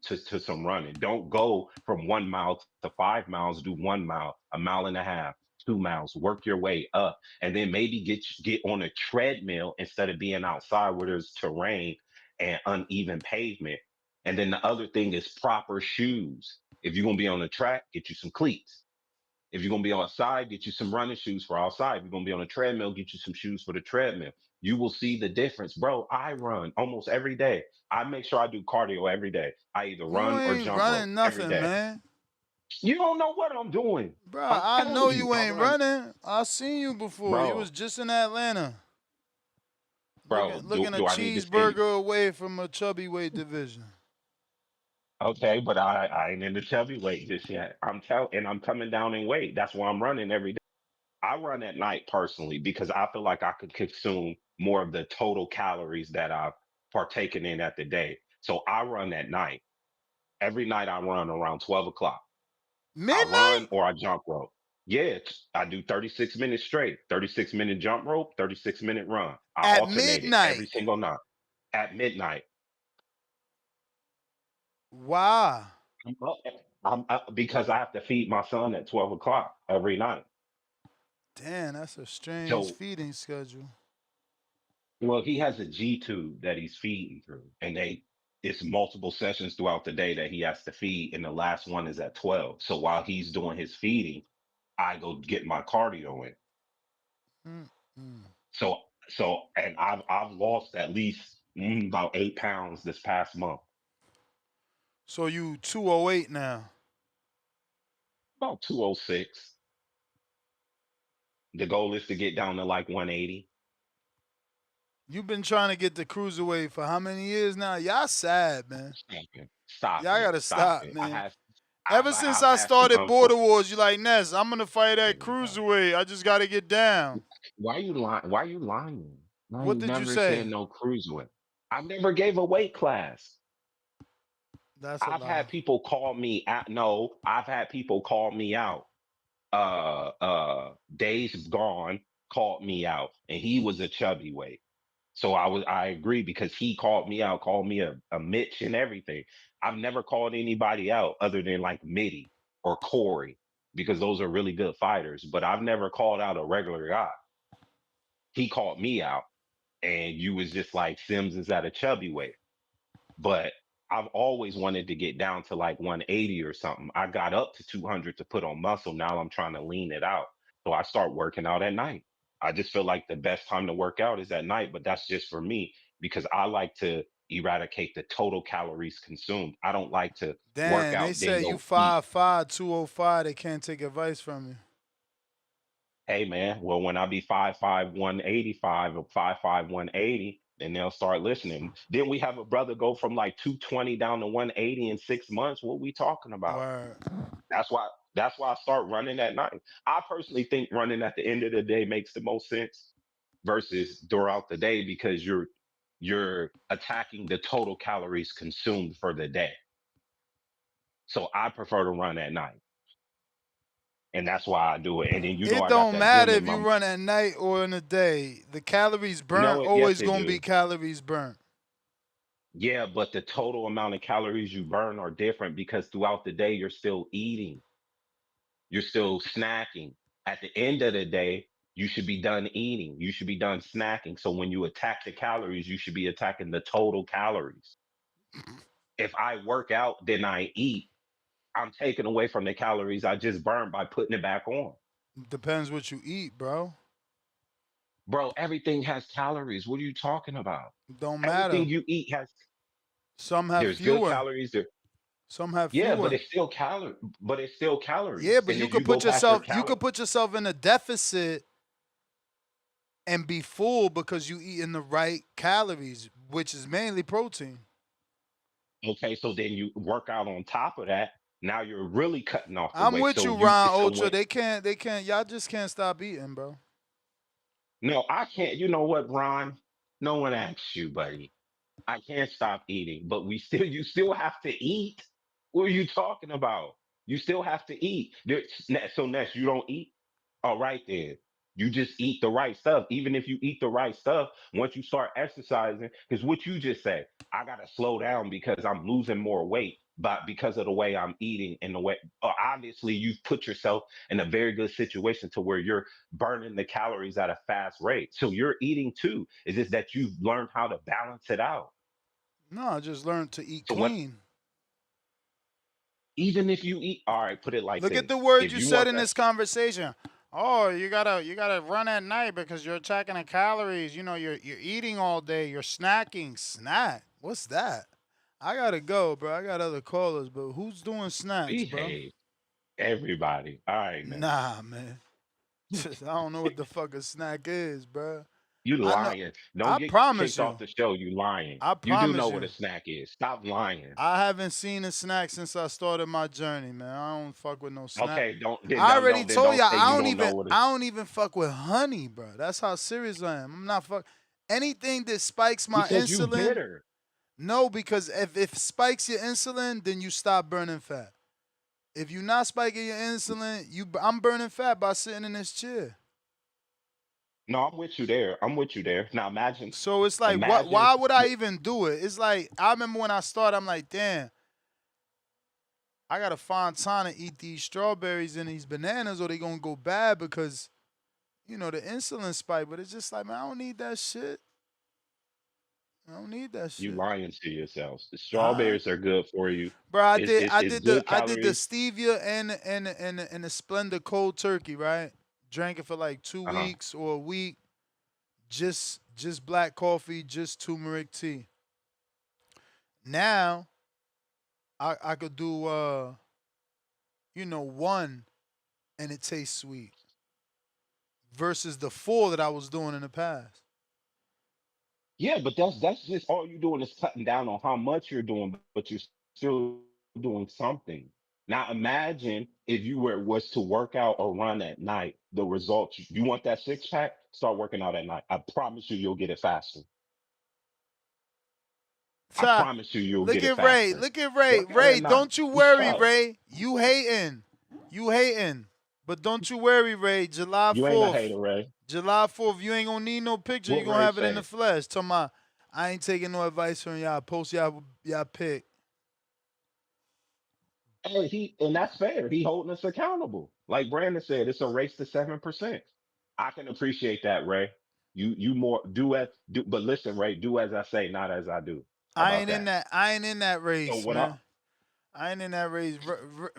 running. Don't go from 1 mile to 5 miles. Do 1 mile, a mile and a half, 2 miles. Work your way up, and then maybe get on a treadmill instead of being outside where there's terrain and uneven pavement. And then the other thing is proper shoes. If you're gonna be on the track, get you some cleats. If you're gonna be outside, get you some running shoes for outside. If you're gonna be on a treadmill, get you some shoes for the treadmill. You will see the difference, bro. I run almost every day. I make sure I do cardio every day. I either You run or ain't jump rope running every nothing, day. man. You don't know what I'm doing. Bro, I'm I know telling you, you I ain't run, running. I seen you before. You was bro. just in Atlanta. Bro, Looking a do I need to send you? cheeseburger away from a chubby weight division. Okay, but I ain't in the chubby weight just yet. And I'm coming down in weight. That's why I'm running every day. I run at night personally because I feel like I could consume more of the total calories that I've partaken in at the day. So I run at night. Every night I run around 12 o'clock. I Midnight? run or I jump rope. Yeah, I do 36 minutes straight, 36-minute jump rope, 36-minute run. I At alternate it every midnight. single night at midnight. Why? I'm up, I'm up because I have to feed my son at 12 o'clock every night. Damn, that's a strange So feeding schedule. well, he has a G tube that he's feeding through, and it's multiple sessions throughout the day that he has to feed, and the last one is at 12. So while he's doing his feeding, I go get my cardio in. Mm-mm. And I've lost at least about 8 pounds this past month, So you 208 now. about 206. The goal is to get down to like 180. You've been trying to get the cruiserweight for how many years now? Y'all sad, man. Stop it! Stop Y'all it! gotta Stop stop, it! man. Ever since I I've had some started Border Wars, you like, Ness, I'm gonna fight at cruiserweight. I just gotta get down. Why you lying? Why you lying? I What ain't did you never say? said no cruiserweight. I never gave a weight class. That's a I've lie. had people call me out. No, I've had people call me out. Days Gone called me out, and he was a chubby weight. So I agree because he called me out, called me a Mitch and everything. I've never called anybody out other than like Mitty or Corey because those are really good fighters. But I've never called out a regular guy. He called me out, and you was just like Sims is at a chubby weight. But I've always wanted to get down to like 180 or something. I got up to 200 to put on muscle. Now I'm trying to lean it out. So I start working out at night. I just feel like the best time to work out is at night, but that's just for me because I like to eradicate the total calories consumed. I don't like to work Damn, they out, then said you go eat. 5'5", 205. They can't take advice from you. Hey man, well when I be 5'5", 185 or 5'5", 180, then they'll start listening. Then we have a brother go from like 220 down to 180 in 6 months. What we talking about? Word. That's why I start running at night. I personally think running at the end of the day makes the most sense versus throughout the day because you're attacking the total calories consumed for the day. So I prefer to run at night. And that's why I do it. And then It I got don't that matter gym in if you my run at night or in the day. The calories burnt no, yes always it gonna be do. calories burnt. Yeah, but the total amount of calories you burn are different because throughout the day you're still eating. You're still snacking. At the end of the day, you should be done eating. You should be done snacking. So when you attack the calories, you should be attacking the total calories. If I work out, then I eat, I'm taking away from the calories I just burned by putting it back on. Depends what you eat, bro. Bro, everything has calories. What are you talking about? Don't Everything matter. you eat has, Some have there's good fewer. calories there. Some have Yeah, but fewer. it's still Yeah, calories. but And if you go back for you calories, could put yourself in a deficit and be full because you eating the right calories, which is mainly protein. okay, so then you work out on top of that. Now you're really cutting off the I'm weight. with So you, you Ron so Ultra. when They can't y'all just can't stop eating, bro. no, I can't, you know what, Ron? No one asks you, buddy. I can't stop eating, but you still have to eat. What are you talking about? You still have to eat. So Ness, you don't eat? All right then. You just eat the right stuff. Even if you eat the right stuff, once you start exercising, because what you just said, I gotta slow down because I'm losing more weight, but because of the way I'm eating and the way obviously you've put yourself in a very good situation to where you're burning the calories at a fast rate. So you're eating too. It's just that you've learned how to balance it out. No, I just learned to eat So when clean. even if you eat, all right, put it like Look at the this. words If you you said want in that, this conversation. Oh, you gotta run at night because you're attacking the calories. You know, you're eating all day. You're snacking. Snack? What's that? I gotta go, bro. I got other callers, but who's doing snacks, bro? behave, everybody. All right, man. Nah, man. I don't know what the fuck a snack is, bro. You I know. lying. Don't I get promise kicked off you. the show. You lying. I You do promise know what you. a snack is. Stop lying. I haven't seen a snack since I started my journey, man. I don't fuck with no snack. Okay, I already then told don't y'all say you don't know what it. I don't even fuck with honey, bro. That's how serious I am. I'm not fuck anything that spikes my Because you insulin. bitter. No, because if spikes your insulin, then you stop burning fat. If you not spiking your insulin, I'm burning fat by sitting in this chair. No, I'm with you there. I'm with you there. Now So it's like, what? imagine. Why would I even do it? It's like I remember when I started, I'm like, damn, I gotta find time to eat these strawberries and these bananas, or they gonna go bad because the insulin spike. But it's just like, man, I don't need that shit. I don't need that You shit. lying to yourselves. The All right, strawberries are good for you. bro. It's good I did the calories. stevia and the Splenda cold turkey. Right, drank it for like 2 Uh-huh. weeks or a week. Just black coffee, just turmeric tea. Now I could do one and it tastes sweet versus the four that I was doing in the past. Yeah, but that's just all you're doing is cutting down on how much you're doing, but you're still doing something. Now imagine if you was to work out or run at night, the results you want that six pack, start working out at night. I promise you you'll get it faster. I Ta, promise you you'll look get it at Ray. faster. Look at Ray. Work out Ray, at night. don't you It's worry, tough. Ray. You hating. You hating. But don't you worry, Ray. July You ain't a 4th. hater, Ray. July 4th, you ain't gonna need no picture. You What gonna Ray have it in the say? flesh. Tell my I ain't taking no advice from y'all. Post y'all pick. Hey, and that's fair. He holding us accountable. Like Brandon said, it's a race to 7%. I can appreciate that, Ray. You more but listen, Ray, do as I say, not as I do. How I about ain't in that? that. I ain't in that So race, what I man. I ain't in that race.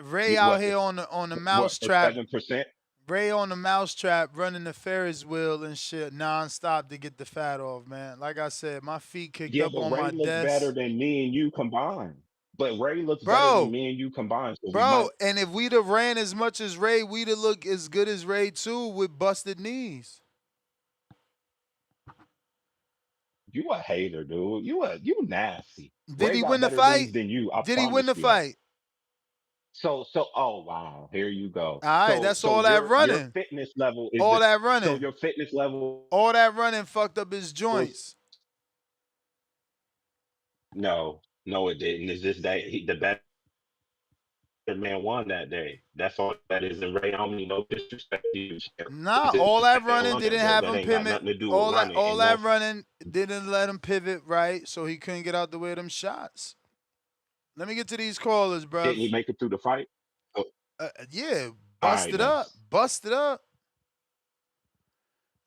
Ray you, out here on the what mouse for trap. 7%? Ray on the mouse trap, running the Ferris wheel and shit nonstop to get the fat off, man. Like I said, my feet kicked Yeah, up but on Ray my looks better desk, than me and you combined. But Ray looks better than bro. me and you combined. So we Bro, might and if we'd have ran as much as Ray, we'd have looked as good as Ray too with busted knees. you a hater, dude. You nasty. Did Ray he got win the better fight? knees than you. I Did he win promise the you that. fight? So oh wow, here you go. All right, that's all that Your running. fitness level is All the that so running. your fitness level All that running fucked up his is joints. No, no, it didn't. It's just that the better man won that day. That's all that is. And Ray Homie, no disrespect to you, Sheriff. Nah, It's all just that that man running won that didn't day. have That him ain't got pivot. nothing to do with All that running. all And no, that running didn't let him pivot right, so he couldn't get out the way of them shots. Let me get to these callers, bruv. didn't he make it through the fight? Oh, Yeah, all right, busted then. up, busted up.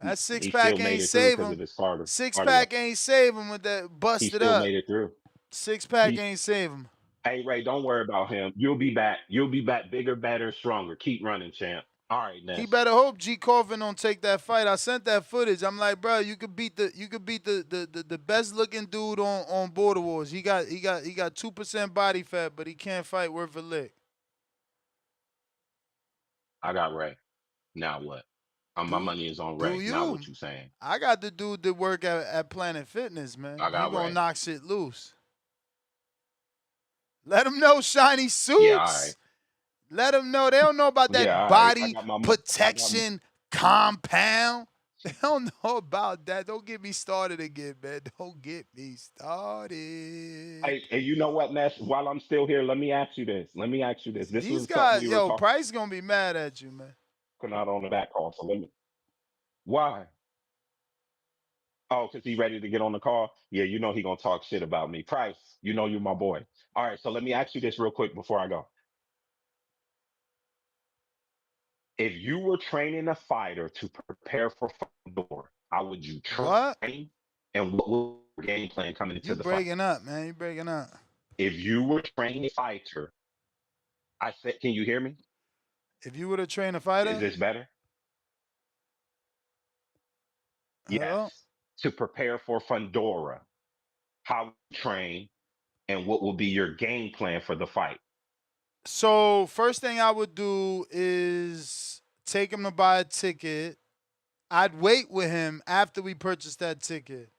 That six He still pack made ain't it through save because of him. his Six cardio. pack ain't save him with that He busted still up. made it through. Six pack He, ain't save him. hey, Ray, don't worry about him. You'll be back. You'll be back bigger, better, stronger. Keep running, champ. All right, He Ness. better hope G Coffin don't take that fight. I sent that footage. I'm like, bro, you could beat the best looking dude on Border Wars. He got 2% body fat, but he can't fight worth a lick. I got Ray. Now what? My Do money is on do Ray. Now you? what you saying? I got the dude that work at Planet Fitness, man. I He got gonna Ray. knock shit loose. Let him know shiny Yeah, all right. suits. Let them know. They don't know about Yeah, that all right. body I got. protection compound. They don't know about that. Don't get me started again, man. Don't get me started. Hey, and you know what, Ness? While I'm still here, let me ask you this. Let me ask you this. This These was something guys, we were yo, talking Price gonna be mad at you, man. out on the back call. So let me. Why? Oh, because he ready to get on the call? Yeah, you know he gonna talk shit about me. Price, you know you my boy. All right, so let me ask you this real quick before I go. If you were training a fighter to prepare for Fight Door, how would you What? train and what would your game plan coming into You the fight? breaking up, man. You breaking up. If you were training a fighter, I said, can you hear me? If you were to train a Is fighter, this better? hello. Yes. To prepare for Fundora, how you train and what will be your game plan for the fight? So first thing I would do is take him to buy a ticket. I'd wait with him after we purchase that ticket.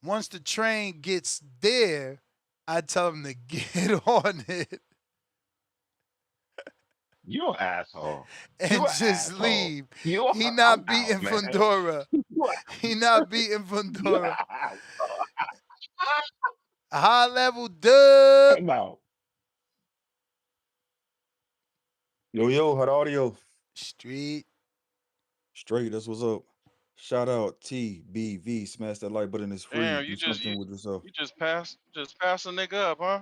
Once the train gets there, I tell him to get on it You an asshole. You and an just asshole. leave. You, He I'm not beating out, man. Fundora. You, He not beating you Fundora. an asshole. High level dub. I'm out. Yo, how the audio? Street. Straight, that's what's up. Shout out TBV, smash that like button, it's free. Damn, Do something with yourself. you just passed a nigga up, huh?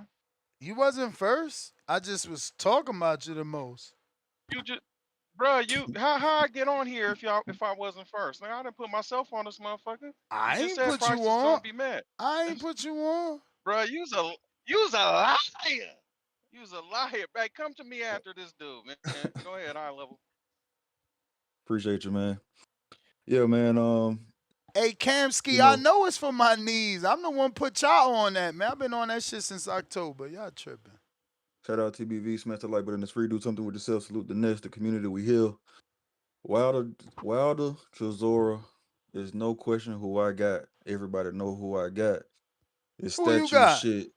You wasn't first. I just was talking about you the most. You just, bruh, you how I get on here if I wasn't first? Like I didn't put myself on this motherfucker. You I just ain't said put you Price is on. gonna be mad, I ain't put you on. bruh. You's a liar. You's a liar. Back, come to me after this dude, man. Go ahead, high level. Appreciate you, man. Yeah, man. Hey, You Kamski, I know, know it's for my knees. I'm the one put y'all on that, man. I've been on that shit since October. Y'all tripping. shout out TBV, smash that like button, it's free. Do something with yourself. Salute the nest, the community we heal. Wilder, Chisora. There's no question who I got. Everybody know who I got. It's Who you statue got? shit.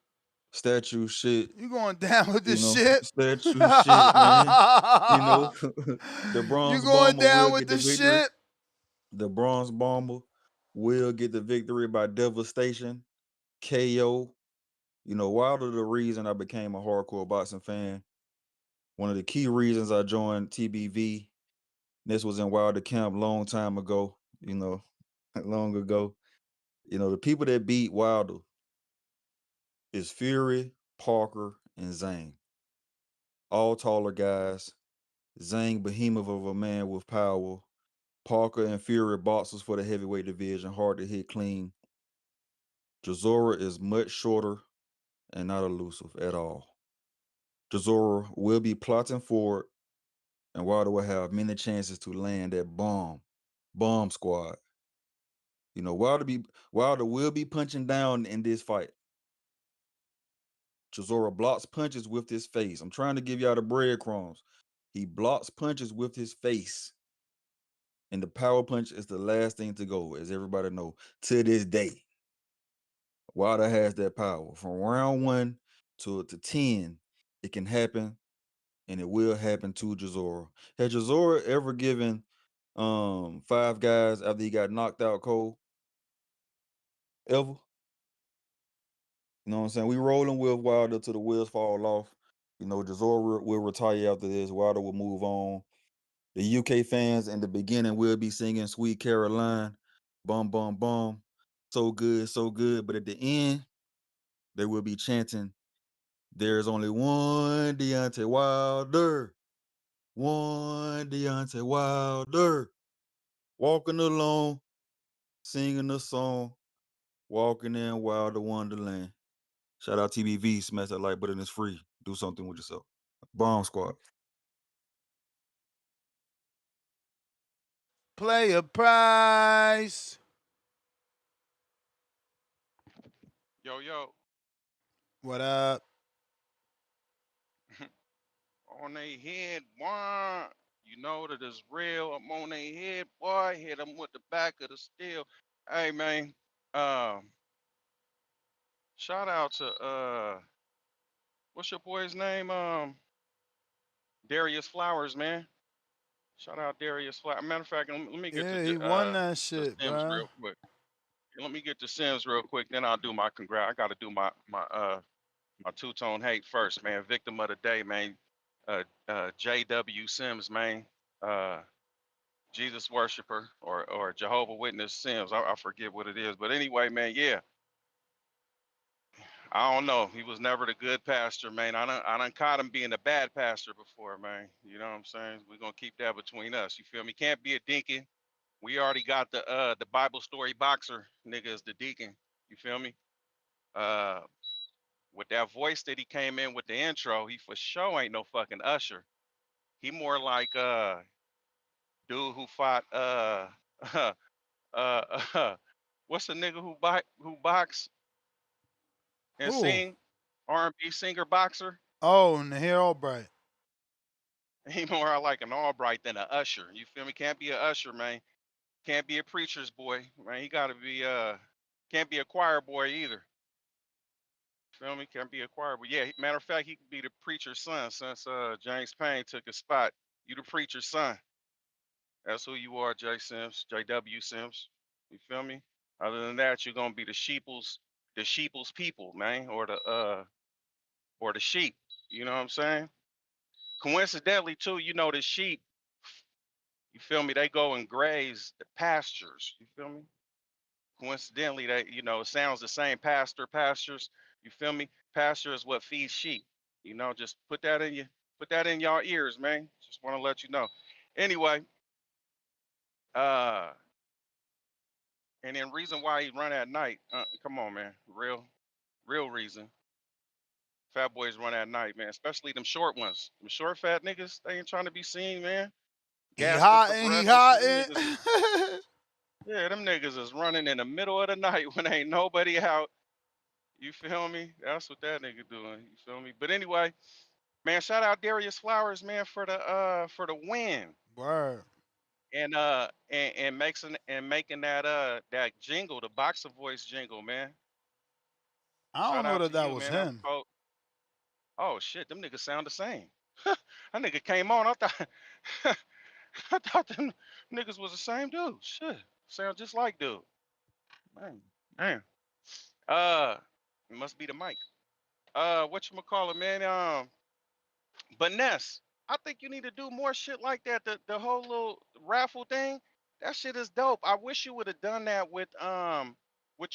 Statue shit. You going down with You this know, shit? statue shit, man. You know, the You bronze going bomber will down with get the this victory. shit? The bronze bomber will get the victory by devastation, KO. You know, Wilder the reason I became a hardcore boxing fan. One of the key reasons I joined TBV. This was in Wilder camp long time ago. You know, long ago. You know, the people that beat Wilder is Fury, Parker, and Zane. All taller guys. Zane, behemoth of a man with power. Parker and Fury boxers for the heavyweight division, hard to hit clean. Chisora is much shorter and not elusive at all. Chisora will be plotting forward, and Wilder will have many chances to land that bomb squad. You know, Wilder will be punching down in this fight. Chisora blocks punches with his face. I'm trying to give y'all the breadcrumbs. He blocks punches with his face. And the power punch is the last thing to go, as everybody know, to this day. Wilder has that power. From round 1 to 10, it can happen, and it will happen to Chisora. Had Chisora ever given 5 guys after he got knocked out cold? Ever? You know what I'm saying? We rolling with Wilder till the wheels fall off. You know, Chisora will retire after this. Wilder will move on. The UK fans in the beginning will be singing Sweet Caroline, bum, bum, bum. So good, so good. But at the end, they will be chanting, there's only one Deontay Wilder. One Deontay Wilder. Walking alone, singing a song, walking in Wilder Wonderland. Shout out TBV, smash that like button, it's free. Do something with yourself. Bomb Squad. Player price. Yo, yo. What up? On they head, boy. You know that it's real. I'm on their head, boy. Hit them with the back of the steel. Hey, man. Um, Shout out to what's your boy's name? Darius Flowers, man. Shout out Darius Flowers. Matter of fact, let me get Yeah, he won that to shit, Sims bro. real quick. Let me get to Sims real quick. Then I'll do my congrat. I got to do my two tone hate first, man. Victim of the day, man. J.W. Sims, man. Uh, Jesus worshiper or Jehovah Witness Sims. I forget what it is, but anyway, man. Yeah, I don't know. He was never the good pastor, man. I done caught him being a bad pastor before, man. You know what I'm saying? We're gonna keep that between us. You feel me? Can't be a deacon. We already got the Bible story boxer nigga as the deacon. You feel me? Uh, with that voice that he came in with the intro, he for sure ain't no fucking usher. He more like dude who fought what's the nigga who box and Who? sing? R&B singer boxer. Oh, Nahir Albright. He more like an Albright than a usher. You feel me? Can't be a usher, man. Can't be a preacher's boy, man. He gotta be can't be a choir boy either. Feel me? Can't be a choir boy. Yeah, matter of fact, he could be the preacher's son since James Payne took his spot. You the preacher's son. That's who you are, J Sims, JW Sims. You feel me? Other than that, you're gonna be the sheeple's people, man, or the sheep. You know what I'm saying? Coincidentally, too, you know the sheep. You feel me? They go and graze the pastures. You feel me? Coincidentally, they it sounds the same. Pastures. You feel me? Pasture is what feeds sheep. Just put that in y'all ears, man. Just want to let you know. Anyway, uh, and then reason why he run at night. Come on, man. Real reason. Fat boys run at night, man. Especially them short ones. Them short fat niggas. They ain't trying to be seen, man. He Gasping for hot and he breath and hot shit. Them niggas. and Yeah, them niggas is running in the middle of the night when ain't nobody out. You feel me? That's what that nigga doing. You feel me? But anyway, man, shout out Darius Flowers, man, for the win. Word. And making that jingle, the boxer voice jingle, man. I don't Shout know out that to that you, was man. That him. oh shit, them niggas sound the same. That nigga came on. I thought I thought them niggas was the same dude. Shit. Sound just like dude. Man. Man. It must be the mic. Whatchamacallit, man? But Ness, I think you need to do more shit like that. The whole little raffle thing, that shit is dope. I wish you would have done that with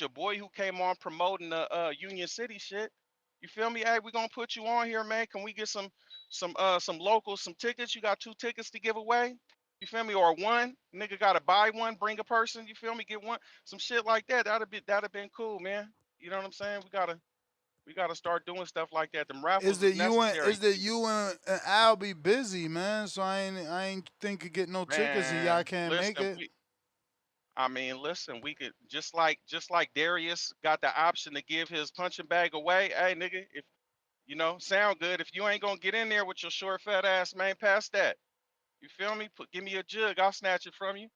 your boy who came on promoting the Union City shit. You feel me? Hey, we gonna put you on here, man. Can we get some locals, some tickets? You got 2 tickets to give away. You feel me? Or one nigga gotta buy one, bring a person. You feel me? Get one, some shit like that. That'd have been cool, man. You know what I'm saying? We gotta start doing stuff like that. Them Is raffles that is you and necessary. is that you and Al be busy, man? So I ain't think of getting no tickets and y'all Man, can't make listen, it. listen, we could just like Darius got the option to give his punching bag away. Hey, nigga, if sound good. If you ain't gonna get in there with your short fat ass, man, pass that. You feel me? Give me a jug, I'll snatch it from you.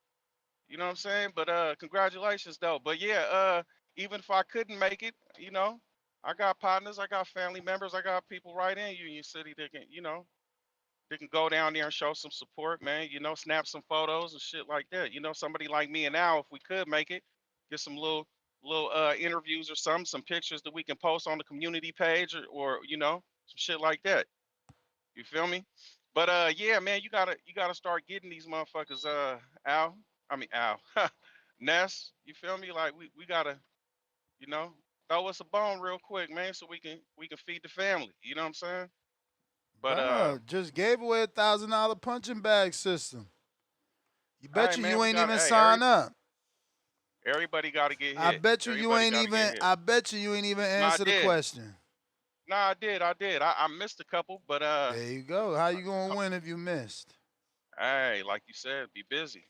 You know what I'm saying? But congratulations though. But yeah, even if I couldn't make it, I got partners, I got family members, I got people right in Union City that can, they can go down there and show some support, man. Snap some photos and shit like that. Somebody like me and Al, if we could make it, get some little little interviews or some pictures that we can post on the community page or some shit like that. You feel me? But yeah, man, you gotta start getting these motherfuckers Al. I mean Al. Ness, you feel me? Like we gotta, you know, throw us a bone real quick, man, so we can feed the family. You know what I'm saying? But Bruh, just gave away $1,000 punching bag system. You bet hey you man, you we ain't got even hey sign up. everybody gotta get I hit. bet you you Everybody ain't gotta get even. hit. I bet you you ain't even No, I answer the did. question. No, I did. I did. I missed a couple, but There you go. How you gonna ho- win if you missed? hey, like you said, be busy.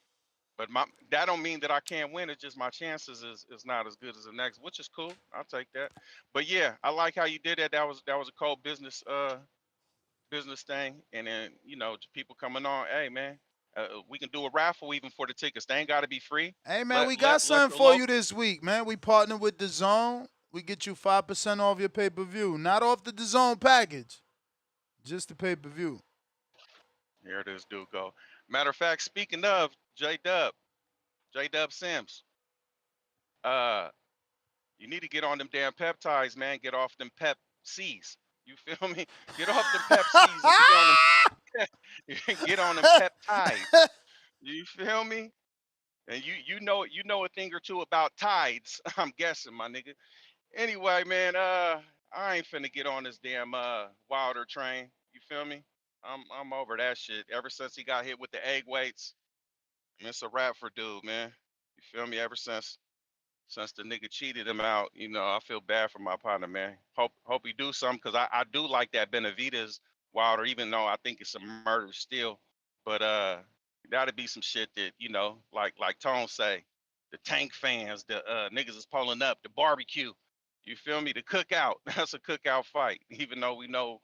But that don't mean that I can't win. It's just my chances is not as good as the next, which is cool. I'll take that. But yeah, I like how you did that. That was a cold business thing. And then people coming on. Hey man, we can do a raffle even for the tickets. They ain't got to be free. Hey man, Let we got let let something your for you local. this week, man. We partnered with DAZN. We get you 5% off your pay-per-view. Not off the DAZN package, just the pay-per-view. Here this dude go. Matter of fact, speaking of J Dub Sims, uh, you need to get on them damn peptides, man. Get off them Pep C's. You feel me? Get off them Pep C's and get on them get on them peptides. You feel me? And you know a thing or two about tides. I'm guessing, my nigga. Anyway, man, I ain't finna get on this damn Wilder train. You feel me? I'm over that shit. Ever since he got hit with the egg weights, it's a wrap for dude, man. You feel me? Ever since the nigga cheated him out, I feel bad for my partner, man. Hope he do something because I do like that Benavidez Wilder, even though I think it's a murder still. But that'd be some shit that like Tone say, the tank fans, the niggas is pulling up, the barbecue. You feel me? The cookout. That's a cookout fight, even though we know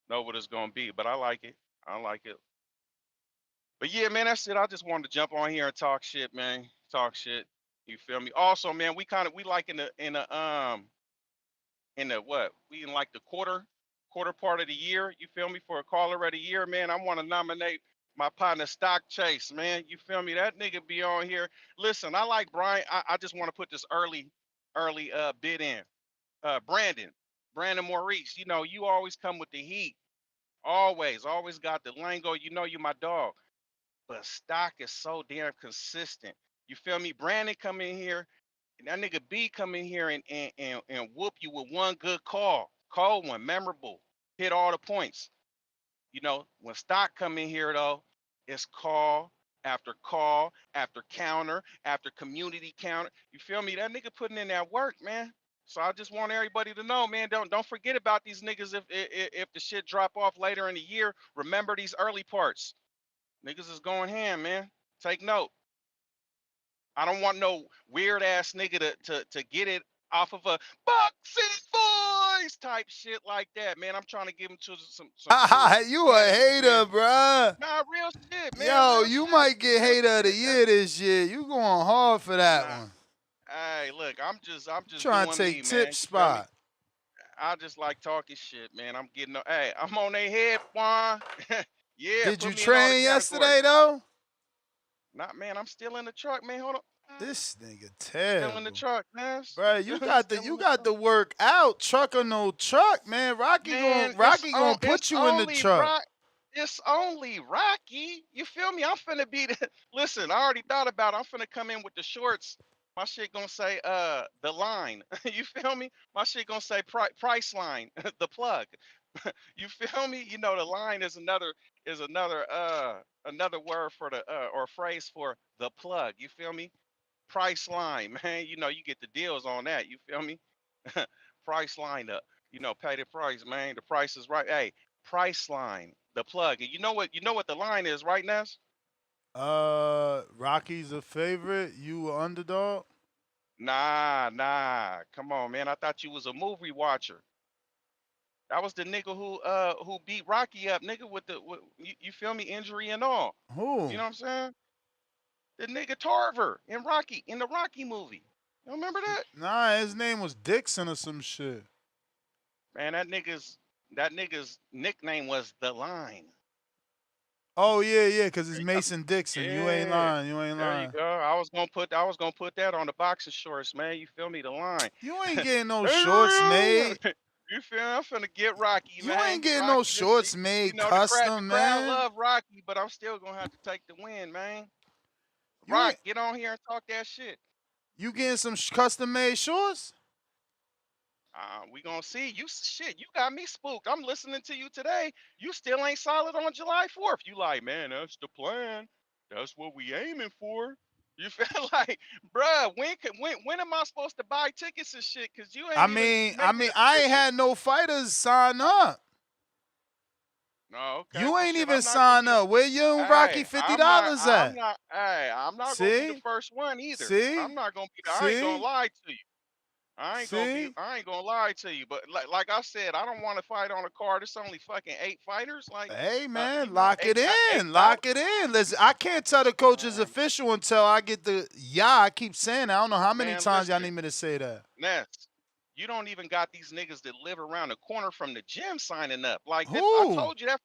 what it's gonna be. But I like it. I like it. But yeah, man, that's it. I just wanted to jump on here and talk shit, man. Talk shit. You feel me? Also, man, we like in the what? We in like the quarter part of the year. You feel me? For a caller of the year, man. I want to nominate my partner Stock Chase, man. You feel me? That nigga be on here. Listen, I like Brian. I just want to put this early bid in. Brandon Maurice. You always come with the heat. Always got the lingo. You my dog. But Stock is so damn consistent. You feel me? Brandon come in here, and that nigga B come in here and whoop you with one good call. Cold one, memorable. Hit all the points. When Stock come in here though, it's call after counter after community counter. You feel me? That nigga putting in that work, man. So I just want everybody to know, man. Don't forget about these niggas if the shit drop off later in the year. Remember these early parts. Niggas is going ham, man. Take note. I don't want no weird ass nigga to get it off of a boxing voice type shit like that, man. I'm trying to give him to some true You a heavyweights, man. hater, bruh. Nah, real shit, man. Yo, Real you shit. might get Real hater of the shit. That's year this year. You going hard for that nah. one. Hey, look, I'm just Trying to doing take me, tip man. You feel me? spot. I just like talking shit, man. Hey, I'm on their head, boy. Yeah, Did you put me in all the train categories. yesterday though? Nah, man, I'm still in the truck, man. Hold on. This nigga Still in the terrible. truck, man. Bruh, Still, you got the still in you the got truck. the work out, truck or no truck, man. Rocky gon' Man, it's Rocky on. gonna It's put you in the only truck. rock. It's only Rocky. You feel me? I'm finna be the. Listen, I already thought about it. I'm finna come in with the shorts. My shit gonna say the line. You feel me? My shit gonna say price line. The plug. You feel me? The line is another word for the or phrase for the plug. You feel me? Price line, man. You get the deals on that. You feel me? Price line up. Pay the price, man. The price is right. Hey, price line, the plug. And you know what the line is, right, Ness? Rocky's a favorite. You a underdog? Nah. Come on, man. I thought you was a movie watcher. That was the nigga who beat Rocky up, nigga, you feel me, injury and all. Who? You know what I'm saying? The nigga Tarver in Rocky, in the Rocky movie. You remember that? Nah, his name was Dixon or some shit. Man, that nigga's nickname was the line. Oh yeah, because it's Mason Dixon. You ain't Yeah, lying. You ain't there you lying. go. I was gonna put that on the boxing shorts, man. You feel me? The line. You ain't getting no shorts made. You feel? I'm finna get Rocky, You man. ain't getting no Rocky, this shorts you made know the custom, crowd man. love Rocky, but I'm still gonna have to take the win, man. You Rock, ain't. get on here and talk that shit. You getting some custom made shorts? We gonna see. You shit. You got me spooked. I'm listening to you today. You still ain't solid on July 4th. You like, man, that's the plan. That's what we aiming for. You feel like, bruh, when am I supposed to buy tickets and shit? Cause you I ain't even mean, I made mean, it I ain't official. had no fighters sign up. No, okay. You Well, ain't shit. even I'm not gonna sign be the. up. Where you and Rocky Hey, I'm not. $50 I'm at? not. Hey, I'm not gonna be the See? first one either. See? I'm not gonna be. I ain't gonna See? lie to you. See? I ain't gonna lie to you, but like I said, I don't want to fight on a card. It's only fucking 8 fighters. Like, Hey you man, know, lock it eight in. battle. Lock it in. Listen, I can't tell the coach is Man, official until I get the I keep saying it. I don't know how many man, times y'all listen, need me to say that. Ness, you don't even got these niggas that live around the corner from the gym signing up. Like that, I Who? told you that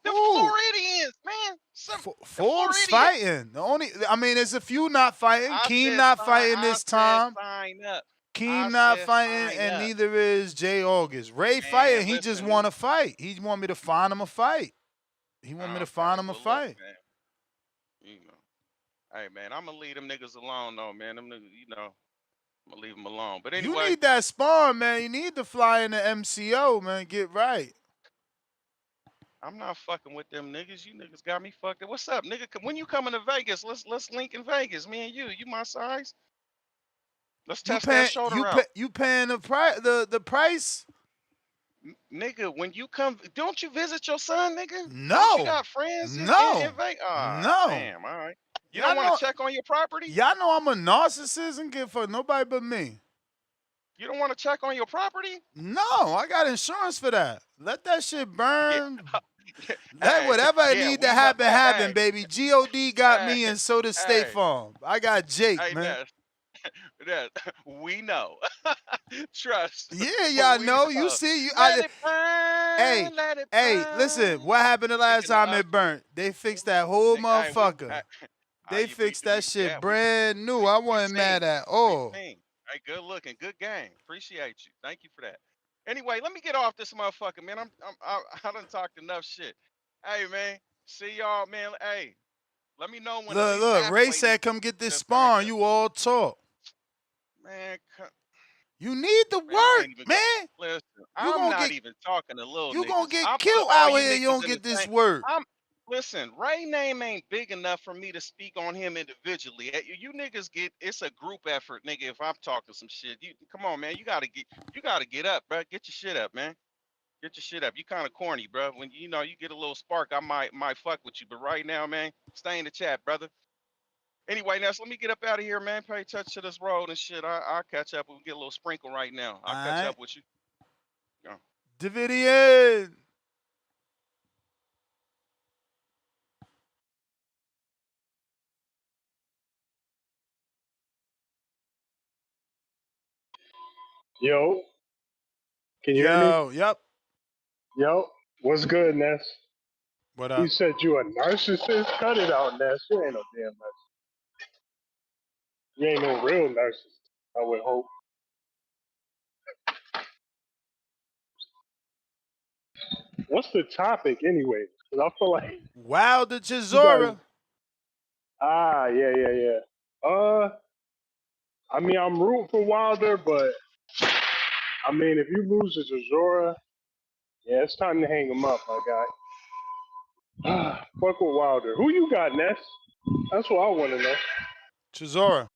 them Who? Floridians, man, the Forbes Floridians. fighting. The only I mean, there's a few not fighting. Keem not fighting I this said time. sign up. I Keem not said fighting, sign and up. neither is Jay August. Ray Man, fighting. He just listen, want to fight. He want me to find him a fight. He want me to okay, find him a well look, fight. man, you know. Hey man, I'm gonna leave them niggas alone though, man. Them niggas, you know, I'm gonna leave them alone. But You anyway, need that spawn, man. You need to fly in the MCO, man. Get right. I'm not fucking with them niggas. You niggas got me fucked up. What's up, nigga? When you coming to Vegas, let's link in Vegas. Me and you. You my size. Let's You test that paying shoulder out. you paying the price? Nigga, when you come, don't you visit your son, nigga? Don't you No. got friends in No. Vegas? Ah, No. damn. All right. You Y'all don't want know to check on your property? y'all know I'm a narcissist and give for nobody but me. You don't want to check on your property? No, I got insurance for that. Let that shit Yeah. burn. Let Hey, whatever it yeah, need to we know. happen, happen, Hey, baby. God got hey, me, and so does State hey, Farm. I got Jake, hey, man. Ness, we know. Trust. Yeah, y'all We know. You know. see, Let it hey, burn, let it hey, listen. burn. What happened the last Speaking of time it ugly, burnt? They fixed that whole nigga, hey, motherfucker. They fixed that shit brand new. I we wasn't seen, mad at we all. seen. Hey, good looking, good game. Appreciate you. Thank you for that. Anyway, let me get off this motherfucker, man. I done talked enough shit. Hey, man. See y'all, man. Hey, let me know when at Look, least look. Ray halfway said, "Come get this to back spawn." up. You all talk. Man, You need to man, I work, ain't even go. man. Listen, You I'm gonna not get even talking to little you gonna niggas. get I put killed all out you here. You niggas don't in the get this same. work. I'm listen. Ray name ain't big enough for me to speak on him individually. You niggas get it's a group effort, nigga. If I'm talking some shit, you come on, man. You gotta get up, bro. Get your shit up, man. Get your shit up. You kind of corny, bro. When you know you get a little spark, I might fuck with you. But right now, man, stay in the chat, brother. Anyway, Ness, let me get up out of here, man. Pay touch to this road and shit. I'll catch up. We'll get a little sprinkle right now. All I'll catch right, up with you. Yeah. Davidian. Yo, can you hear me? Yo, yep. Yo, what's good, Ness? What You up? said you a narcissist? Cut it out, Ness. You ain't no damn narcissist. You ain't no real narcissist, I would hope. What's the topic, anyway? Because I feel like Wilder you guys. Chisora. Yeah. I mean, I'm rooting for Wilder, but I mean, if you lose to Chisora, yeah, it's time to hang him up, my guy. Fuck with Wilder. Who you got, Ness? That's what I want to know. Chisora.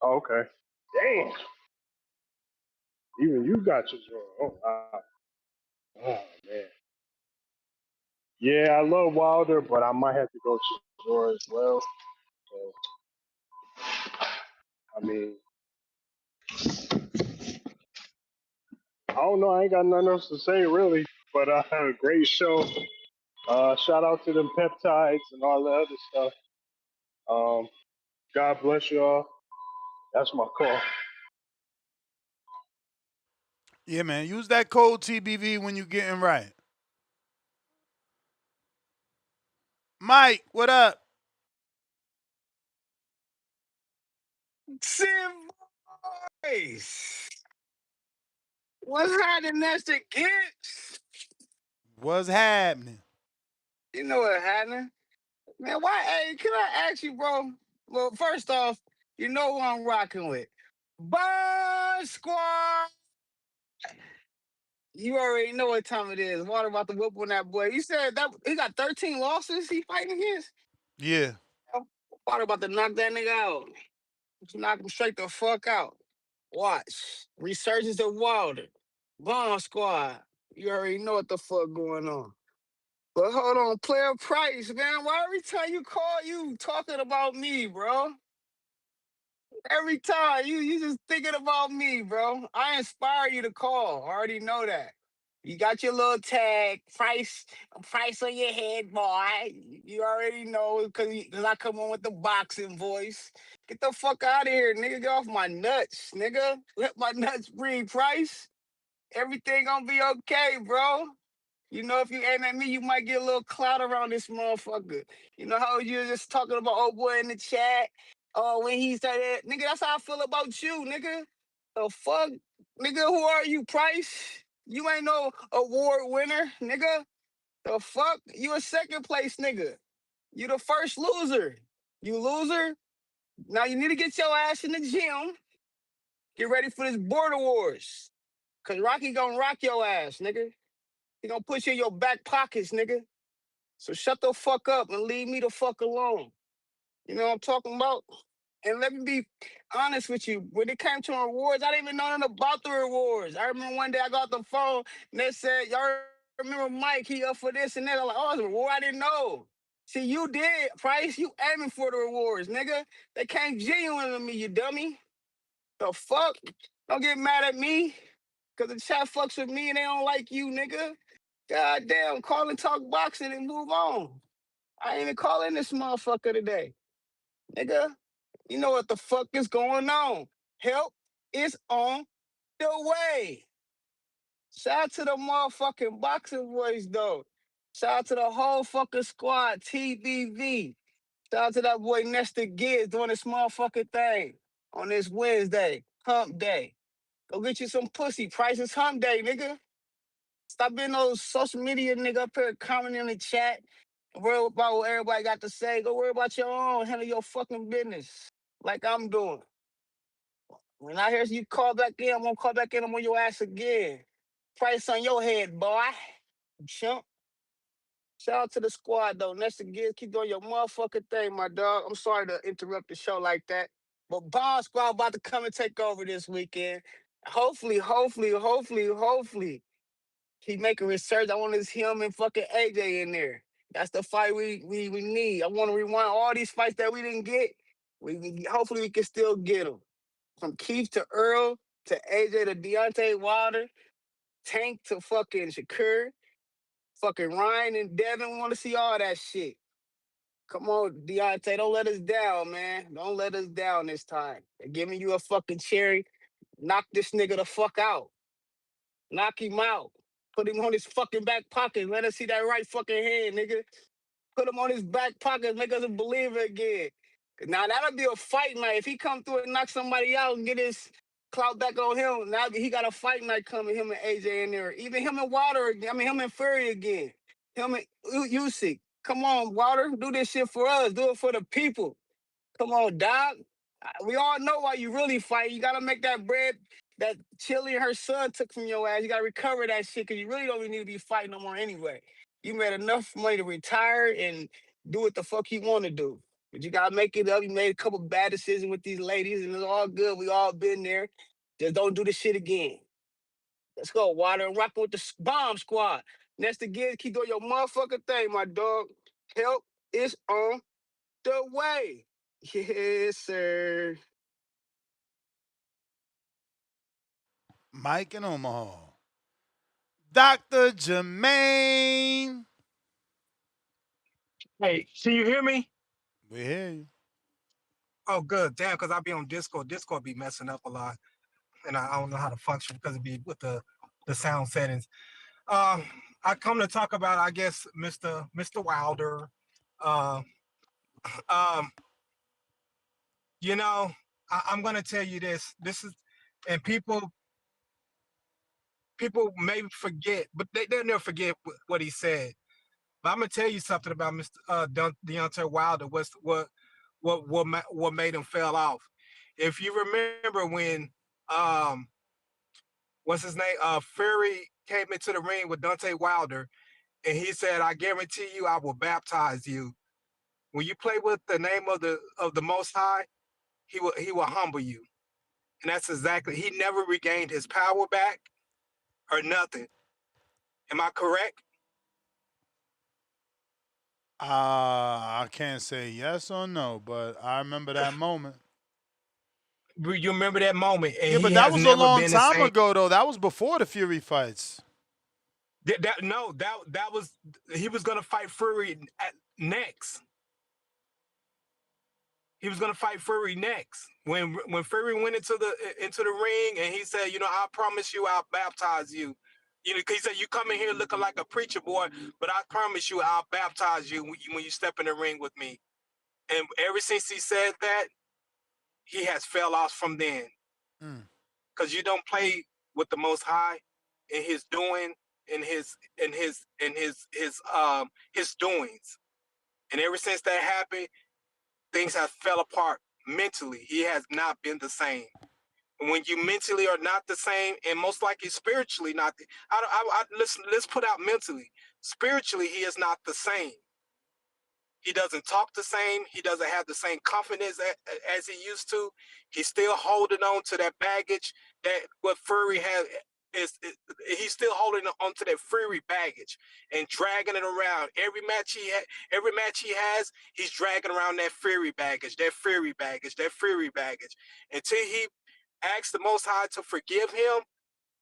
Oh, okay. Damn. Even you got Chisora. Oh, wow. Oh, man. Yeah, I love Wilder, but I might have to go Chisora as well. So, I mean, I don't know. I ain't got nothing else to say, really. But great show. Shout out to them peptides and all the other stuff. God bless y'all. That's my call. Yeah, man. Use that code TBV when you getting right. Mike, what up? Sim boys. What's happening, Nestor Gibbs? What's happening? You know what happening. Man, why, hey, can I ask you, bro? Well, first off, you know who I'm rocking with. Buzz Squad. You already know what time it is. Water about to whoop on that boy. You said that he got 13 losses he fighting against? Yeah. Water about to knock that nigga out. Knock him straight the fuck out. Watch. Resurgence of Wilder. Bomb Squad. You already know what the fuck going on. But hold on, player price, man. Why every time you call, you talking about me, bro? Every time you just thinking about me, bro. I inspire you to call. I already know that. You got your little tag, price on your head, boy. You already know because I come on with the boxing voice. Get the fuck out of here, nigga. Get off my nuts, nigga. Let my nuts breathe, Price. Everything gonna be okay, bro. You know, if you aim at me, you might get a little clout around this motherfucker. You know how you were just talking about old boy in the chat? Oh, when he said that, nigga, that's how I feel about you, nigga. The fuck? Nigga, who are you, Price? You ain't no award winner, nigga. The fuck? You a second place nigga. You the first loser. You loser. Now you need to get your ass in the gym. Get ready for this border wars. Cause Rocky gonna rock your ass, nigga. He gonna put you in your back pockets, nigga. So shut the fuck up and leave me the fuck alone. You know what I'm talking about? And let me be honest with you. When it came to rewards, I didn't even know nothing about the rewards. I remember one day I got the phone and they said, y'all remember Mike, he up for this and that. I'm like, oh, it's a reward. I didn't know. See, you did, Price. You aiming for the rewards, nigga. They came genuine to me, you dummy. The fuck? Don't get mad at me. Cause the chat fucks with me and they don't like you, nigga. God damn, call and talk boxing and move on. I ain't even calling this motherfucker today. Nigga, you know what the fuck is going on. Help is on the way. Shout out to the motherfucking boxing boys, though. Shout out to the whole fucking squad, TBV. Shout out to that boy Nestor Gibbs doing this motherfucking thing on this Wednesday, hump day. Go get you some pussy. Price is hump day, nigga. Stop being those social media nigga up here commenting in the chat. Worry about what everybody got to say. Go worry about your own. Handle your fucking business like I'm doing. When I hear you call back in, I'm going to call back in on your ass again. Price on your head, boy. Chump. Shout out to the squad, though. Next again, keep doing your motherfucking thing, my dog. I'm sorry to interrupt the show like that. But Bomb Squad about to come and take over this weekend. Hopefully, he make a research. I want to see him and fucking AJ in there. That's the fight we need. I want to rewind all these fights that we didn't get. Hopefully we can still get them. From Keith to Earl to AJ to Deontay Wilder, Tank to fucking Shakur, fucking Ryan and Devin. Want to see all that shit. Come on, Deontay, don't let us down, man. Don't let us down this time. They're giving you a fucking cherry. Knock this nigga the fuck out. Knock him out. Put him on his fucking back pocket. Let us see that right fucking hand, nigga. Put him on his back pocket. Make us a believer again. Now that'll be a fight night. If he come through and knock somebody out and get his clout back on him, now he got a fight night coming. Him and AJ in there. Even him and Wilder. Him and Fury again. Him and Usyk. Come on, Wilder. Do this shit for us. Do it for the people. Come on, dog. We all know why you really fight. You gotta make that bread that Chili and her son took from your ass. You gotta recover that shit because you really don't even need to be fighting no more anyway. You made enough money to retire and do what the fuck you want to do. But you gotta make it up. You made a couple bad decisions with these ladies, and it's all good. We all been there. Just don't do the shit again. Let's go, Water, and rocking with the bomb squad. Next again, keep doing your motherfucking thing, my dog. Help is on the way. Yes, sir. Mike in Omaha. Dr. Jermaine. Hey, can you hear me? We hear you. Oh, good. Damn, because I be on Discord. Discord be messing up a lot, and I don't know how to function because it be with the sound settings. I come to talk about, I guess, Mr. Wilder. Uh, um, you know, I'm gonna tell you this. This is, and people may forget, but they'll never forget what he said. But I'm gonna tell you something about Mr. Deontay Wilder. What made him fell off? If you remember when what's his name? Fury came into the ring with Deontay Wilder, and he said, "I guarantee you, I will baptize you." When you play with the name of the Most High, he will humble you, and that's exactly. He never regained his power back or nothing. Am I correct? I can't say yes or no, but I remember that moment. You remember that moment, and Yeah, but he that has was a never long been the time same. ago, though. That was before the Fury fights. No, that was he was gonna fight Fury next. He was gonna fight Fury next. When Fury went into the ring and he said, I promise you, I'll baptize you. He said, you come in here looking like a preacher boy, but I promise you, I'll baptize you when you step in the ring with me. And ever since he said that, he has fell off from then. Mm. Because you don't play with the Most High in his doing, in his doings. And ever since that happened, things have fell apart mentally. He has not been the same. And when you mentally are not the same, and most likely spiritually not, let's put out mentally. Spiritually, he is not the same. He doesn't talk the same. He doesn't have the same confidence as he used to. He's still holding on to that baggage that what Fury has. He's still holding on to that Fury baggage and dragging it around. Every match he has, he's dragging around that Fury baggage, that Fury baggage, that Fury baggage. Until he asks the Most High to forgive him,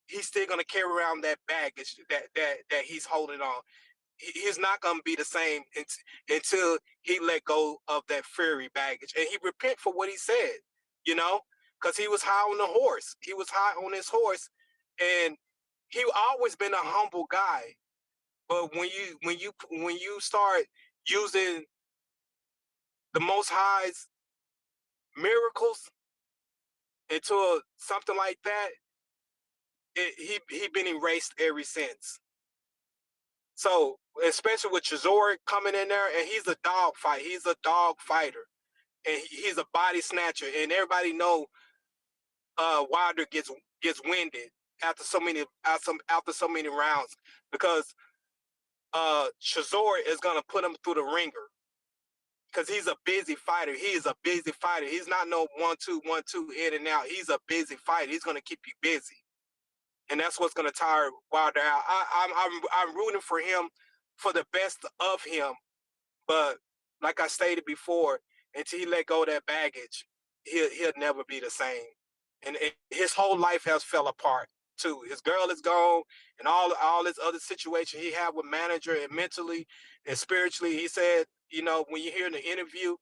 he's still gonna carry around that baggage that he's holding on. He's not going to be the same until he let go of that Fury baggage and he repent for what he said, because he was high on the horse. He was high on his horse, and he always been a humble guy. But when you start using the Most High's miracles into something like that, he been erased ever since. So especially with Chisora coming in there, and he's a dog fight. He's a dog fighter, and he's a body snatcher. And everybody know Wilder gets winded after so many rounds because Chisora is gonna put him through the ringer because he's a busy fighter. He is a busy fighter. He's not no 1-2 in and out. He's a busy fighter. He's gonna keep you busy, and that's what's gonna tire Wilder out. I'm rooting for him for the best of him. But like I stated before, until he let go of that baggage, he'll never be the same. And his whole life has fell apart too. His girl is gone, and all this other situation he had with manager and mentally and spiritually. He said, when you hear in the interview,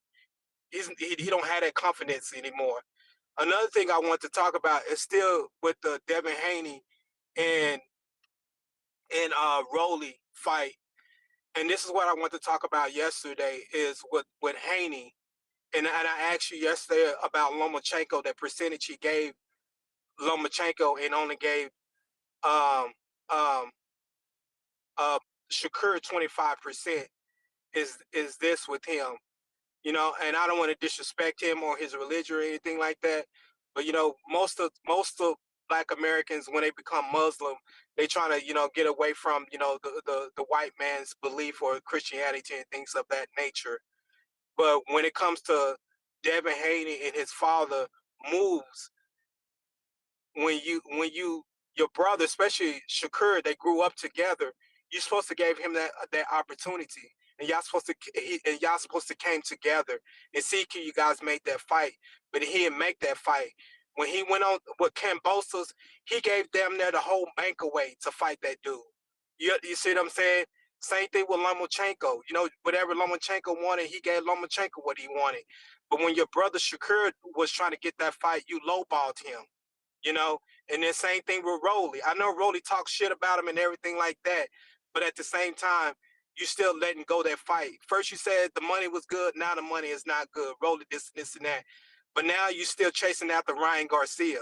he don't have that confidence anymore. Another thing I want to talk about is still with the Devin Haney and Rolly fight. And this is what I want to talk about yesterday is with Haney. And I asked you yesterday about Lomachenko, that percentage he gave Lomachenko and only gave um, um, uh, Shakur 25%. Is this with him? And I don't want to disrespect him or his religion or anything like that. But most of Black Americans, when they become Muslim, they trying to get away from the white man's belief or Christianity and things of that nature. But when it comes to Devin Haney and his father moves, when you your brother, especially Shakur, they grew up together. You're supposed to give him that opportunity, and y'all supposed to came together and see can you guys make that fight. But he didn't make that fight. When he went on with Cambosos, he gave them there the whole bank away to fight that dude. You see what I'm saying? Same thing with Lomachenko. Whatever Lomachenko wanted, he gave Lomachenko what he wanted. But when your brother Shakur was trying to get that fight, you lowballed him. And then same thing with Rolly. I know Rolly talks shit about him and everything like that, but at the same time, you still letting go that fight. First you said the money was good, now the money is not good. Roll it, this and that. But now you still chasing after Ryan Garcia.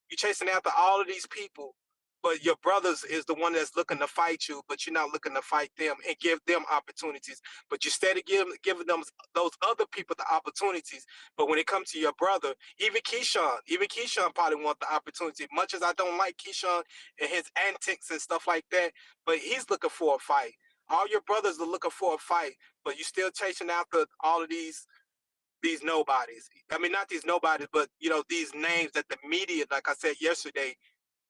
You're chasing after all of these people, but your brothers is the one that's looking to fight you, but you're not looking to fight them and give them opportunities. But you instead of giving them those other people the opportunities. But when it comes to your brother, even Keyshawn probably want the opportunity. Much as I don't like Keyshawn and his antics and stuff like that, but he's looking for a fight. All your brothers are looking for a fight, but you still chasing after all of these nobodies. I mean, not these nobodies, but these names that the media, like I said yesterday,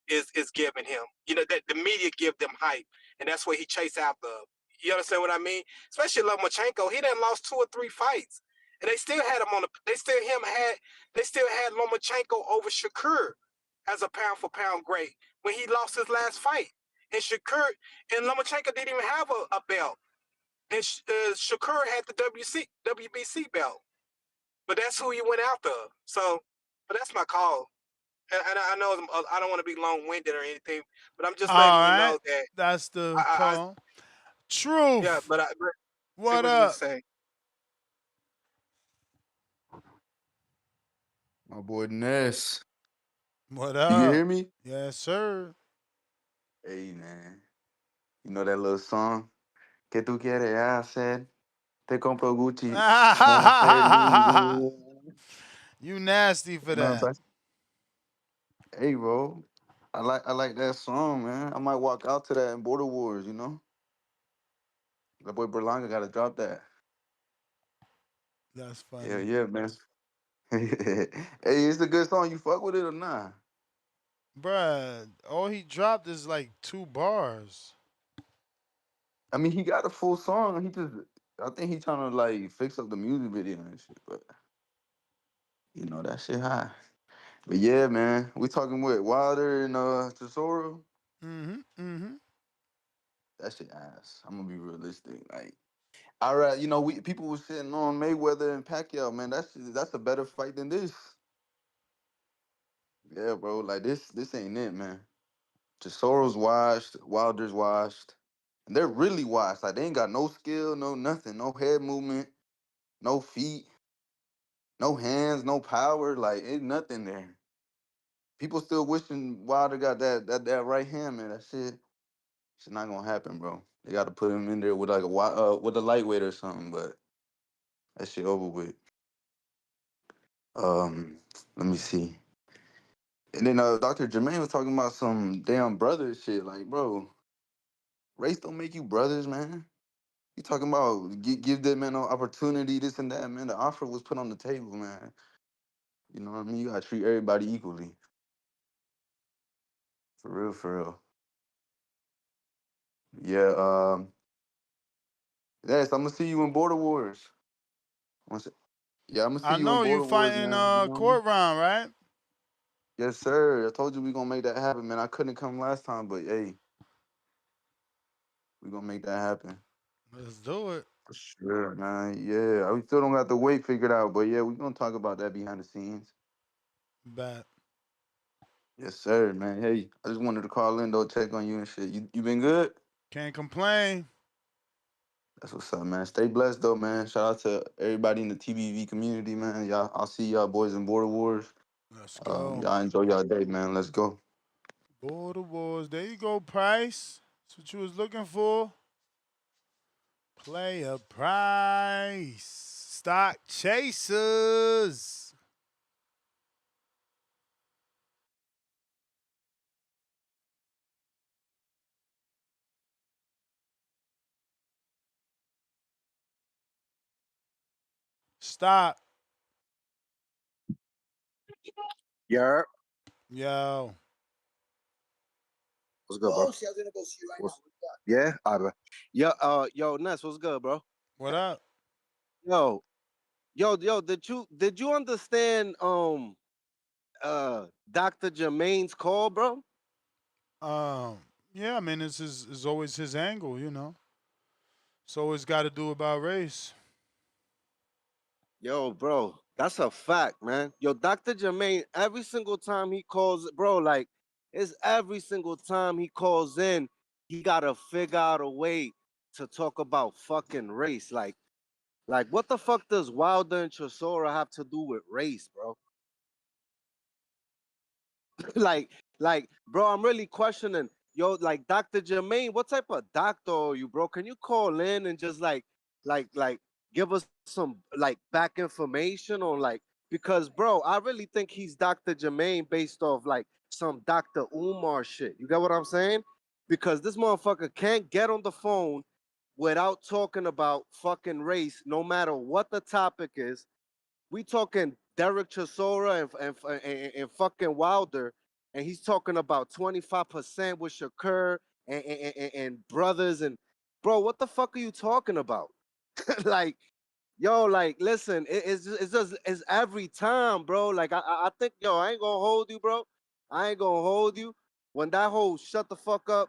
is giving him. That the media give them hype, and that's what he chase after. You understand what I mean? Especially Lomachenko, he done lost 2 or 3 fights, and they still had him on the. They still had Lomachenko over Shakur as a pound for pound great when he lost his last fight. And Shakur and Lomachenko didn't even have a belt, and Shakur had the WBC belt. But that's who you went after. So, but that's my call. And I know I don't want to be long-winded or anything, but I'm just All letting you right. know that That's the I call. yeah, Truth. but say What what you would up? say. My boy Ness. What Can you up? hear me? Yes, sir. Hey man. You know that little song? Que tú quieres hacer? Te compro Gucci. Ponte Louis. You nasty for You know what that. I'm saying? Hey bro. I like that song, man. I might walk out to that in Border Wars, you know? That boy Berlanga gotta drop that. That's Hell funny. yeah, man. Hey, it's a good song. You fuck with it or not? Bruh, all he dropped is like 2 bars. I mean, he got a full song. I think he trying to like fix up the music video and shit, but that shit high. But yeah, man, we talking with Wilder and Chisora. Mm-hmm. Mm-hmm. That shit ass. I'm gonna be realistic. Like, all right, we people was sitting on Mayweather and Pacquiao, man. That's a better fight than this. Yeah, bro. Like this ain't it, man. Chisora's washed, Wilder's washed, and they're really washed. Like they ain't got no skill, no nothing, no head movement, no feet, no hands, no power. Like ain't nothing there. People still wishing Wilder got that right hand, man. That shit. It's not gonna happen, bro. They got to put him in there with like with a lightweight or something, but that shit over with. Um, Let me see. And then Dr. Jermaine was talking about some damn brother shit. Like, bro, race don't make you brothers, man. You talking about give that man no opportunity, this and that, man. The offer was put on the table, man. You know what I mean? You gotta treat everybody equally. For real, for real. Yeah, yes, I'm gonna see you in Border Wars. Yeah, I'm gonna see I you in know you Border Wars, fighting man. You know what I mean? court round, right? Yes, sir. I told you we gonna make that happen, man. I couldn't come last time, but hey, we gonna make that happen. Let's do it. For sure, man. Yeah, we still don't got the weight figured out, but yeah, we gonna talk about that behind the scenes. Bet. Yes, sir, man. Hey, I just wanted to call in though, check on you and shit. You been good? Can't complain. That's what's up, man. Stay blessed though, man. Shout out to everybody in the TBV community, man. Y'all, I'll see y'all boys in Border Wars. Let's go. Y'all enjoy y'all day, man. Let's go. Border Wars. There you go, Price. That's what you was looking for. Player Price. Stock chasers. Stop. Yeah. Yo. What's good, bro? Yeah, all right. Yo, Ness, what's good, bro? What up? Yo, yo, did you understand Dr. Jermaine's call, bro? Um, yeah, I mean it's always his angle, you know. It's always got to do about race. Yo, bro, that's a fact, man. Yo, Dr. Jermaine, every single time he calls, bro, like it's every single time he calls in, he gotta figure out a way to talk about fucking race. Like what the fuck does Wilder and Chisora have to do with race, bro? like, bro, I'm really questioning. Yo, like Dr. Jermaine, what type of doctor are you, bro? Can you call in and just like give us some like back information on like because bro, I really think he's Dr. Jermaine based off like some Dr. Umar shit. You get what I'm saying? Because this motherfucker can't get on the phone without talking about fucking race, no matter what the topic is. We talking Derek Chisora and fucking Wilder, and he's talking about 25% with Shakur and brothers and bro, what the fuck are you talking about? like, yo, like, listen, it's every time, bro. Like, I think, yo, I ain't gonna hold you, bro. I ain't gonna hold you. When that whole shut the fuck up,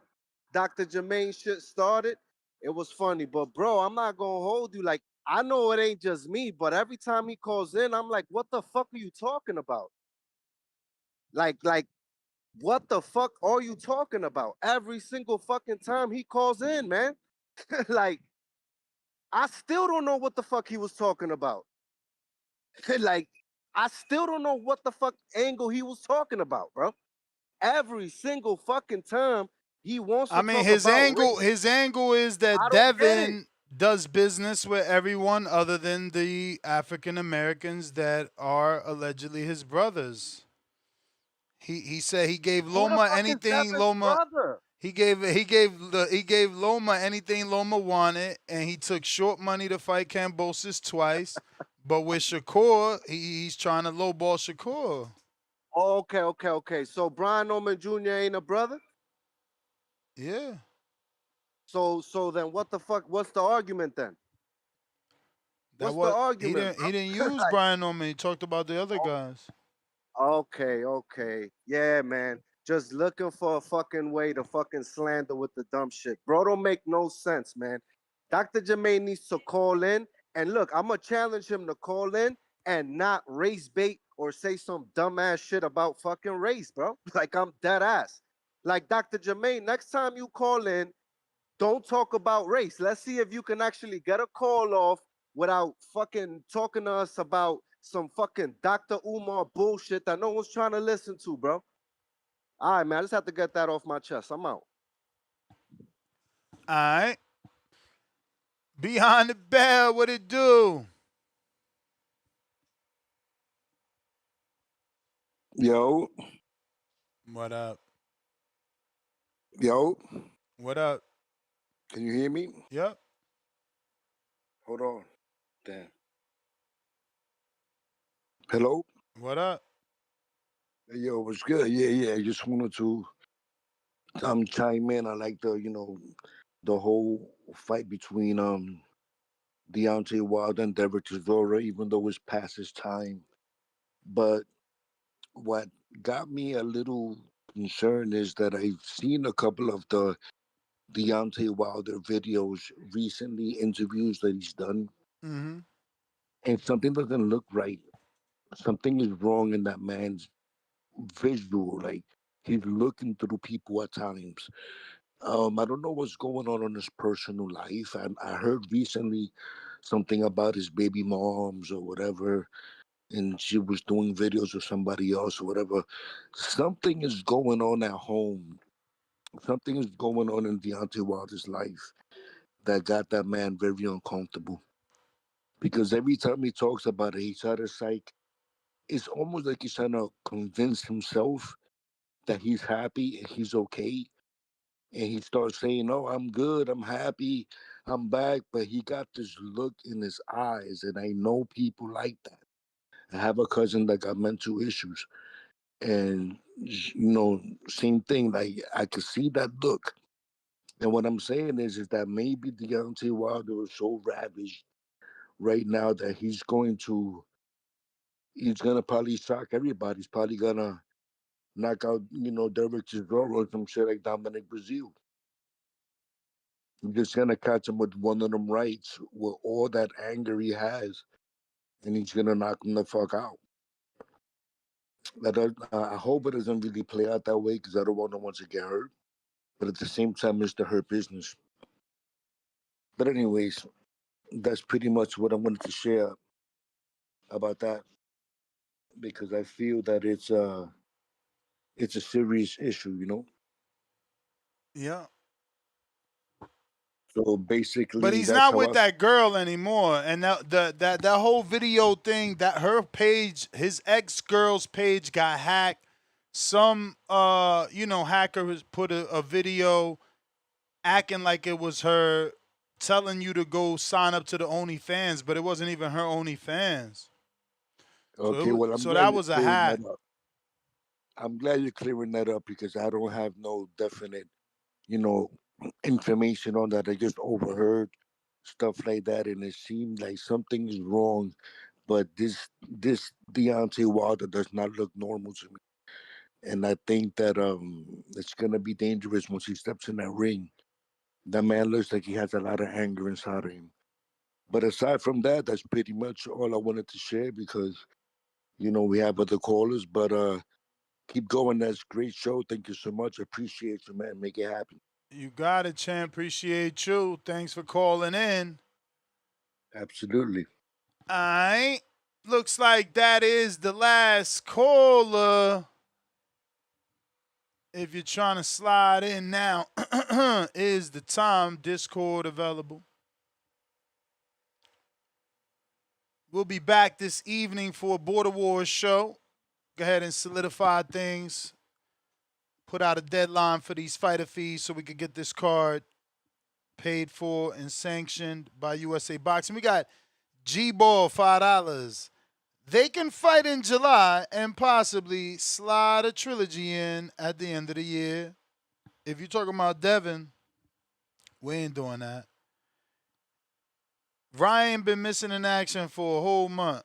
Dr. Jermaine shit started, it was funny. But bro, I'm not gonna hold you. Like, I know it ain't just me, but every time he calls in, I'm like, what the fuck are you talking about? Like, what the fuck are you talking about? Every single fucking time he calls in, man. like, I still don't know what the fuck he was talking about. like, I still don't know what the fuck angle he was talking about, bro. Every single fucking time he wants I to mean, talk about race. his angle is that I don't get it. Devin does business with everyone other than the African Americans that are allegedly his brothers. He said he gave Who the Loma fuck is anything Devin's Loma brother? he gave Loma anything Loma wanted, and he took short money to fight Cambosis twice. But with Shakur, he's trying to lowball Shakur. Okay. So Brian Norman Jr. ain't a brother? Yeah. So then what the fuck? What's the argument then? That What's the was argument, he didn't bro? use Brian Norman. He talked about the other guys. Okay. Yeah, man. Just looking for a fucking way to fucking slander with the dumb shit. Bro, don't make no sense, man. Dr. Jermaine needs to call in. And look, I'm going to challenge him to call in and not race bait or say some dumbass shit about fucking race, bro. Like, I'm dead ass. Like, Dr. Jermaine, next time you call in, don't talk about race. Let's see if you can actually get a call off without fucking talking to us about some fucking Dr. Umar bullshit that no one's trying to listen to, bro. All right, man. I just have to get that off my chest. I'm out. All right. Behind the bell, what it do? Yo, What up? yo, What up? can you hear me? Yep. Hold on. Damn. Hello? What up? Hey, yo, what's good? Yeah. I just wanted to chime in. I like the whole fight between Deontay Wilder and Derek Chisora, even though it's past his time. But what got me a little concerned is that I've seen a couple of the Deontay Wilder videos recently, interviews that he's done, Mm-hmm. and something doesn't look right. Something is wrong in that man's visual. Like he's looking through people at times. I don't know what's going on in his personal life. And I heard recently something about his baby moms or whatever, and she was doing videos with somebody else or whatever. Something is going on at home. Something is going on in Deontay Wilder's life that got that man very uncomfortable. Because every time he talks about it, he's out of sight. It's almost like he's trying to convince himself that he's happy and he's okay. And he starts saying, "Oh, I'm good, I'm happy, I'm back." But he got this look in his eyes, and I know people like that. I have a cousin that got mental issues, and same thing. Like I could see that look. And what I'm saying is that maybe Deontay Wilder is so ravaged right now that he's gonna probably shock everybody. He's probably gonna knock out, Derek Chisora or some shit like Dominic Brazil. You're just gonna catch him with one of them rights with all that anger he has, and he's gonna knock him the fuck out. I hope it doesn't really play out that way because I don't want no one to get hurt. But at the same time, it's to hurt business. But anyways, that's pretty much what I wanted to share about that because I feel that it's a serious issue, you know. Yeah. So But basically, he's that's not how with I. that girl anymore. And that whole video thing, that her page, his ex girl's page got hacked. Some hacker has put a video acting like it was her telling you to go sign up to the OnlyFans, but it wasn't even her OnlyFans. Okay, well, I'm So glad that you're was a clearing hack. that up. I'm glad you're clearing that up because I don't have no definite, you know, information on that. I just overheard stuff like that, and it seemed like something is wrong. But this Deontay Wilder does not look normal to me, and I think that it's gonna be dangerous once he steps in that ring. That man looks like he has a lot of anger inside of him. But aside from that, that's pretty much all I wanted to share because we have other callers, but keep going. That's a great show. Thank you so much. Appreciate you, man. Make it happen. You got it, champ. Appreciate you. Thanks for calling in. Absolutely. All right. Looks like that is the last caller. If you're trying to slide in now, is the time. Discord available. We'll be back this evening for a Border Wars show. Go ahead and solidify things. Put out a deadline for these fighter fees so we could get this card paid for and sanctioned by USA Boxing. We got G-Ball, $5. They can fight in July and possibly slide a trilogy in at the end of the year. If you're talking about Devin, we ain't doing that. Ryan been missing in action for a whole month.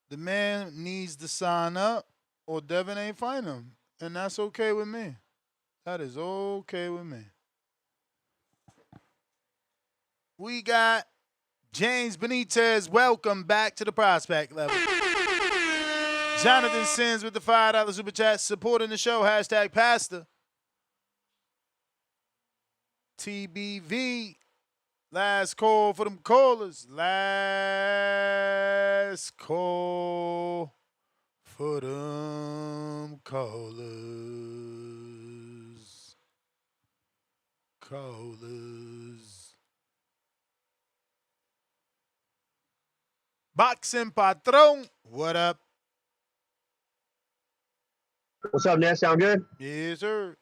The man needs to sign up or Devin ain't fighting him. And that's okay with me. That is okay with me. We got James Benitez. Welcome back to the prospect level. Jonathan Sins with the $5 super chat supporting the show. Hashtag Pastor. TBV. Last call for them callers. Last call for them callers. Boxing Patron. What up? What's up, Ness? Sound good? Yes, sir.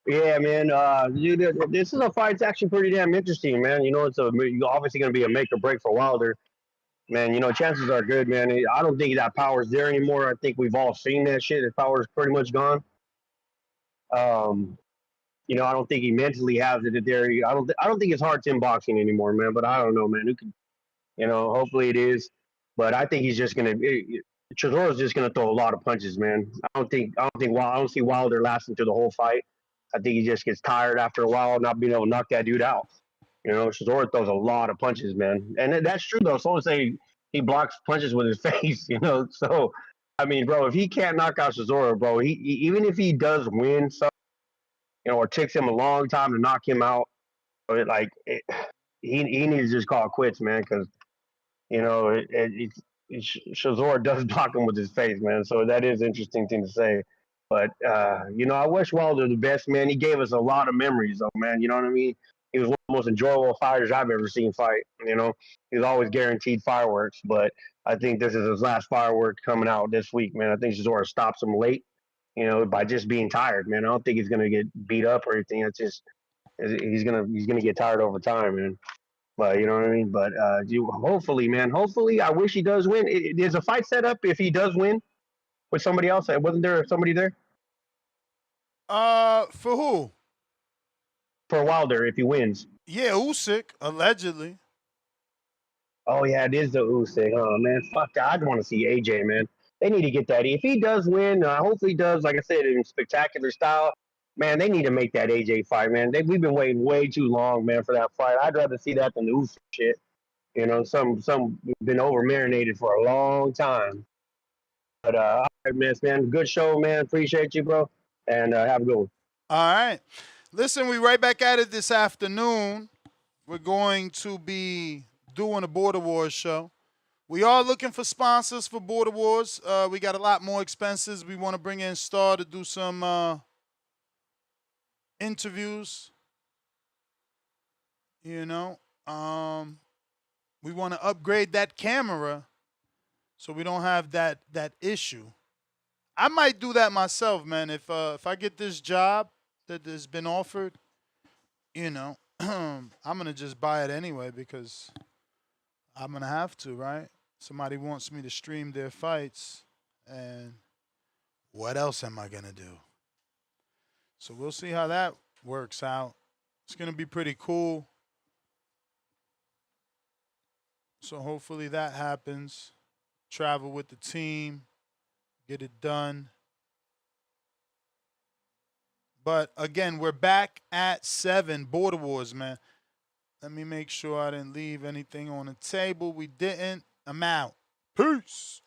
Yeah, man. This is a fight. It's actually pretty damn interesting, man. It's obviously going to be a make or break for Wilder, man. Chances are good, man. I don't think that power's there anymore. I think we've all seen that shit. His power's pretty much gone. I don't think he mentally has it there. I don't think his heart's in boxing anymore, man. But I don't know, man. Who could, hopefully it is. But I think he's just gonna. Chisora's just gonna throw a lot of punches, man. I don't see Wilder lasting through the whole fight. I think he just gets tired after a while, not being able to knock that dude out. Chisora throws a lot of punches, man, and that's true though. Someone say he blocks punches with his face, So, I mean, bro, if he can't knock out Chisora, bro, he even if he does win, some, or it takes him a long time to knock him out, he needs to just call it quits, man, because Shazor does block him with his face, man. So that is an interesting thing to say. But I wish Wilder the best, man. He gave us a lot of memories, though, man. You know what I mean? He was one of the most enjoyable fighters I've ever seen fight. He was always guaranteed fireworks, but I think this is his last firework coming out this week, man. I think Shazor stops him late, by just being tired, man. I don't think he's gonna get beat up or anything. It's just he's gonna get tired over time, man. But you know what I mean. But hopefully, man. Hopefully, I wish he does win. There's a fight set up if he does win with somebody else. Wasn't there somebody there For who? for Wilder if he wins? Yeah, Usyk, allegedly. Oh yeah, it is the Usyk. Oh man, fuck that. I'd want to see AJ, man. They need to get that. If he does win, hopefully he does. Like I said, in spectacular style. Man, they need to make that AJ fight, man. We've been waiting way too long, man, for that fight. I'd rather see that than the Usyk shit. Some been over marinated for a long time. But all right, man, good show, man. Appreciate you, bro, and have a good one. All right. Listen, we right back at it this afternoon. We're going to be doing a Border Wars show. We are looking for sponsors for Border Wars. We got a lot more expenses. We want to bring in Star to do some interviews. You know, we want to upgrade that camera so we don't have that issue. I might do that myself, man. If I get this job that has been offered, you know, I'm gonna just buy it anyway because I'm gonna have to, right? Somebody wants me to stream their fights, and what else am I gonna do? So we'll see how that works out. It's gonna be pretty cool. So hopefully that happens. Travel with the team, get it done. But again, we're back at 7 Border Wars, man. Let me make sure I didn't leave anything on the table. We didn't. I'm out. Peace.